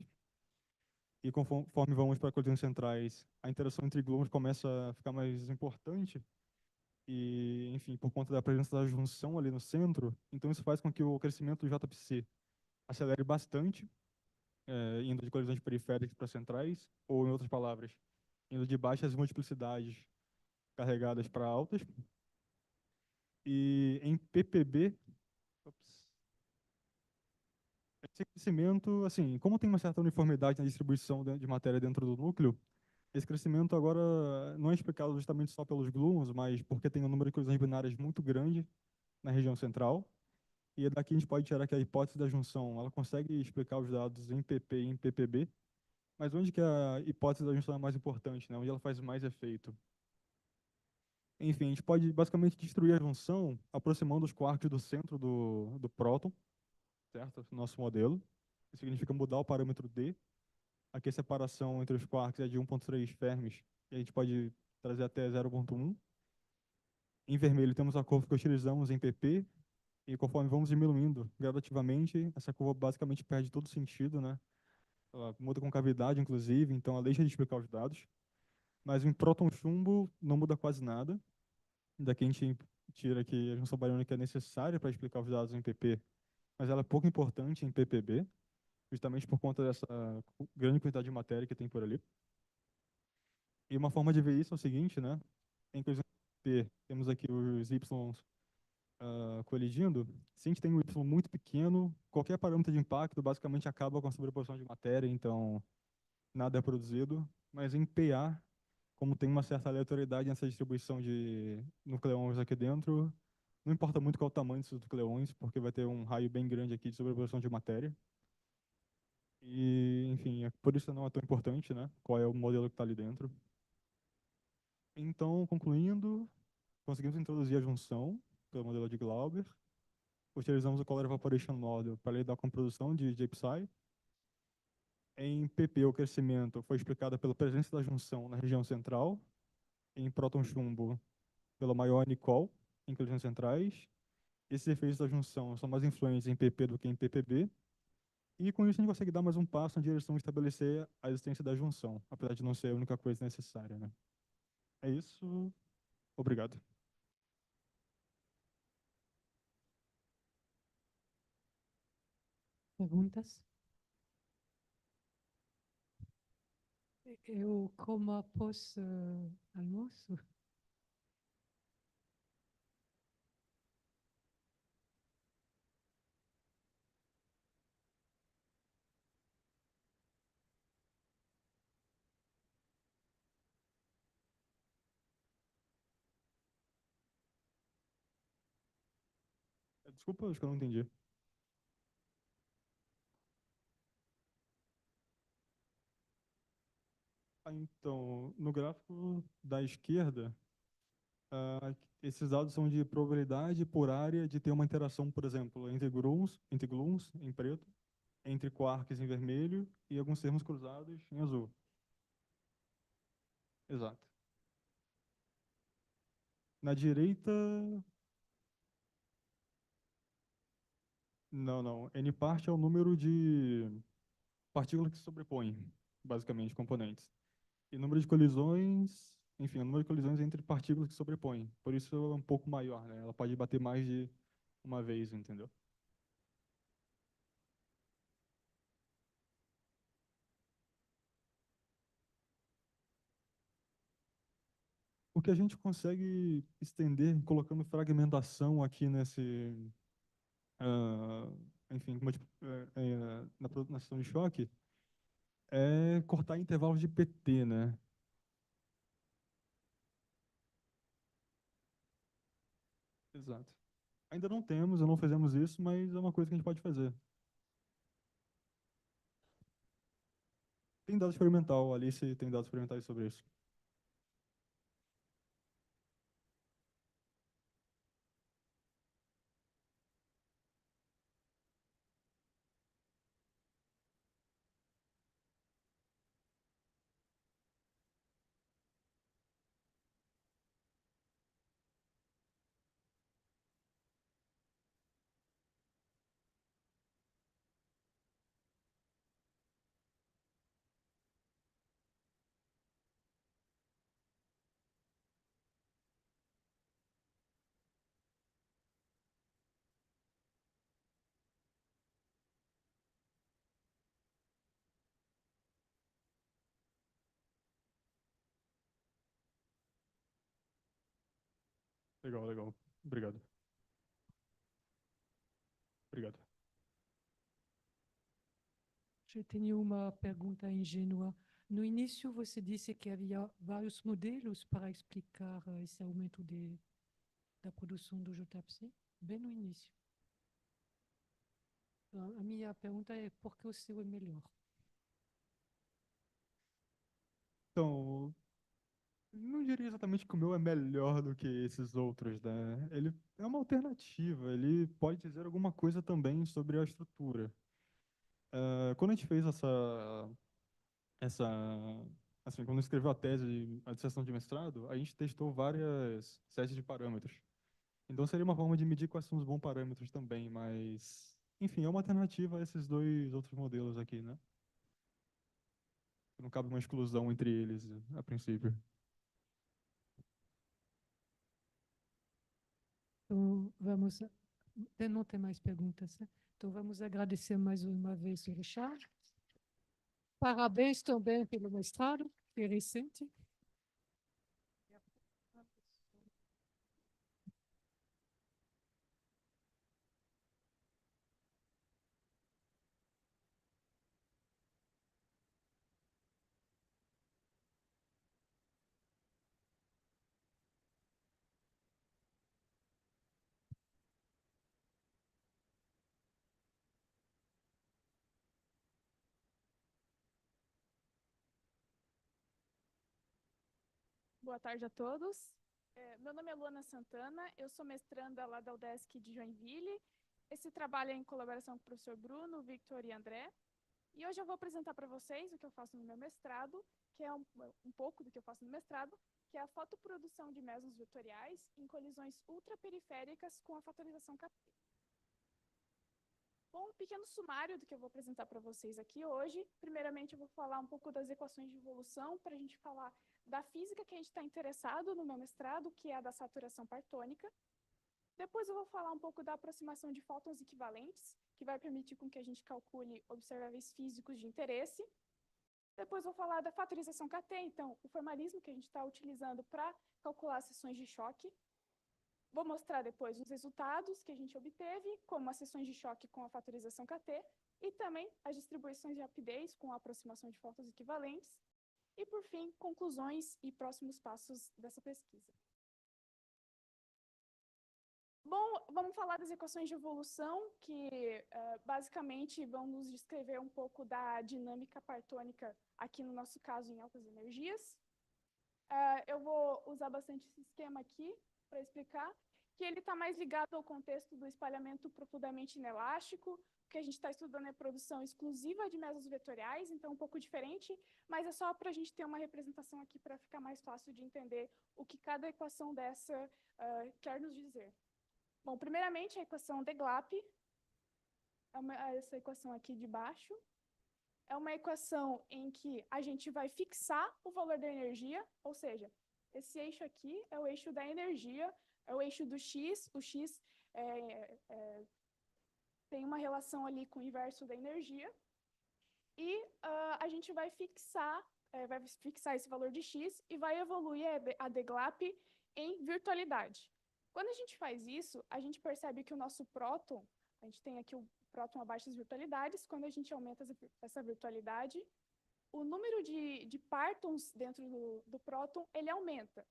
e conforme vamos para colisões centrais, a interação entre gluons começa a ficar mais importante, e, enfim, por conta da presença da junção ali no centro, então isso faz com que o crescimento do JPC acelere bastante, indo de colisões periféricas para centrais, ou, em outras palavras, indo de baixas multiplicidades carregadas para altas. E em PPB, esse crescimento, assim, como tem uma certa uniformidade na distribuição de matéria dentro do núcleo, esse crescimento agora não é explicado justamente só pelos gluons, mas porque tem um número de colisões binárias muito grande na região central. E daqui a gente pode tirar que a hipótese da junção, ela consegue explicar os dados em PP e em PPB, mas onde que a hipótese da junção é mais importante, né? Onde ela faz mais efeito? Enfim, a gente pode basicamente destruir a junção aproximando os quarks do centro do próton, certo? Nosso modelo. Isso significa mudar o parâmetro D. Aqui a separação entre os quarks é de 1.3 fermis, e a gente pode trazer até 0.1. Em vermelho temos a curva que utilizamos em PP, e conforme vamos diminuindo gradativamente, essa curva basicamente perde todo sentido, né? Ela muda com cavidade, inclusive, então ela deixa de explicar os dados. Mas em próton chumbo não muda quase nada. Daqui a gente tira que a junção bariônica é necessária para explicar os dados em PP, mas ela é pouco importante em PPB, justamente por conta dessa grande quantidade de matéria que tem por ali. E uma forma de ver isso é o seguinte, né? Em colisão P, temos aqui os Y colidindo. Se a gente tem um Y muito pequeno, qualquer parâmetro de impacto basicamente acaba com a sobreposição de matéria, então nada é produzido. Mas em PA, como tem uma certa aleatoriedade nessa distribuição de nucleons aqui dentro, não importa muito qual o tamanho desses nucleões, porque vai ter um raio bem grande aqui de sobreposição de matéria. E, enfim, por isso não é tão importante, né? Qual é o modelo que está ali dentro. Então, concluindo, conseguimos introduzir a junção pelo modelo de Glauber. Utilizamos o Color Evaporation Model para lidar com a produção de JPSI. Em PP, o crescimento foi explicado pela presença da junção na região central. Em próton-chumbo, pelo maior Nicol, em colisões centrais. Esses efeitos da junção são mais influentes em PP do que em PPB. E com isso a gente consegue dar mais um passo na direção de estabelecer a existência da junção, apesar de não ser a única coisa necessária, né? É isso. Obrigado. Perguntas? Eu como após almoço. Desculpa, acho que eu não entendi. Então, no gráfico da esquerda, esses dados são de probabilidade por área de ter uma interação, por exemplo, entre gluons em preto, entre quarks em vermelho e alguns termos cruzados em azul. Exato. Na direita... Não. N part é o número de partículas que se sobrepõem, basicamente, componentes. E número de colisões, enfim, o número de colisões entre partículas que se sobrepõem. Por isso ela é um pouco maior, né? Ela pode bater mais de uma vez, entendeu? O que a gente consegue estender colocando fragmentação aqui nesse, enfim, na situação de choque, é cortar intervalos de PT, né? Exato. Ainda não temos, ou não fizemos isso, mas é uma coisa que a gente pode fazer. Tem dado experimental, Alice tem dados experimentais sobre isso. Legal. Obrigado. Obrigado. Eu tenho uma pergunta ingênua. No início, você disse que havia vários modelos para explicar esse aumento da produção do JPC, bem no início. A minha pergunta é por que o seu é melhor? Então, não diria exatamente que o meu é melhor do que esses outros, né? Ele é uma alternativa, ele pode dizer alguma coisa também sobre a estrutura. Quando a gente fez essa, assim, quando escreveu a tese, a dissertação de mestrado, a gente testou várias séries de parâmetros. Então seria uma forma de medir quais são os bons parâmetros também, mas, enfim, é uma alternativa a esses dois outros modelos aqui, né? Não cabe uma exclusão entre eles, a princípio. Então, não tem mais perguntas, né? Então, vamos agradecer mais uma vez o Richard. Parabéns também pelo mestrado, que é recente. Boa tarde a todos. Meu nome é Luana Santana, eu sou mestranda lá da UDESC de Joinville. Esse trabalho é em colaboração com o professor Bruno, Victor e André. E hoje eu vou apresentar para vocês o que eu faço no meu mestrado, que é um pouco do que eu faço no mestrado, que é a fotoprodução de mesons vetoriais em colisões ultraperiféricas com a fatorização KT. Bom, um pequeno sumário do que eu vou apresentar para vocês aqui hoje. Primeiramente, eu vou falar um pouco das equações de evolução, para a gente falar da física que a gente está interessado no meu mestrado, que é a da saturação partônica. Depois eu vou falar um pouco da aproximação de fótons equivalentes, que vai permitir com que a gente calcule observáveis físicos de interesse. Depois vou falar da fatorização KT, então, o formalismo que a gente está utilizando para calcular as seções de choque. Vou mostrar depois os resultados que a gente obteve, como as seções de choque com a fatorização KT, e também as distribuições de rapidez com a aproximação de fótons equivalentes. E, por fim, conclusões e próximos passos dessa pesquisa. Bom, vamos falar das equações de evolução, que basicamente vão nos descrever um pouco da dinâmica partônica, aqui no nosso caso, em altas energias. Eu vou usar bastante esse esquema aqui para explicar, que ele está mais ligado ao contexto do espalhamento profundamente inelástico. O que a gente está estudando é produção exclusiva de mesons vetoriais, então um pouco diferente, mas é só para a gente ter uma representação aqui para ficar mais fácil de entender o que cada equação dessa quer nos dizer. Bom, primeiramente, a equação de Glap, essa equação aqui de baixo, é uma equação em que a gente vai fixar o valor da energia, ou seja, esse eixo aqui é o eixo da energia, é o eixo do x, o x tem uma relação ali com o inverso da energia, e a gente vai fixar esse valor de x e vai evoluir a de Glap em virtualidade. Quando a gente faz isso, a gente percebe que o nosso próton, a gente tem aqui o próton a baixas virtualidades, quando a gente aumenta essa virtualidade, o número de partons dentro do próton, ele aumenta.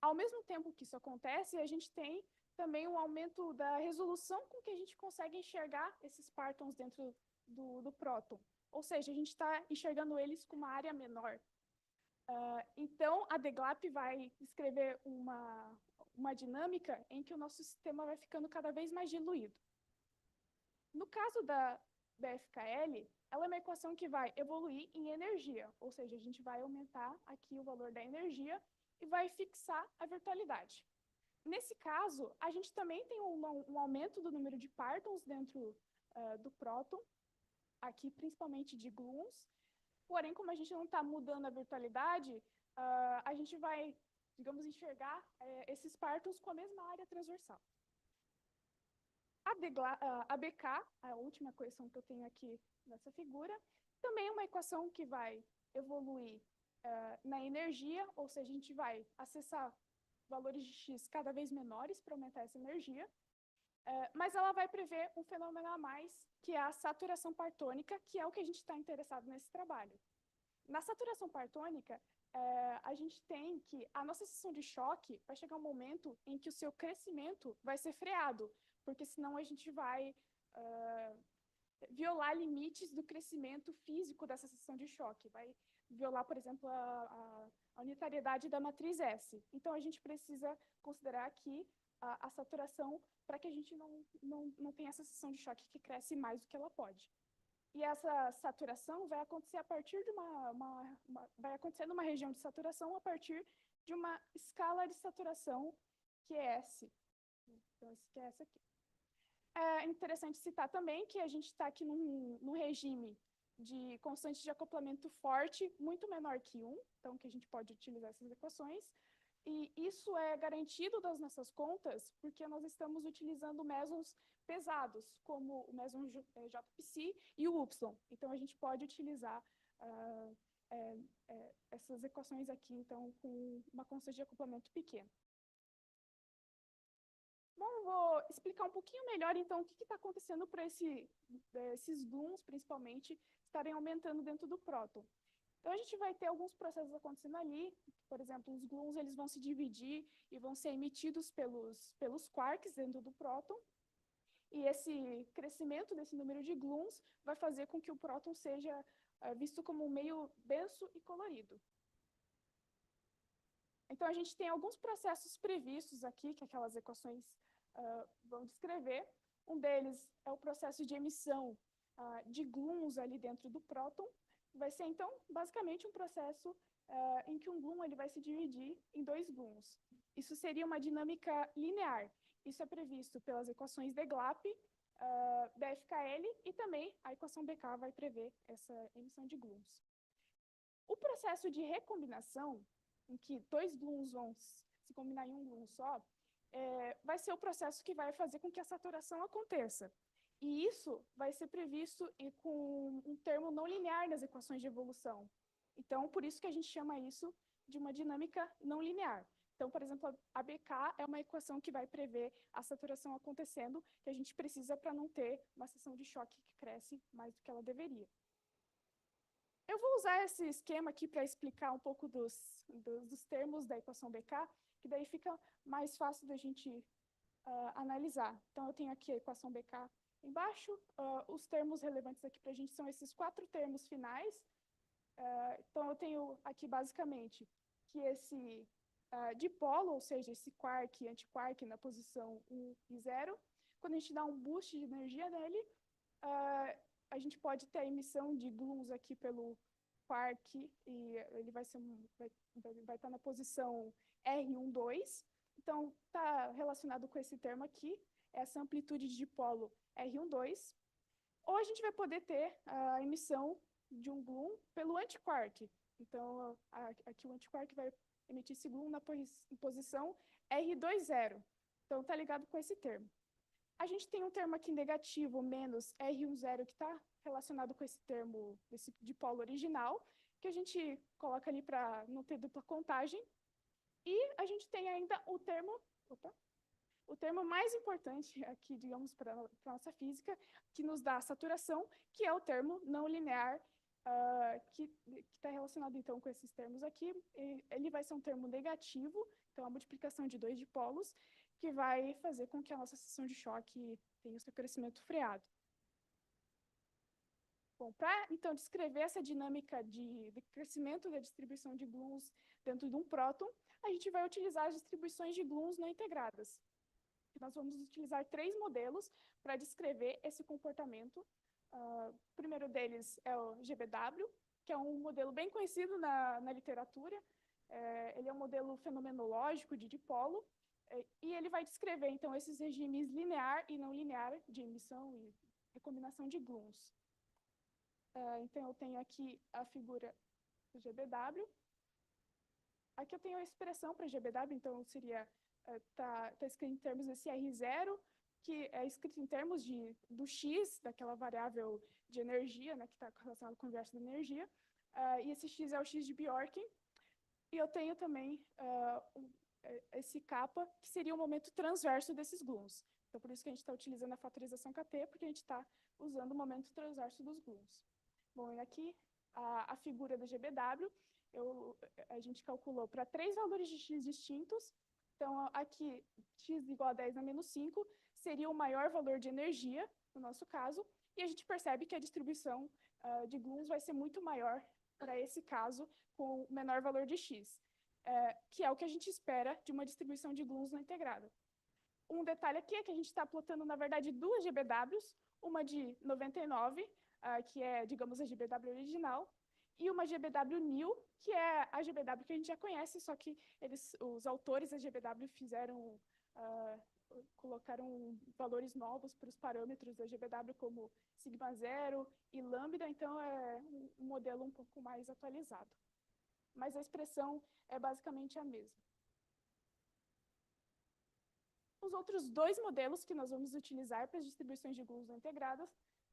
Ao mesmo tempo que isso acontece, a gente tem também um aumento da resolução com que a gente consegue enxergar esses partons dentro do próton. Ou seja, a gente está enxergando eles com uma área menor. Então, a de Glap vai descrever uma dinâmica em que o nosso sistema vai ficando cada vez mais diluído. No caso da FKL, ela é uma equação que vai evoluir em energia, ou seja, a gente vai aumentar aqui o valor da energia e vai fixar a virtualidade. Nesse caso, a gente também tem um aumento do número de partons dentro do próton, aqui principalmente de gluons, porém, como a gente não está mudando a virtualidade, a gente vai, digamos, enxergar esses partons com a mesma área transversal. A BK, a última equação que eu tenho aqui nessa figura, também é uma equação que vai evoluir na energia, ou seja, a gente vai acessar valores de x cada vez menores para aumentar essa energia, mas ela vai prever um fenômeno a mais, que é a saturação partônica, que é o que a gente está interessado nesse trabalho. Na saturação partônica, a gente tem que a nossa seção de choque vai chegar um momento em que o seu crescimento vai ser freado, porque senão a gente vai violar limites do crescimento físico dessa seção de choque, vai violar, por exemplo, a unitariedade da matriz S. Então, a gente precisa considerar aqui a saturação para que a gente não tenha essa seção de choque que cresce mais do que ela pode. E essa saturação vai acontecer a partir de vai acontecer numa região de saturação a partir de uma escala de saturação que é S. Então, esse que é essa aqui. É interessante citar também que a gente está aqui num regime de constante de acoplamento forte, muito menor que 1, então que a gente pode utilizar essas equações, e isso é garantido das nossas contas porque nós estamos utilizando mesons pesados, como o meson JPC e o Y. Então, a gente pode utilizar essas equações aqui, então, com uma constante de acoplamento pequena. Bom, vou explicar um pouquinho melhor, então, o que está acontecendo para esses gluons, principalmente, estarem aumentando dentro do próton. Então, a gente vai ter alguns processos acontecendo ali. Por exemplo, os gluons eles vão se dividir e vão ser emitidos pelos quarks dentro do próton. E esse crescimento desse número de gluons vai fazer com que o próton seja visto como um meio denso e colorido. Então, a gente tem alguns processos previstos aqui, que aquelas equações vão descrever. Um deles é o processo de emissão de gluons ali dentro do próton. Vai ser, então, basicamente um processo em que um gluon ele vai se dividir em 2 gluons. Isso seria uma dinâmica linear. Isso é previsto pelas equações de Glap, BFKL, e também a equação BK vai prever essa emissão de gluons. O processo de recombinação, em que 2 gluons vão se combinar em um gluon só, vai ser o processo que vai fazer com que a saturação aconteça. E isso vai ser previsto com um termo não linear nas equações de evolução. Então, por isso que a gente chama isso de uma dinâmica não linear. Então, por exemplo, a BK é uma equação que vai prever a saturação acontecendo, que a gente precisa para não ter uma seção de choque que cresce mais do que ela deveria. Eu vou usar esse esquema aqui para explicar um pouco dos termos da equação BK, que daí fica mais fácil da gente analisar. Então, eu tenho aqui a equação BK embaixo. Os termos relevantes aqui para a gente são esses 4 termos finais. Então, eu tenho aqui, basicamente, que esse dipolo, ou seja, esse quark e antiquark na posição 1 e 0, quando a gente dá um boost de energia nele, a gente pode ter a emissão de gluons aqui pelo quark, e ele vai estar na posição R12. Então, está relacionado com esse termo aqui, essa amplitude de dipolo R12. Ou a gente vai poder ter a emissão de um gluon pelo antiquark. Então, aqui o antiquark vai emitir esse gluon em posição R20. Então, está ligado com esse termo. A gente tem um termo aqui negativo, menos R10, que está relacionado com esse termo, esse dipolo original, que a gente coloca ali para não ter dupla contagem. E a gente tem ainda o termo mais importante aqui, digamos, para a nossa física, que nos dá a saturação, que é o termo não linear, que está relacionado, então, com esses termos aqui. Ele vai ser um termo negativo, então, a multiplicação de 2 dipolos, que vai fazer com que a nossa seção de choque tenha o seu crescimento freado. Bom, para, então, descrever essa dinâmica de crescimento da distribuição de gluons dentro de um próton, a gente vai utilizar as distribuições de gluons não integradas. Nós vamos utilizar 3 modelos para descrever esse comportamento. O primeiro deles é o GBW, que é um modelo bem conhecido na literatura. Ele é um modelo fenomenológico de dipolo, e ele vai descrever, então, esses regimes linear e não linear de emissão e recombinação de gluons. Então, eu tenho aqui a figura do GBW. Aqui eu tenho a expressão para GBW, então seria, tá escrito em termos desse R0, que é escrito em termos do X, daquela variável de energia, né, que está relacionado com o inverso da energia, e esse X é o X de Bjorken. E eu tenho também esse kappa, que seria o momento transverso desses gluons. Então, por isso que a gente está utilizando a fatorização KT, porque a gente está usando o momento transverso dos gluons. Bom, e aqui a figura do GBW, a gente calculou para 3 valores de X distintos. Então, aqui, X igual a 10 na menos 5, seria o maior valor de energia, no nosso caso, e a gente percebe que a distribuição de gluons vai ser muito maior para esse caso, com o menor valor de X, que é o que a gente espera de uma distribuição de gluons não integrada. Um detalhe aqui é que a gente está plotando, na verdade, 2 GBWs, uma de 99, que é, digamos, a GBW original, e uma GBW new, que é a GBW que a gente já conhece, só que os autores da GBW colocaram valores novos para os parâmetros da GBW, como sigma 0 e lambda, então é um modelo um pouco mais atualizado. Mas a expressão é basicamente a mesma. Os outros 2 modelos que nós vamos utilizar para as distribuições de gluons não integradas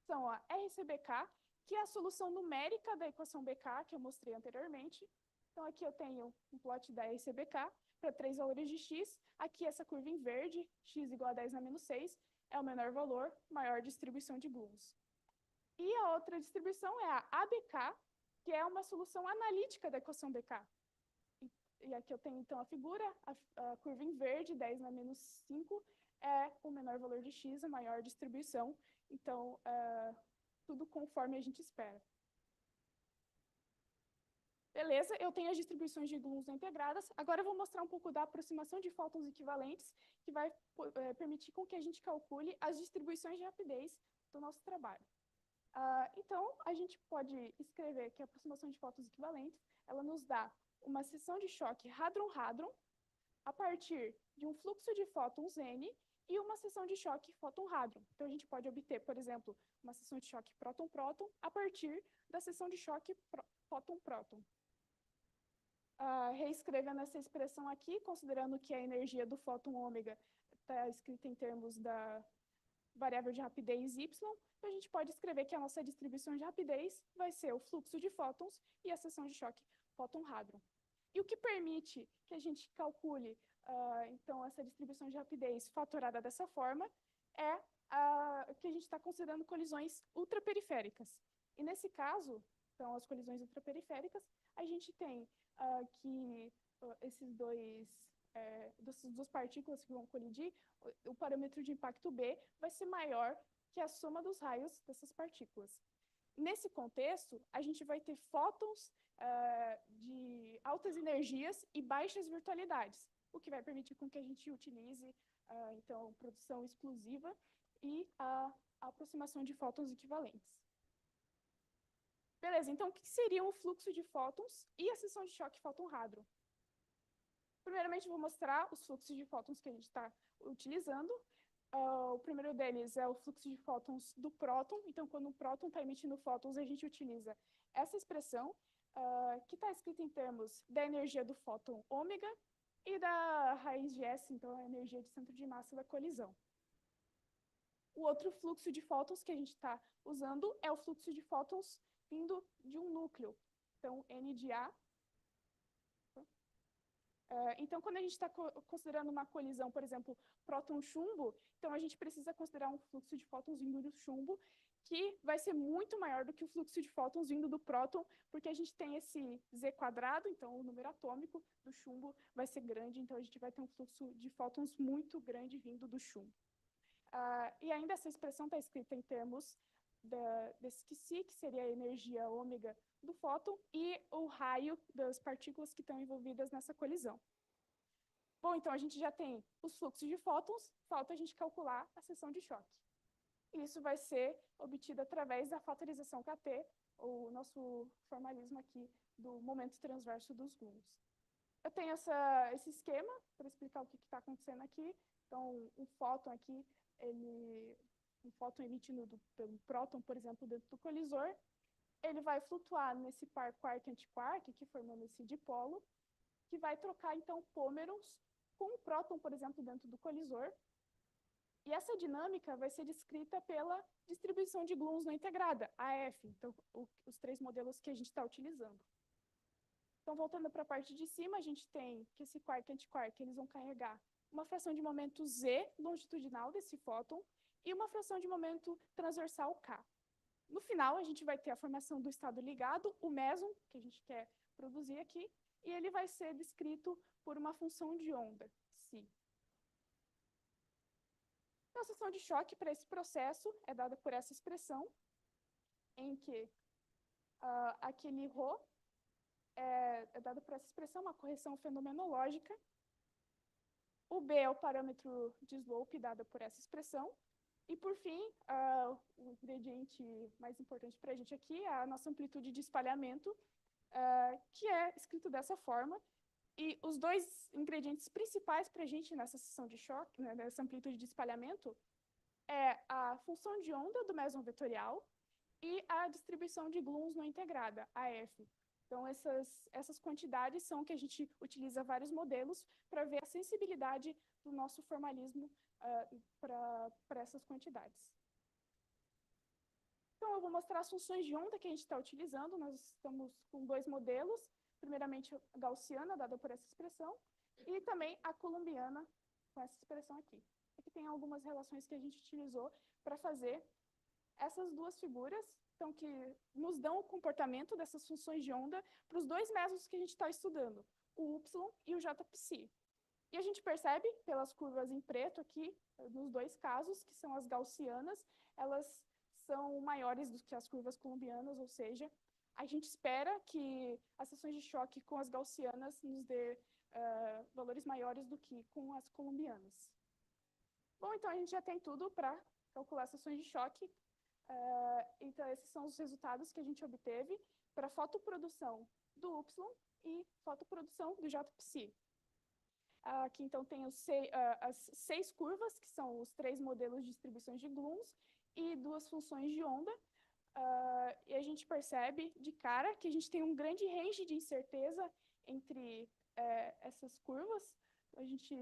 são a RCBK, que é a solução numérica da equação BK, que eu mostrei anteriormente. Então, aqui eu tenho um plot da RCBK para 3 valores de X. Aqui, essa curva em verde, X igual a 10 na menos 6, é o menor valor, maior distribuição de gluons. E a outra distribuição é a ABK, que é uma solução analítica da equação BK. E aqui eu tenho, então, a figura, a curva em verde, 10 na menos 5, é o menor valor de X, a maior distribuição. Então, tudo conforme a gente espera. Beleza, eu tenho as distribuições de gluons não integradas. Agora eu vou mostrar um pouco da aproximação de fótons equivalentes, que vai permitir com que a gente calcule as distribuições de rapidez do nosso trabalho. Então, a gente pode escrever que a aproximação de fótons equivalentes, ela nos dá uma seção de choque hadron-hadron a partir de um fluxo de fótons N e uma seção de choque fóton-hadron. Então, a gente pode obter, por exemplo, uma seção de choque próton-próton a partir da seção de choque fóton-próton. Reescrevendo essa expressão aqui, considerando que a energia do fóton ômega está escrita em termos da variável de rapidez y, então a gente pode escrever que a nossa distribuição de rapidez vai ser o fluxo de fótons e a seção de choque fóton-hadron. E o que permite que a gente calcule, então, essa distribuição de rapidez fatorada dessa forma é que a gente está considerando colisões ultraperiféricas. E nesse caso, então, as colisões ultraperiféricas, a gente tem que essas duas partículas que vão colidir, o parâmetro de impacto B vai ser maior que a soma dos raios dessas partículas. Nesse contexto, a gente vai ter fótons de altas energias e baixas virtualidades, o que vai permitir com que a gente utilize, então, produção explosiva e a aproximação de fótons equivalentes. Beleza, então o que seria o fluxo de fótons e a seção de choque fóton-hadron? Primeiramente, vou mostrar os fluxos de fótons que a gente está utilizando. O primeiro deles é o fluxo de fótons do próton. Então, quando um próton está emitindo fótons, a gente utiliza essa expressão, que está escrita em termos da energia do fóton ômega e da raiz de S, então a energia de centro de massa da colisão. O outro fluxo de fótons que a gente está usando é o fluxo de fótons vindo de um núcleo. Então, N de A. Então, quando a gente está considerando uma colisão, por exemplo, próton-chumbo, então a gente precisa considerar um fluxo de fótons vindo do chumbo, que vai ser muito maior do que o fluxo de fótons vindo do próton, porque a gente tem esse Z quadrado, então o número atômico do chumbo vai ser grande, então a gente vai ter um fluxo de fótons muito grande vindo do chumbo. E ainda essa expressão está escrita em termos desse que seria a energia ômega do fóton, e o raio das partículas que estão envolvidas nessa colisão. Bom, então a gente já tem os fluxos de fótons, falta a gente calcular a seção de choque. Isso vai ser obtido através da fatorização KT, o nosso formalismo aqui do momento transverso dos gluons. Eu tenho esse esquema para explicar o que está acontecendo aqui. Então, um fóton aqui, um fóton emitido pelo próton, por exemplo, dentro do colisor, ele vai flutuar nesse par quark-antiquark, aqui formando esse dipolo, que vai trocar, então, pômeros com o próton, por exemplo, dentro do colisor. E essa dinâmica vai ser descrita pela distribuição de gluons não integrada, AF, então, os três modelos que a gente está utilizando. Então, voltando para a parte de cima, a gente tem que esse quark-antiquark, eles vão carregar uma fração de momento Z longitudinal desse fóton e uma fração de momento transversal K. No final, a gente vai ter a formação do estado ligado, o Meson, que a gente quer produzir aqui, e ele vai ser descrito por uma função de onda, psi. Então, a seção de choque para esse processo é dada por essa expressão, em que aquele ρ é dado por essa expressão, uma correção fenomenológica. O B é o parâmetro de slope dado por essa expressão. E, por fim, o ingrediente mais importante para a gente aqui é a nossa amplitude de espalhamento, que é escrito dessa forma. E os dois ingredientes principais para a gente nessa seção de choque, né, nessa amplitude de espalhamento, é a função de onda do Meson vetorial e a distribuição de gluons não integrada, AF. Então, essas quantidades são que a gente utiliza vários modelos para ver a sensibilidade do nosso formalismo para essas quantidades. Então, eu vou mostrar as funções de onda que a gente está utilizando. Nós estamos com dois modelos. Primeiramente, a gaussiana, dada por essa expressão, e também a colombiana, com essa expressão aqui. Aqui tem algumas relações que a gente utilizou para fazer essas duas figuras, então, que nos dão o comportamento dessas funções de onda para os dois mesons que a gente está estudando, o Y e o J-psi. E a gente percebe, pelas curvas em preto aqui, nos dois casos, que são as gaussianas, elas são maiores do que as curvas colombianas, ou seja, a gente espera que as seções de choque com as gaussianas nos dê valores maiores do que com as colombianas. Bom, então a gente já tem tudo para calcular seções de choque. Então, esses são os resultados que a gente obteve para fotoprodução do Y e fotoprodução do JPSI. Aqui, então, tem as 6 curvas, que são os 3 modelos de distribuições de Glooms e 2 funções de onda. E a gente percebe, de cara, que a gente tem um grande range de incerteza entre essas curvas. A gente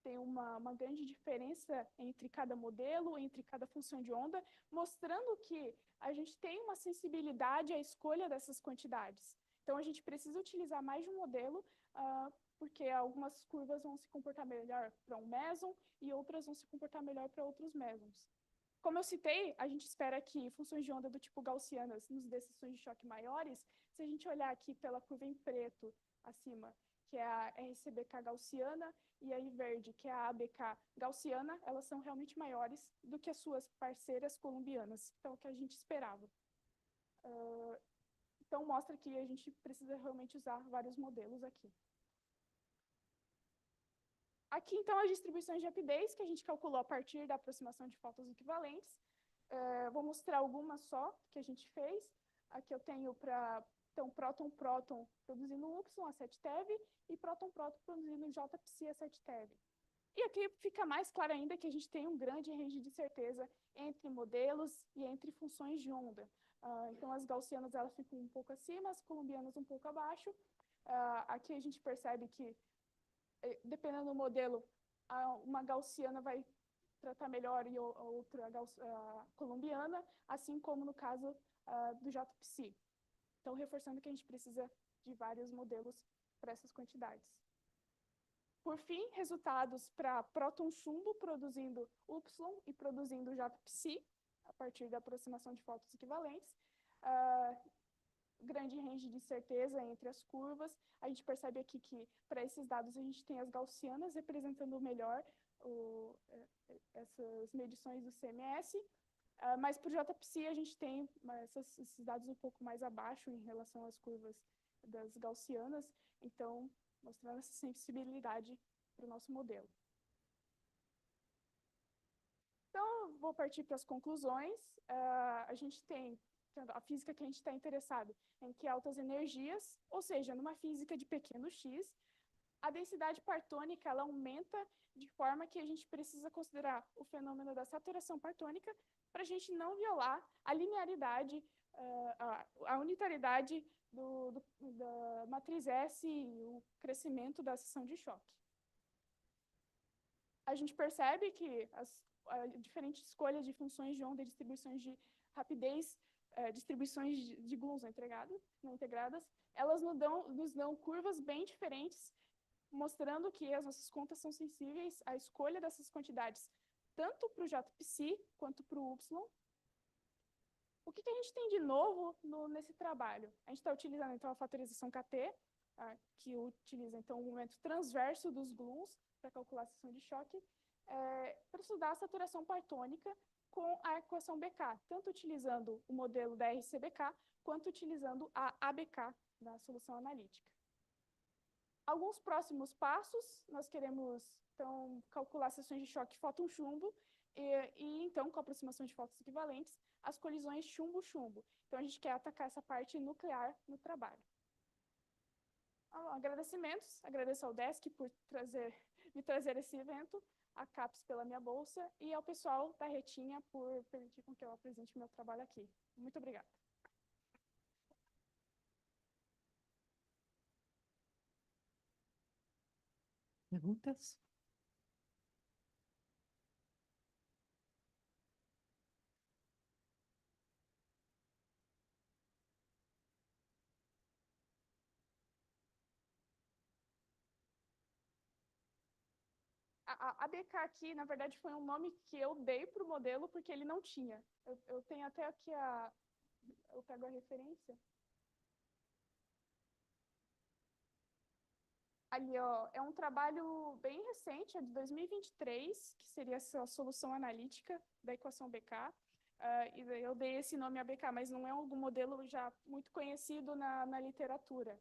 tem uma grande diferença entre cada modelo, entre cada função de onda, mostrando que a gente tem uma sensibilidade à escolha dessas quantidades. Então, a gente precisa utilizar mais de um modelo, porque algumas curvas vão se comportar melhor para um Meson e outras vão se comportar melhor para outros Mesons. Como eu citei, a gente espera que funções de onda do tipo gaussianas nos dê seções de choque maiores. Se a gente olhar aqui pela curva em preto acima, que é a RCBK gaussiana, e aí verde, que é a ABK gaussiana, elas são realmente maiores do que as suas parceiras colombianas, então, que a gente esperava. Então, mostra que a gente precisa realmente usar vários modelos aqui. Aqui, então, as distribuições de rapidez que a gente calculou a partir da aproximação de fótons equivalentes. Vou mostrar algumas só que a gente fez. Aqui eu tenho para então, próton-próton produzindo Y a 7 TeV e próton-próton produzindo JPSI a 7 TeV. E aqui fica mais claro ainda que a gente tem um grande range de certeza entre modelos e entre funções de onda. Então, as gaussianas elas ficam um pouco acima, as colombianas um pouco abaixo. Aqui a gente percebe que, dependendo do modelo, uma gaussiana vai tratar melhor e a outra a colombiana, assim como no caso do JPSI. Então, reforçando que a gente precisa de vários modelos para essas quantidades. Por fim, resultados para próton-chumbo produzindo Y e produzindo JPSI, a partir da aproximação de fótons equivalentes. Grande range de certeza entre as curvas. A gente percebe aqui que, para esses dados, a gente tem as gaussianas representando melhor essas medições do CMS. Mas, para o JPSI, a gente tem esses dados um pouco mais abaixo em relação às curvas das gaussianas. Então, mostrando essa sensibilidade para o nosso modelo. Então, vou partir para as conclusões. A gente tem a física que a gente está interessado em que altas energias, ou seja, numa física de pequeno x, a densidade partônica ela aumenta de forma que a gente precisa considerar o fenômeno da saturação partônica para a gente não violar a linearidade, a unitariedade da matriz S e o crescimento da seção de choque. A gente percebe que a diferente escolha de funções de onda e distribuições de rapidez, distribuições de Glooms não integradas, elas nos dão curvas bem diferentes, mostrando que as nossas contas são sensíveis à escolha dessas quantidades, tanto para o JPSI quanto para o Y. O que a gente tem de novo nesse trabalho? A gente está utilizando, então, a fatorização KT, que utiliza, então, o momento transverso dos Glooms para calcular a seção de choque, para estudar a saturação partônica com a equação BK, tanto utilizando o modelo da RCBK, quanto utilizando a ABK na solução analítica. Alguns próximos passos, nós queremos, então, calcular seções de choque fóton-chumbo e, então, com a aproximação de fótons equivalentes, as colisões chumbo-chumbo. Então, a gente quer atacar essa parte nuclear no trabalho. Agradecimentos, agradeço ao DESC por me trazer esse evento, a CAPES pela minha bolsa e ao pessoal da Retinha por permitir com que eu apresente meu trabalho aqui. Muito obrigada. Perguntas? A ABK aqui, na verdade, foi um nome que eu dei para o modelo porque ele não tinha. Eu tenho até aqui eu pego a referência. Ali, ó, é um trabalho bem recente, é de 2023, que seria essa solução analítica da equação BK. E daí eu dei esse nome ABK, mas não é algum modelo já muito conhecido na literatura.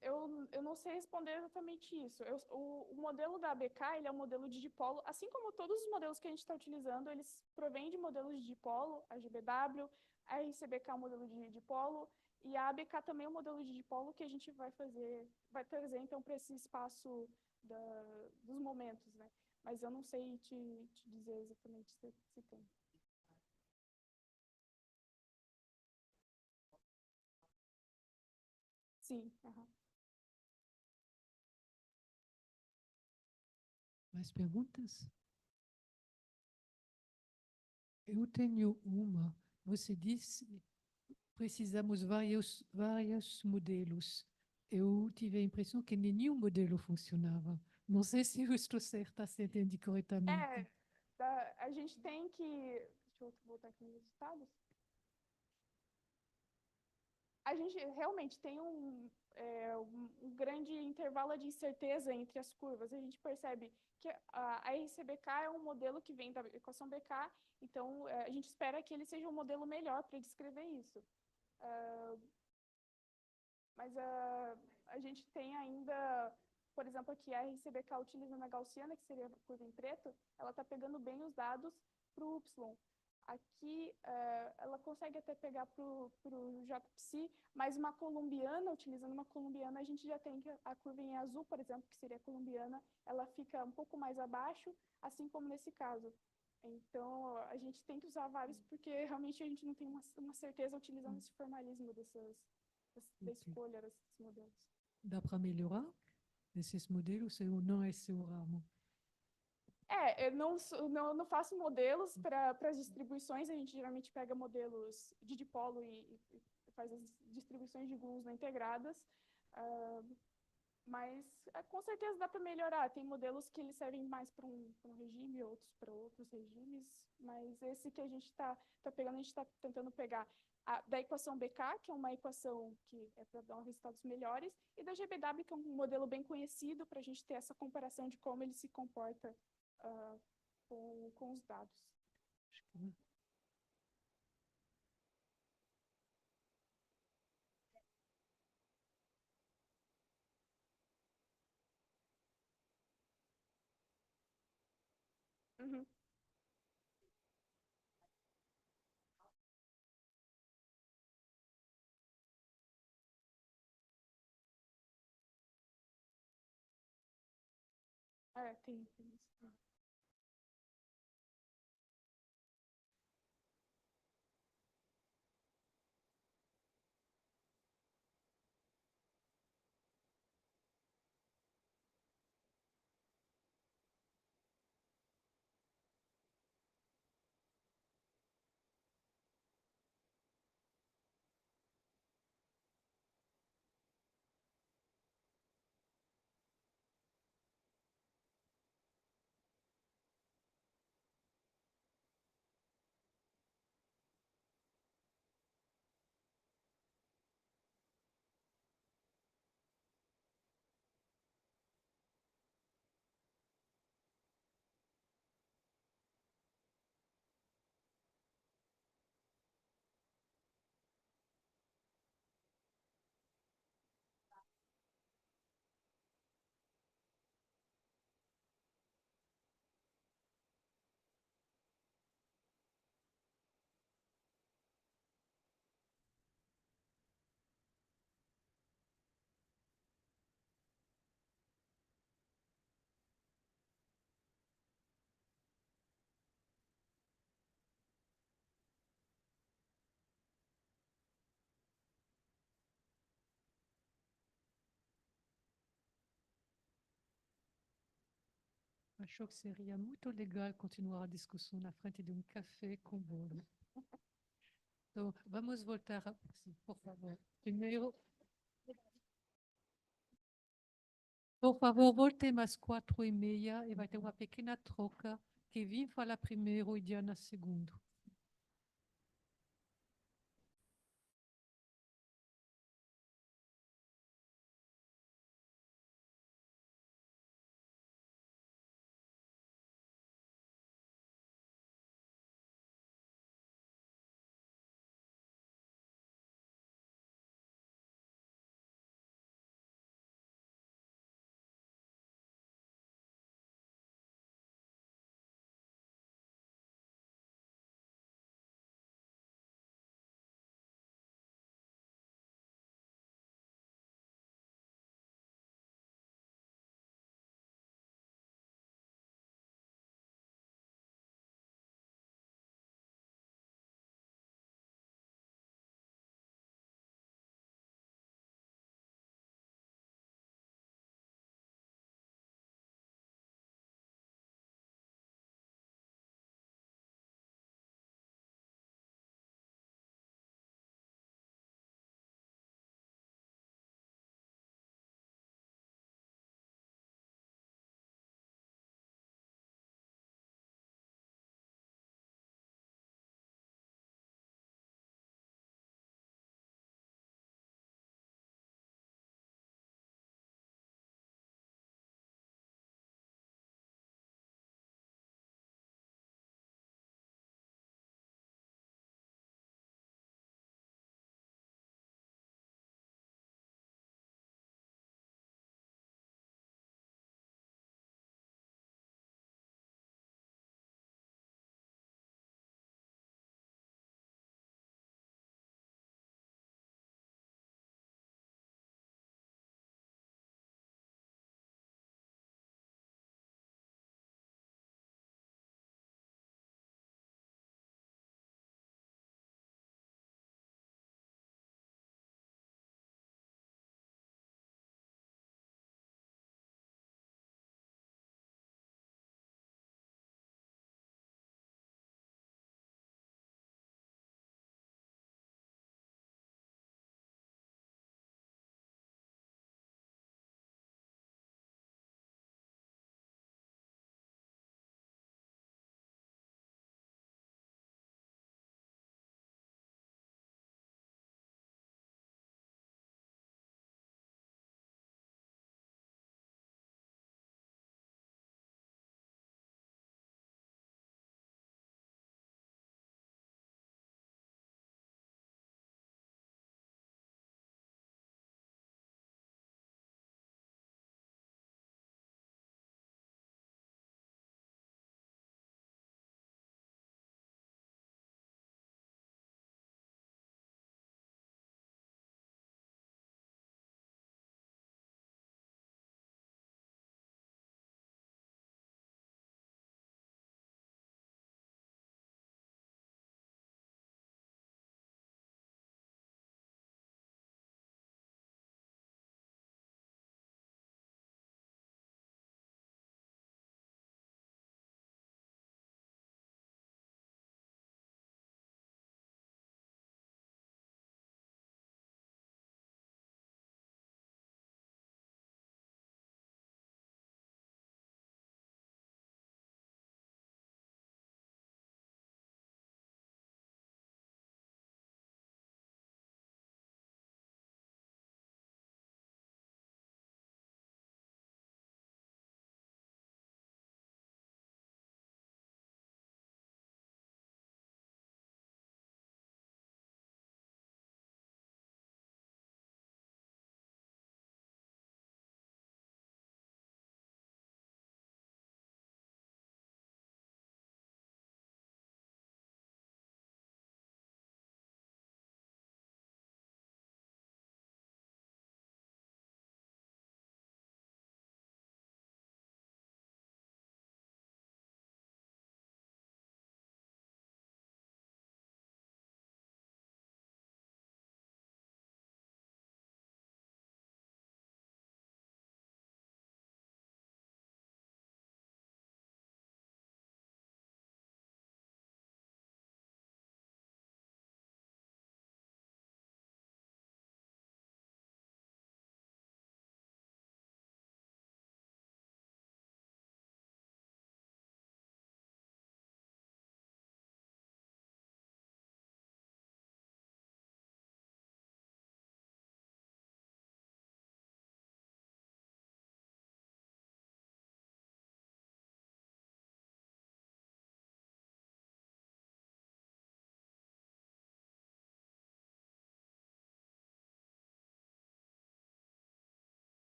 Eu não sei responder exatamente isso. O modelo da ABK, ele é um modelo de dipolo, assim como todos os modelos que a gente está utilizando, eles provêm de modelos de dipolo, a GBW, a RCBK é um modelo de dipolo, e a ABK também é um modelo de dipolo que a gente vai trazer, então, para esse espaço dos momentos, né? Mas eu não sei te dizer exatamente se tem. Sim, Mais perguntas? Eu tenho uma. Você disse precisamos vários modelos. Eu tive a impressão que nenhum modelo funcionava. Não sei se eu estou certa, se entendi corretamente. A gente tem que... Deixa eu voltar aqui nos resultados. A gente realmente tem um grande intervalo de incerteza entre as curvas. A gente percebe que a RCBK é um modelo que vem da equação BK, então a gente espera que ele seja um modelo melhor para descrever isso. Mas a gente tem ainda, por exemplo, aqui a RCBK utilizando a gaussiana, que seria a curva em preto, ela está pegando bem os dados para o Y. Aqui, ela consegue até pegar para o JPSI, mas uma colombiana, utilizando uma colombiana, a gente já tem que a curva em azul, por exemplo, que seria a colombiana, ela fica um pouco mais abaixo, assim como nesse caso. Então, a gente tem que usar vários, porque realmente a gente não tem uma certeza utilizando esse formalismo da escolha desses modelos. Dá para melhorar esses modelos ou não é seu ramo? Eu não faço modelos para as distribuições, a gente geralmente pega modelos de dipolo e faz as distribuições de Guns não integradas, mas com certeza dá para melhorar. Tem modelos que eles servem mais para um regime, outros para outros regimes, mas esse que a gente está pegando, a gente está tentando pegar da equação BK, que é uma equação que é para dar resultados melhores, e da GBW, que é um modelo bem conhecido, para a gente ter essa comparação de como ele se comporta com os dados. Uhum. Tem isso. Acho que seria muito legal continuar a discussão na frente de um café com bolo. Então, vamos voltar, por favor. Primeiro, por favor, voltemos às 4h30 e vai ter uma pequena troca Kevin fala primeiro e Diana segundo.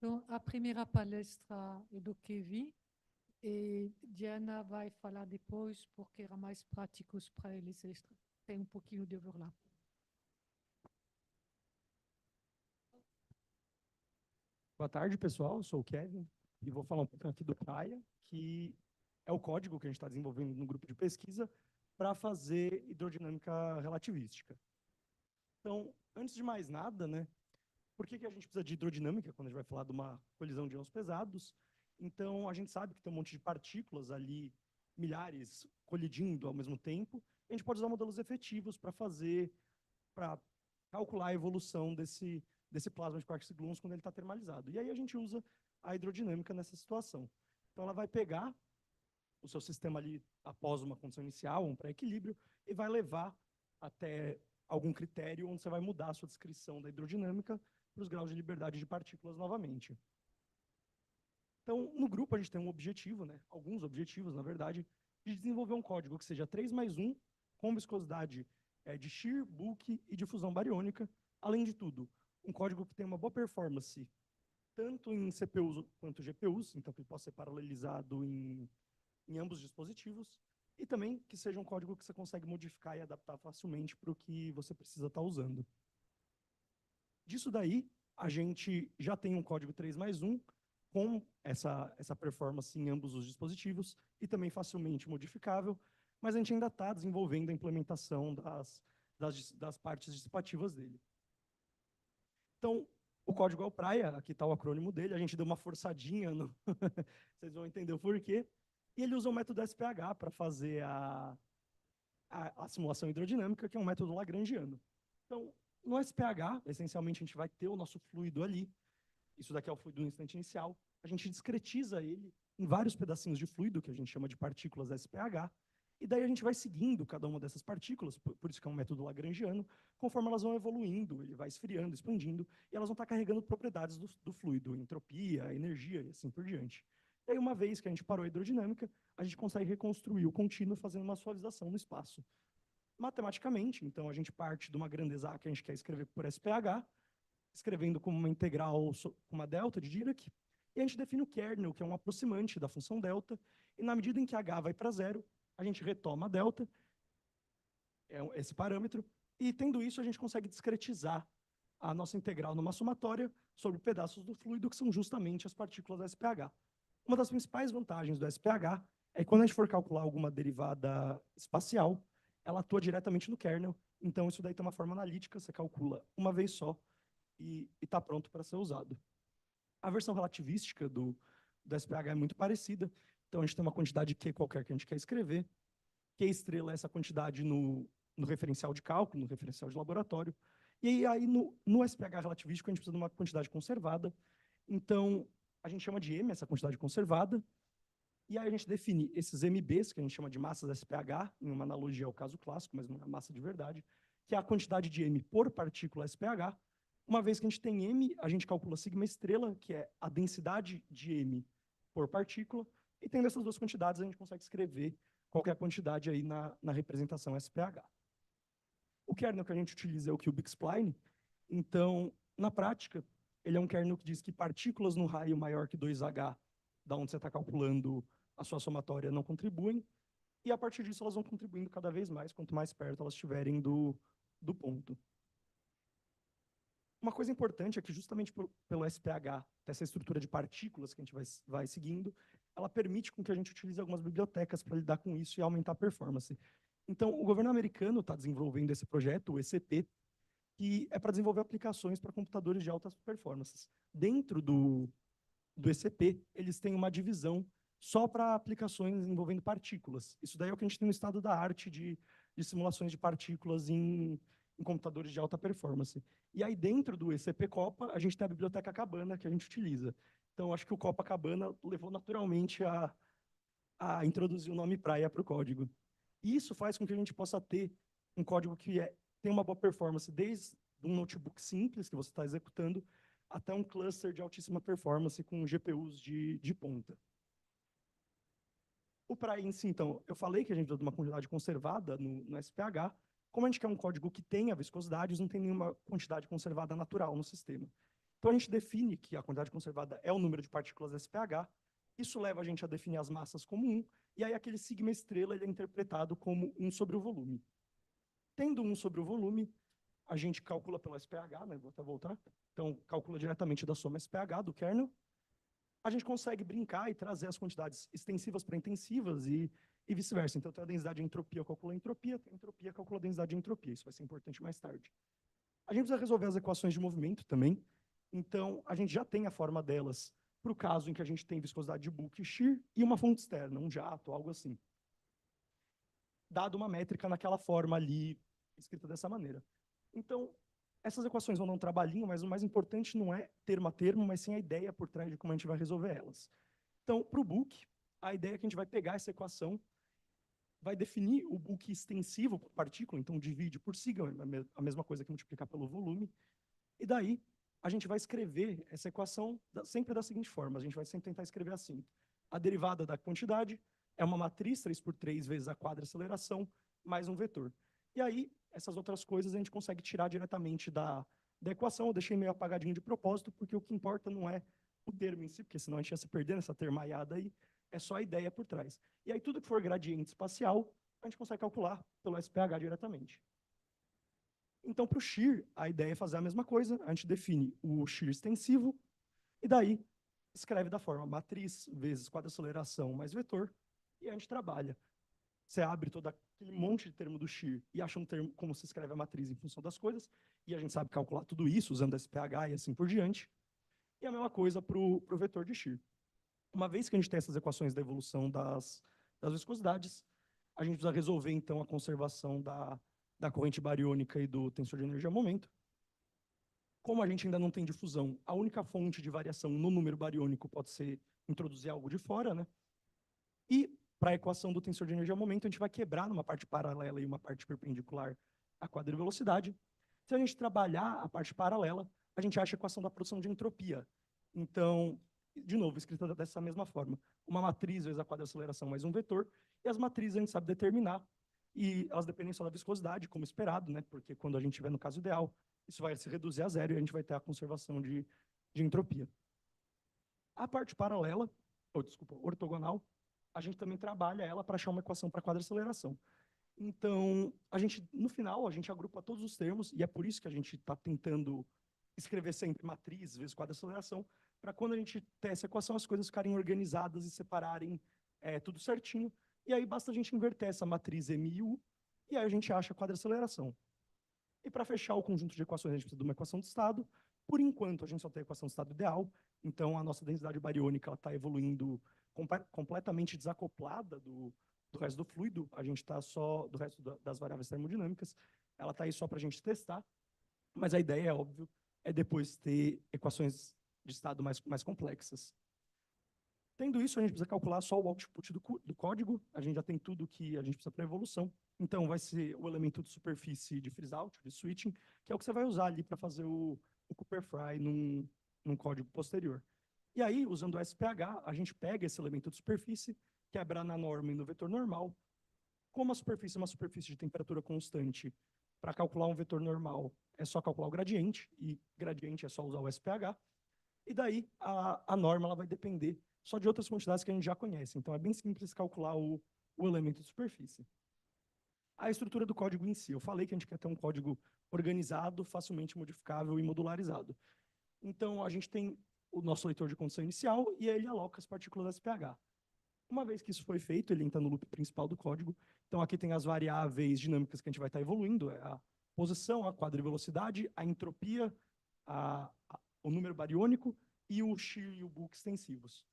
Então, a primeira palestra é do Kevin e Diana vai falar depois porque era mais prático para eles. Eles têm um pouquinho de overlap. Boa tarde, pessoal. Eu sou o Kevin e vou falar um pouco aqui do Praia, que é o código que a gente está desenvolvendo no grupo de pesquisa para fazer hidrodinâmica relativística. Então, antes de mais nada, né, por que a gente precisa de hidrodinâmica quando a gente vai falar de uma colisão de íons pesados? Então, a gente sabe que tem um monte de partículas ali, milhares, colidindo ao mesmo tempo. A gente pode usar modelos efetivos para calcular a evolução desse plasma de quarks e gluons quando ele está termalizado. E aí a gente usa a hidrodinâmica nessa situação. Então, ela vai pegar o seu sistema ali após uma condição inicial, um pré-equilíbrio, e vai levar até algum critério onde você vai mudar a sua descrição da hidrodinâmica para os graus de liberdade de partículas novamente. Então, no grupo, a gente tem um objetivo, né, alguns objetivos, na verdade, de desenvolver um código que seja 3+1, com viscosidade de shear, bulk e difusão bariônica. Além de tudo, um código que tenha uma boa performance, tanto em CPUs quanto GPUs, então que ele possa ser paralelizado em ambos os dispositivos, e também que seja um código que você consegue modificar e adaptar facilmente para o que você precisa estar usando. Disso daí, a gente já tem um código 3+1 com essa performance em ambos os dispositivos e também facilmente modificável, mas a gente ainda está desenvolvendo a implementação das partes dissipativas dele. Então, o código é o Praia, aqui está o acrônimo dele, a gente deu uma forçadinha, vocês vão entender o porquê, e ele usa o método SPH para fazer a simulação hidrodinâmica, que é um método lagrangiano. Então, no SPH, essencialmente, a gente vai ter o nosso fluido ali. Isso daqui é o fluido no instante inicial. A gente discretiza ele em vários pedacinhos de fluido, que a gente chama de partículas SPH. E daí a gente vai seguindo cada uma dessas partículas, por isso que é um método lagrangiano, conforme elas vão evoluindo, ele vai esfriando, expandindo, e elas vão estar carregando propriedades do fluido, entropia, energia e assim por diante. E aí, uma vez que a gente parou a hidrodinâmica, a gente consegue reconstruir o contínuo fazendo uma suavização no espaço. Matematicamente, então, a gente parte de uma grandeza A que a gente quer escrever por SPH, escrevendo como uma integral com uma delta de Dirac, e a gente define o kernel, que é um aproximante da função delta, e na medida em que H vai para 0, a gente retoma a delta, esse parâmetro, e tendo isso a gente consegue discretizar a nossa integral numa somatória sobre pedaços do fluido, que são justamente as partículas da SPH. Uma das principais vantagens do SPH é que quando a gente for calcular alguma derivada espacial, ela atua diretamente no kernel, então isso daí tem uma forma analítica, você calcula uma vez só e está pronto para ser usado. A versão relativística do SPH é muito parecida, então a gente tem uma quantidade de Q qualquer que a gente quer escrever, Q estrela é essa quantidade no referencial de cálculo, no referencial de laboratório, e aí no SPH relativístico a gente precisa de uma quantidade conservada, então a gente chama de M, essa quantidade conservada, e aí a gente define esses MBs, que a gente chama de massas SPH, em uma analogia ao caso clássico, mas não é massa de verdade, que é a quantidade de M por partícula SPH. Uma vez que a gente tem M, a gente calcula sigma estrela, que é a densidade de M por partícula, e tendo essas duas quantidades, a gente consegue escrever qualquer quantidade aí na representação SPH. O kernel que a gente utiliza é o cubic-spline, então, na prática, ele é um kernel que diz que partículas no raio maior que 2H, da onde você está calculando a sua somatória, não contribuem, e a partir disso elas vão contribuindo cada vez mais, quanto mais perto elas estiverem do ponto. Uma coisa importante é que justamente pelo SPH, essa estrutura de partículas que a gente vai seguindo, ela permite com que a gente utilize algumas bibliotecas para lidar com isso e aumentar a performance. Então, o governo americano está desenvolvendo esse projeto, o ECP, que é para desenvolver aplicações para computadores de altas performances. Dentro do ECP, eles têm uma divisão só para aplicações envolvendo partículas. Isso daí é o que a gente tem no estado da arte de simulações de partículas em computadores de alta performance. E aí, dentro do ECP Copa, a gente tem a biblioteca Cabana, que a gente utiliza. Então, acho que o Copacabana levou naturalmente a introduzir o nome Praia para o código. E isso faz com que a gente possa ter um código que tem uma boa performance, desde um notebook simples que você está executando, até um cluster de altíssima performance com GPUs de ponta. O Praia em si, então, eu falei que a gente precisa de uma quantidade conservada no SPH. Como a gente quer um código que tenha viscosidades, não tem nenhuma quantidade conservada natural no sistema. Então, a gente define que a quantidade conservada é o número de partículas SPH. Isso leva a gente a definir as massas como 1, e aí aquele sigma estrela ele é interpretado como 1 sobre o volume. Tendo 1 sobre o volume, a gente calcula pelo SPH, né? Vou até voltar. Então, calcula diretamente da soma SPH do kernel. A gente consegue brincar e trazer as quantidades extensivas para intensivas e vice-versa. Então, tem a densidade de entropia, calcula a entropia, tem a entropia, calcula a densidade de entropia. Isso vai ser importante mais tarde. A gente precisa resolver as equações de movimento também. Então, a gente já tem a forma delas para o caso em que a gente tem viscosidade de bulk e shear e uma fonte externa, um jato, algo assim. Dado uma métrica naquela forma ali, escrita dessa maneira. Então, essas equações vão dar um trabalhinho, mas o mais importante não é termo a termo, mas sim a ideia por trás de como a gente vai resolver elas. Então, para o bulk, a ideia é que a gente vai pegar essa equação, vai definir o bulk extensivo por partícula, então divide por sigma, a mesma coisa que multiplicar pelo volume, e daí a gente vai escrever essa equação sempre da seguinte forma, a gente vai sempre tentar escrever assim: a derivada da quantidade é uma matriz 3 por 3 vezes a quadra aceleração mais um vetor. E aí, essas outras coisas a gente consegue tirar diretamente da equação. Eu deixei meio apagadinho de propósito, porque o que importa não é o termo em si, porque senão a gente ia se perder nessa termaiada aí, é só a ideia por trás. E aí, tudo que for gradiente espacial, a gente consegue calcular pelo SPH diretamente. Então, para o shear, a ideia é fazer a mesma coisa. A gente define o shear extensivo, e daí escreve da forma matriz vezes quadra aceleração mais vetor, e a gente trabalha. Você abre todo aquele monte de termo do shear e acha um termo como se escreve a matriz em função das coisas, e a gente sabe calcular tudo isso usando SPH e assim por diante. E a mesma coisa para o vetor de shear. Uma vez que a gente tem essas equações da evolução das viscosidades, a gente precisa resolver, então, a conservação da corrente bariônica e do tensor de energia-momento. Como a gente ainda não tem difusão, a única fonte de variação no número bariônico pode ser introduzir algo de fora, né? E para a equação do tensor de energia-momento, a gente vai quebrar numa parte paralela e uma parte perpendicular a quadrivelocidade. Se a gente trabalhar a parte paralela, a gente acha a equação da produção de entropia. Então, de novo, escrita dessa mesma forma. Uma matriz vezes a quadra aceleração mais um vetor, e as matrizes a gente sabe determinar, e elas dependem só da viscosidade, como esperado, né? Porque quando a gente tiver no caso ideal, isso vai se reduzir a zero e a gente vai ter a conservação de entropia. A parte paralela, ou desculpa, ortogonal, a gente também trabalha ela para achar uma equação para quadra aceleração. Então, no final, a gente agrupa todos os termos, e é por isso que a gente está tentando escrever sempre matriz vezes quadra aceleração, para quando a gente ter essa equação, as coisas ficarem organizadas e separarem tudo certinho. E aí basta a gente inverter essa matriz M e U, e aí a gente acha a quadra aceleração. E para fechar o conjunto de equações, a gente precisa de uma equação de estado. Por enquanto, a gente só tem a equação de estado ideal, então a nossa densidade bariônica está evoluindo completamente desacoplada do resto do fluido. A gente está só do resto das variáveis termodinâmicas. Ela está aí só para a gente testar, mas a ideia, é óbvio, é depois ter equações de estado mais complexas. Tendo isso, a gente precisa calcular só o output do código. A gente já tem tudo que a gente precisa para a evolução. Então, vai ser o elemento de superfície de freeze-out, de switching, que é o que você vai usar ali para fazer o Cooper-Frye num código posterior. E aí, usando o SPH, a gente pega esse elemento de superfície, quebra na norma e no vetor normal. Como a superfície é uma superfície de temperatura constante, para calcular um vetor normal, é só calcular o gradiente, e gradiente é só usar o SPH. E daí, a norma ela vai depender só de outras quantidades que a gente já conhece. Então, é bem simples calcular o elemento de superfície. A estrutura do código em si. Eu falei que a gente quer ter um código organizado, facilmente modificável e modularizado. Então, a gente tem o nosso leitor de condição inicial e ele aloca as partículas SPH. Uma vez que isso foi feito, ele entra no loop principal do código. Então, aqui tem as variáveis dinâmicas que a gente vai estar evoluindo. É a posição, a quadrivelocidade, a entropia, o número bariônico e o shear e o bulk extensivos.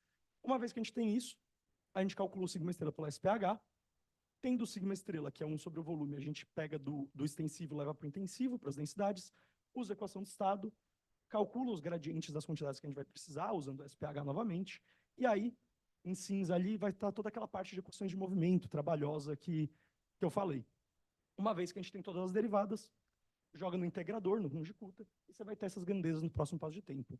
Uma vez que a gente tem isso, a gente calcula o sigma estrela pela SPH. Tendo o sigma estrela, que é 1 sobre o volume, a gente pega do extensivo e leva para o intensivo, para as densidades, usa a equação de estado, calcula os gradientes das quantidades que a gente vai precisar, usando o SPH novamente, e aí, em cinza ali, vai estar toda aquela parte de equações de movimento trabalhosa que eu falei. Uma vez que a gente tem todas as derivadas, joga no integrador, no Runge-Kutta, e você vai ter essas grandezas no próximo passo de tempo.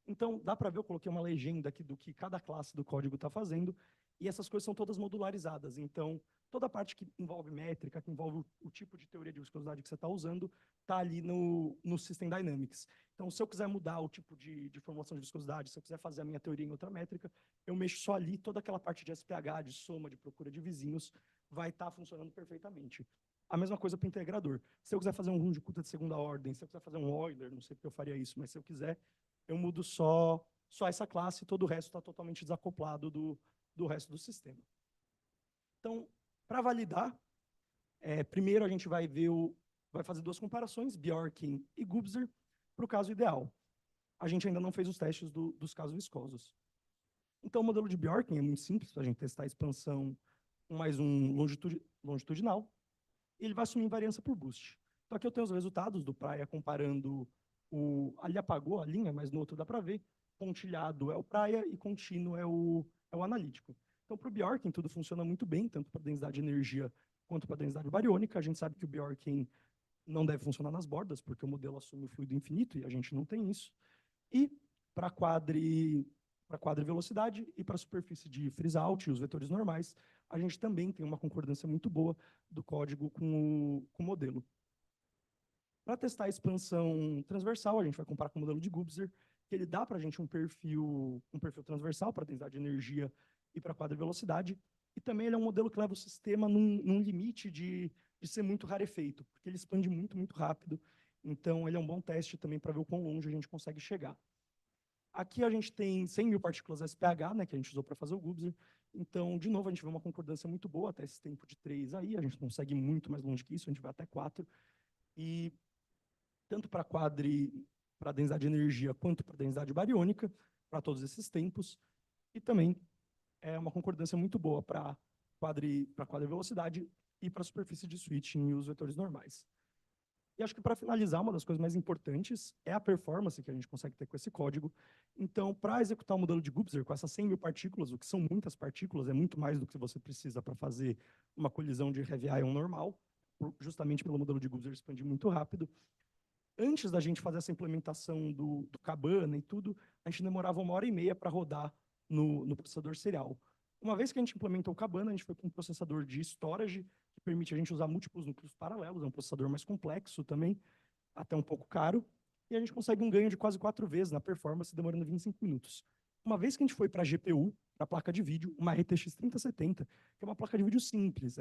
Então, dá para ver, eu coloquei uma legenda aqui do que cada classe do código está fazendo, E essas coisas são todas modularizadas. Então, toda a parte que envolve métrica, que envolve o tipo de teoria de viscosidade que você está usando, está ali no System Dynamics. Então, se eu quiser mudar o tipo de formulação de viscosidade, se eu quiser fazer a minha teoria em outra métrica, eu mexo só ali, toda aquela parte de SPH, de soma, de procura de vizinhos, vai estar funcionando perfeitamente. A mesma coisa para o integrador. Se eu quiser fazer um Runge-Kutta de segunda ordem, se eu quiser fazer um Euler, não sei porque eu faria isso, mas se eu quiser, eu mudo só essa classe e todo o resto está totalmente desacoplado do resto do sistema. Então, para validar, primeiro a gente vai fazer duas comparações, Bjorken e Gubser, para o caso ideal. A gente ainda não fez os testes dos casos viscosos. Então, o modelo de Bjorken é muito simples para a gente testar a expansão mais um longitudinal. E ele vai assumir invariância por boost. Então, aqui eu tenho os resultados do Praia comparando ali apagou a linha, mas no outro dá para ver. Pontilhado é o Praia e contínuo é o analítico. Então, para o Bjorken, tudo funciona muito bem, tanto para densidade de energia quanto para densidade bariônica. A gente sabe que o Bjorken não deve funcionar nas bordas, porque o modelo assume o fluido infinito e a gente não tem isso. E para quadrivelocidade e para a superfície de freeze-out e os vetores normais, a gente também tem uma concordância muito boa do código com o modelo. Para testar a expansão transversal, a gente vai comparar com o modelo de Gubser, que ele dá para a gente um perfil transversal para densidade de energia e para quadrivelocidade, e também ele é um modelo que leva o sistema num limite de ser muito rarefeito, porque ele expande muito, muito rápido. Então, ele é um bom teste também para ver o quão longe a gente consegue chegar. Aqui a gente tem 100 mil partículas SPH, né, que a gente usou para fazer o Gubser. Então, de novo, a gente vê uma concordância muito boa até esse tempo de 3 aí. A gente consegue muito mais longe que isso, a gente vai até 4. E tanto para densidade de energia quanto para densidade bariônica, para todos esses tempos. E também é uma concordância muito boa para quadrivelocidade e para a superfície de switching e os vetores normais. E acho que, para finalizar, uma das coisas mais importantes é a performance que a gente consegue ter com esse código. Então, para executar o modelo de Gubser com essas 100 mil partículas, o que são muitas partículas, é muito mais do que você precisa para fazer uma colisão de heavy ion normal, justamente pelo modelo de Gubser expandir muito rápido. Antes da gente fazer essa implementação do Cabana e tudo, a gente demorava 1h30 para rodar no processador serial. Uma vez que a gente implementou o Cabana, a gente foi para um processador de storage, que permite a gente usar múltiplos núcleos paralelos, é um processador mais complexo também, até um pouco caro, e a gente consegue um ganho de quase 4 vezes na performance, demorando 25 minutos. Uma vez que a gente foi para a GPU, para a placa de vídeo, uma RTX 3070, que é uma placa de vídeo simples,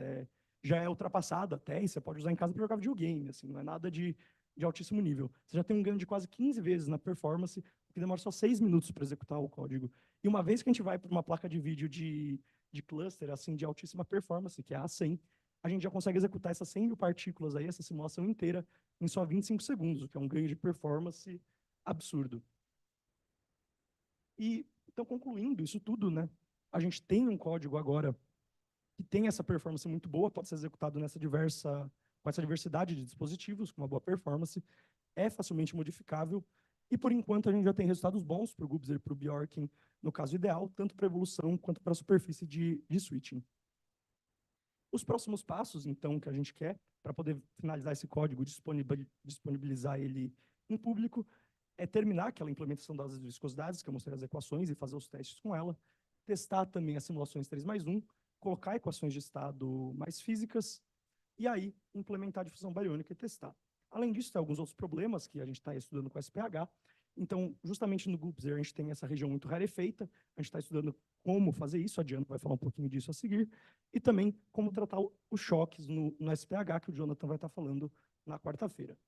já é ultrapassada até, e você pode usar em casa para jogar videogame, assim, não é nada de altíssimo nível. Você já tem um ganho de quase 15 vezes na performance, que demora só 6 minutos para executar o código. E uma vez que a gente vai para uma placa de vídeo de cluster, assim, de altíssima performance, que é a A100, a gente já consegue executar essas 100 mil partículas aí, essa simulação inteira, em só 25 segundos, o que é um ganho de performance absurdo. E, então, concluindo isso tudo, né, a gente tem um código agora que tem essa performance muito boa, pode ser executado com essa diversidade de dispositivos, com uma boa performance, é facilmente modificável, e, por enquanto, a gente já tem resultados bons para o Gubser e para o Bjorken, no caso ideal, tanto para evolução quanto para a superfície de switching. Os próximos passos, então, que a gente quer, para poder finalizar esse código e disponibilizar ele em público, é terminar aquela implementação das viscosidades, que eu mostrei as equações, e fazer os testes com ela, testar também as simulações 3+1, colocar equações de estado mais físicas, e aí implementar a difusão bariônica e testar. Além disso, tem alguns outros problemas que a gente está estudando com SPH. Então, justamente no Gubser, a gente tem essa região muito rarefeita, a gente está estudando como fazer isso, a Diana vai falar um pouquinho disso a seguir, e também como tratar os choques no SPH, que o Jonathan vai estar falando na quarta-feira.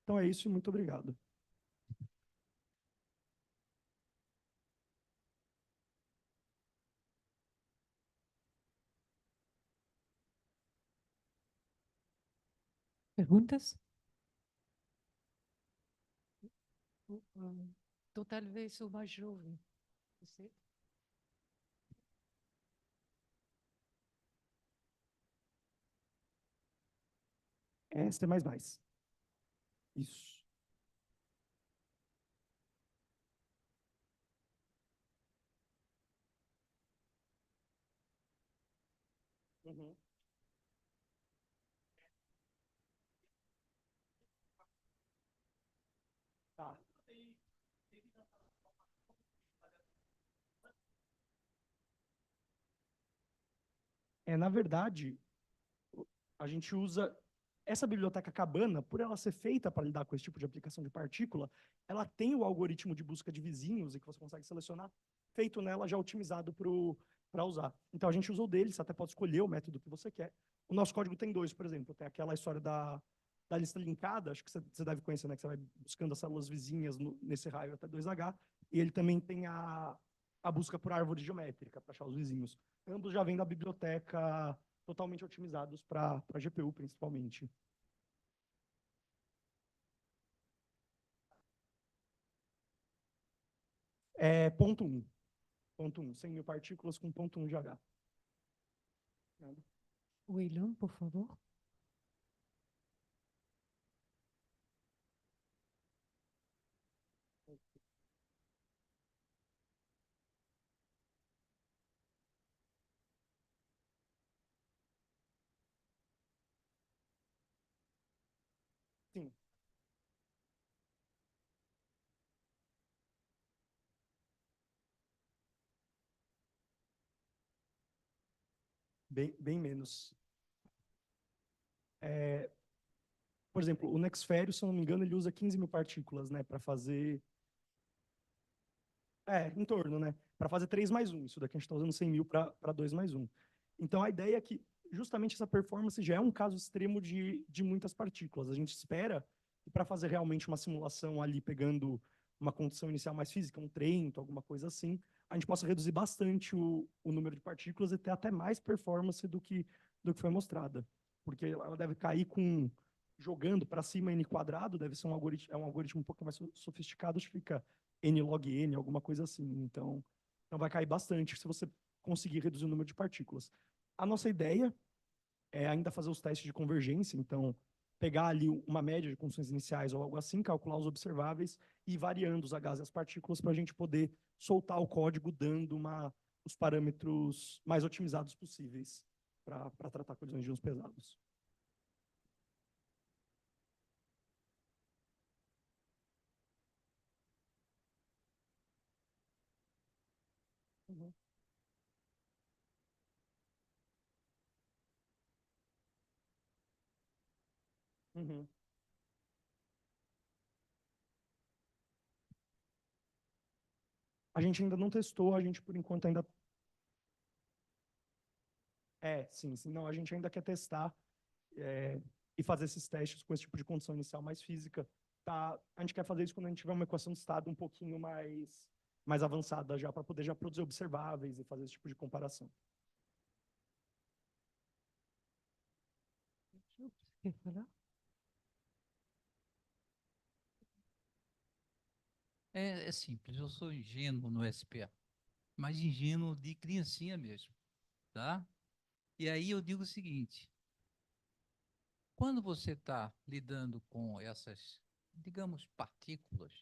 Então é isso e muito obrigado. Perguntas? Então, talvez o mais jovem. Você? C++. Isso. Uhum. Tá. Na verdade, a gente usa essa biblioteca Cabana, por ela ser feita para lidar com esse tipo de aplicação de partícula, ela tem o algoritmo de busca de vizinhos e que você consegue selecionar, feito nela, já otimizado para usar. Então, a gente usa o dele, você até pode escolher o método que você quer. O nosso código tem dois, por exemplo. Tem aquela história da lista linkada, acho que você deve conhecer, né? Que você vai buscando as células vizinhas nesse raio até 2H. E ele também tem a busca por árvore geométrica, para achar os vizinhos. Ambos já vêm da biblioteca, totalmente otimizados para GPU, principalmente. Ponto 1. Ponto 1. 100 mil partículas com ponto 1 de H. William, por favor. Sim. Bem menos. Por exemplo, o Nexfério, se eu não me engano, ele usa 15 mil partículas, né, para fazer... em torno, né? Para fazer 3 mais 1. Isso daqui a gente está usando 100 mil para 2 mais 1. Então, a ideia é que justamente essa performance já é um caso extremo de muitas partículas. A gente espera que para fazer realmente uma simulação ali, pegando uma condição inicial mais física, um Trento, alguma coisa assim, a gente possa reduzir bastante o número de partículas e ter até mais performance do que foi mostrada. Porque ela deve cair jogando para cima n quadrado, deve ser um algoritmo um pouco mais sofisticado, acho que fica n log n, alguma coisa assim. Então vai cair bastante se você conseguir reduzir o número de partículas. A nossa ideia é ainda fazer os testes de convergência, então pegar ali uma média de condições iniciais ou algo assim, calcular os observáveis e ir variando os Hs e as partículas para a gente poder soltar o código dando os parâmetros mais otimizados possíveis para tratar colisões de íons pesados. Uhum. Uhum. A gente ainda não testou, a gente por enquanto ainda... sim. Não, a gente ainda quer testar e fazer esses testes com esse tipo de condição inicial mais física. Tá? A gente quer fazer isso quando a gente tiver uma equação de estado um pouquinho mais avançada já, para poder já produzir observáveis e fazer esse tipo de comparação. Quer falar? É simples, eu sou ingênuo no SPA, mas ingênuo de criancinha mesmo, tá? E aí eu digo o seguinte, quando você está lidando com essas, digamos, partículas,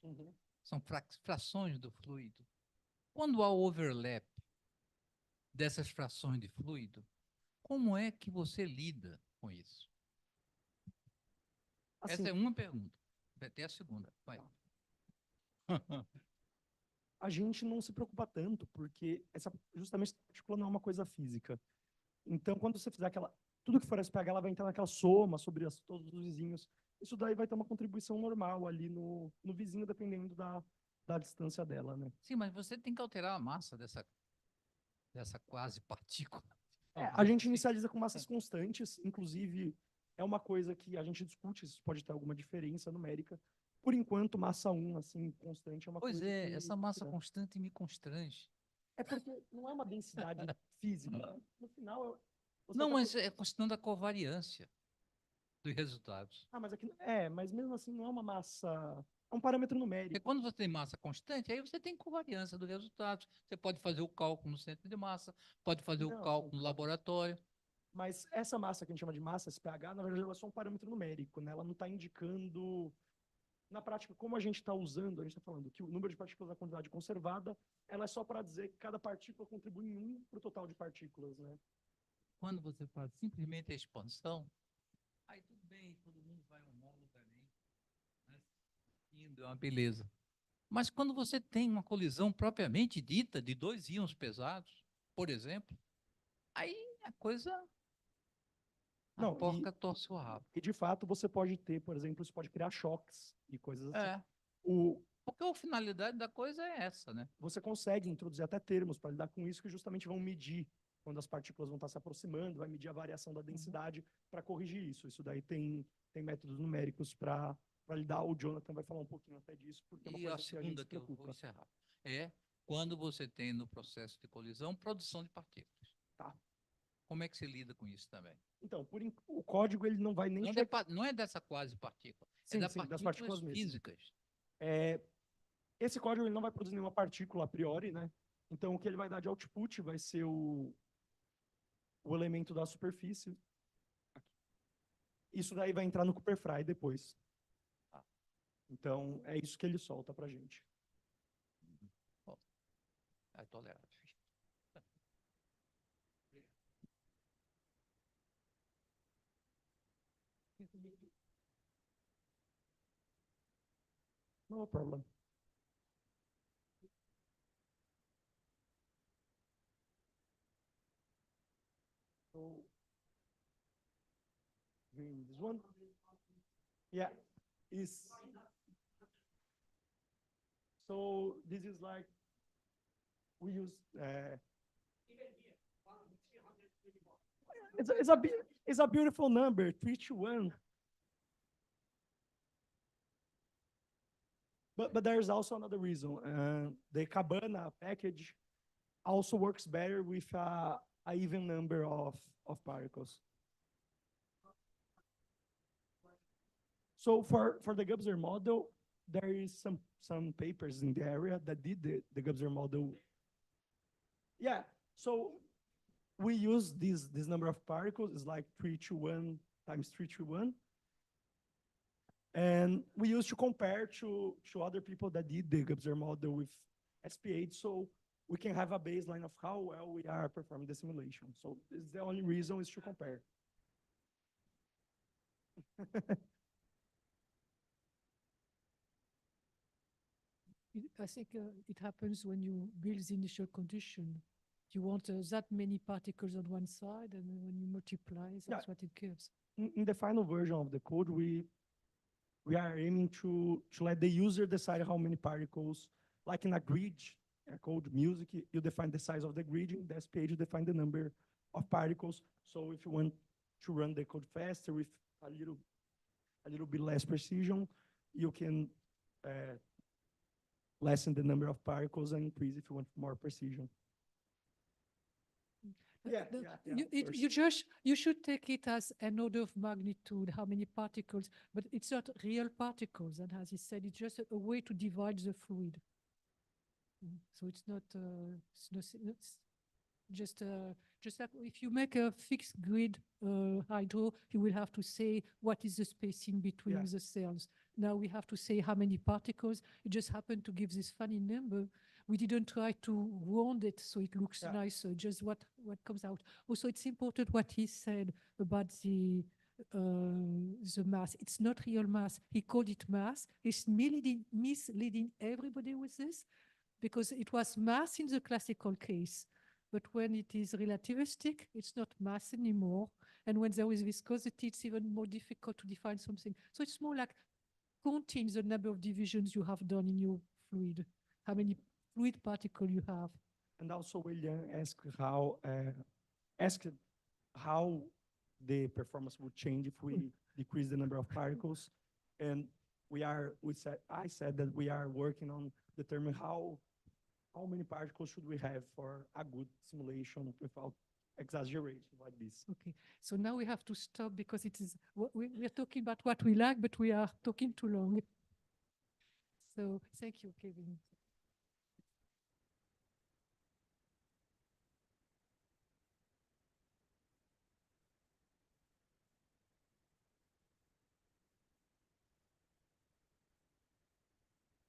são frações do fluido, quando há overlap dessas frações de fluido, como é que você lida com isso? Assim, essa é uma pergunta. Vai ter a segunda. Vai. A gente não se preocupa tanto, porque justamente essa partícula não é uma coisa física. Então, quando você fizer tudo que for SPH, ela vai entrar naquela soma sobre todos os vizinhos. Isso daí vai ter uma contribuição normal ali no vizinho, dependendo da distância dela, né? Sim, mas você tem que alterar a massa dessa quase partícula. A gente inicializa com massas constantes, inclusive é uma coisa que a gente discute se pode ter alguma diferença numérica. Por enquanto, massa 1, assim, constante é uma coisa. Pois é, essa massa constante me constrange. É porque não é uma densidade física. No final, não, mas é questão da covariância dos resultados. Mas mesmo assim não é uma massa, é um parâmetro numérico. Porque quando você tem massa constante, aí você tem covariância dos resultados. Você pode fazer o cálculo no centro de massa, pode fazer o cálculo no laboratório. Mas essa massa que a gente chama de massa, SPH, na verdade, ela é só um parâmetro numérico, né? Ela não está indicando... Na prática, como a gente está usando, a gente está falando que o número de partículas na quantidade conservada, ela é só para dizer que cada partícula contribui em 1 para o total de partículas, né? Quando você faz simplesmente a expansão, aí tudo bem, todo mundo vai homologamente, né? Indo, é uma beleza. Mas quando você tem uma colisão propriamente dita de 2 íons pesados, por exemplo, A coisa... A Não, porca torce o rabo. E de fato você pode ter, por exemplo, você pode criar choques e coisas assim. É. Porque a finalidade da coisa é essa, né? Você consegue introduzir até termos para lidar com isso que justamente vão medir quando as partículas vão estar se aproximando, vai medir a variação da densidade para corrigir isso. Isso daí tem métodos numéricos para lidar. O Jonathan vai falar um pouquinho até disso, porque é uma E coisa a que a gente segunda se que eu vou preocupa. encerrar é quando você tem no processo de colisão produção de partículas. Tá. Como é que você lida com isso também? Então, o código ele não vai nem Não é dessa quase partícula, Sim, é sim, das das partículas partículas mesmo. físicas. Esse código ele não vai produzir nenhuma partícula a priori, né? Então, o que ele vai dar de output vai ser o elemento da superfície. Isso daí vai entrar no Cooper-Fry depois. Então, é isso que ele solta pra gente. É tolerável. No problem. So, this one, yeah, is so. This is like we use. It's a beautiful number, 321. But there's also another reason. The Cabana package also works better with a even number of particles. So for the Gubser model, there is some papers in the area that did the Gubser model. Yeah, so we use this number of particles, it's like 321 times 321. And we used to compare to other people that did the Gubser model with SP8, so we can have a baseline of how well we are performing the simulation. So this is the only reason is to compare. I think it happens when you build the initial condition. You want that many particles on one side, and when you multiply, that's what it gives. In the final version of the code, we are aiming to let the user decide how many particles, like in a grid, code music, you define the size of the grid, in the SPH you define the number of particles. So if you want to run the code faster with a little bit less precision, you can lessen the number of particles and increase if you want more precision. You should take it as an order of magnitude, how many particles, but it's not real particles. And as he said, it's just a way to divide the fluid. So it's not just like if you make a fixed grid hydro, you will have to say what is the spacing between the cells. Now we have to say how many particles. It just happened to give this funny number. We didn't try to round it so it looks nicer, just what comes out. Also, it's important what he said about the mass. It's not real mass. He called it mass. He's misleading everybody with this because it was mass in the classical case. But when it is relativistic, it's not mass anymore. And when there is viscosity, it's even more difficult to define something. So it's more like counting the number of divisions you have done in your fluid, how many fluid particles you have. And also William asked how the performance would change if we decrease the number of particles. And I said that we are working on determining how many particles should we have for a good simulation without exaggeration like this. Okay, so now we have to stop because it is we are talking about what we like, but we are talking too long. So thank you, Kevin.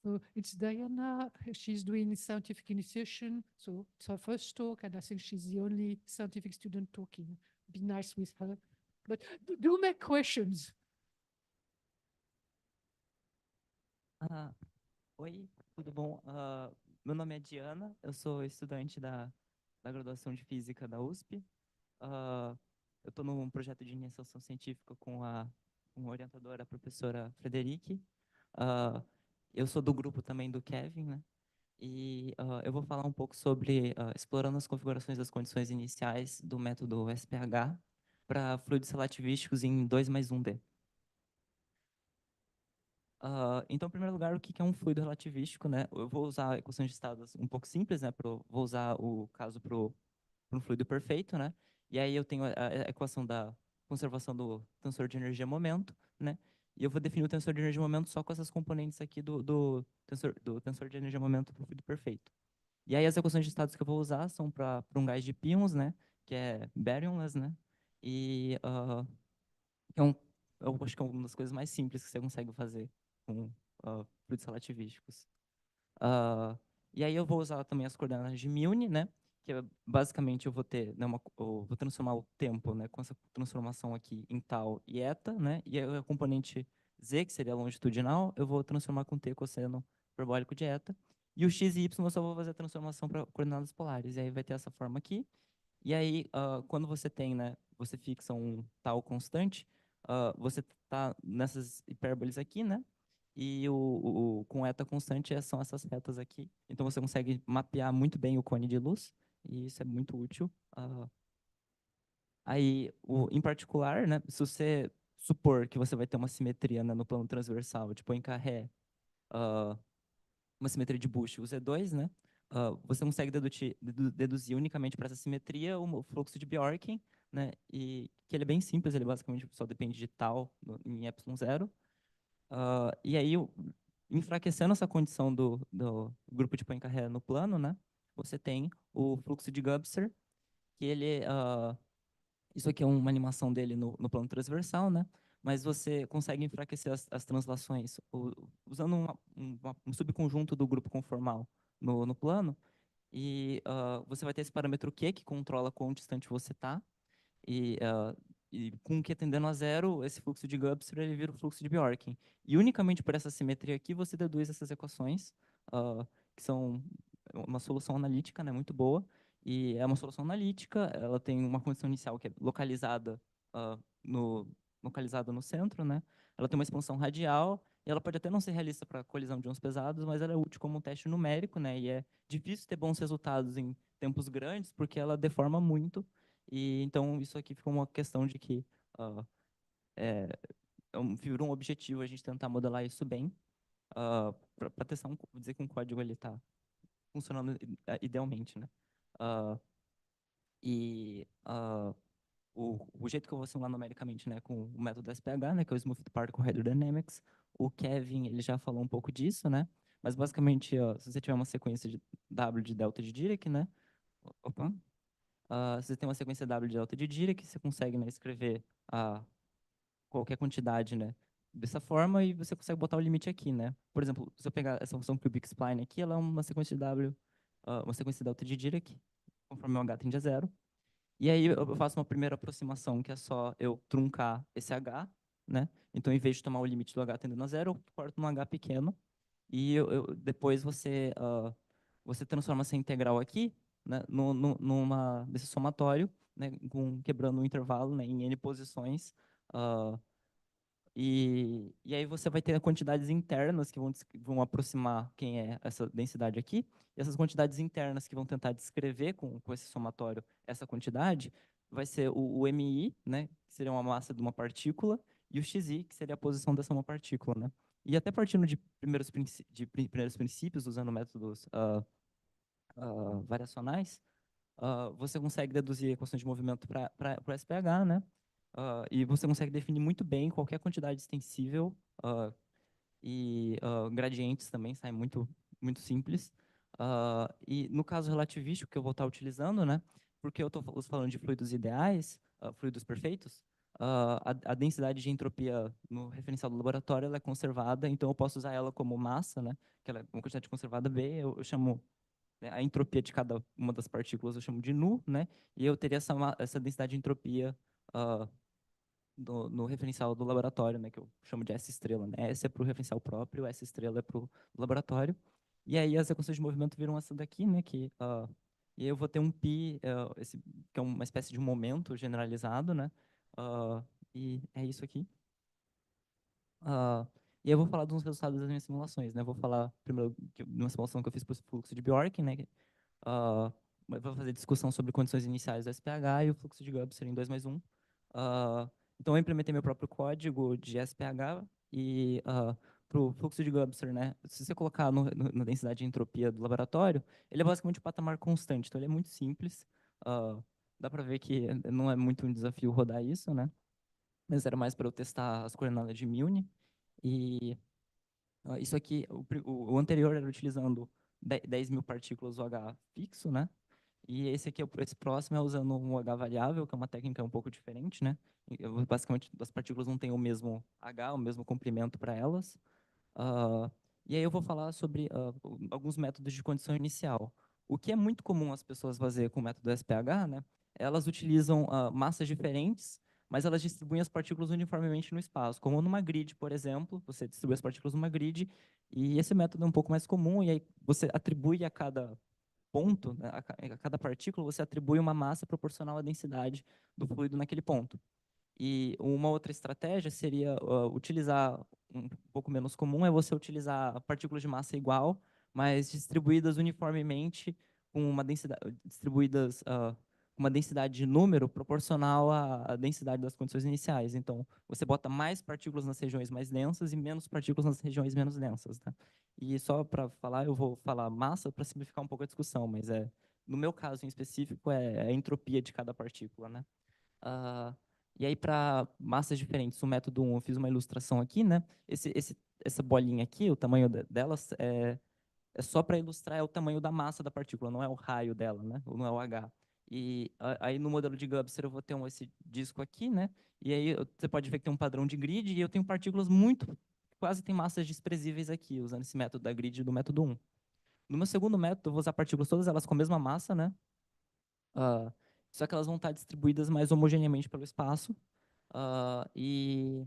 So it's Diana, she's doing scientific initiation. So it's her first talk, and I think she's the only scientific student talking. Be nice with her. But do make questions. Oi, tudo bom? Meu nome é Diana, eu sou estudante da graduação de Física da USP. Eu estou num projeto de iniciação científica com uma orientadora, a professora Frederique. Eu sou do grupo também do Kevin, né? E eu vou falar um pouco sobre explorando as configurações das condições iniciais do método SPH para fluidos relativísticos em 2+1D. Então, em primeiro lugar, o que é um fluido relativístico, né? Eu vou usar equações de estados um pouco simples, né? Vou usar o caso para um fluido perfeito, né? E aí eu tenho a equação da conservação do tensor de energia-momento, né? E eu vou definir o tensor de energia-momento só com essas componentes aqui do tensor de energia-momento para o fluido perfeito. E aí as equações de estados que eu vou usar são para um gás de pions, né? Que é baryonless, né? E eu acho que é uma das coisas mais simples que você consegue fazer com fluidos relativísticos. E aí eu vou usar também as coordenadas de Milne, né? Que basicamente eu vou ter, né, eu vou transformar o tempo, né, com essa transformação aqui em tal e eta, né? E aí a componente z, que seria longitudinal, eu vou transformar com t cosseno hiperbólico de eta. E o x e y eu só vou fazer a transformação para coordenadas polares. E aí vai ter essa forma aqui. E aí, quando você tem, né, você fixa um tal constante, você está nessas hipérboles aqui, né? E com eta constante são essas retas aqui. Então você consegue mapear muito bem o cone de luz, e isso é muito útil. Aí, em particular, né, se você supor que você vai ter uma simetria, né, no plano transversal, tipo em carré, uma simetria de Bush, o Z2, né? Você consegue deduzir unicamente para essa simetria o fluxo de Bjorken, né? E que ele é bem simples, ele basicamente só depende de tal em ε0. E aí, enfraquecendo essa condição do grupo de Poincaré no plano, né? Você tem o fluxo de Gubser, que ele isso aqui é uma animação dele no plano transversal, né? Mas você consegue enfraquecer as translações usando um subconjunto do grupo conformal no plano. E você vai ter esse parâmetro Q, que controla quão distante você está. E com Q tendendo a zero, esse fluxo de Gubser ele vira o fluxo de Bjorken. E unicamente por essa simetria aqui, você deduz essas equações, que são uma solução analítica, né, muito boa. E é uma solução analítica, ela tem uma condição inicial que é localizada no centro, né? Ela tem uma expansão radial, e ela pode até não ser realista para colisão de íons pesados, mas ela é útil como um teste numérico, né? E é difícil ter bons resultados em tempos grandes, porque ela deforma muito. E então isso aqui ficou uma questão de que virou um objetivo a gente tentar modelar isso bem, para testar dizer que um código ele está funcionando idealmente, né? O jeito que eu vou simular numericamente, né, com o método SPH, né, que é o Smooth Particle Hydrodynamics, o Kevin ele já falou um pouco disso, né? Mas basicamente, se você tiver uma sequência de W de delta de Dirac, né? Opa. Se você tem uma sequência W de delta de Dirac, você consegue, né, escrever qualquer quantidade, né, dessa forma, e você consegue botar o limite aqui, né? Por exemplo, se eu pegar essa função cubic spline aqui, ela é uma sequência de W, uma sequência de delta de Dirac, conforme o H tende a zero. E aí eu faço uma primeira aproximação, que é só eu truncar esse H, né? Então, em vez de tomar o limite do H tendendo a zero, eu corto num H pequeno. E depois você transforma essa integral aqui, né, desse somatório, né, quebrando o intervalo, né, em n posições. E aí você vai ter quantidades internas que vão aproximar quem é essa densidade aqui. E essas quantidades internas que vão tentar descrever com esse somatório essa quantidade vai ser o MI, né, que seria uma massa de uma partícula, e o XI, que seria a posição dessa uma partícula, né? E até partindo de primeiros princípios, usando métodos variacionais, você consegue deduzir equações de movimento para o SPH, né? E você consegue definir muito bem qualquer quantidade extensível, gradientes também saem muito simples. E no caso relativístico que eu vou estar utilizando, né? Porque eu estou falando de fluidos ideais, fluidos perfeitos, a densidade de entropia no referencial do laboratório ela é conservada, então eu posso usar ela como massa, né? Que ela é uma quantidade conservada B, eu chamo, né, a entropia de cada uma das partículas eu chamo de nu, né? E eu teria essa densidade de entropia no referencial do laboratório, né, que eu chamo de S estrela, né? S é para o referencial próprio, S estrela é para o laboratório. E aí as equações de movimento viram essa daqui, né, que E aí eu vou ter um π, que é uma espécie de momento generalizado, né? E é isso aqui. E aí eu vou falar dos resultados das minhas simulações, né? Vou falar primeiro de uma simulação que eu fiz para o fluxo de Bjork, né? Vou fazer discussão sobre condições iniciais do SPH e o fluxo de Gubser em 2+1. Então eu implementei meu próprio código de SPH e para o fluxo de Gubser, né? Se você colocar na densidade de entropia do laboratório, ele é basicamente um patamar constante, então ele é muito simples. Dá para ver que não é muito um desafio rodar isso, né? Mas era mais para eu testar as coordenadas de Milne. E isso aqui, o anterior era utilizando 10.000 partículas OH fixo, né? E esse aqui, esse próximo é usando um OH variável, que é uma técnica um pouco diferente, né? Basicamente, as partículas não têm o mesmo H, o mesmo comprimento para elas. E aí eu vou falar sobre alguns métodos de condição inicial. O que é muito comum as pessoas fazer com o método SPH, né? Elas utilizam massas diferentes, mas elas distribuem as partículas uniformemente no espaço, como numa grid, por exemplo, você distribui as partículas numa grid, e esse método é um pouco mais comum, e aí você atribui a cada ponto, né, a cada partícula, você atribui uma massa proporcional à densidade do fluido naquele ponto. E uma outra estratégia seria utilizar, um pouco menos comum, é você utilizar partículas de massa igual, mas distribuídas uniformemente, com uma densidade, distribuídas com uma densidade de número proporcional à densidade das condições iniciais. Então, você bota mais partículas nas regiões mais densas e menos partículas nas regiões menos densas. Tá? E só para falar, eu vou falar massa para simplificar um pouco a discussão, mas no meu caso em específico é a entropia de cada partícula, né? E aí, para massas diferentes, o método 1, eu fiz uma ilustração aqui, né? Essa bolinha aqui, o tamanho delas é só para ilustrar o tamanho da massa da partícula, não é o raio dela, né? Não é o H. E aí, no modelo de Gubser, eu vou ter esse disco aqui, né? E aí, você pode ver que tem um padrão de grid, e eu tenho partículas quase tem massas desprezíveis aqui, usando esse método da grid do método 1. No meu segundo método, eu vou usar partículas todas elas com a mesma massa, né? Só que elas vão estar distribuídas mais homogeneamente pelo espaço. Aí,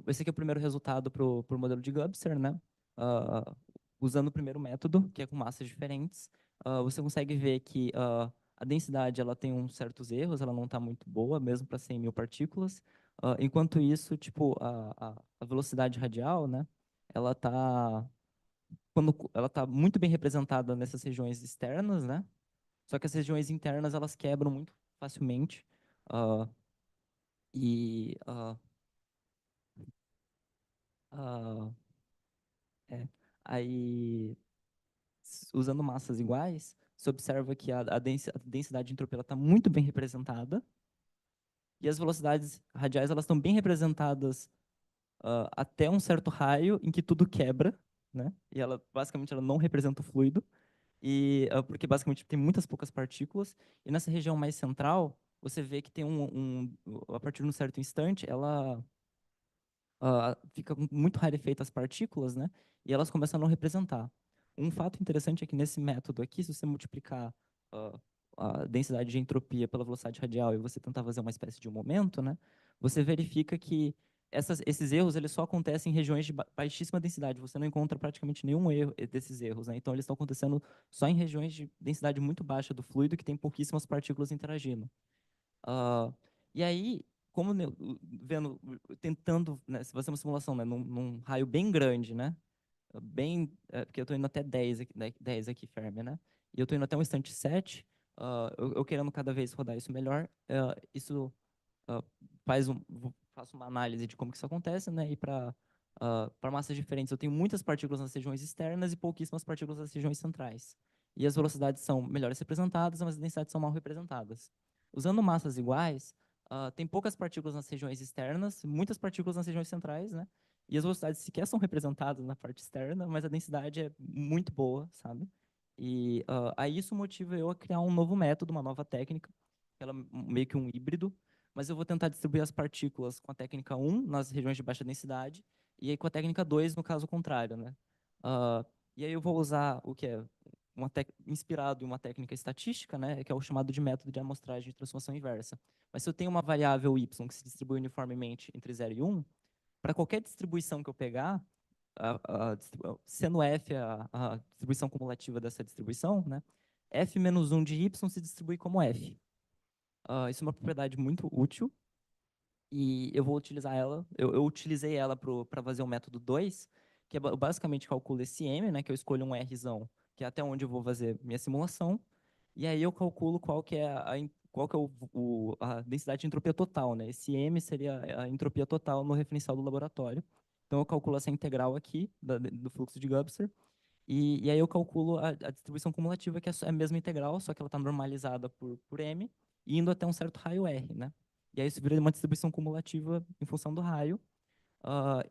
esse aqui é o primeiro resultado para o modelo de Gubser, né? Usando o primeiro método, que é com massas diferentes, você consegue ver que a densidade ela tem uns certos erros, ela não está muito boa, mesmo para 100.000 partículas. Enquanto isso, tipo, a velocidade radial, né? Ela está muito bem representada nessas regiões externas, né? Só que as regiões internas elas quebram muito facilmente. Aí, usando massas iguais, você observa que a densidade de entropia está muito bem representada e as velocidades radiais elas estão bem representadas até um certo raio em que tudo quebra, né? E ela basicamente ela não representa o fluido e porque basicamente tem muitas poucas partículas e nessa região mais central você vê que tem a partir de um certo instante ela fica muito rarefeita as partículas, né? E elas começam a não representar. Um fato interessante é que nesse método aqui, se você multiplicar a densidade de entropia pela velocidade radial e você tentar fazer uma espécie de momento, né? Você verifica que esses erros eles só acontecem em regiões de baixíssima densidade. Você não encontra praticamente nenhum erro desses erros, né? Então eles estão acontecendo só em regiões de densidade muito baixa do fluido que tem pouquíssimas partículas interagindo. E aí, tentando, né, se fazer uma simulação, né, num raio bem grande, né, porque eu estou indo até 10 aqui, né, 10 aqui ferme, né, e eu estou indo até um instante 7, eu querendo cada vez rodar isso melhor, isso faço uma análise de como que isso acontece, né, e para massas diferentes eu tenho muitas partículas nas regiões externas e pouquíssimas partículas nas regiões centrais. E as velocidades são melhores representadas, mas as densidades são mal representadas. Usando massas iguais, tem poucas partículas nas regiões externas, muitas partículas nas regiões centrais, né? E as velocidades sequer são representadas na parte externa, mas a densidade é muito boa, sabe? E aí isso motiva eu a criar um novo método, uma nova técnica, ela meio que um híbrido, mas eu vou tentar distribuir as partículas com a técnica 1 nas regiões de baixa densidade e aí com a técnica 2 no caso contrário, né? E aí eu vou usar o que é inspirado em uma técnica estatística, né, que é o chamado de método de amostragem de transformação inversa. Mas se eu tenho uma variável y que se distribui uniformemente entre 0 e 1, para qualquer distribuição que eu pegar, sendo F a distribuição cumulativa dessa distribuição, né? F menos 1 de Y se distribui como F. Isso é uma propriedade muito útil. E eu vou utilizar ela, eu utilizei ela para fazer o método 2, que eu basicamente calculo esse M, né, que eu escolho um Rzão, que é até onde eu vou fazer minha simulação, e aí eu calculo qual que é a densidade de entropia total, né? Esse M seria a entropia total no referencial do laboratório. Então eu calculo essa integral aqui do fluxo de Gubser, e aí eu calculo a distribuição cumulativa, que é a mesma integral, só que ela está normalizada por M, indo até um certo raio R, né? E aí isso vira uma distribuição cumulativa em função do raio.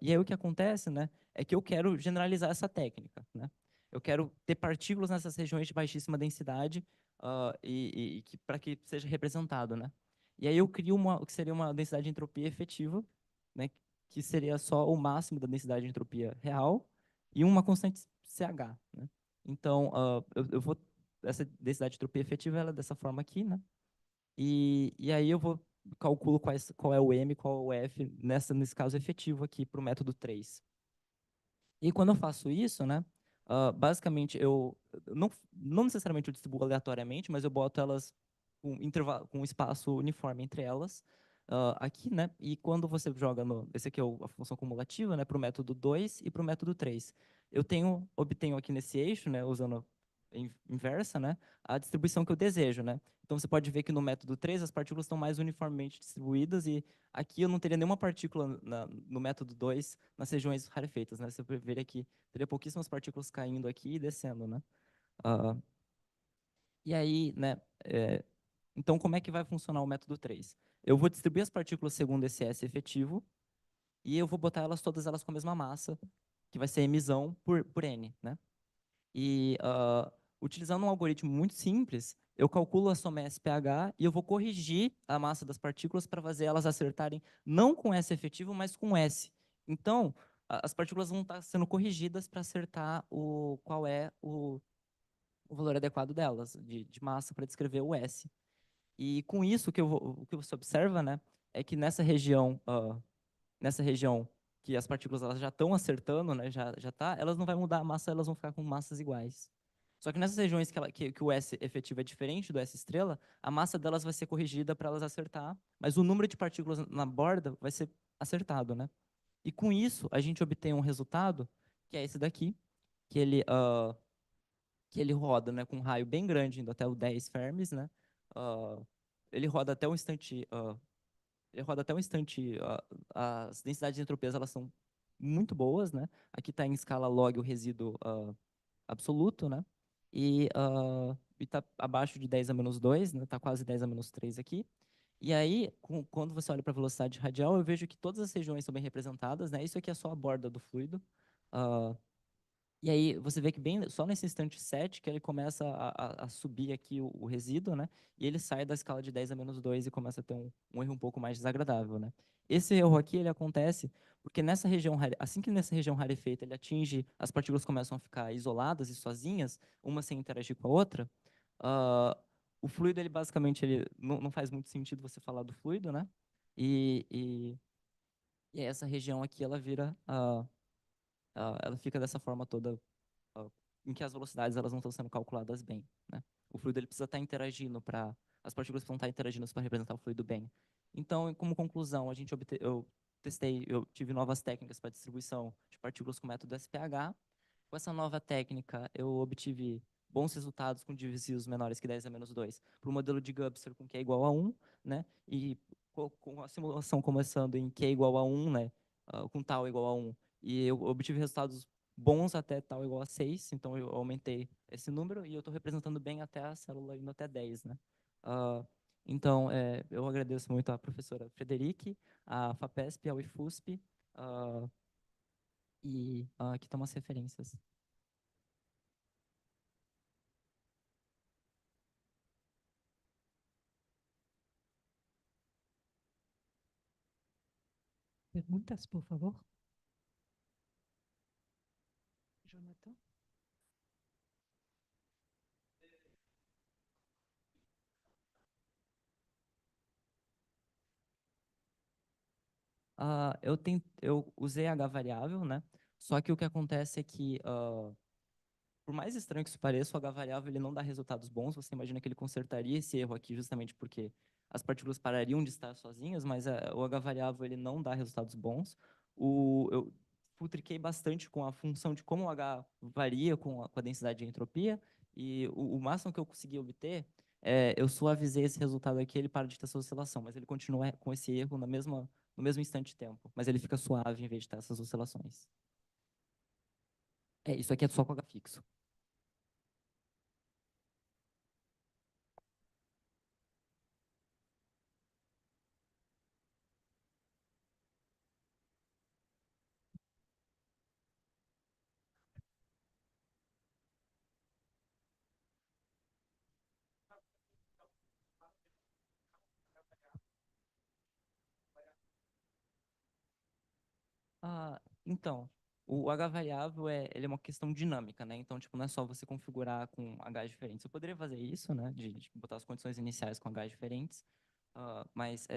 E aí o que acontece, né, é que eu quero generalizar essa técnica, né? Eu quero ter partículas nessas regiões de baixíssima densidade para que seja representado, né? E aí eu crio o que seria uma densidade de entropia efetiva, né, que seria só o máximo da densidade de entropia real e uma constante CH, né? Então, essa densidade de entropia efetiva ela é dessa forma aqui, né? E aí eu calculo qual é o M, qual é o F, nesse caso efetivo aqui, para o método 3. E quando eu faço isso, né, basicamente, não necessariamente eu distribuo aleatoriamente, mas eu boto elas com um espaço uniforme entre elas, aqui, né, e quando você joga esse aqui é a função cumulativa, né, para o método 2 e para o método 3. Eu obtenho aqui nesse eixo, né, usando inversa, né, a distribuição que eu desejo, né. Então você pode ver que no método 3 as partículas estão mais uniformemente distribuídas e aqui eu não teria nenhuma partícula no método 2 nas regiões rarefeitas, né. Você veria aqui, teria pouquíssimas partículas caindo aqui e descendo, né. E aí, né, então como é que vai funcionar o método 3? Eu vou distribuir as partículas segundo esse S efetivo e eu vou botar todas elas com a mesma massa, que vai ser emisão por N, né. E utilizando um algoritmo muito simples, eu calculo a soma SPH e eu vou corrigir a massa das partículas para fazer elas acertarem não com S efetivo, mas com S. Então, as partículas vão estar sendo corrigidas para acertar qual é o valor adequado delas, de massa, para descrever o S. E com isso, o que você observa, né, é que nessa região que as partículas elas já estão acertando, né, elas não vai mudar a massa, elas vão ficar com massas iguais. Só que nessas regiões que o S efetivo é diferente do S estrela, a massa delas vai ser corrigida para elas acertar, mas o número de partículas na borda vai ser acertado, né? E com isso, a gente obtém um resultado, que é esse daqui, que ele roda, né, com um raio bem grande, indo até o 10 Fermis, né? Ele roda até um instante as densidades de entropias elas são muito boas, né? Aqui está em escala log o resíduo absoluto, né? E está abaixo de 10 a menos 2, né? Está quase 10 a menos 3 aqui. E aí, quando você olha para a velocidade radial, eu vejo que todas as regiões são bem representadas, né? Isso aqui é só a borda do fluido. E aí você vê que só nesse instante 7 que ele começa a subir aqui o resíduo, né? E ele sai da escala de 10 a menos 2 e começa a ter um erro um pouco mais desagradável, né? Esse erro aqui, ele acontece porque assim que nessa região rarefeita ele atinge, as partículas começam a ficar isoladas e sozinhas, uma sem interagir com a outra, o fluido, ele basicamente, não faz muito sentido você falar do fluido, né? E essa região aqui, ela vira... ela fica dessa forma toda, em que as velocidades elas não estão sendo calculadas bem, né? O fluido ele precisa estar interagindo as partículas precisam estar interagindo para representar o fluido bem. Então, como conclusão, eu tive novas técnicas para distribuição de partículas com o método SPH. Com essa nova técnica, eu obtive bons resultados com divisivos menores que 10 a menos 2 para o modelo de Gubser com Q igual a 1, né? E com a simulação começando em Q igual a 1, né? Com tal igual a 1. E eu obtive resultados bons até tal igual a 6, então eu aumentei esse número e eu estou representando bem até a célula indo até 10, né? Então, eu agradeço muito à professora Frederique, à FAPESP, ao IFUSP, e aqui estão as referências. Perguntas, por favor. Jonathan? Eu usei H variável, né? Só que o que acontece é que, por mais estranho que isso pareça, o H variável ele não dá resultados bons. Você imagina que ele consertaria esse erro aqui justamente porque as partículas parariam de estar sozinhas, mas o H variável ele não dá resultados bons. Eu futriquei bastante com a função de como o H varia com a densidade de entropia, e o máximo que eu consegui obter eu suavizei esse resultado aqui, ele para de ter essa oscilação, mas ele continua com esse erro no mesmo instante de tempo, mas ele fica suave em vez de ter essas oscilações. Isso aqui é só com H fixo. Então, o H variável ele é uma questão dinâmica, né? Então, tipo, não é só você configurar com H diferentes. Eu poderia fazer isso, né? De botar as condições iniciais com H diferentes, mas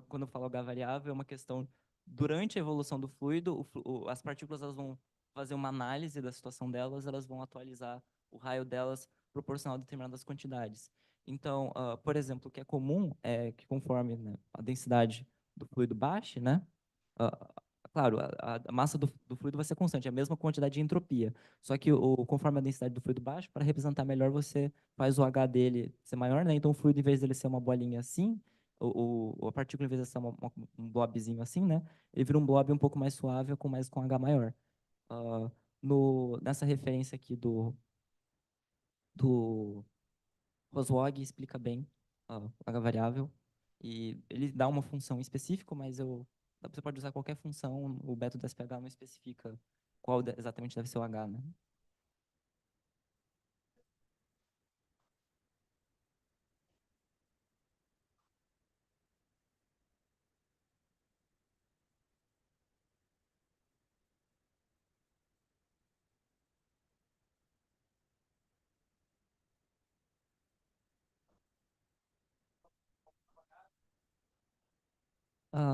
quando eu falo H variável, é uma questão durante a evolução do fluido, as partículas elas vão fazer uma análise da situação delas, elas vão atualizar o raio delas proporcional a determinadas quantidades. Então, por exemplo, o que é comum é que conforme, né, a densidade do fluido baixe, né? Claro, a massa do fluido vai ser constante, é a mesma quantidade de entropia. Só que conforme a densidade do fluido baixa, para representar melhor, você faz o H dele ser maior, né? Então o fluido, em vez dele ser uma bolinha assim, a partícula, em vez de ser um blobzinho assim, né? Ele vira um blob um pouco mais suave, com H maior. Nessa referência aqui do Roswag explica bem o H variável. E ele dá uma função específica, mas você pode usar qualquer função, o método SPH não especifica qual exatamente deve ser o H, né?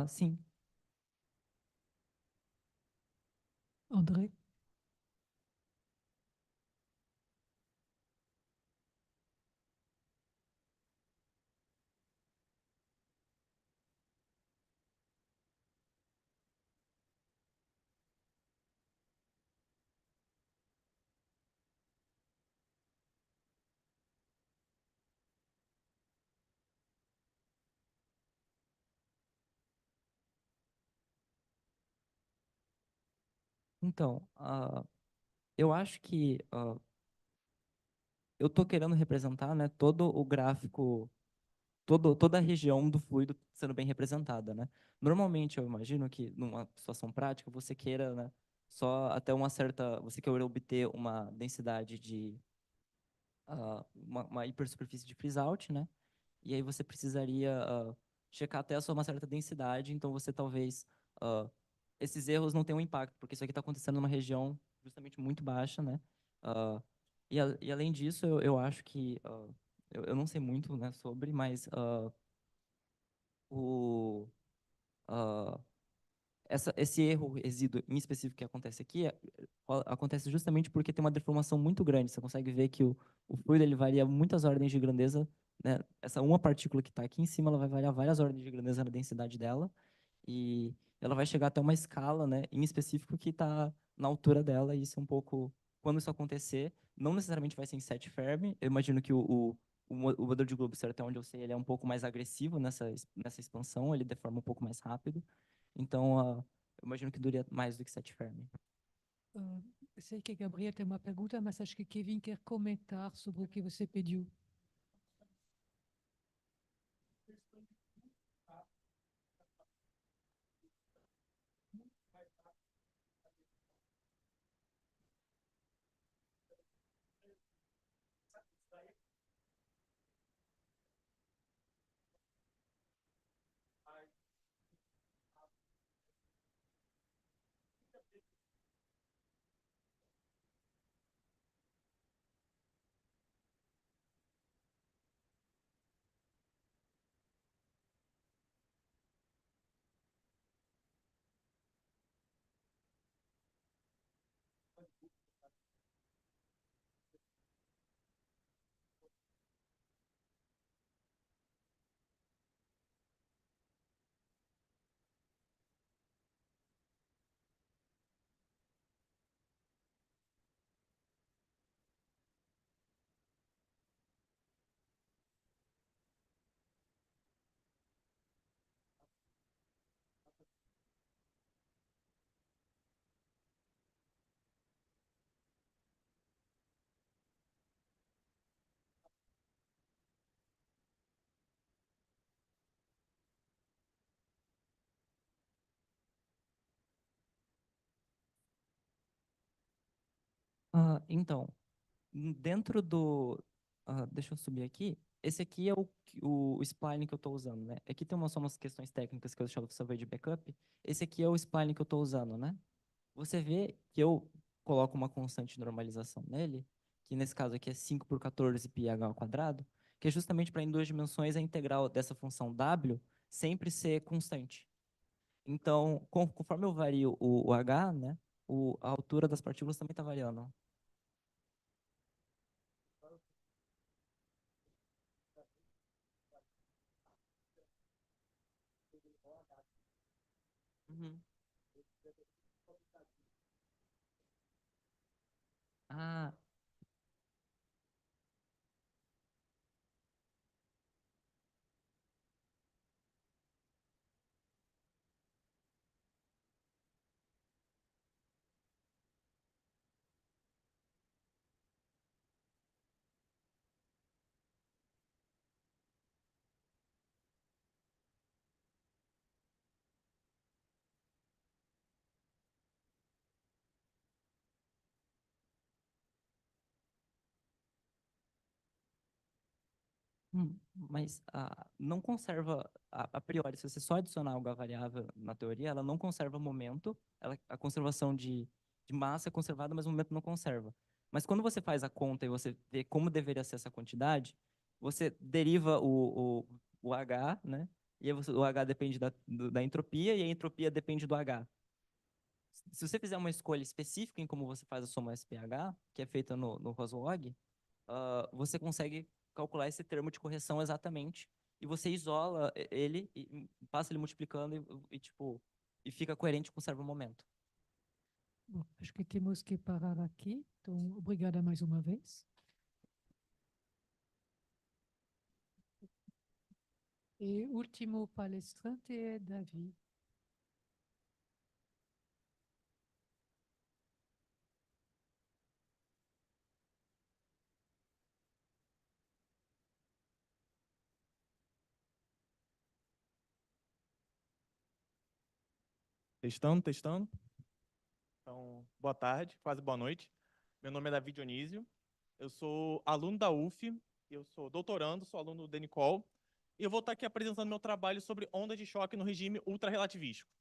Sim. André? Então, eu acho que eu estou querendo representar, né, todo o gráfico, toda a região do fluido sendo bem representada, né? Normalmente, eu imagino que numa situação prática, você queira, né, só até você queira obter uma densidade de uma hipersuperfície de freeze-out, né? E aí você precisaria checar até a sua uma certa densidade, então você talvez esses erros não tenham impacto, porque isso aqui está acontecendo numa região justamente muito baixa, né? E além disso, eu acho que eu não sei muito, né, sobre, mas o esse erro resíduo em específico que acontece aqui acontece justamente porque tem uma deformação muito grande. Você consegue ver que o fluido ele varia muitas ordens de grandeza, né? Essa uma partícula que está aqui em cima, ela vai variar várias ordens de grandeza na densidade dela, e ela vai chegar até uma escala, né, em específico que está na altura dela, e isso é um pouco... Quando isso acontecer, não necessariamente vai ser em 7 Fermi. Eu imagino que o modelo de globo, até onde eu sei, ele é um pouco mais agressivo nessa expansão, ele deforma um pouco mais rápido. Então, eu imagino que dure mais do que 7 Fermi. Sei que a Gabriela tem uma pergunta, mas acho que Kevin quer comentar sobre o que você pediu. Então, dentro do... deixa eu subir aqui. Esse aqui é o spline que eu estou usando, né? Aqui tem só umas questões técnicas que eu salvei de backup. Esse aqui é o spline que eu estou usando, né? Você vê que eu coloco uma constante de normalização nele, que nesse caso aqui é 5 por 14 πh², que é justamente para em 2 dimensões a integral dessa função w sempre ser constante. Então, conforme eu vario o h, né, a altura das partículas também está variando. Uhum. Ah, mas não conserva, a priori, se você só adicionar algo à variável na teoria, ela não conserva momento, a conservação de massa é conservada, mas o momento não conserva. Mas quando você faz a conta e você vê como deveria ser essa quantidade, você deriva o H, né? E aí o H depende da entropia, e a entropia depende do H. Se você fizer uma escolha específica em como você faz a soma SPH, que é feita no Roslog, você consegue calcular esse termo de correção exatamente, e você isola ele, e passa ele multiplicando, e fica coerente e conserva o momento. Bom, acho que temos que parar aqui. Então, obrigada mais uma vez. E o último palestrante é Davi. Testando, testando. Então, boa tarde, quase boa noite. Meu nome é Davi Dionísio. Eu sou aluno da UF, eu sou doutorando, sou aluno do DENICOL, e eu vou estar aqui apresentando meu trabalho sobre ondas de choque no regime ultrarrelativístico.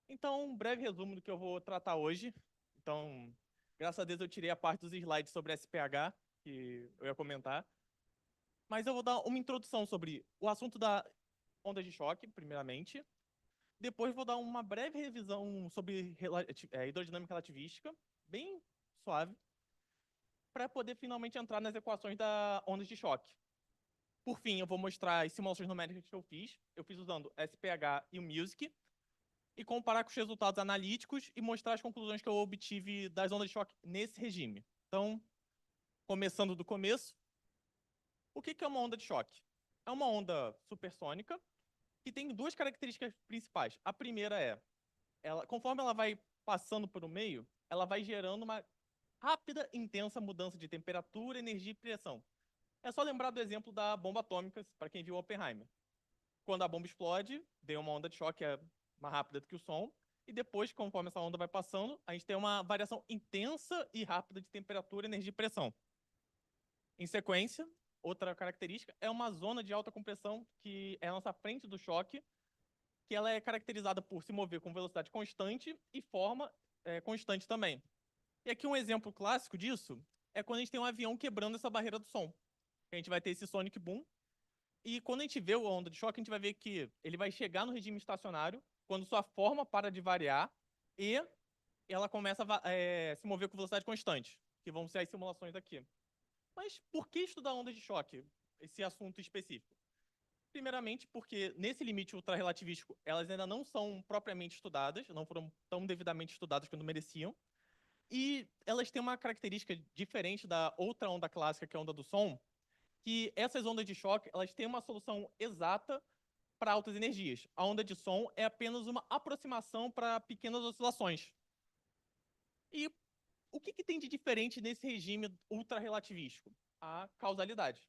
Então, um breve resumo do que eu vou tratar hoje. Então, graças a Deus eu tirei a parte dos slides sobre SPH, que eu ia comentar. Mas eu vou dar uma introdução sobre o assunto da ondas de choque, primeiramente. Depois vou dar uma breve revisão sobre hidrodinâmica relativística, bem suave, para poder finalmente entrar nas equações da ondas de choque. Por fim, eu vou mostrar as simulações numéricas que eu fiz. Eu fiz usando SPH e o MUSIC, e comparar com os resultados analíticos e mostrar as conclusões que eu obtive das ondas de choque nesse regime. Então, começando do começo, o que é uma onda de choque? É uma onda supersônica que tem duas características principais. A primeira é, conforme ela vai passando por um meio, ela vai gerando uma rápida e intensa mudança de temperatura, energia e pressão. É só lembrar do exemplo da bomba atômica, para quem viu Oppenheimer. Quando a bomba explode, deu uma onda de choque mais rápida do que o som, e depois, conforme essa onda vai passando, a gente tem uma variação intensa e rápida de temperatura, energia e pressão. Em sequência, outra característica é uma zona de alta compressão, que é a nossa frente do choque, que ela é caracterizada por se mover com velocidade constante e forma constante também. E aqui um exemplo clássico disso é quando a gente tem um avião quebrando essa barreira do som. A gente vai ter esse sonic boom, e quando a gente vê a onda de choque, a gente vai ver que ele vai chegar no regime estacionário, quando sua forma para de variar e ela começa a se mover com velocidade constante, que vão ser as simulações aqui. Mas por que estudar ondas de choque, esse assunto específico? Primeiramente, porque nesse limite ultrarrelativístico, elas ainda não são propriamente estudadas, não foram tão devidamente estudadas quanto mereciam, e elas têm uma característica diferente da outra onda clássica, que é a onda do som, que essas ondas de choque, elas têm uma solução exata para altas energias. A onda de som é apenas uma aproximação para pequenas oscilações. E o que tem de diferente nesse regime ultrarrelativístico? A causalidade.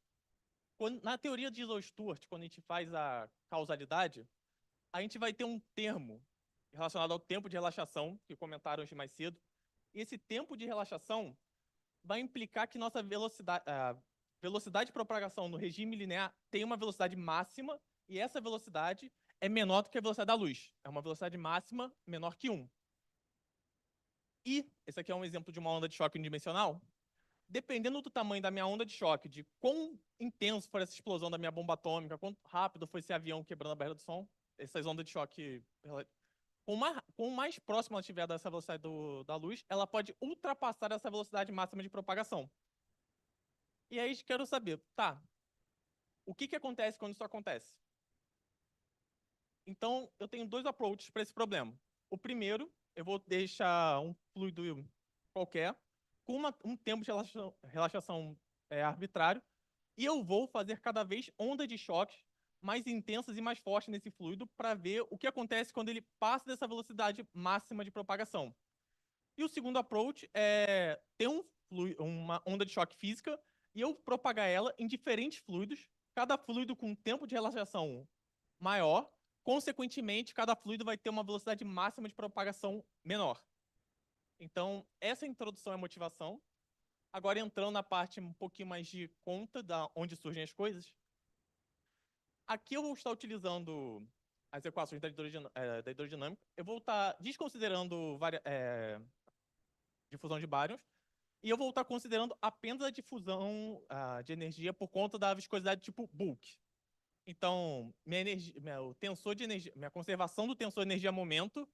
Na teoria de Isler-Stewart, quando a gente faz a causalidade, a gente vai ter um termo relacionado ao tempo de relaxação, que comentaram hoje mais cedo. E esse tempo de relaxação vai implicar que nossa velocidade de propagação no regime linear tem uma velocidade máxima, e essa velocidade é menor do que a velocidade da luz. É uma velocidade máxima menor que 1. E esse aqui é um exemplo de uma onda de choque unidimensional. Dependendo do tamanho da minha onda de choque, de quão intenso for essa explosão da minha bomba atômica, quão rápido foi esse avião quebrando a barreira do som, essas ondas de choque, quanto mais próxima ela estiver dessa velocidade da luz, ela pode ultrapassar essa velocidade máxima de propagação. E aí, quero saber, tá, o que acontece quando isso acontece? Então, eu tenho 2 approaches para esse problema. O primeiro, eu vou deixar um fluido qualquer, com um tempo de relaxação arbitrário, e eu vou fazer cada vez ondas de choque mais intensas e mais fortes nesse fluido para ver o que acontece quando ele passa dessa velocidade máxima de propagação. E o segundo approach é ter uma onda de choque física e eu propagar ela em diferentes fluidos, cada fluido com um tempo de relaxação maior. Consequentemente, cada fluido vai ter uma velocidade máxima de propagação menor. Então, essa introdução é motivação. Agora, entrando na parte um pouquinho mais de conta, da onde surgem as coisas. Aqui eu vou estar utilizando as equações da hidrodinâmica. Eu vou estar desconsiderando difusão de baryons. E eu vou estar considerando apenas a difusão de energia por conta da viscosidade tipo bulk. Então, o tensor de energia, minha conservação do tensor energia-momento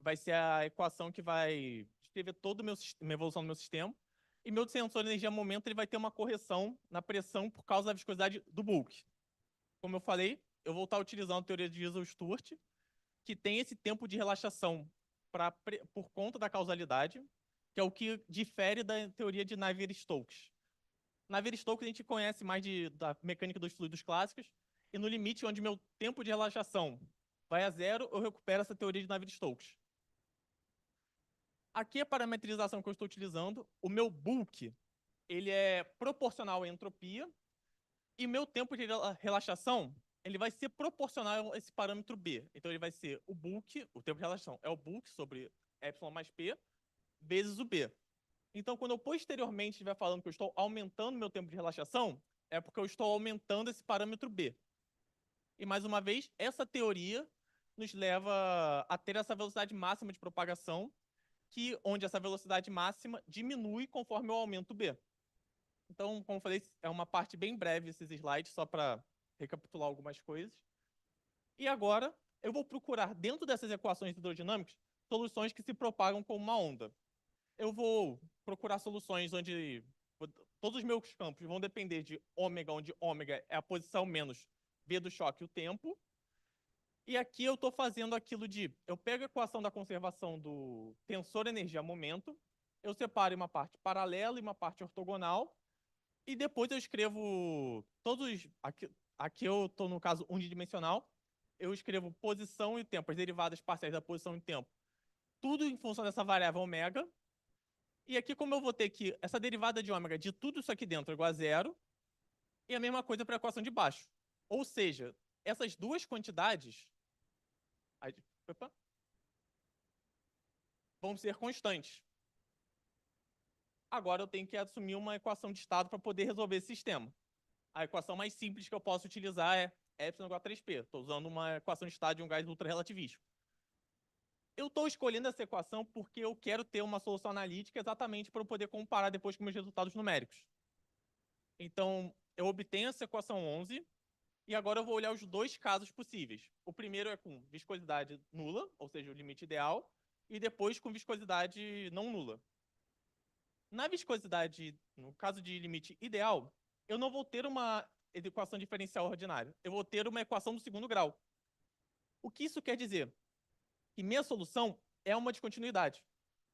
vai ser a equação que vai descrever toda a evolução do meu sistema. E meu tensor de energia-momento ele vai ter uma correção na pressão por causa da viscosidade do bulk. Como eu falei, eu vou estar utilizando a teoria de Iso-Stewart, que tem esse tempo de relaxação por conta da causalidade, que é o que difere da teoria de Navier-Stokes. Navier-Stokes a gente conhece mais da mecânica dos fluidos clássicos, e no limite onde meu tempo de relaxação vai a 0, eu recupero essa teoria de Navier-Stokes. Aqui a parametrização que eu estou utilizando, o meu bulk, ele é proporcional à entropia, e meu tempo de relaxação, ele vai ser proporcional a esse parâmetro B. Então ele vai ser o bulk, o tempo de relaxação é o bulk sobre epsilon mais P, vezes o B. Então, quando eu posteriormente estiver falando que eu estou aumentando meu tempo de relaxação, é porque eu estou aumentando esse parâmetro B. E, mais uma vez, essa teoria nos leva a ter essa velocidade máxima de propagação, onde essa velocidade máxima diminui conforme eu aumento B. Então, como eu falei, é uma parte bem breve esses slides, só para recapitular algumas coisas. E agora, eu vou procurar, dentro dessas equações hidrodinâmicas, soluções que se propagam como uma onda. Eu vou procurar soluções onde todos os meus campos vão depender de ômega, onde ômega é a posição menos V do choque e o tempo. E aqui eu estou fazendo aquilo de... Eu pego a equação da conservação do tensor energia-momento, eu separo uma parte paralela e uma parte ortogonal, e depois eu escrevo todos... Aqui eu estou no caso unidimensional, eu escrevo posição e tempo, as derivadas parciais da posição e tempo, tudo em função dessa variável ômega. E aqui, como eu vou ter que essa derivada de ômega de tudo isso aqui dentro é igual a 0, e a mesma coisa para a equação de baixo. Ou seja, essas duas quantidades vão ser constantes. Agora eu tenho que assumir uma equação de estado para poder resolver esse sistema. A equação mais simples que eu posso utilizar é epsilon igual a 3p. Estou usando uma equação de estado de um gás ultrarrelativístico. Eu estou escolhendo essa equação porque eu quero ter uma solução analítica exatamente para eu poder comparar depois com meus resultados numéricos. Então, eu obtenho essa equação 11 e agora eu vou olhar os 2 casos possíveis. O primeiro é com viscosidade nula, ou seja, o limite ideal, e depois com viscosidade não nula. Na viscosidade, no caso de limite ideal, eu não vou ter uma equação diferencial ordinária. Eu vou ter uma equação do segundo grau. O que isso quer dizer? Que minha solução é uma descontinuidade.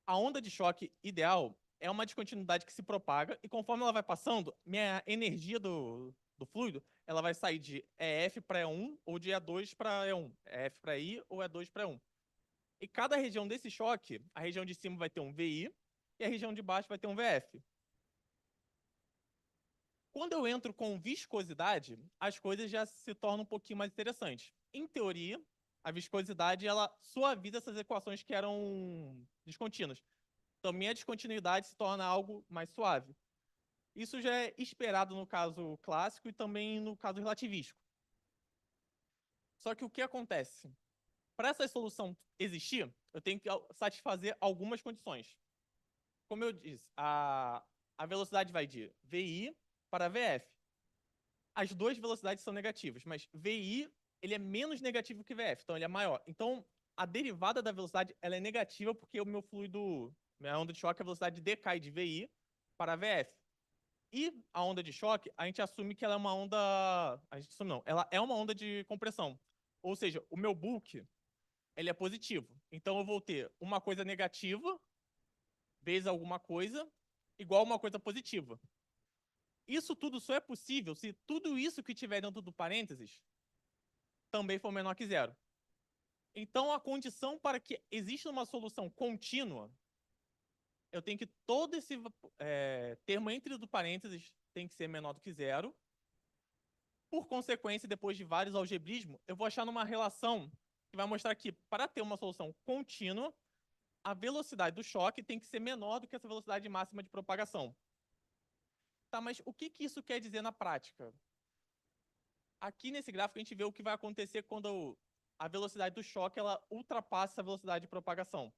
A onda de choque ideal é uma descontinuidade que se propaga e conforme ela vai passando, minha energia do fluido, ela vai sair de EF para E1 ou de E2 para E1. EF para I ou E2 para E1. E cada região desse choque, a região de cima vai ter um VI e a região de baixo vai ter um VF. Quando eu entro com viscosidade, as coisas já se tornam um pouquinho mais interessantes. Em teoria, a viscosidade ela suaviza essas equações que eram descontínuas. Então, minha descontinuidade se torna algo mais suave. Isso já é esperado no caso clássico e também no caso relativístico. Só que o que acontece? Para essa solução existir, eu tenho que satisfazer algumas condições. Como eu disse, a velocidade vai de VI para VF. As duas velocidades são negativas, mas VI ele é menos negativo que VF, então ele é maior. Então, a derivada da velocidade ela é negativa porque o meu fluido, minha onda de choque, a velocidade decai de VI para VF. E a onda de choque, a gente assume que ela é uma onda... A gente assume não, ela é uma onda de compressão. Ou seja, o meu bulk, ele é positivo. Então, eu vou ter uma coisa negativa vezes alguma coisa igual a uma coisa positiva. Isso tudo só é possível se tudo isso que tiver dentro do parênteses também for menor que zero. Então, a condição para que exista uma solução contínua, eu tenho que todo esse termo entre do parênteses tem que ser menor do que zero. Por consequência, depois de vários algebrismos, eu vou achar numa relação que vai mostrar que, para ter uma solução contínua, a velocidade do choque tem que ser menor do que essa velocidade máxima de propagação. Tá, mas o que isso quer dizer na prática? Aqui nesse gráfico a gente vê o que vai acontecer quando a velocidade do choque ela ultrapassa a velocidade de propagação.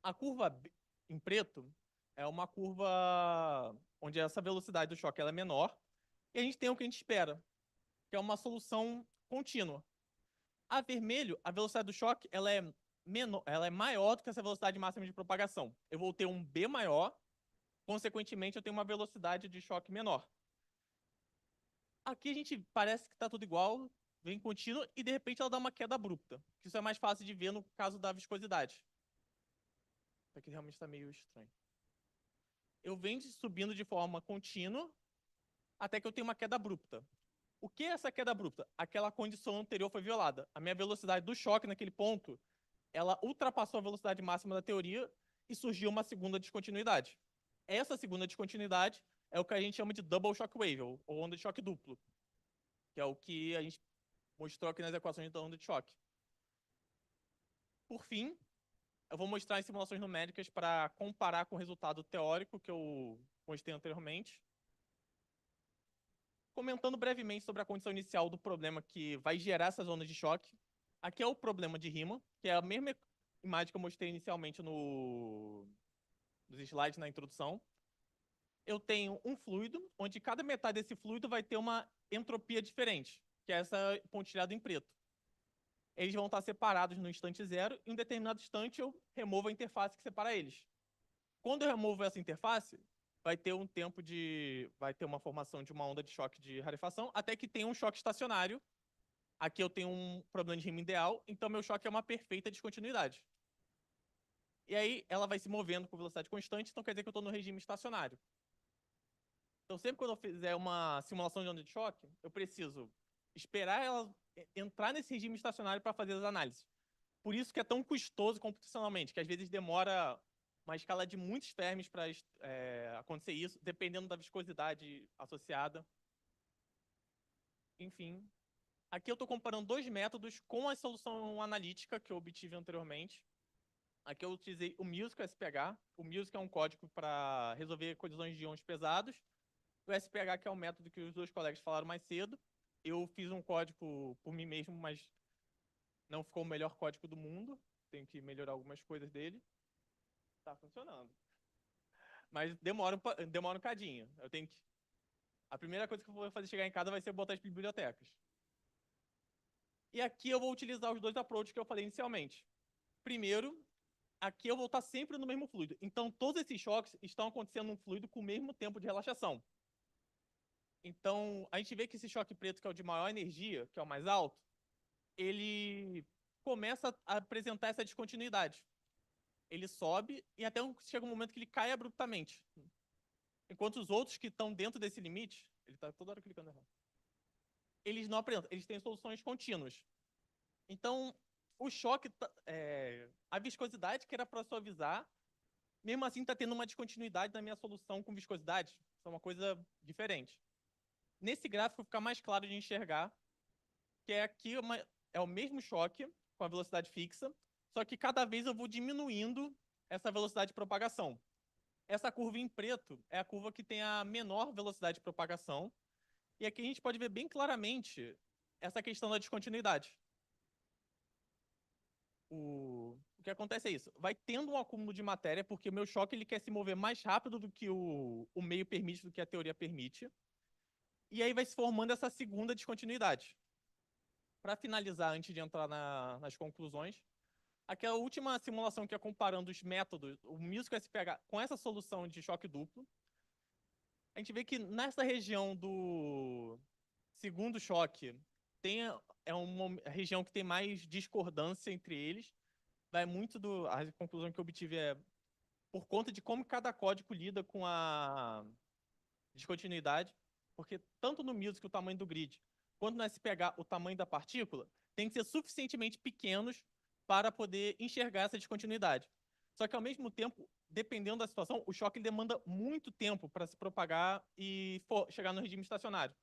A curva em preto é uma curva onde essa velocidade do choque ela é menor e a gente tem o que a gente espera, que é uma solução contínua. A vermelho, a velocidade do choque ela é maior do que essa velocidade máxima de propagação. Eu vou ter um B maior, consequentemente eu tenho uma velocidade de choque menor. Aqui a gente parece que está tudo igual, vem contínuo, e de repente ela dá uma queda abrupta. Isso é mais fácil de ver no caso da viscosidade. Isso aqui realmente está meio estranho. Eu venho subindo de forma contínua até que eu tenho uma queda abrupta. O que é essa queda abrupta? Aquela condição anterior foi violada. A minha velocidade do choque naquele ponto, ela ultrapassou a velocidade máxima da teoria e surgiu uma segunda descontinuidade. Essa segunda descontinuidade é o que a gente chama de double shock wave, ou onda de choque duplo, que é o que a gente mostrou aqui nas equações da onda de choque. Por fim, eu vou mostrar em simulações numéricas para comparar com o resultado teórico que eu mostrei anteriormente. Comentando brevemente sobre a condição inicial do problema que vai gerar essas ondas de choque. Aqui é o problema de Riemann, que é a mesma imagem que eu mostrei inicialmente nos slides na introdução. Eu tenho um fluido, onde cada metade desse fluido vai ter uma entropia diferente, que é essa pontilhada em preto. Eles vão estar separados no instante zero, e em um determinado instante eu removo a interface que separa eles. Quando eu removo essa interface, vai ter uma formação de uma onda de choque de rarefação, até que tenha um choque estacionário. Aqui eu tenho um problema de Riemann ideal, então meu choque é uma perfeita descontinuidade. E aí ela vai se movendo com velocidade constante, então quer dizer que eu estou no regime estacionário. Então sempre quando eu fizer uma simulação de onda de choque, eu preciso esperar ela entrar nesse regime estacionário para fazer as análises. Por isso que é tão custoso computacionalmente, que às vezes demora uma escala de muitos fermis para acontecer isso, dependendo da viscosidade associada. Enfim, aqui eu estou comparando dois métodos com a solução analítica que eu obtive anteriormente. Aqui eu utilizei o Music e o SPH. O Music é um código para resolver colisões de íons pesados. O SPH, que é um método que os dois colegas falaram mais cedo. Eu fiz um código por mim mesmo, mas não ficou o melhor código do mundo. Tenho que melhorar algumas coisas dele. Tá funcionando. Mas demora um cadinho. A primeira coisa que eu vou fazer chegar em casa vai ser botar as bibliotecas. E aqui eu vou utilizar os dois approaches que eu falei inicialmente. Primeiro, aqui eu vou estar sempre no mesmo fluido. Então, todos esses choques estão acontecendo num fluido com o mesmo tempo de relaxação. Então, a gente vê que esse choque preto, que é o de maior energia, que é o mais alto, ele começa a apresentar essa descontinuidade. Ele sobe e até chega um momento que ele cai abruptamente. Enquanto os outros que estão dentro desse limite, ele está toda hora clicando errado, eles não apresentam, eles têm soluções contínuas. Então, o choque, a viscosidade que era para suavizar, mesmo assim está tendo uma descontinuidade na minha solução com viscosidade. Isso é uma coisa diferente. Nesse gráfico fica mais claro de enxergar que aqui é o mesmo choque com a velocidade fixa, só que cada vez eu vou diminuindo essa velocidade de propagação. Essa curva em preto é a curva que tem a menor velocidade de propagação. E aqui a gente pode ver bem claramente essa questão da descontinuidade. O que acontece é isso. Vai tendo um acúmulo de matéria, porque o meu choque ele quer se mover mais rápido do que o meio permite, do que a teoria permite. E aí vai se formando essa segunda descontinuidade. Para finalizar, antes de entrar nas conclusões, aqui é a última simulação que é comparando os métodos, o Meson com o SPH, com essa solução de choque duplo. A gente vê que nessa região do segundo choque, é uma região que tem mais discordância entre eles. Vai muito a conclusão que eu obtive é por conta de como cada código lida com a descontinuidade, porque tanto no Meson, que o tamanho do grid, quanto no SPH, o tamanho da partícula, tem que ser suficientemente pequenos para poder enxergar essa descontinuidade. Só que, ao mesmo tempo, dependendo da situação, o choque demanda muito tempo para se propagar e chegar no regime estacionário.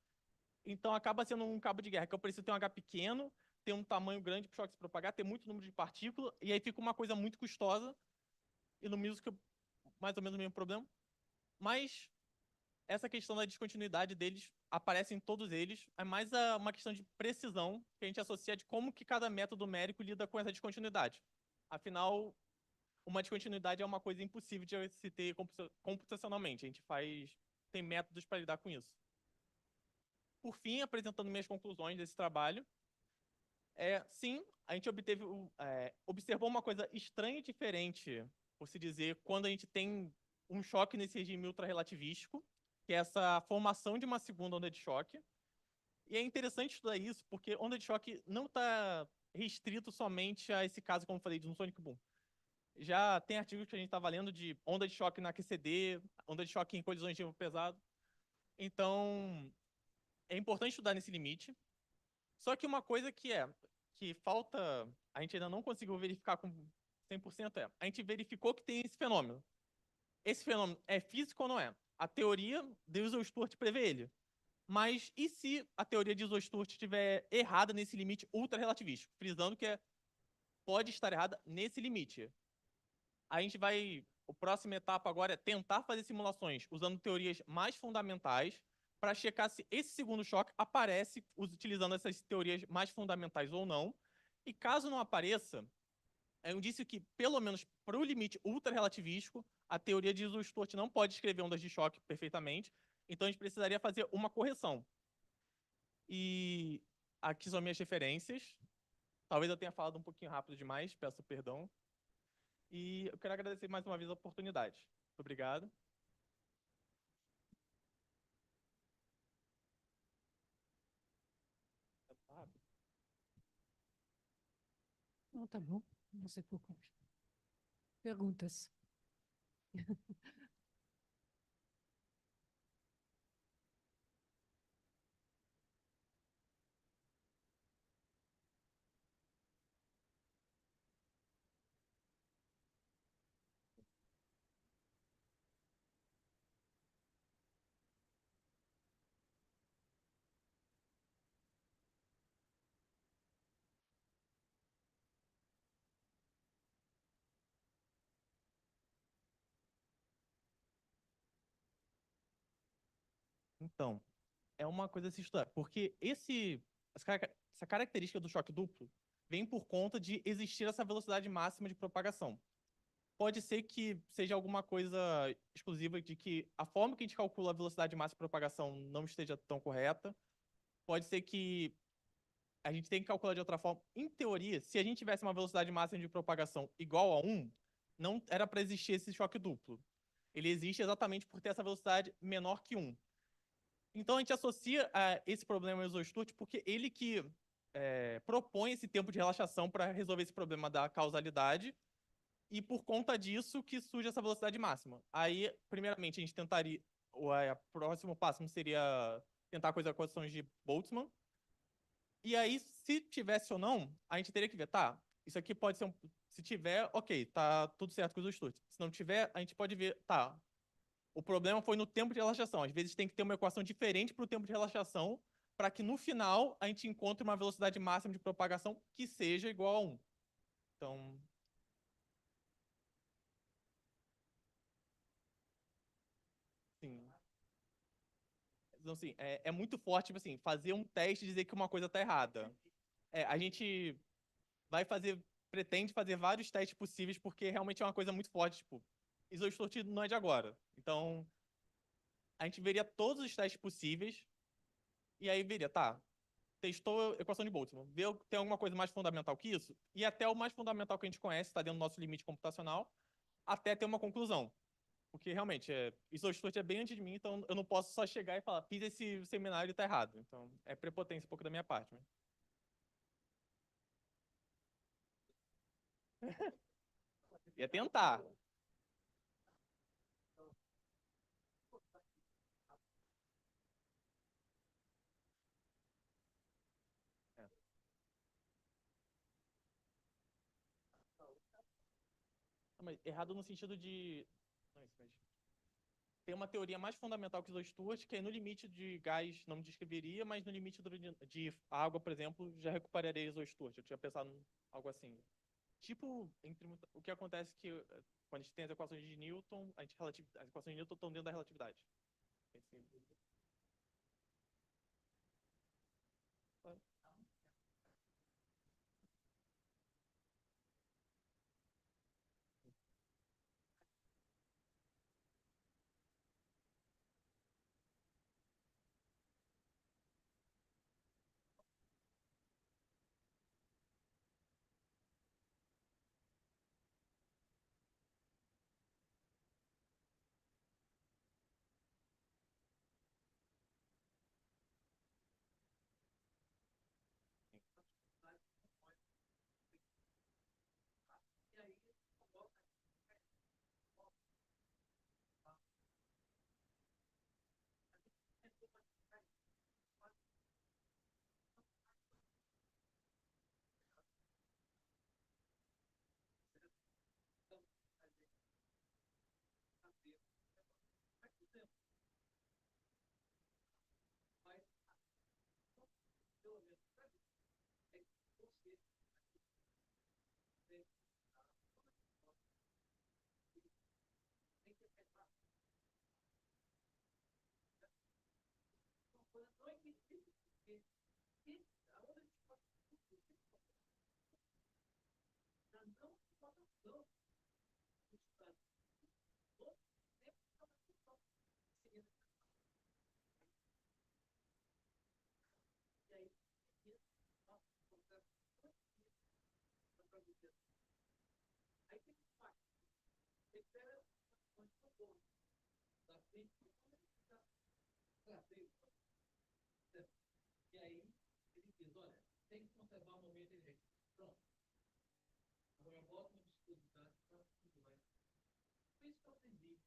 Então, acaba sendo um cabo de guerra, que eu preciso ter um H pequeno, ter um tamanho grande para o choque se propagar, ter muito número de partículas, e aí fica uma coisa muito custosa, e no Meson, mais ou menos o mesmo problema. Mas essa questão da descontinuidade deles aparece em todos eles, é mais uma questão de precisão que a gente associa de como que cada método numérico lida com essa descontinuidade. Afinal, uma descontinuidade é uma coisa impossível de se ter computacionalmente. A gente tem métodos para lidar com isso. Por fim, apresentando minhas conclusões desse trabalho, sim, a gente observou uma coisa estranha e diferente, por se dizer, quando a gente tem um choque nesse regime ultrarrelativístico, que é essa formação de uma segunda onda de choque. E é interessante estudar isso, porque onda de choque não está restrito somente a esse caso, como eu falei, de um sonic boom. Já tem artigos que a gente está valendo de onda de choque na QCD, onda de choque em colisões de gelo pesado. Então, é importante estudar nesse limite. Só que uma coisa que falta, a gente ainda não conseguiu verificar com 100%, a gente verificou que tem esse fenômeno. Esse fenômeno é físico ou não é? A teoria de Weisel-Sturt prevê ele. Mas e se a teoria de Weisel-Sturt estiver errada nesse limite ultra-relativístico? Frisando que pode estar errada nesse limite. A próxima etapa agora é tentar fazer simulações usando teorias mais fundamentais para checar se esse segundo choque aparece utilizando essas teorias mais fundamentais ou não. E caso não apareça, é um indício que, pelo menos para o limite ultra-relativístico, a teoria de Weisel-Sturt não pode descrever ondas de choque perfeitamente, então a gente precisaria fazer uma correção. E aqui são minhas referências. Talvez eu tenha falado um pouquinho rápido demais, peço perdão. E eu quero agradecer mais uma vez a oportunidade. Muito obrigado. Não, tá bom. Não sei por quê. Perguntas? Então, é uma coisa a se estudar, porque essa característica do choque duplo vem por conta de existir essa velocidade máxima de propagação. Pode ser que seja alguma coisa exclusiva de que a forma que a gente calcula a velocidade máxima de propagação não esteja tão correta. Pode ser que a gente tenha que calcular de outra forma. Em teoria, se a gente tivesse uma velocidade máxima de propagação igual a 1, não era para existir esse choque duplo. Ele existe exatamente por ter essa velocidade menor que 1. Então, a gente associa esse problema ao Weisel-Sturt porque ele que propõe esse tempo de relaxação para resolver esse problema da causalidade, e por conta disso que surge essa velocidade máxima. Aí, primeiramente, a gente tentaria... O próximo passo seria tentar a coisa com equações de Boltzmann. E aí, se tivesse ou não, a gente teria que ver, tá, isso aqui pode ser se tiver, ok, tá tudo certo com o Weisel-Sturt. Se não tiver, a gente pode ver, tá, o problema foi no tempo de relaxação. Às vezes tem que ter uma equação diferente para o tempo de relaxação, para que no final a gente encontre uma velocidade máxima de propagação que seja igual a 1. Então, Então, assim, é muito forte, tipo assim, fazer um teste e dizer que uma coisa tá errada. A gente pretende fazer vários testes possíveis, porque realmente é uma coisa muito forte, tipo, isostorte não é de agora. Então, a gente veria todos os testes possíveis, e aí veria, tá, testou a equação de Boltzmann, vê se tem alguma coisa mais fundamental que isso, e até o mais fundamental que a gente conhece, está dentro do nosso limite computacional, até ter uma conclusão. Porque, realmente, isostorte é bem antes de mim, então eu não posso só chegar e falar, fiz esse seminário e tá errado. Então, é prepotência um pouco da minha parte. Ia tentar. Mas errado no sentido de... Não, isso, mas... Tem uma teoria mais fundamental que o Isostorte, que é no limite de gás não me descreveria, mas no limite de água, por exemplo, já recuperaria Isostorte. Eu tinha pensado em algo assim. Tipo, o que acontece que quando a gente tem as equações de Newton, as equações de Newton estão dentro da relatividade. E aí, ele diz, olha, tem que conservar o momento direito. Pronto. Agora eu volto no discurso, tá? Tudo bem. Foi isso que eu aprendi.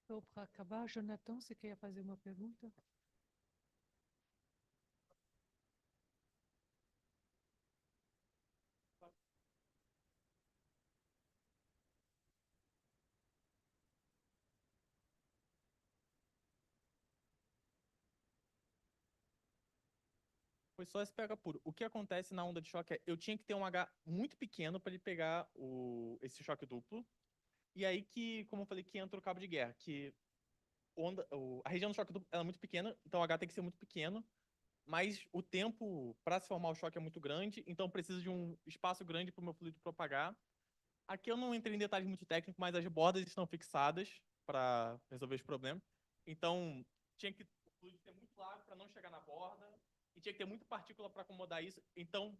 Então, para acabar, Jonathan, você quer fazer uma pergunta? Foi só esse pH puro. O que acontece na onda de choque é, eu tinha que ter um H muito pequeno para ele pegar esse choque duplo. E aí que, como eu falei, que entra o cabo de guerra, que a região do choque duplo ela é muito pequena, então o H tem que ser muito pequeno, mas o tempo para se formar o choque é muito grande, então precisa de um espaço grande para o meu fluido propagar. Aqui eu não entrei em detalhes muito técnicos, mas as bordas estão fixadas para resolver os problemas. Então, tinha que o fluido ser muito largo para não chegar na borda, e tinha que ter muita partícula para acomodar isso. Então,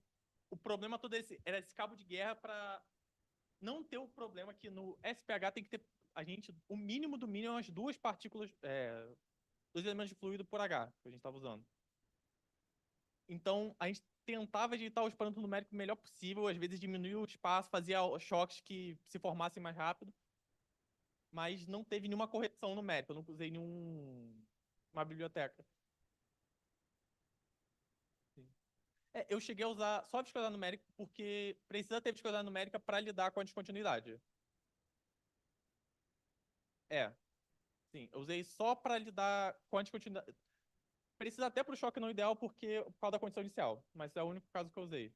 o problema todo era esse cabo de guerra para não ter o problema que no SPH tem que ter o mínimo do mínimo, umas 2 partículas, 2 elementos de fluido por H, que a gente estava usando. Então, a gente tentava ajeitar os parâmetros numéricos o melhor possível, às vezes diminuía o espaço, fazia choques que se formassem mais rápido, mas não teve nenhuma correção numérica, eu não usei uma biblioteca. Eu cheguei a usar só a viscosidade numérica porque precisa ter viscosidade numérica para lidar com a descontinuidade. Sim, eu usei só para lidar com a descontinuidade. Precisa até para o choque não ideal por causa da condição inicial, mas é o único caso que eu usei.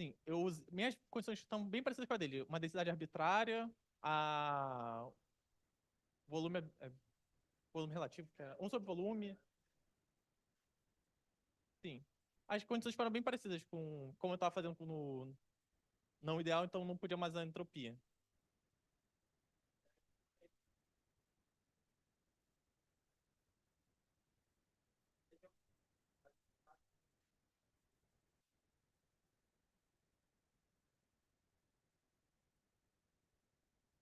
Sim, minhas condições estão bem parecidas com a dele. Uma densidade arbitrária, a volume, volume relativo, que é 1 sobre volume. Sim. As condições foram bem parecidas com como eu estava fazendo no não ideal, então não podia mais a entropia.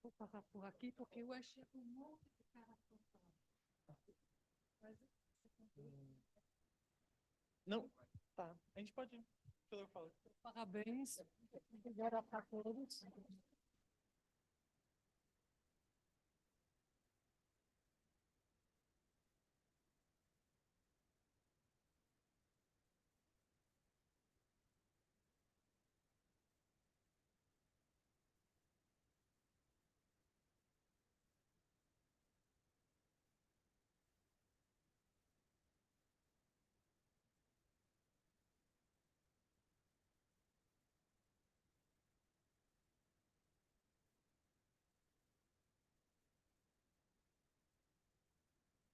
Vou parar por aqui, porque eu achei um monte de cara faltando. Não, tá. A gente pode ir. Eu falo. Parabéns. Obrigada a todos.